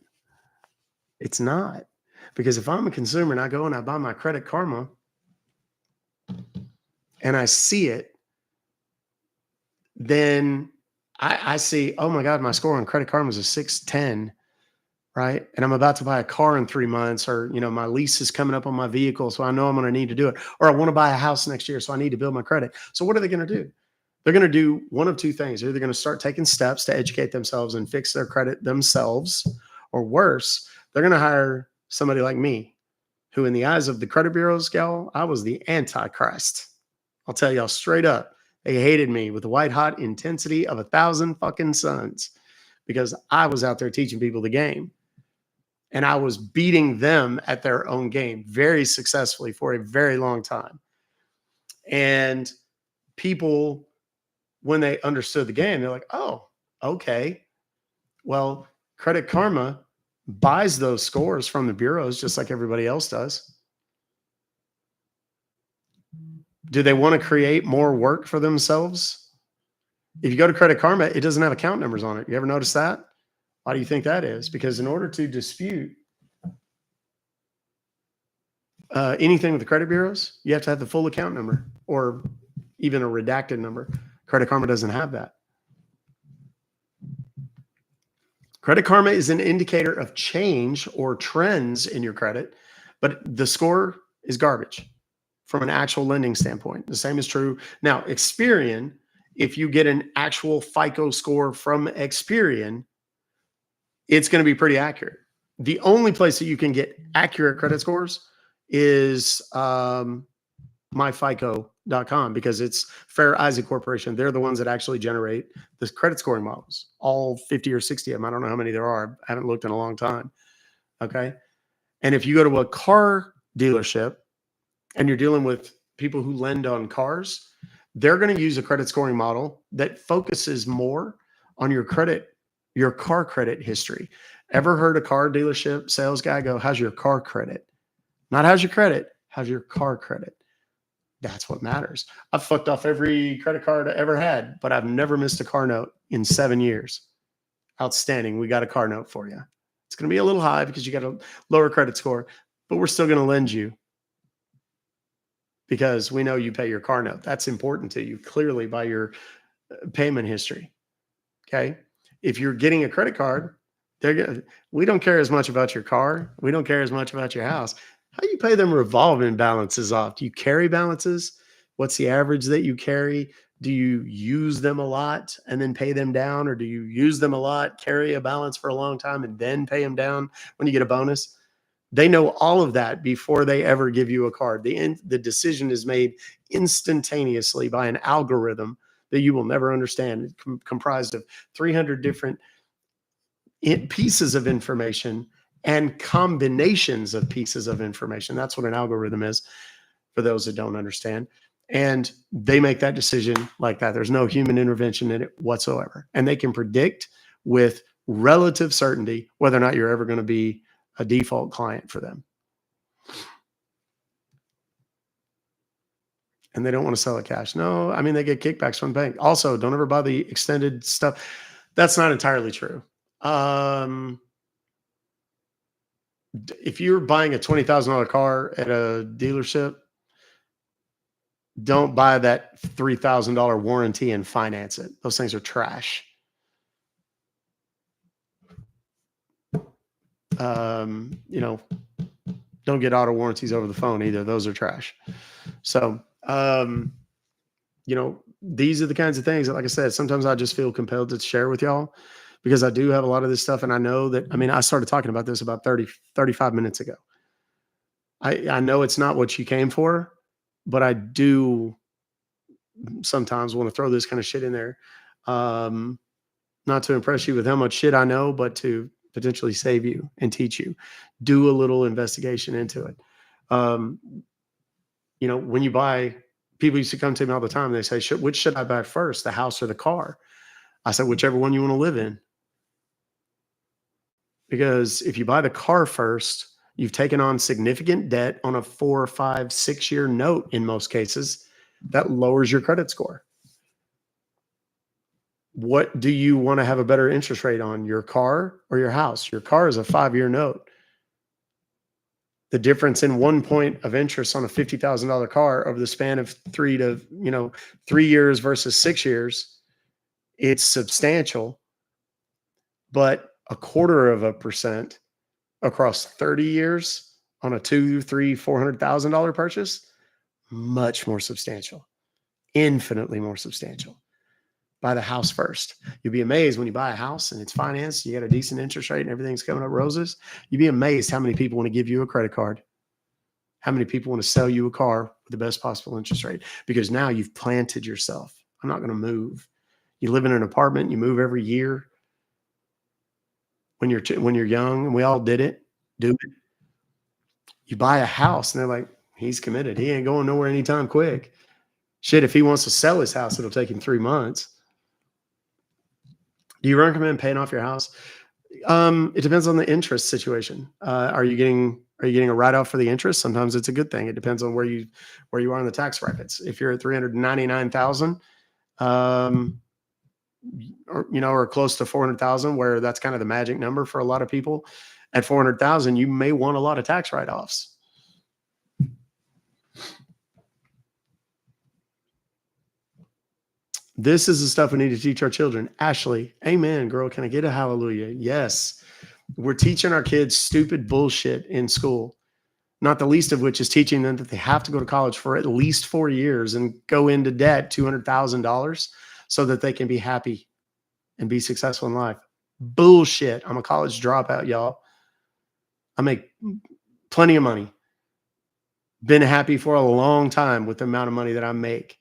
It's not. Because if I'm a consumer and I go and I buy my Credit Karma and I see it, then I see, oh my God, my score on Credit Karma is a 610, right? And I'm about to buy a car in 3 months, or, you know, my lease is coming up on my vehicle, so I know I'm going to need to do it. Or I want to buy a house next year, so I need to build my credit. So what are they going to do? They're going to do one of two things. They're either going to start taking steps to educate themselves and fix their credit themselves, or worse, they're going to hire somebody like me, who in the eyes of the credit bureaus, gal, I was the Antichrist. I'll tell y'all straight up. They hated me with the white hot intensity of 1,000 fucking suns, because I was out there teaching people the game, and I was beating them at their own game very successfully for a very long time. And people, when they understood the game, they're like, oh, okay. Well, Credit Karma buys those scores from the bureaus just like everybody else does. Do they want to create more work for themselves? If you go to Credit Karma, it doesn't have account numbers on it. You ever notice that? Why do you think that is? Because in order to dispute anything with the credit bureaus, you have to have the full account number, or even a redacted number. Credit Karma doesn't have that. Credit Karma is an indicator of change or trends in your credit, but the score is garbage from an actual lending standpoint. The same is true. Now, Experian, if you get an actual FICO score from Experian, it's going to be pretty accurate. The only place that you can get accurate credit scores is myfico.com, because it's Fair Isaac Corporation. They're the ones that actually generate the credit scoring models, all 50 or 60 of them. I don't know how many there are. I haven't looked in a long time. Okay. And if you go to a car dealership and you're dealing with people who lend on cars, they're going to use a credit scoring model that focuses more on your car credit history. Ever heard a car dealership sales guy go, how's your car credit? Not how's your credit, how's your car credit? That's what matters. I've fucked off every credit card I ever had, but I've never missed a car note in 7 years. Outstanding. We got a car note for you. It's going to be a little high because you got a lower credit score, but we're still going to lend you because we know you pay your car note. That's important to you clearly by your payment history. Okay. If you're getting a credit card, we don't care as much about your car. We don't care as much about your house. How do you pay them revolving balances off? Do you carry balances? What's the average that you carry? Do you use them a lot and then pay them down? Or do you use them a lot, carry a balance for a long time, and then pay them down when you get a bonus? They know all of that before they ever give you a card. The decision is made instantaneously by an algorithm that you will never understand, comprised of 300 different pieces of information and combinations of pieces of information. That's what an algorithm is, for those that don't understand. And they make that decision like that. There's no human intervention in it whatsoever. And they can predict with relative certainty whether or not you're ever going to be a default client for them. And they don't want to sell it cash. No, I mean, they get kickbacks from the bank. Also, don't ever buy the extended stuff. That's not entirely true. If you're buying a $20,000 car at a dealership, don't buy that $3,000 warranty and finance it. Those things are trash. Don't get auto warranties over the phone either. Those are trash. So, these are the kinds of things that, like I said, sometimes I just feel compelled to share with y'all because I do have a lot of this stuff. And I know that, I started talking about this about 35 minutes ago. I know it's not what you came for, but I do sometimes want to throw this kind of shit in there. Not to impress you with how much shit I know, but to potentially save you and teach you. Do a little investigation into it. When you buy, people used to come to me all the time. They say, which should I buy first, the house or the car? I said, whichever one you want to live in. Because if you buy the car first, you've taken on significant debt on a 4, 5, 6 year note in most cases. That lowers your credit score. What do you want to have a better interest rate on, your car or your house? Your car is a 5-year note. The difference in 1 point of interest on a $50,000 car over the span of 3 years versus 6 years, it's substantial. But 0.25% across 30 years on a $200,000, $300,000, $400,000 purchase, much more substantial, infinitely more substantial. Buy the house first. You'll be amazed when you buy a house and it's financed, you got a decent interest rate and everything's coming up roses. You'd be amazed how many people want to give you a credit card. How many people want to sell you a car with the best possible interest rate? Because now you've planted yourself. I'm not going to move. You live in an apartment, you move every year. When you're young, and we all do it. You buy a house and they're like, he's committed. He ain't going nowhere anytime quick. Shit, if he wants to sell his house, it'll take him 3 months. Do you recommend paying off your house? It depends on the interest situation. Are you getting a write-off for the interest? Sometimes it's a good thing. It depends on where you are in the tax brackets. If you're at $399,000, or close to 400,000, where that's kind of the magic number for a lot of people, at 400,000, you may want a lot of tax write-offs. This is the stuff we need to teach our children. Ashley, amen, girl. Can I get a hallelujah? Yes. We're teaching our kids stupid bullshit in school. not the least of which is teaching them that they have to go to college for at least 4 years and go into debt $200,000 so that they can be happy and be successful in life. Bullshit. I'm a college dropout, y'all. I make plenty of money. Been happy for a long time with the amount of money that I make.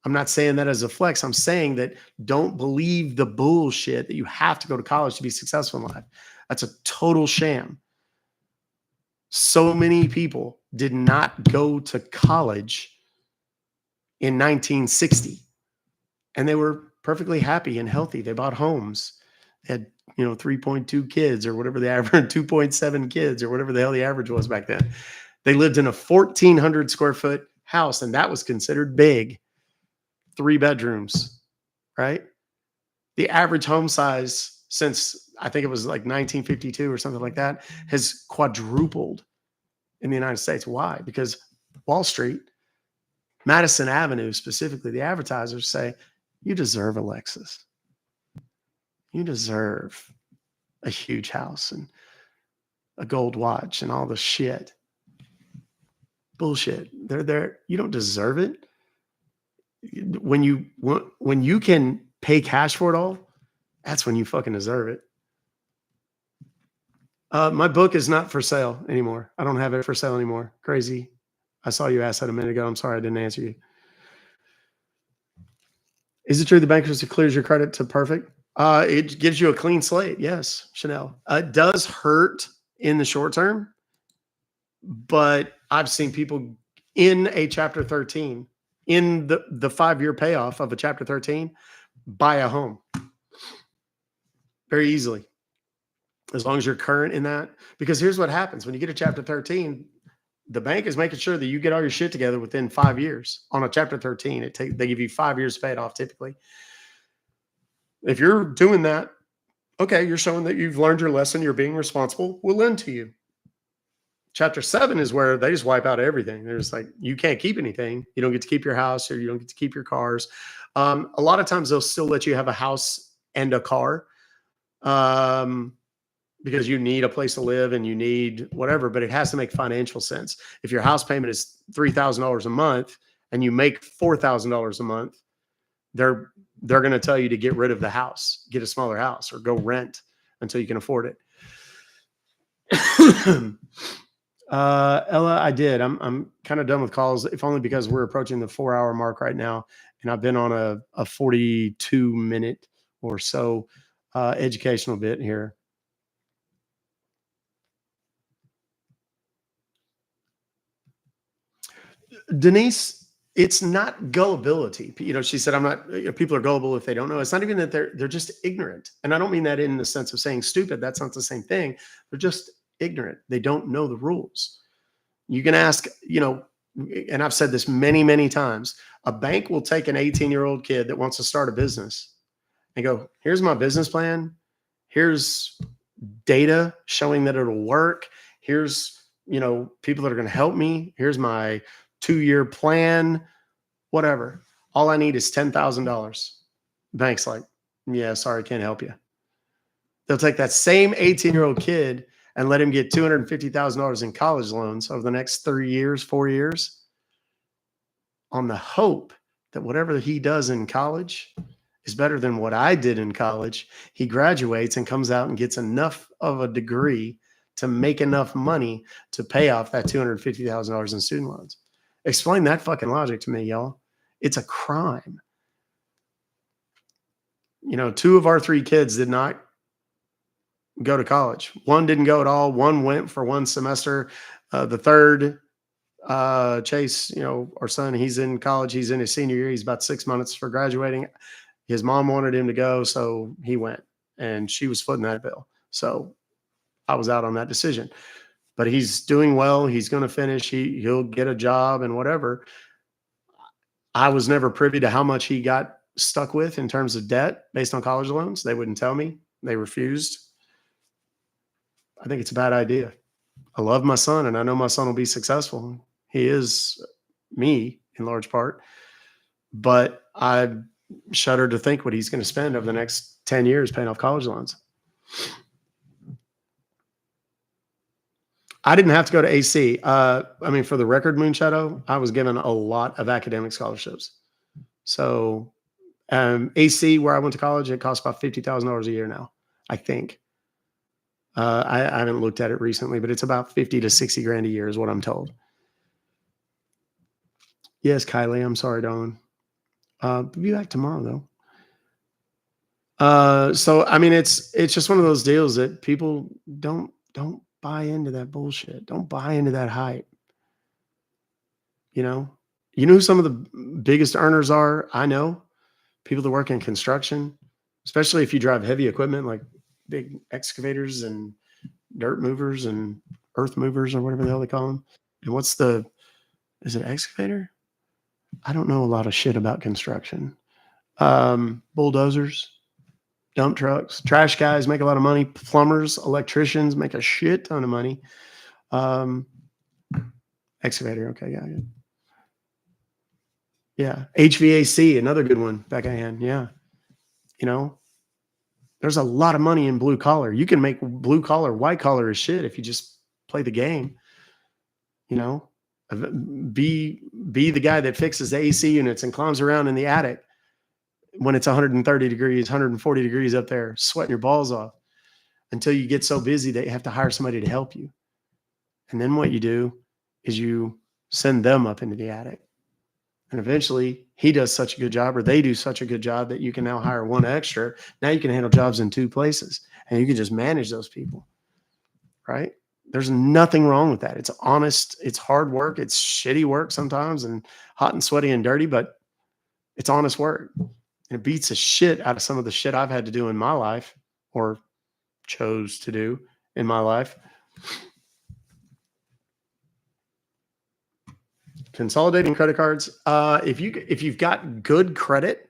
I'm not saying that as a flex. I'm saying that don't believe the bullshit that you have to go to college to be successful in life. That's a total sham. So many people did not go to college in 1960, and they were perfectly happy and healthy. They bought homes. They had, 3.2 kids or whatever the average, 2.7 kids or whatever the hell the average was back then. They lived in a 1,400 square foot house, and that was considered big. 3 bedrooms, right? The average home size since I think it was like 1952 or something like that has quadrupled in the United States. Why? Because Wall Street, Madison Avenue specifically, the advertisers say, you deserve a Lexus. You deserve a huge house and a gold watch and all the shit. Bullshit. They're there. You don't deserve it. When you can pay cash for it all, that's when you fucking deserve it. My book is not for sale anymore. I don't have it for sale anymore. Crazy. I saw you ask that a minute ago. I'm sorry I didn't answer you. Is it true the bankruptcy clears your credit to perfect? It gives you a clean slate. Yes, Chanel. It does hurt in the short term, but I've seen people in a Chapter 13, in the 5-year payoff of a Chapter 13, buy a home very easily, as long as you're current in that. Because here's what happens. When you get a Chapter 13, the bank is making sure that you get all your shit together within 5 years. On a Chapter 13, they give you 5 years to pay it off typically. If you're doing that, okay, you're showing that you've learned your lesson, you're being responsible, we'll lend to you. Chapter 7 is where they just wipe out everything. They're just like, you can't keep anything. You don't get to keep your house, or you don't get to keep your cars. A lot of times they'll still let you have a house and a car, because you need a place to live and you need whatever, but it has to make financial sense. If your house payment is $3,000 a month and you make $4,000 a month, they're going to tell you to get rid of the house, get a smaller house, or go rent until you can afford it. Ella, I did. I'm kind of done with calls, if only because we're approaching the 4-hour mark right now, and I've been on a 42-minute or so educational bit here. Denise, it's not gullibility. She said, I'm not, people are gullible if they don't know. It's not even that they're just ignorant. And I don't mean that in the sense of saying stupid. That's not the same thing. They're just ignorant. They don't know the rules. You can ask, and I've said this many, many times, a bank will take an 18-year-old kid that wants to start a business and go, here's my business plan. Here's data showing that it'll work. Here's, people that are going to help me. Here's my 2-year plan, whatever. All I need is $10,000. Bank's like, yeah, sorry, can't help you. They'll take that same 18-year-old kid and let him get $250,000 in college loans over the next 3 years, 4 years, on the hope that whatever he does in college is better than what I did in college. He graduates and comes out and gets enough of a degree to make enough money to pay off that $250,000 in student loans. Explain that fucking logic to me, y'all. It's a crime. 2 of our 3 kids did not go to college. One didn't go at all. One went for 1 semester. The third, Chase, our son, he's in college. He's in his senior year. He's about 6 months for graduating. His mom wanted him to go, so he went, and she was footing that bill. So I was out on that decision. But he's doing well. He's going to finish. He'll get a job and whatever. I was never privy to how much he got stuck with in terms of debt based on college loans. They wouldn't tell me. They refused. I think it's a bad idea. I love my son, and I know my son will be successful. He is me in large part. But I shudder to think what he's going to spend over the next 10 years paying off college loans. I didn't have to go to AC. I mean, for the record, Moonshadow, I was given a lot of academic scholarships. So AC, where I went to college, it costs about $50,000 a year now, I think. I haven't looked at it recently, but it's about 50 to 60 grand a year is what I'm told. Yes, Kylie, I'm sorry, darling. Be back tomorrow though. So I mean, it's just one of those deals that people don't buy into that bullshit. Don't buy into that hype. You know who some of the biggest earners are? I know people that work in construction, especially if you drive heavy equipment like big excavators and dirt movers and earth movers or whatever the hell they call them. And is it excavator? I don't know a lot of shit about construction. Bulldozers, dump trucks, trash guys make a lot of money. Plumbers, electricians make a shit ton of money. Excavator, okay, yeah. Yeah, HVAC, another good one, backhand. Yeah, there's a lot of money in blue collar. You can make blue collar, white collar as shit if you just play the game. Be the guy that fixes the AC units and climbs around in the attic when it's 130 degrees, 140 degrees up there, sweating your balls off until you get so busy that you have to hire somebody to help you. And then what you do is you send them up into the attic. And eventually he does such a good job, or they do such a good job, that you can now hire one extra. Now you can handle jobs in two places and you can just manage those people, right? There's nothing wrong with that. It's honest. It's hard work. It's shitty work sometimes and hot and sweaty and dirty, but it's honest work. And it beats the shit out of some of the shit I've had to do in my life, or chose to do in my life. Consolidating credit cards. If you've got good credit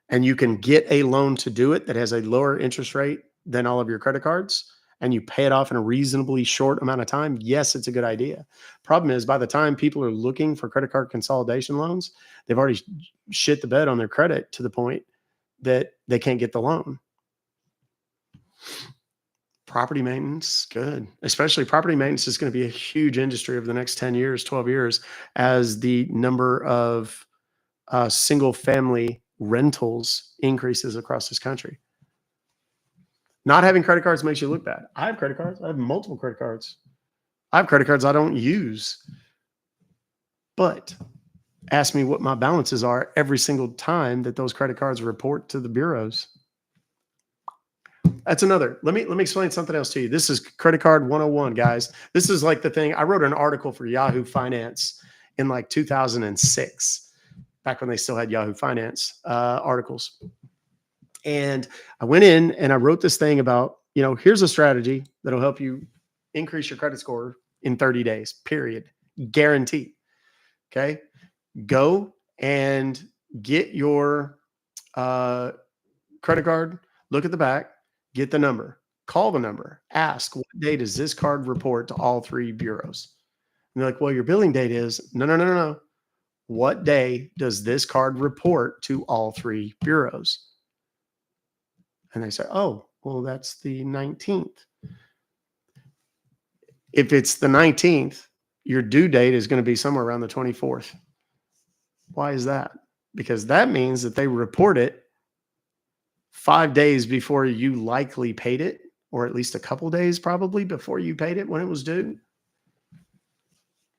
and you can get a loan to do it that has a lower interest rate than all of your credit cards, and you pay it off in a reasonably short amount of time, yes, it's a good idea. Problem is, by the time people are looking for credit card consolidation loans, they've already shit the bed on their credit to the point that they can't get the loan. Property maintenance, good. Especially property maintenance is going to be a huge industry over the next 10 years, 12 years, as the number of single family rentals increases across this country. Not having credit cards makes you look bad. I have credit cards. I have multiple credit cards. I have credit cards I don't use. But ask me what my balances are every single time that those credit cards report to the bureaus. That's another. Let me explain something else to you. This is credit card 101, guys. This is like the thing. I wrote an article for Yahoo Finance in like 2006, back when they still had Yahoo Finance articles. And I went in and I wrote this thing about, here's a strategy that'll help you increase your credit score in 30 days, period. Guaranteed. Okay. Go and get your credit card, look at the back, get the number, call the number, ask, what day does this card report to all three bureaus? And they're like, well, your billing date is, no. What day does this card report to all three bureaus? And they say, oh, well, that's the 19th. If it's the 19th, your due date is going to be somewhere around the 24th. Why is that? Because that means that they report it 5 days before you likely paid it, or at least a couple days probably before you paid it when it was due.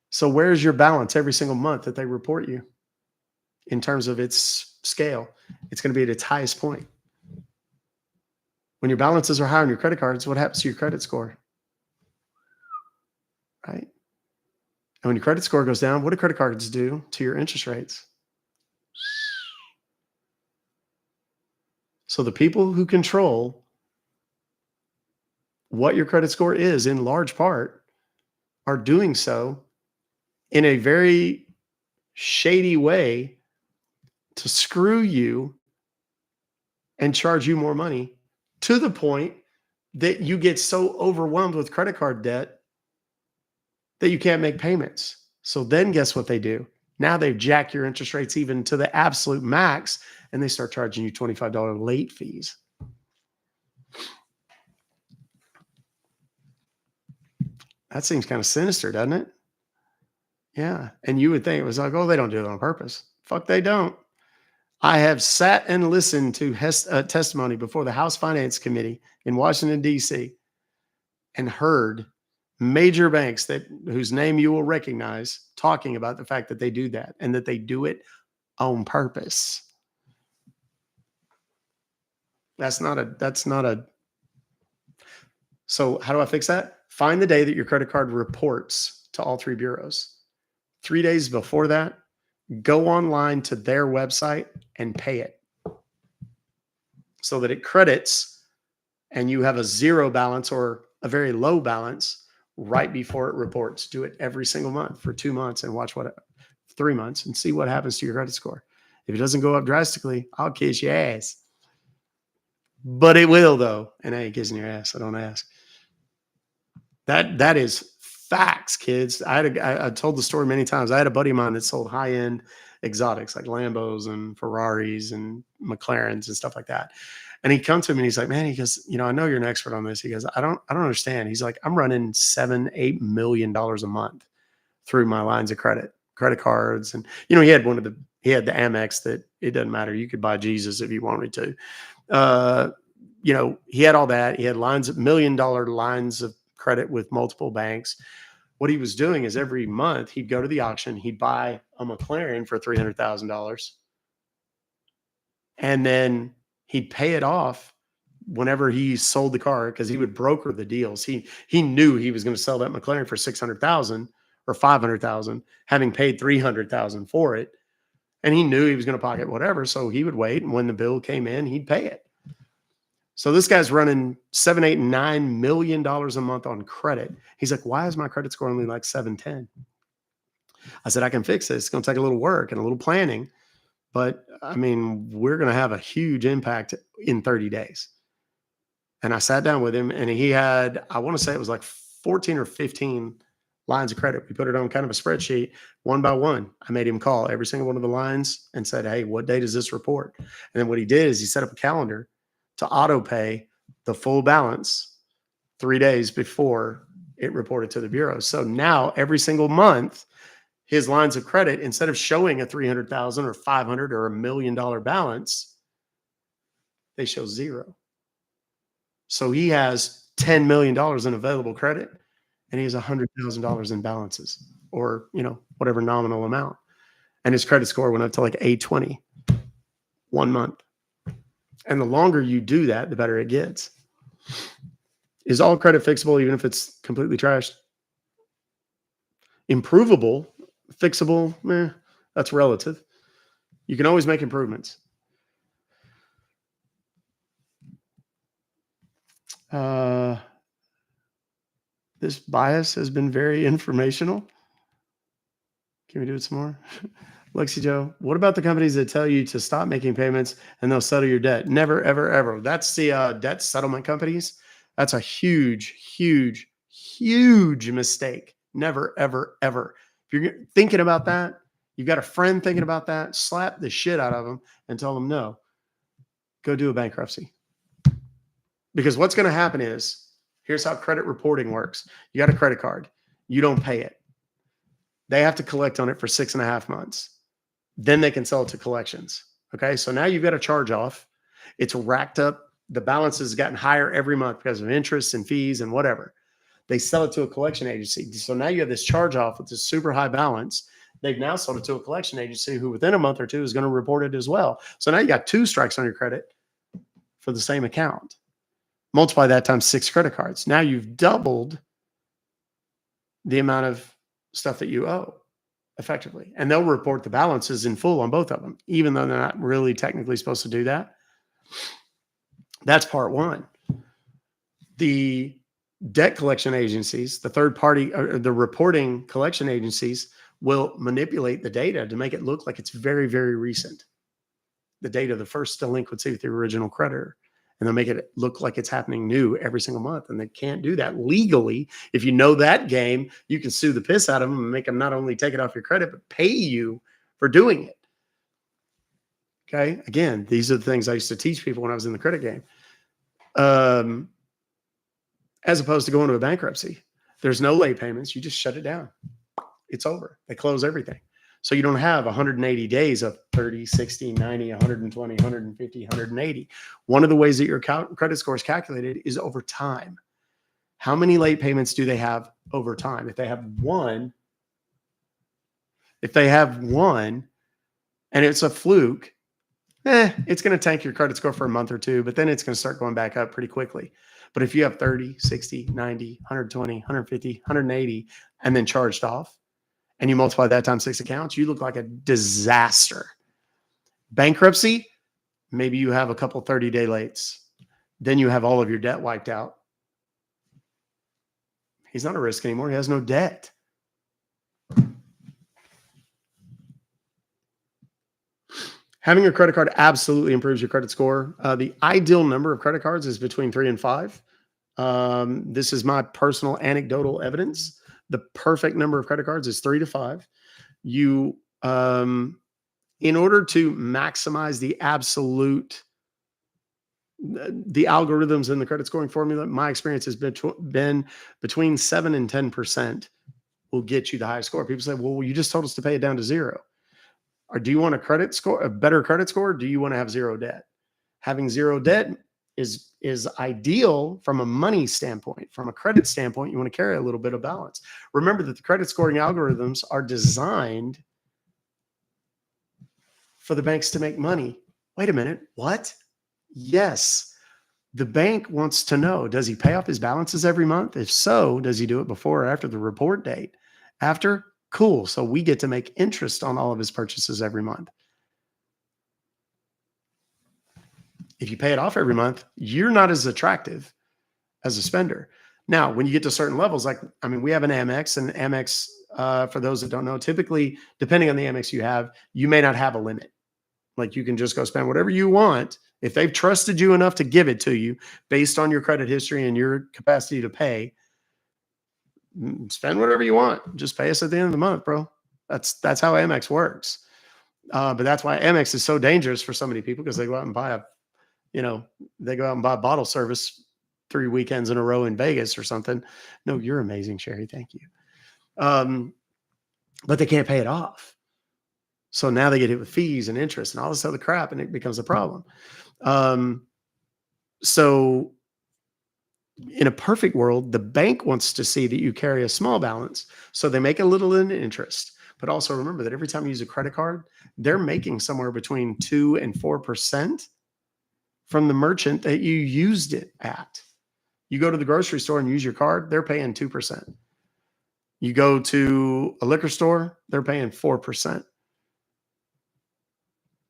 So where's your balance every single month that they report you in terms of its scale? It's going to be at its highest point. When your balances are high on your credit cards, what happens to your credit score? Right? And when your credit score goes down, what do credit cards do to your interest rates? So the people who control what your credit score is, in large part, are doing so in a very shady way to screw you and charge you more money, to the point that you get so overwhelmed with credit card debt that you can't make payments. So then guess what they do? Now they've jacked your interest rates even to the absolute max, and they start charging you $25 late fees. That seems kind of sinister, doesn't it? Yeah. And you would think it was like, oh, they don't do it on purpose. Fuck, they don't. I have sat and listened to testimony before the House Finance Committee in Washington, D.C., and heard major banks whose name you will recognize talking about the fact that they do that and that they do it on purpose. That's not a. So how do I fix that? Find the day that your credit card reports to all three bureaus. 3 days before that, go online to their website and pay it so that it credits and you have a zero balance or a very low balance right before it reports. Do it every single month for 2 months and watch 3 months and see what happens to your credit score. If it doesn't go up drastically, I'll kiss your ass. But it will, though. And I ain't kissing your ass. I don't ask. That is facts, kids. I told the story many times. I had a buddy of mine that sold high-end exotics like Lambos and Ferraris and McLarens and stuff like that. And he come to me and he's like, man, he goes, I know you're an expert on this. He goes, I don't understand. He's like, I'm running $7-8 million a month through my lines of credit cards. And, he had he had the Amex that it doesn't matter. You could buy Jesus if you wanted to. He had all that. He had $1 million lines of credit with multiple banks. What he was doing is every month he'd go to the auction, he'd buy a McLaren for $300,000, and then he'd pay it off whenever he sold the car because he would broker the deals. He knew he was going to sell that McLaren for $600,000 or $500,000, having paid $300,000 for it, and he knew he was going to pocket whatever. So he would wait, and when the bill came in, he'd pay it. So this guy's running $7, $8, $9 million a month on credit. He's like, why is my credit score only like 710? I said, I can fix this. It's going to take a little work and a little planning, but I mean, we're going to have a huge impact in 30 days. And I sat down with him and he had, I want to say it was like 14 or 15 lines of credit. We put it on kind of a spreadsheet one by one. I made him call every single one of the lines and said, hey, what day does this report? And then what he did is he set up a calendar to auto pay the full balance 3 days before it reported to the bureau. So now every single month, his lines of credit, instead of showing a $300,000 or $500,000 or $1 million balance, they show zero. So he has $10 million in available credit and he has $100,000 in balances or, whatever nominal amount. And his credit score went up to like 820 1 month. And the longer you do that, the better it gets. Is all credit fixable, even if it's completely trashed? Improvable, fixable, that's relative. You can always make improvements. This bias has been very informational. Can we do it some more? Lexi Joe, what about the companies that tell you to stop making payments and they'll settle your debt? Never, ever, ever. That's the debt settlement companies. That's a huge, huge, huge mistake. Never, ever, ever. If you're thinking about that, you've got a friend thinking about that, slap the shit out of them and tell them, no, go do a bankruptcy. Because what's going to happen is, here's how credit reporting works. You got a credit card. You don't pay it. They have to collect on it for 6.5 months. Then they can sell it to collections. Okay. So now you've got a charge off. It's racked up. The balance has gotten higher every month because of interest and fees and whatever. They sell it to a collection agency. So now you have this charge off with this super high balance. They've now sold it to a collection agency who within a month or two is going to report it as well. So now you got 2 strikes on your credit for the same account. Multiply that times 6 credit cards. Now you've doubled the amount of stuff that you owe effectively. And they'll report the balances in full on both of them, even though they're not really technically supposed to do that. That's part one. The debt collection agencies, the third party, or the reporting collection agencies will manipulate the data to make it look like it's very, very recent. The date of the first delinquency with the original creditor. And they'll make it look like it's happening new every single month. And they can't do that legally. If you know that game, you can sue the piss out of them and make them not only take it off your credit, but pay you for doing it. Okay. Again, these are the things I used to teach people when I was in the credit game. As opposed to going to a bankruptcy. There's no late payments. You just shut it down. It's over. They close everything. So you don't have 180 days of 30, 60, 90, 120, 150, 180. One of the ways that your credit score is calculated is over time. How many late payments do they have over time? If they have one and it's a fluke, it's going to tank your credit score for a month or two, but then it's going to start going back up pretty quickly. But if you have 30, 60, 90, 120, 150, 180, and then charged off, and you multiply that times 6 accounts, you look like a disaster. Bankruptcy, maybe you have a couple 30-day lates. Then you have all of your debt wiped out. He's not a risk anymore. He has no debt. Having a credit card absolutely improves your credit score. The ideal number of credit cards is between 3 and 5. This is my personal anecdotal evidence. The perfect number of credit cards is 3 to 5. You, in order to maximize the absolute, the algorithms in the credit scoring formula, my experience has been between 7 and 10% will get you the highest score. People say, well, you just told us to pay it down to 0. Or do you want a credit score, a better credit score? Or do you want to have 0 debt? Having 0 debt is ideal from a money standpoint. From a credit standpoint, you want to carry a little bit of balance. Remember that the credit scoring algorithms are designed for the banks to make money. Wait a minute, what? Yes. The bank wants to know, does he pay off his balances every month? If so, does he do it before or after the report date? After? Cool. So we get to make interest on all of his purchases every month. If you pay it off every month, you're not as attractive as a spender. Now, when you get to certain levels, like, I mean, we have an Amex, and Amex, for those that don't know, typically, depending on the Amex you have, you may not have a limit. Like, you can just go spend whatever you want. If they've trusted you enough to give it to you based on your credit history and your capacity to pay, spend whatever you want. Just pay us at the end of the month, bro. That's how Amex works. But that's why Amex is so dangerous for so many people, because they go out and buy bottle service 3 weekends in a row in Vegas or something. No, you're amazing, Sherry. Thank you. But they can't pay it off. So now they get hit with fees and interest and all this other crap, and it becomes a problem. So in a perfect world, the bank wants to see that you carry a small balance, so they make a little in interest. But also remember that every time you use a credit card, they're making somewhere between 2 and 4% from the merchant that you used it at. You go to the grocery store and use your card, they're paying 2%. You go to a liquor store, they're paying 4%.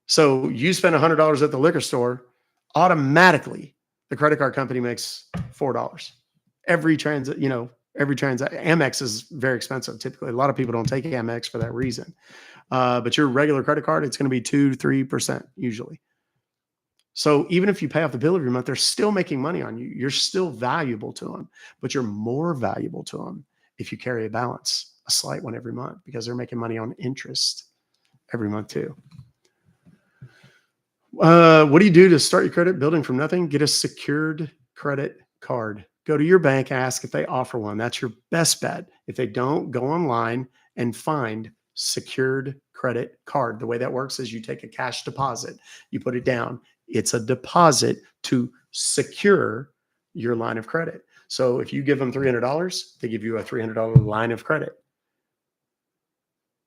So you spend $100 at the liquor store, automatically the credit card company makes $4. Every transaction. Amex is very expensive. Typically, a lot of people don't take Amex for that reason. But your regular credit card, it's going to be 2-3% usually. So even if you pay off the bill every month, they're still making money on you. You're still valuable to them, but you're more valuable to them if you carry a balance, a slight one every month, because they're making money on interest every month too. What do you do to start your credit building from nothing? Get a secured credit card. Go to your bank, ask if they offer one. That's your best bet. If they don't, go online and find secured credit card. The way that works is you take a cash deposit, you put it down. It's a deposit to secure your line of credit. So if you give them $300, they give you a $300 line of credit.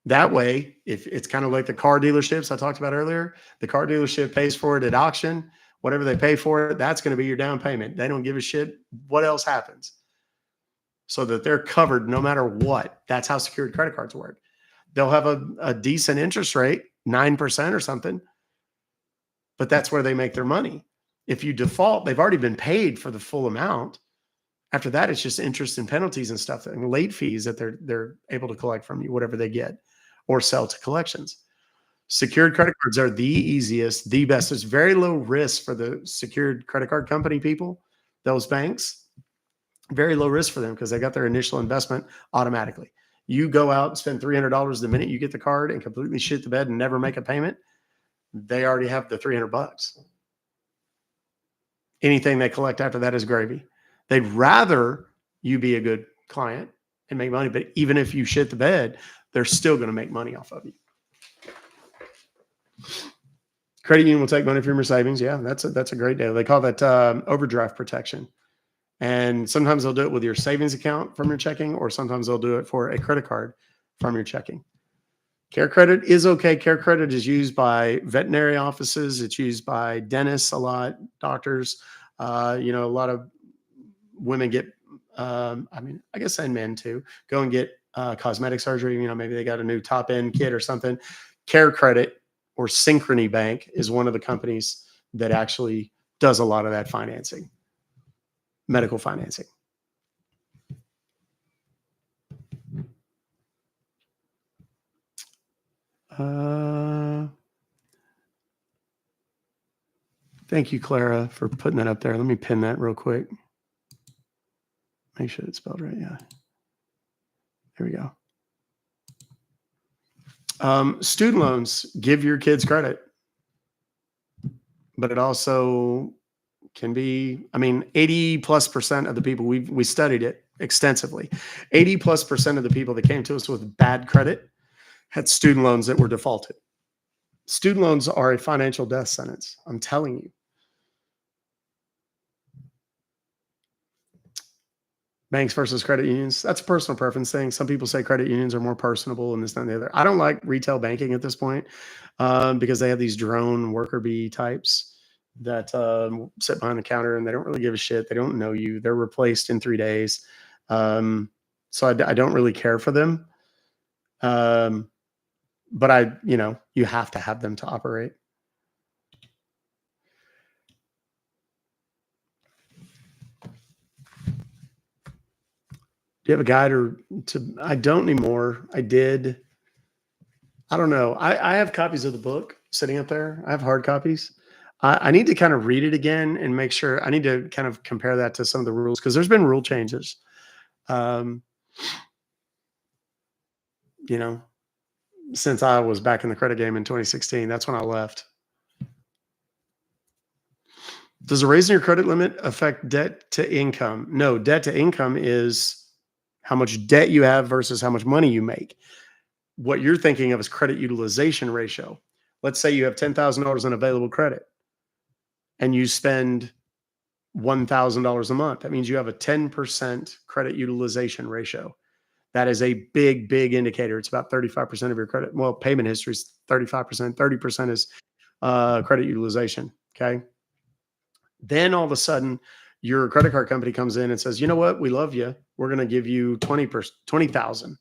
That way, if it's kind of like the car dealerships I talked about earlier, the car dealership pays for it at auction. Whatever they pay for it, that's going to be your down payment. They don't give a shit what else happens, so that they're covered no matter what. That's how secured credit cards work. They'll have a decent interest rate, 9% or something, but that's where they make their money. If you default, they've already been paid for the full amount. After that, it's just interest and penalties and stuff, and late fees that they're able to collect from you, whatever they get, or sell to collections. Secured credit cards are the easiest, the best. There's very low risk for the secured credit card company people, those banks. Very low risk for them because they got their initial investment automatically. You go out and spend $300 the minute you get the card and completely shit the bed and never make a payment, they already have the $300. Anything they collect after that is gravy. They'd rather you be a good client and make money. But even if you shit the bed, they're still going to make money off of you. Credit union will take money from your savings. Yeah, that's a great deal. They call that overdraft protection. And sometimes they'll do it with your savings account from your checking, or sometimes they'll do it for a credit card from your checking. Care credit is okay. Care credit is used by veterinary offices. It's used by dentists a lot, doctors. A lot of women get, I guess, and men too, go and get cosmetic surgery. Maybe they got a new top end kit or something. Care credit or Synchrony Bank is one of the companies that actually does a lot of that financing. Medical financing. Thank you, Clara, for putting that up there. Let me pin that real quick. Make sure it's spelled right. Yeah. Here we go. Student loans give your kids credit, but it also can be, 80+% of the people, we studied it extensively. 80+% of the people that came to us with bad credit had student loans that were defaulted. Student loans are a financial death sentence. I'm telling you. Banks versus credit unions. That's a personal preference thing. Some people say credit unions are more personable and this, that, and the other. I don't like retail banking at this point because they have these drone worker bee types that sit behind the counter and they don't really give a shit. They don't know you. They're replaced in 3 days. So I don't really care for them. But you have to have them to operate. Do you have a guide I don't anymore. I did. I don't know. I have copies of the book sitting up there. I have hard copies. I need to kind of read it again and make sure. I need to kind of compare that to some of the rules because there's been rule changes. Since I was back in the credit game in 2016, that's when I left. Does raising your credit limit affect debt to income? No, debt to income is how much debt you have versus how much money you make. What you're thinking of is credit utilization ratio. Let's say you have $10,000 in available credit and you spend $1,000 a month. That means you have a 10% credit utilization ratio. That is a big, big indicator. It's about 35% of your credit. Well, payment history is 35%. 30% is credit utilization. Okay. Then all of a sudden, your credit card company comes in and says, you know what? We love you. We're going to give you 20,000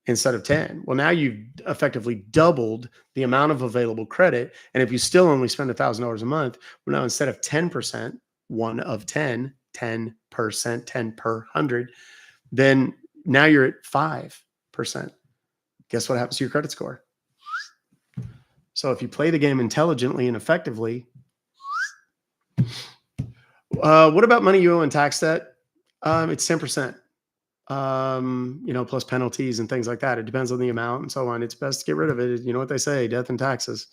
instead of 10. Well, now you've effectively doubled the amount of available credit. And if you still only spend $1,000 a month, well, now instead of 10%, 1 of 10, 10%, 10 per 100, then now you're at 5%. Guess what happens to your credit score? So if you play the game intelligently and effectively, what about money you owe in tax debt? It's 10%, plus penalties and things like that. It depends on the amount and so on. It's best to get rid of it. You know what they say, death and taxes.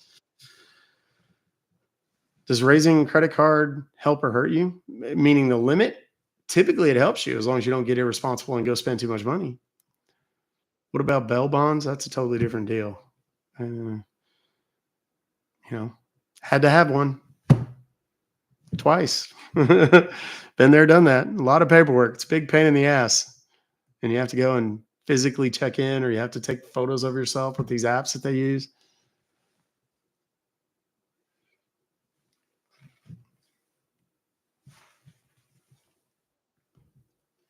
Does raising credit card help or hurt you? Meaning the limit? Typically it helps you as long as you don't get irresponsible and go spend too much money. What about bail bonds? That's a totally different deal. Had to have one. Twice. Been there, done that. A lot of paperwork. It's a big pain in the ass. And you have to go and physically check in, or you have to take photos of yourself with these apps that they use.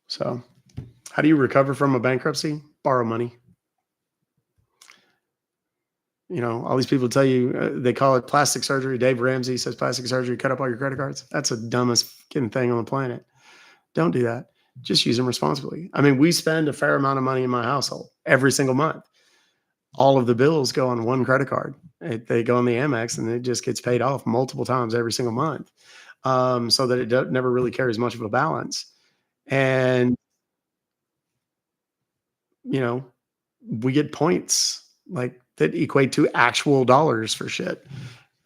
So, how do you recover from a bankruptcy? Borrow money. All these people tell you, they call it plastic surgery. Dave Ramsey says plastic surgery, cut up all your credit cards. That's the dumbest fucking thing on the planet. Don't do that. Just use them responsibly. We spend a fair amount of money in my household every single month. All of the bills go on one credit card. They go on the Amex and it just gets paid off multiple times every single month. So that it never really carries much of a balance. And, we get points that equate to actual dollars for shit.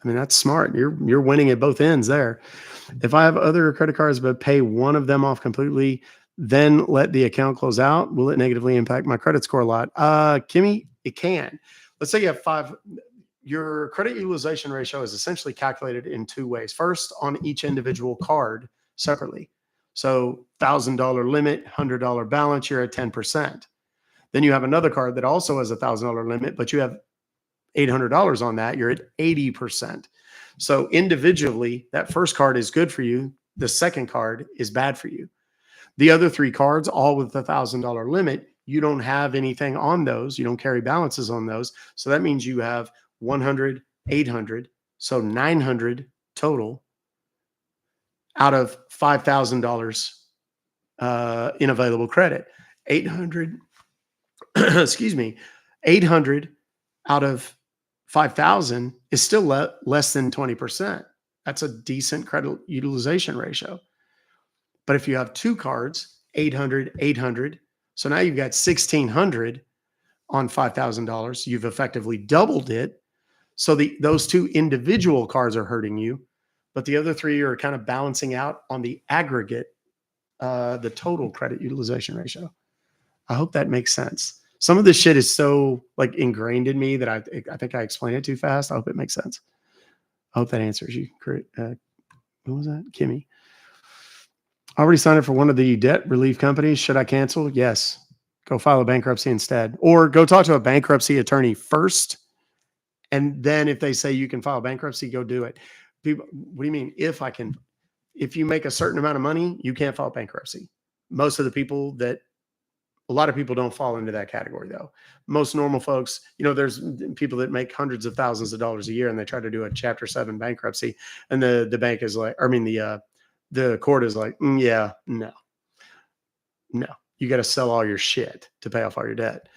That's smart. You're winning at both ends there. If I have other credit cards but pay one of them off completely, then let the account close out? Will it negatively impact my credit score a lot? Kimmy, it can. Let's say you have 5. Your credit utilization ratio is essentially calculated in 2 ways. First, on each individual card separately. So $1,000 limit, $100 balance, you're at 10%. Then you have another card that also has a $1,000 limit, but you have $800 on that, you're at 80%. So individually, that first card is good for you. The second card is bad for you. The other 3 cards, all with the $1,000 limit, you don't have anything on those. You don't carry balances on those. So that means you have 100, 800, so 900 total out of $5,000 in available credit. 800, excuse me, 800 out of 5,000 is still less than 20%. That's a decent credit utilization ratio. But if you have 2 cards, 800, 800, so now you've got 1,600 on $5,000. You've effectively doubled it. So those 2 individual cards are hurting you, but the other 3 are kind of balancing out on the aggregate, the total credit utilization ratio. I hope that makes sense. Some of this shit is so like ingrained in me that I think I explained it too fast. I hope it makes sense. I hope that answers you. Who was that? Kimmy. I already signed up for one of the debt relief companies. Should I cancel? Yes. Go file a bankruptcy instead, or go talk to a bankruptcy attorney first. And then if they say you can file bankruptcy, go do it. People, what do you mean? If you make a certain amount of money, you can't file bankruptcy. Most of the people a lot of people don't fall into that category though. Most normal folks, there's people that make hundreds of thousands of dollars a year and they try to do a Chapter 7 bankruptcy. And the bank is like, the court is like, yeah, no, you got to sell all your shit to pay off all your debt.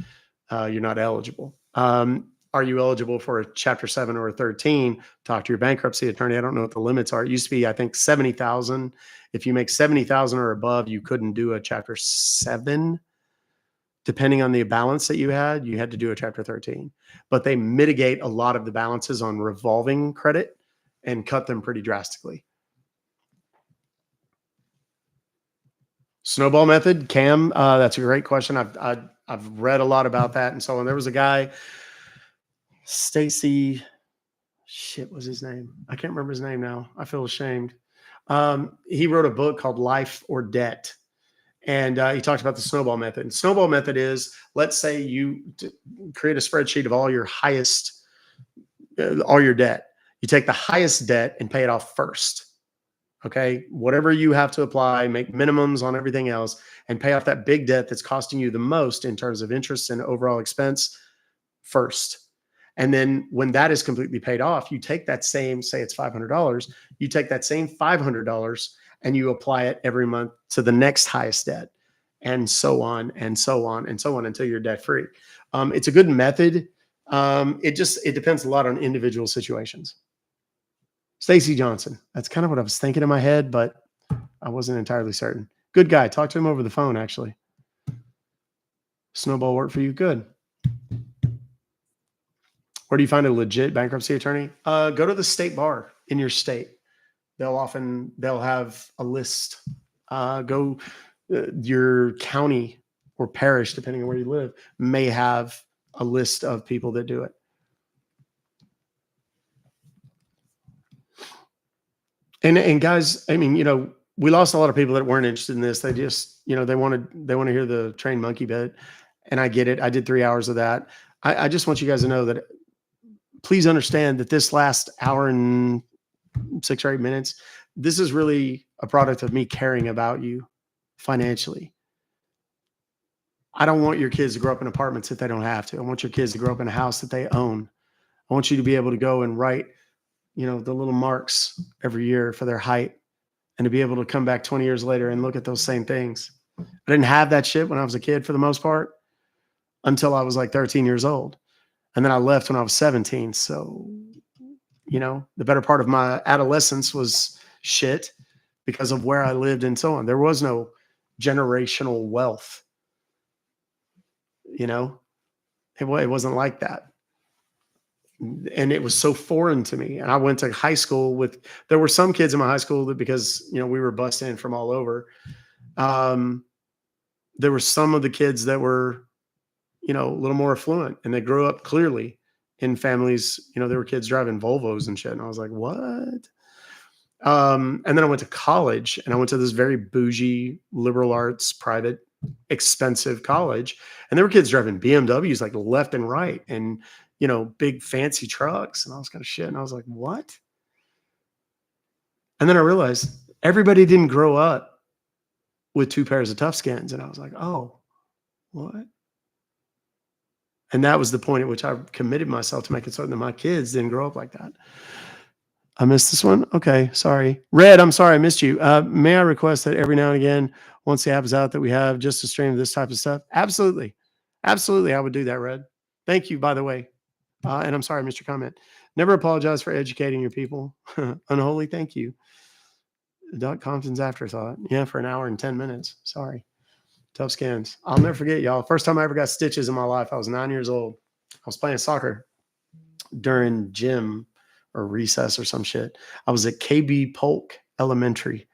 You're not eligible. Are you eligible for a Chapter 7 or a 13? Talk to your bankruptcy attorney. I don't know what the limits are. It used to be, I think, 70,000. If you make 70,000 or above, you couldn't do a Chapter 7. Depending on the balance that you had to do a Chapter 13. But they mitigate a lot of the balances on revolving credit and cut them pretty drastically. Snowball method, Cam, that's a great question. I've read a lot about that and so on. There was a guy, Stacy, shit was his name. I can't remember his name now. I feel ashamed. He wrote a book called Life or Debt. And he talked about the snowball method. And snowball method is, let's say you create a spreadsheet of all your debt. You take the highest debt and pay it off first. Okay. Whatever you have to apply, make minimums on everything else and pay off that big debt that's costing you the most in terms of interest and overall expense first. And then when that is completely paid off, you take that same, say it's $500, you take that same $500 and you apply it every month to the next highest debt, and so on and so on and so on until you're debt free. It's a good method. It depends a lot on individual situations. Stacy Johnson. That's kind of what I was thinking in my head, but I wasn't entirely certain. Good guy. Talk to him over the phone, actually. Snowball work for you? Good. Where do you find a legit bankruptcy attorney? Go to the state bar in your state. They'll have a list. Your county or parish, depending on where you live, may have a list of people that do it. And guys, I mean, we lost a lot of people that weren't interested in this. They just, they want to hear the train monkey bit, and I get it. I did 3 hours of that. I just want you guys to know that please understand that this last hour and 6 or 8 minutes, this is really a product of me caring about you financially. I don't want your kids to grow up in apartments if they don't have to. I want your kids to grow up in a house that they own. I want you to be able to go and write, the little marks every year for their height, and to be able to come back 20 years later and look at those same things. I didn't have that shit when I was a kid for the most part until I was like 13 years old. And then I left when I was 17. So, the better part of my adolescence was shit because of where I lived and so on. There was no generational wealth. It wasn't like that. And it was so foreign to me. And I went to high school there were some kids in my high school that, because, we were bussed in from all over. there were some of the kids that were, you know, a little more affluent, and they grew up clearly in families, you know, there were kids driving Volvos and shit. And I was like, what? And then I went to college, and I went to this very bougie liberal arts, private, expensive college. And there were kids driving BMWs like left and right, and, you know, big fancy trucks and all this kind of shit. And I was like, what? And then I realized everybody didn't grow up with 2 pairs of tough skins. And I was like, oh, what? And that was the point at which I committed myself to making certain that my kids didn't grow up like that. I missed this one. Okay, sorry. Red, I'm sorry I missed you. May I request that every now and again, once the app is out, that we have just a stream of this type of stuff? Absolutely. Absolutely, I would do that, Red. Thank you, by the way. And I'm sorry I missed your comment. Never apologize for educating your people. Unholy, thank you. Doc Compton's afterthought. Yeah, for an hour and 10 minutes. Sorry. Tough skins. I'll never forget, y'all. First time I ever got stitches in my life, I was 9 years old. I was playing soccer during gym or recess or some shit. I was at KB Polk Elementary,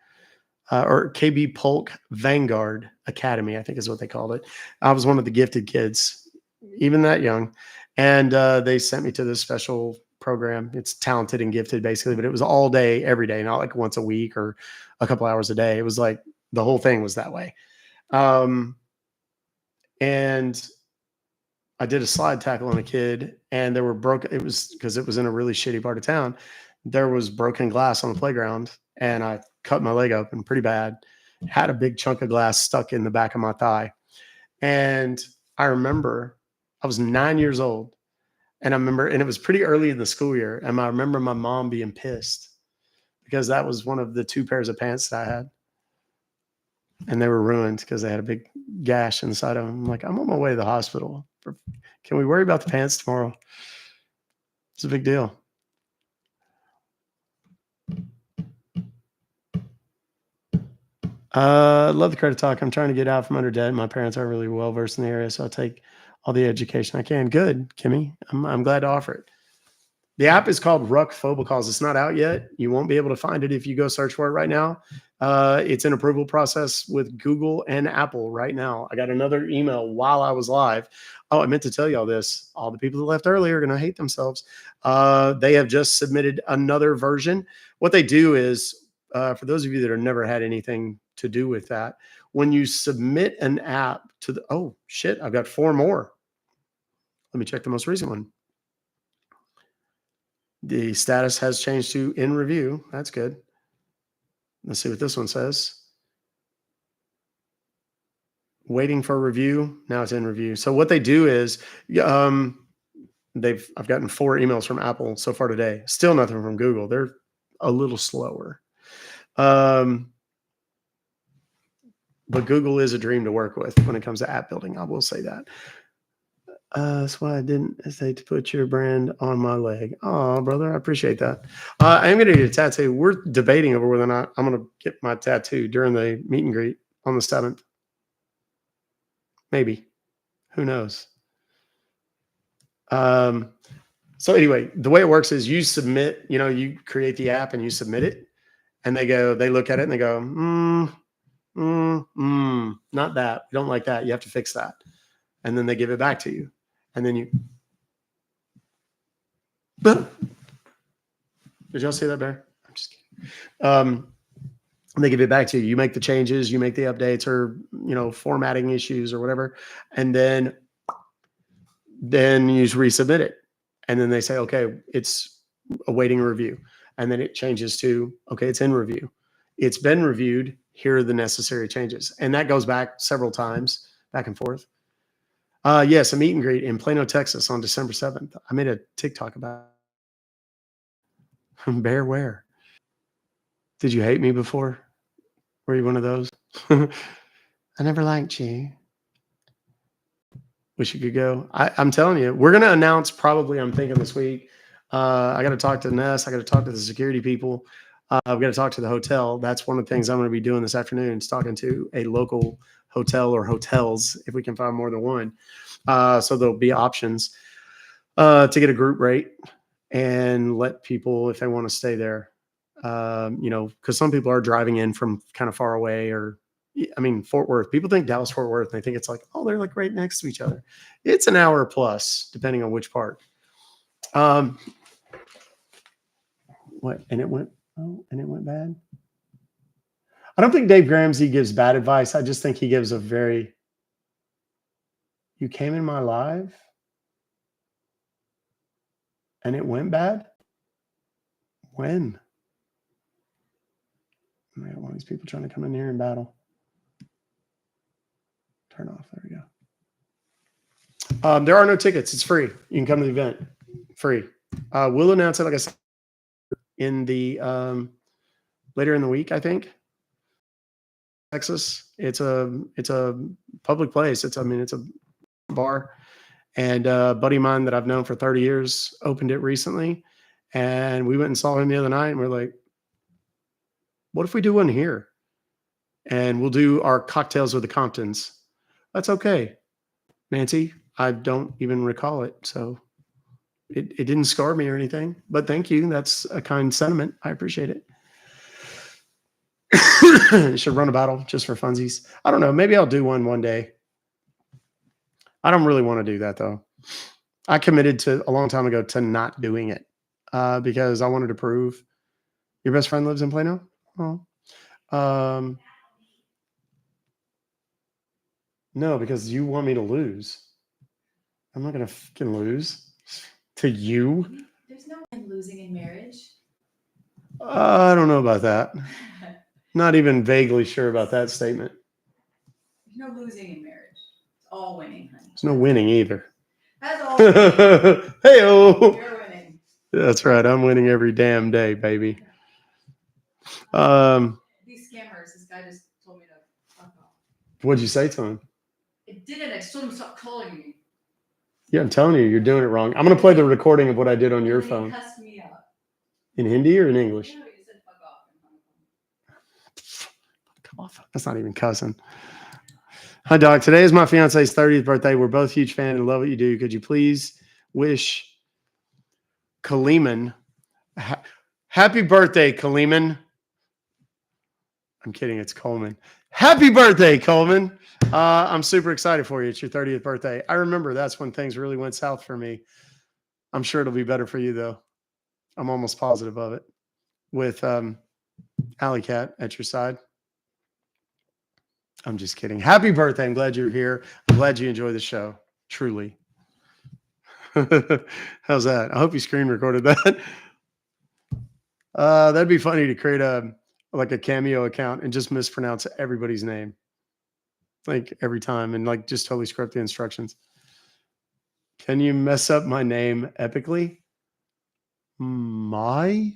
or KB Polk Vanguard Academy, I think is what they called it. I was one of the gifted kids, even that young. And they sent me to this special program. It's talented and gifted, basically, but it was all day, every day, not like once a week or a couple hours a day. It was like the whole thing was that way. And I did a slide tackle on a kid, and there were broken. It was because it was in a really shitty part of town. There was broken glass on the playground, and I cut my leg open pretty bad. Had a big chunk of glass stuck in the back of my thigh. And I remember I was 9 years old, and it was pretty early in the school year. And I remember my mom being pissed because that was one of the 2 pairs of pants that I had. And they were ruined because they had a big gash inside of them. I'm like, I'm on my way to the hospital. Can we worry about the pants tomorrow? It's a big deal. Love the credit talk. I'm trying to get out from under debt. My parents are really well versed in the area, so I'll take all the education I can. Good, Kimmy. I'm glad to offer it. The app is called Ruck Fobocalls. It's not out yet. You won't be able to find it if you go search for it right now. It's in approval process with Google and Apple right now. I got another email while I was live. Oh, I meant to tell you all this. All the people that left early are going to hate themselves. They have just submitted another version. What they do is, for those of you that have never had anything to do with that, when you submit an app to the, oh shit, I've got 4 more. Let me check the most recent one. The status has changed to in review. That's good. Let's see what this one says. Waiting for review. Now it's in review. So what they do is, I've gotten 4 emails from Apple so far today. Still nothing from Google. They're a little slower. But Google is a dream to work with when it comes to app building. I will say that. That's why I didn't hesitate to put your brand on my leg. Oh, brother, I appreciate that. I am going to get a tattoo. We're debating over whether or not I'm going to get my tattoo during the meet and greet on the 7th. Maybe. Who knows? So anyway, the way it works is you submit, you create the app and you submit it, and they look at it and they go, not that. We don't like that. You have to fix that. And then they give it back to you. And then did y'all see that, Bear? I'm just kidding. They give it back to you. You make the changes, you make the updates, or formatting issues or whatever, and then you resubmit it. And then they say, okay, it's awaiting review. And then it changes to, okay, it's in review. It's been reviewed. Here are the necessary changes. And that goes back several times, back and forth. Yes, a meet and greet in Plano, Texas on December 7th. I made a TikTok about it. Bear where? Did you hate me before? Were you one of those? I never liked you. Wish you could go. I'm telling you, we're going to announce probably, I'm thinking this week. I got to talk to Ness. I got to talk to the security people. I've got to talk to the hotel. That's one of the things I'm going to be doing this afternoon, is talking to a local hotel or hotels, if we can find more than one. So there'll be options to get a group rate and let people, if they want to stay there, because some people are driving in from kind of far away, or I mean, Fort Worth. People think Dallas, Fort Worth, and they think it's like, oh, they're like right next to each other. It's an hour plus, depending on which part. What? And it went bad. I don't think Dave Ramsey gives bad advice. I just think he gives a very. You came in my live, and it went bad. When? I got one of these people trying to come in here and battle. Turn off. There we go. There are no tickets. It's free. You can come to the event. Free. We'll announce it, like I said, in the later in the week, I think. Texas. It's a public place. It's a bar. And a buddy of mine that I've known for 30 years opened it recently. And we went and saw him the other night, and we're like, what if we do one here? And we'll do our cocktails with the Comptons. That's okay. Nancy, I don't even recall it. So it didn't scar me or anything. But thank you. That's a kind sentiment. I appreciate it. Should run a battle just for funsies. I don't know. Maybe I'll do one day. I don't really want to do that, though. I committed to a long time ago to not doing it because I wanted to prove. Your best friend lives in Plano? Oh. No, because you want me to lose. I'm not going to fucking lose to you. There's no one losing in marriage. I don't know about that. Not even vaguely sure about that statement. There's no losing in marriage. It's all winning, honey. There's no winning either. That's all winning. Hey-oh. You're winning. That's right. I'm winning every damn day, baby. These scammers, this guy just told me to fuck off. What'd you say to him? It didn't. I just told him to stop calling me. Yeah, I'm telling you, you're doing it wrong. I'm going to play the recording of what I did on your phone. He cussed me out. In Hindi or in English? No, he said fuck off. Come off. That's not even cussing. Hi, Doc. Today is my fiance's 30th birthday. We're both huge fans and love what you do. Could you please wish Kaliman happy birthday, Kaliman? I'm kidding. It's Coleman. Happy birthday, Coleman. I'm super excited for you. It's your 30th birthday. I remember that's when things really went south for me. I'm sure it'll be better for you, though. I'm almost positive of it. With Alley Cat at your side. I'm just kidding. Happy birthday. I'm glad you're here. I'm glad you enjoy the show. Truly. How's that? I hope you screen recorded that. That'd be funny to create a Cameo account and just mispronounce everybody's name. Like every time and like just totally script the instructions. Can you mess up my name epically? I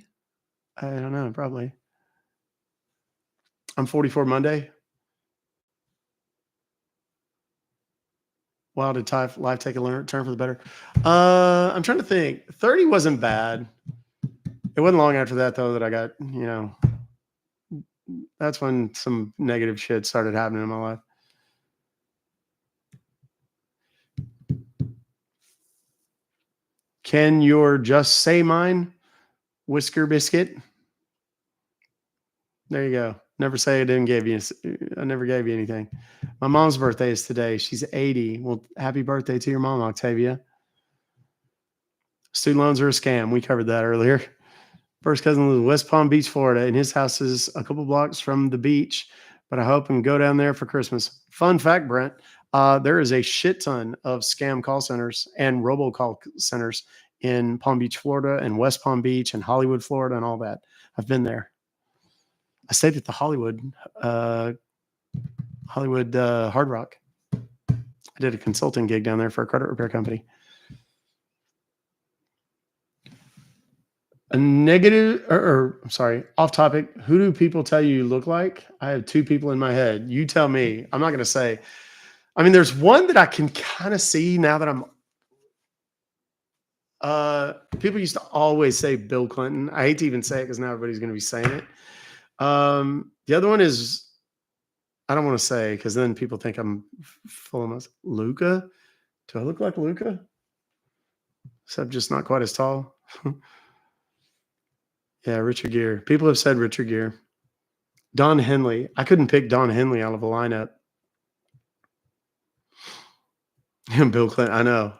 don't know, probably. I'm 44 Monday. Wow, did life take a turn for the better? I'm trying to think. 30 wasn't bad. It wasn't long after that, though, that I got, that's when some negative shit started happening in my life. Can your just say mine, Whisker Biscuit? There you go. Never say I didn't give you. I never gave you anything. My mom's birthday is today. She's 80. Well, happy birthday to your mom, Octavia. Student loans are a scam. We covered that earlier. First cousin lives in West Palm Beach, Florida, and his house is a couple blocks from the beach, but I hope and go down there for Christmas. Fun fact, Brent, there is a shit ton of scam call centers and robocall centers in Palm Beach, Florida, and West Palm Beach and Hollywood, Florida, and all that. I've been there. I stayed at the Hollywood Hard Rock. I did a consulting gig down there for a credit repair company. A negative, off topic. Who do people tell you look like? I have two people in my head. You tell me. I'm not going to say. I mean, there's one that I can kind of see now that I'm. People used to always say Bill Clinton. I hate to even say it because now everybody's going to be saying it. The other one is, I don't want to say because then people think I'm full of myself. Luca? Do I look like Luca? Except just not quite as tall. Yeah, Richard Gere. People have said Richard Gere. Don Henley. I couldn't pick Don Henley out of a lineup. Bill Clinton. I know.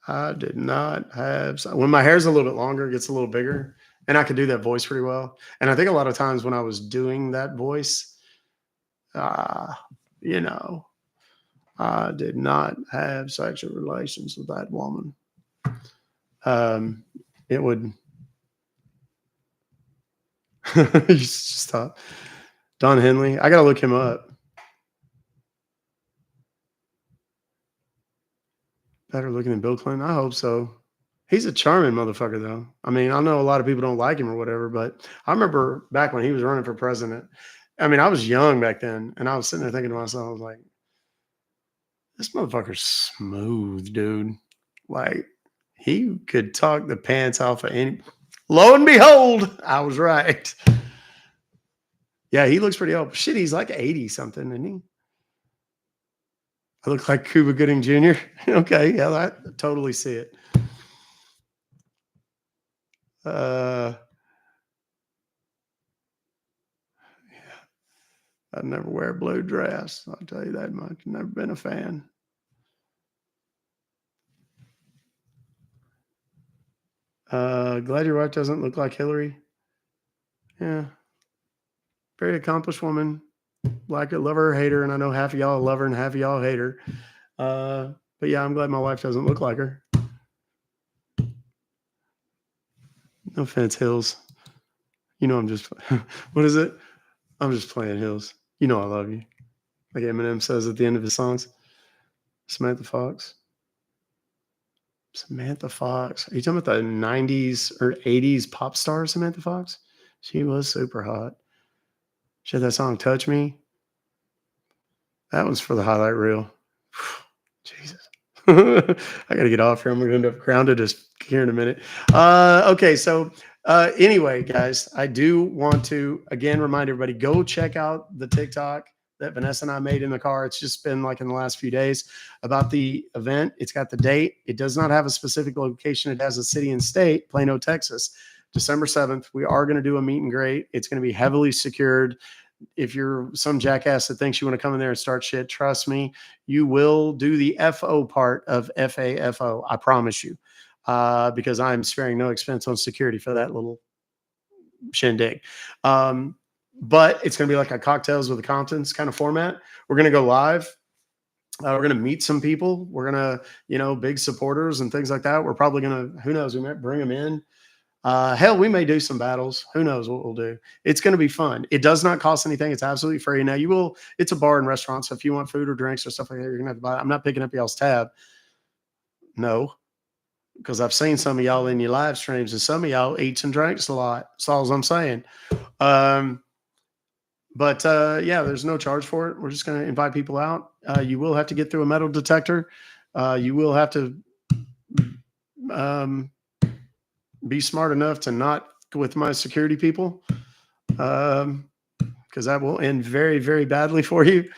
I did not have. When my hair's a little bit longer, it gets a little bigger, and I could do that voice pretty well. And I think a lot of times when I was doing that voice, you know, I did not have sexual relations with that woman. It would. You stop. Don Henley. I gotta look him up. Better looking than Bill Clinton? I hope so. He's a charming motherfucker, though. I mean, I know a lot of people don't like him or whatever, but I remember back when he was running for president. I mean, I was young back then, and I was sitting there thinking to myself, I was like, this motherfucker's smooth, dude. Like, he could talk the pants off of any. Lo and behold, I was right. Yeah, he looks pretty old. Shit, he's like 80 something, isn't he? I look like Cuba Gooding Jr. Okay, yeah, I totally see it. Yeah, I'd never wear a blue dress. I'll tell you that much. Never been a fan. Glad your wife doesn't look like Hillary. Yeah. Very accomplished woman. Like her, love her or hate her, and I know half of y'all love her and half of y'all hate her. But yeah, I'm glad my wife doesn't look like her. No offense, Hills. You know I'm just what is it? I'm just playing, Hills. You know I love you. Like Eminem says at the end of his songs. Samantha Fox. Samantha Fox. Are you talking about the 90s or 80s pop star Samantha Fox? She was super hot. She had that song Touch Me. That was for the highlight reel. Jesus. I got to get off here. I'm going to end up grounded here in a minute. Okay, so anyway, guys, I do want to, again, remind everybody, go check out the TikTok that Vanessa and I made in the car. It's just been like in the last few days about the event. It's got the date. It does not have a specific location. It has a city and state, Plano, Texas, December 7th. We are going to do a meet and greet. It's going to be heavily secured. If you're some jackass that thinks you want to come in there and start shit, trust me, you will do the FO part of FAFO. I promise you, because I'm sparing no expense on security for that little shindig. But it's going to be like a cocktails with the Comptons kind of format. We're going to go live. We're going to meet some people. We're going to, big supporters and things like that. We're probably going to, who knows, we might bring them in. Hell, we may do some battles. Who knows what we'll do? It's going to be fun. It does not cost anything. It's absolutely free. Now it's a bar and restaurant. So if you want food or drinks or stuff like that, you're going to have to buy it. I'm not picking up y'all's tab. No, because I've seen some of y'all in your live streams and some of y'all eats and drinks a lot. That's all I'm saying. But there's no charge for it. We're just going to invite people out. You will have to get through a metal detector. You will have to, be smart enough to not go with my security people, because that will end very, very badly for you.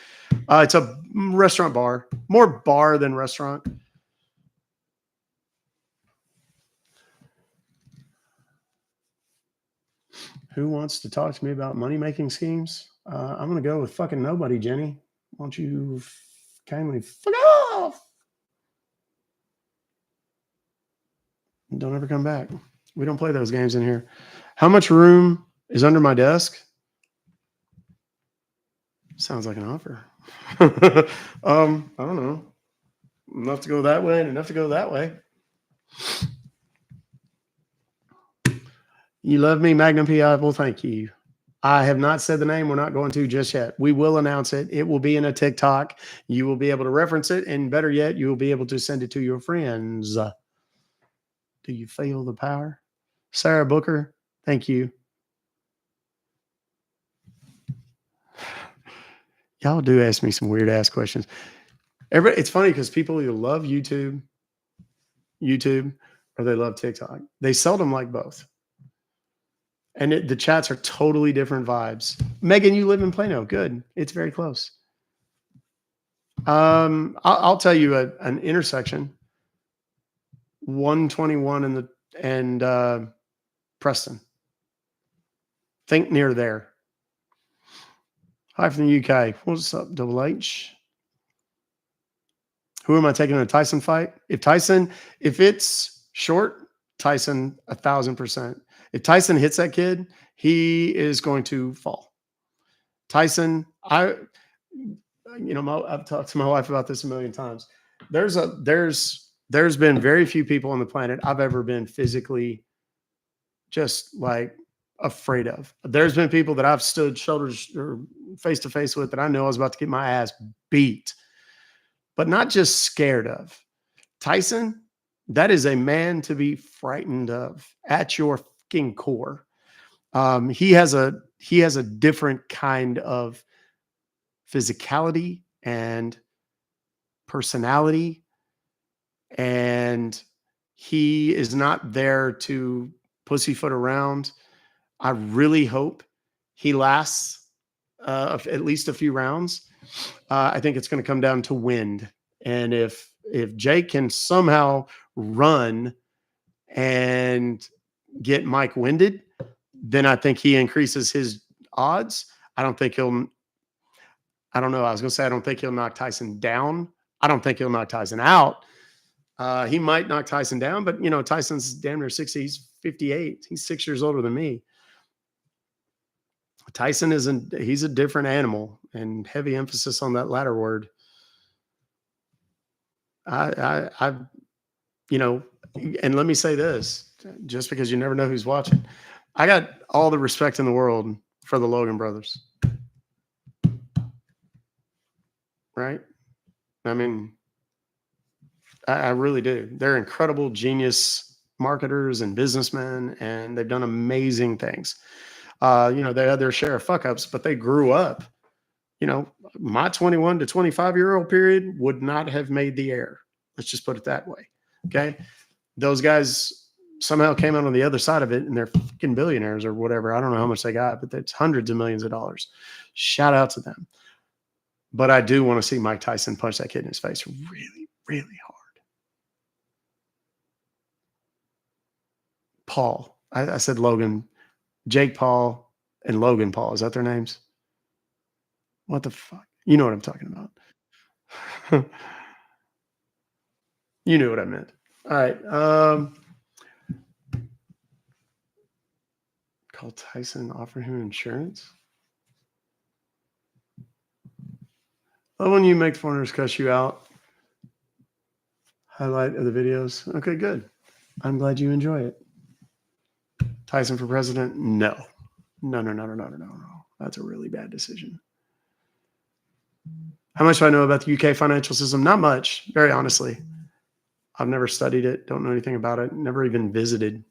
It's a restaurant bar, more bar than restaurant. Who wants to talk to me about money-making schemes? I'm going to go with fucking nobody, Jenny. Why don't you kindly fuck off? Don't ever come back. We don't play those games in here. How much room is under my desk? Sounds like an offer. I don't know. Enough to go that way and enough to go that way. You love me, Magnum PI? Well, thank you. I have not said the name. We're not going to just yet. We will announce it. It will be in a TikTok. You will be able to reference it. And better yet, you will be able to send it to your friends. Do you feel the power? Sarah Booker, thank you. Y'all do ask me some weird ass questions. It's funny because people either love YouTube, or they love TikTok. They seldom like both. And the chats are totally different vibes. Megan, you live in Plano. Good. It's very close. I'll tell you an intersection. 121 and Preston. Think near there. Hi from the UK. What's up, Double H? Who am I taking in a Tyson fight? If it's short, Tyson 1,000%. If Tyson hits that kid, he is going to fall. Tyson, I've talked to my wife about this a million times. There's been very few people on the planet I've ever been physically just like afraid of. There's been people that I've stood shoulders or face to face with that I knew I was about to get my ass beat, but not just scared of. Tyson, that is a man to be frightened of at your fucking core. He has a different kind of physicality and personality, and he is not there to pussyfoot around. I really hope he lasts at least a few rounds. I think it's going to come down to wind, and if Jake can somehow run and get Mike winded, then I think he increases his odds. I don't know. I was going to say, I don't think he'll knock Tyson down. I don't think he'll knock Tyson out. He might knock Tyson down, but Tyson's damn near 60. He's 58. He's 6 years older than me. Tyson he's a different animal, and heavy emphasis on that latter word. And let me say this, just because you never know who's watching. I got all the respect in the world for the Logan brothers. Right? I mean, I really do. They're incredible genius marketers and businessmen, and they've done amazing things. They had their share of fuck ups, but they grew up. My 21 to 25-year-old period would not have made the air. Let's just put it that way. Okay. Those guys somehow came out on the other side of it, and they're fucking billionaires or whatever. I don't know how much they got, but it's hundreds of millions of dollars. Shout out to them. But I do want to see Mike Tyson punch that kid in his face really, really hard. Paul. I said Logan. Jake Paul and Logan Paul. Is that their names? What the fuck? You know what I'm talking about. You knew what I meant. All right. Call Tyson, offer him insurance. Oh, when you make foreigners cuss you out. Highlight of the videos. Okay, good. I'm glad you enjoy it. Tyson for president? No. No. That's a really bad decision. How much do I know about the UK financial system? Not much, very honestly. I've never studied it. Don't know anything about it. Never even visited.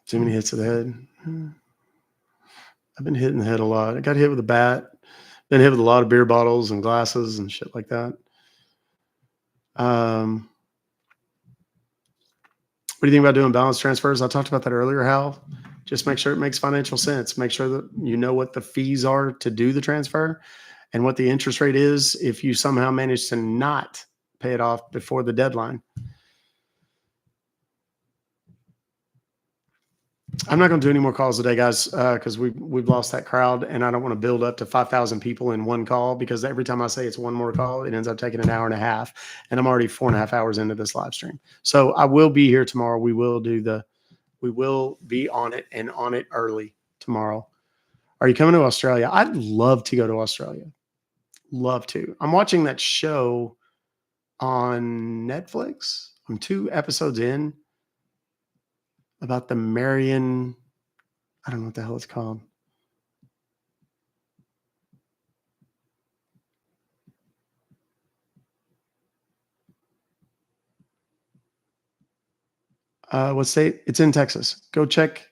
Too many hits to the head. I've been hit in the head a lot. I got hit with a bat. Been hit with a lot of beer bottles and glasses and shit like that. What do you think about doing balance transfers? I talked about that earlier, Hal. Just make sure it makes financial sense. Make sure that you know what the fees are to do the transfer and what the interest rate is if you somehow manage to not pay it off before the deadline. I'm not going to do any more calls today, guys, because we've lost that crowd, and I don't want to build up to 5,000 people in one call, because every time I say it's one more call, it ends up taking an hour and a half, and I'm already 4.5 hours into this live stream. So I will be here tomorrow. We will be on it, and on it early tomorrow. Are you coming to Australia? I'd love to go to Australia. Love to. I'm watching that show on Netflix. I'm 2 episodes in. About the Marion, I don't know what the hell it's called. What state? It's in Texas. Go check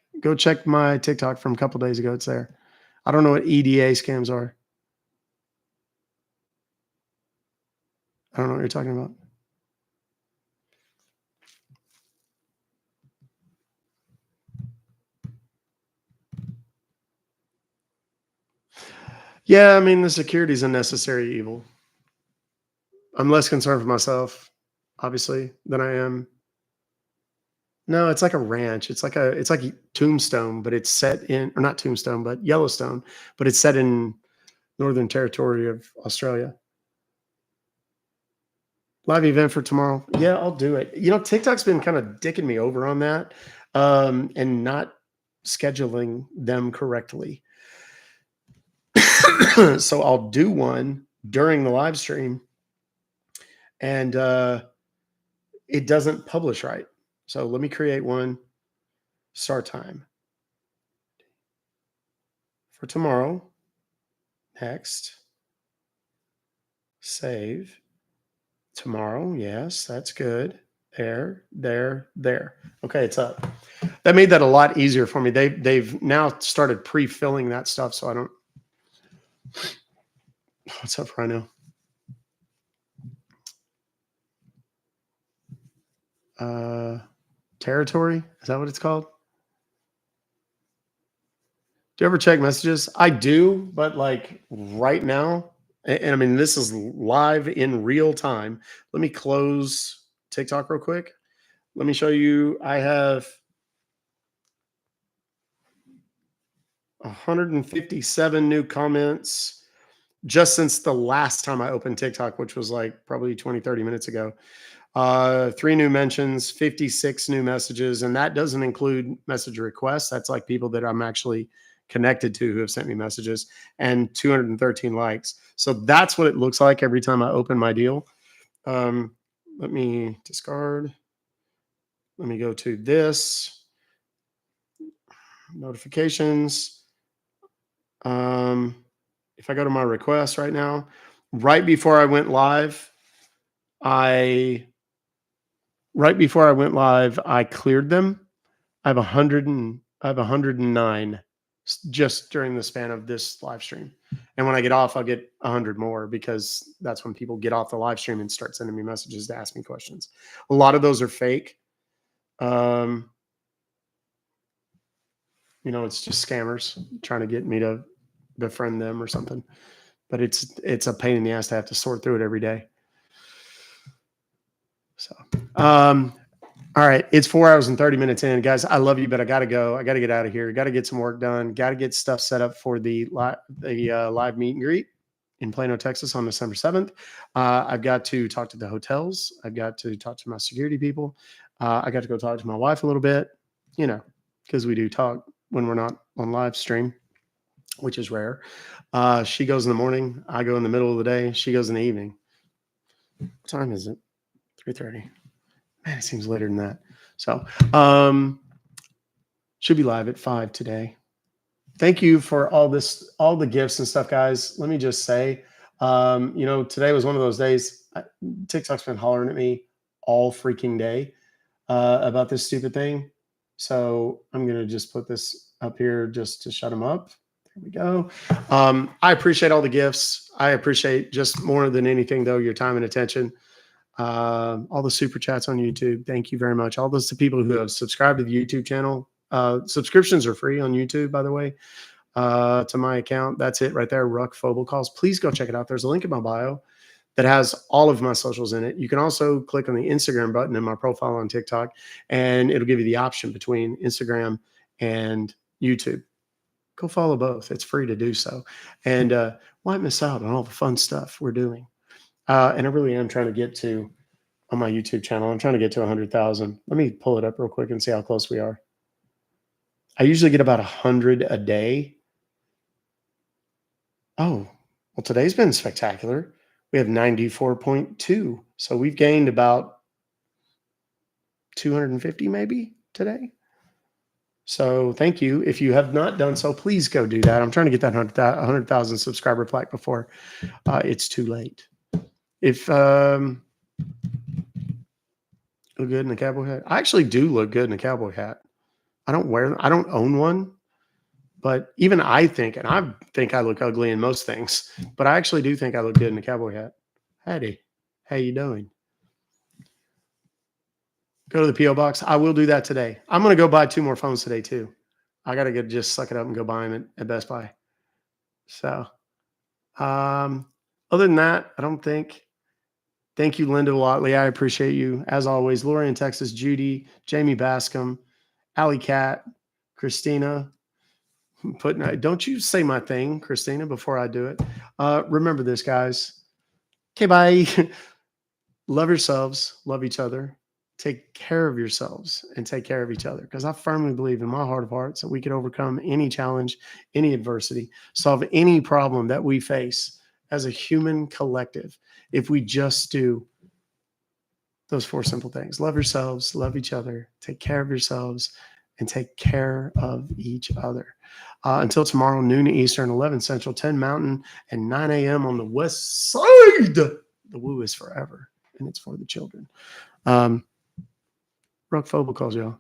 my TikTok from a couple days ago. It's there. I don't know what EDA scams are. I don't know what you're talking about. Yeah, I mean, the security is a necessary evil. I'm less concerned for myself, obviously, than I am No, it's like a ranch. It's like Tombstone, but it's set in, or not Tombstone, but Yellowstone, but it's set in Northern Territory of Australia. Live event for tomorrow. Yeah, I'll do it. You know, TikTok's been kind of dicking me over on that, and not scheduling them correctly. So I'll do one during the live stream, and it doesn't publish right. So let me create one. Start time for tomorrow. Next. Save. Tomorrow. Yes, that's good. There. Okay, it's up. That made that a lot easier for me. They've now started pre-filling that stuff, so I don't. What's up, Rhino? Territory? Is that what it's called? Do you ever check messages? I do, but like right now, and I mean, this is live in real time. Let me close TikTok real quick. Let me show you. I have 157 new comments just since the last time I opened TikTok, which was like probably 20, 30 minutes ago. 3 new mentions, 56 new messages, and that doesn't include message requests. That's like people that I'm actually connected to who have sent me messages, and 213 likes. So that's what it looks like every time I open my deal. Let me discard. Let me go to this. Notifications. If I go to my requests right now, right before I went live, I cleared them. I have 109 just during the span of this live stream. And when I get off, I'll get 100 more, because that's when people get off the live stream and start sending me messages to ask me questions. A lot of those are fake. You know, it's just scammers trying to get me to befriend them or something. But it's a pain in the ass to have to sort through it every day. So, all right, it's 4 hours and 30 minutes in, guys. I love you, but I got to go. I got to get out of here. Got to get some work done. Got to get stuff set up for the live meet and greet in Plano, Texas on December 7th. I've got to talk to the hotels. I've got to talk to my security people. I got to go talk to my wife a little bit, you know, because we do talk when we're not on live stream, which is rare. She goes in the morning. I go in the middle of the day. She goes in the evening. What time is it? 3:30. Man, it seems later than that. So, should be live at 5 today. Thank you for all the gifts and stuff, guys. Let me just say, you know, today was one of those days. TikTok's been hollering at me all freaking day about this stupid thing. So I'm going to just put this up here just to shut them up. There we go. I appreciate all the gifts. I appreciate, just more than anything, though, your time and attention. All the super chats on YouTube. Thank you very much. All those people who have subscribed to the YouTube channel. Subscriptions are free on YouTube, by the way, to my account. That's it right there. Ruck Fobocalls. Please go check it out. There's a link in my bio that has all of my socials in it. You can also click on the Instagram button in my profile on TikTok, and it'll give you the option between Instagram and YouTube. Go follow both. It's free to do so. And why miss out on all the fun stuff we're doing? And I really am trying to get to, on my YouTube channel, I'm trying to get to 100,000. Let me pull it up real quick and see how close we are. I usually get about 100 a day. Oh, well, today's been spectacular. We have 94.2. So we've gained about 250 maybe today. So thank you. If you have not done so, please go do that. I'm trying to get that 100,000 subscriber plaque before it's too late. If look good in a cowboy hat. I actually do look good in a cowboy hat. I don't own one, but even I think I look ugly in most things, but I actually do think I look good in a cowboy hat. Howdy, how you doing? Go to the P.O. box. I will do that today. I'm going to go buy 2 more phones today too. I got to just suck it up and go buy them at Best Buy. So, other than that, I don't think Thank you, Linda Watley. I appreciate you. As always, Lori in Texas, Judy, Jamie Bascom, Allie Cat, Christina. Don't you say my thing, Christina, before I do it. Remember this, guys. Okay, bye. Love yourselves, love each other, take care of yourselves, and take care of each other. Because I firmly believe in my heart of hearts that we could overcome any challenge, any adversity, solve any problem that we face as a human collective if we just do those 4 simple things. Love yourselves, love each other, take care of yourselves, and take care of each other. Until tomorrow, noon Eastern, 11 Central, 10 Mountain, and 9 a.m. on the West Side. The woo is forever, and it's for the children. Ruck Fobocalls, y'all.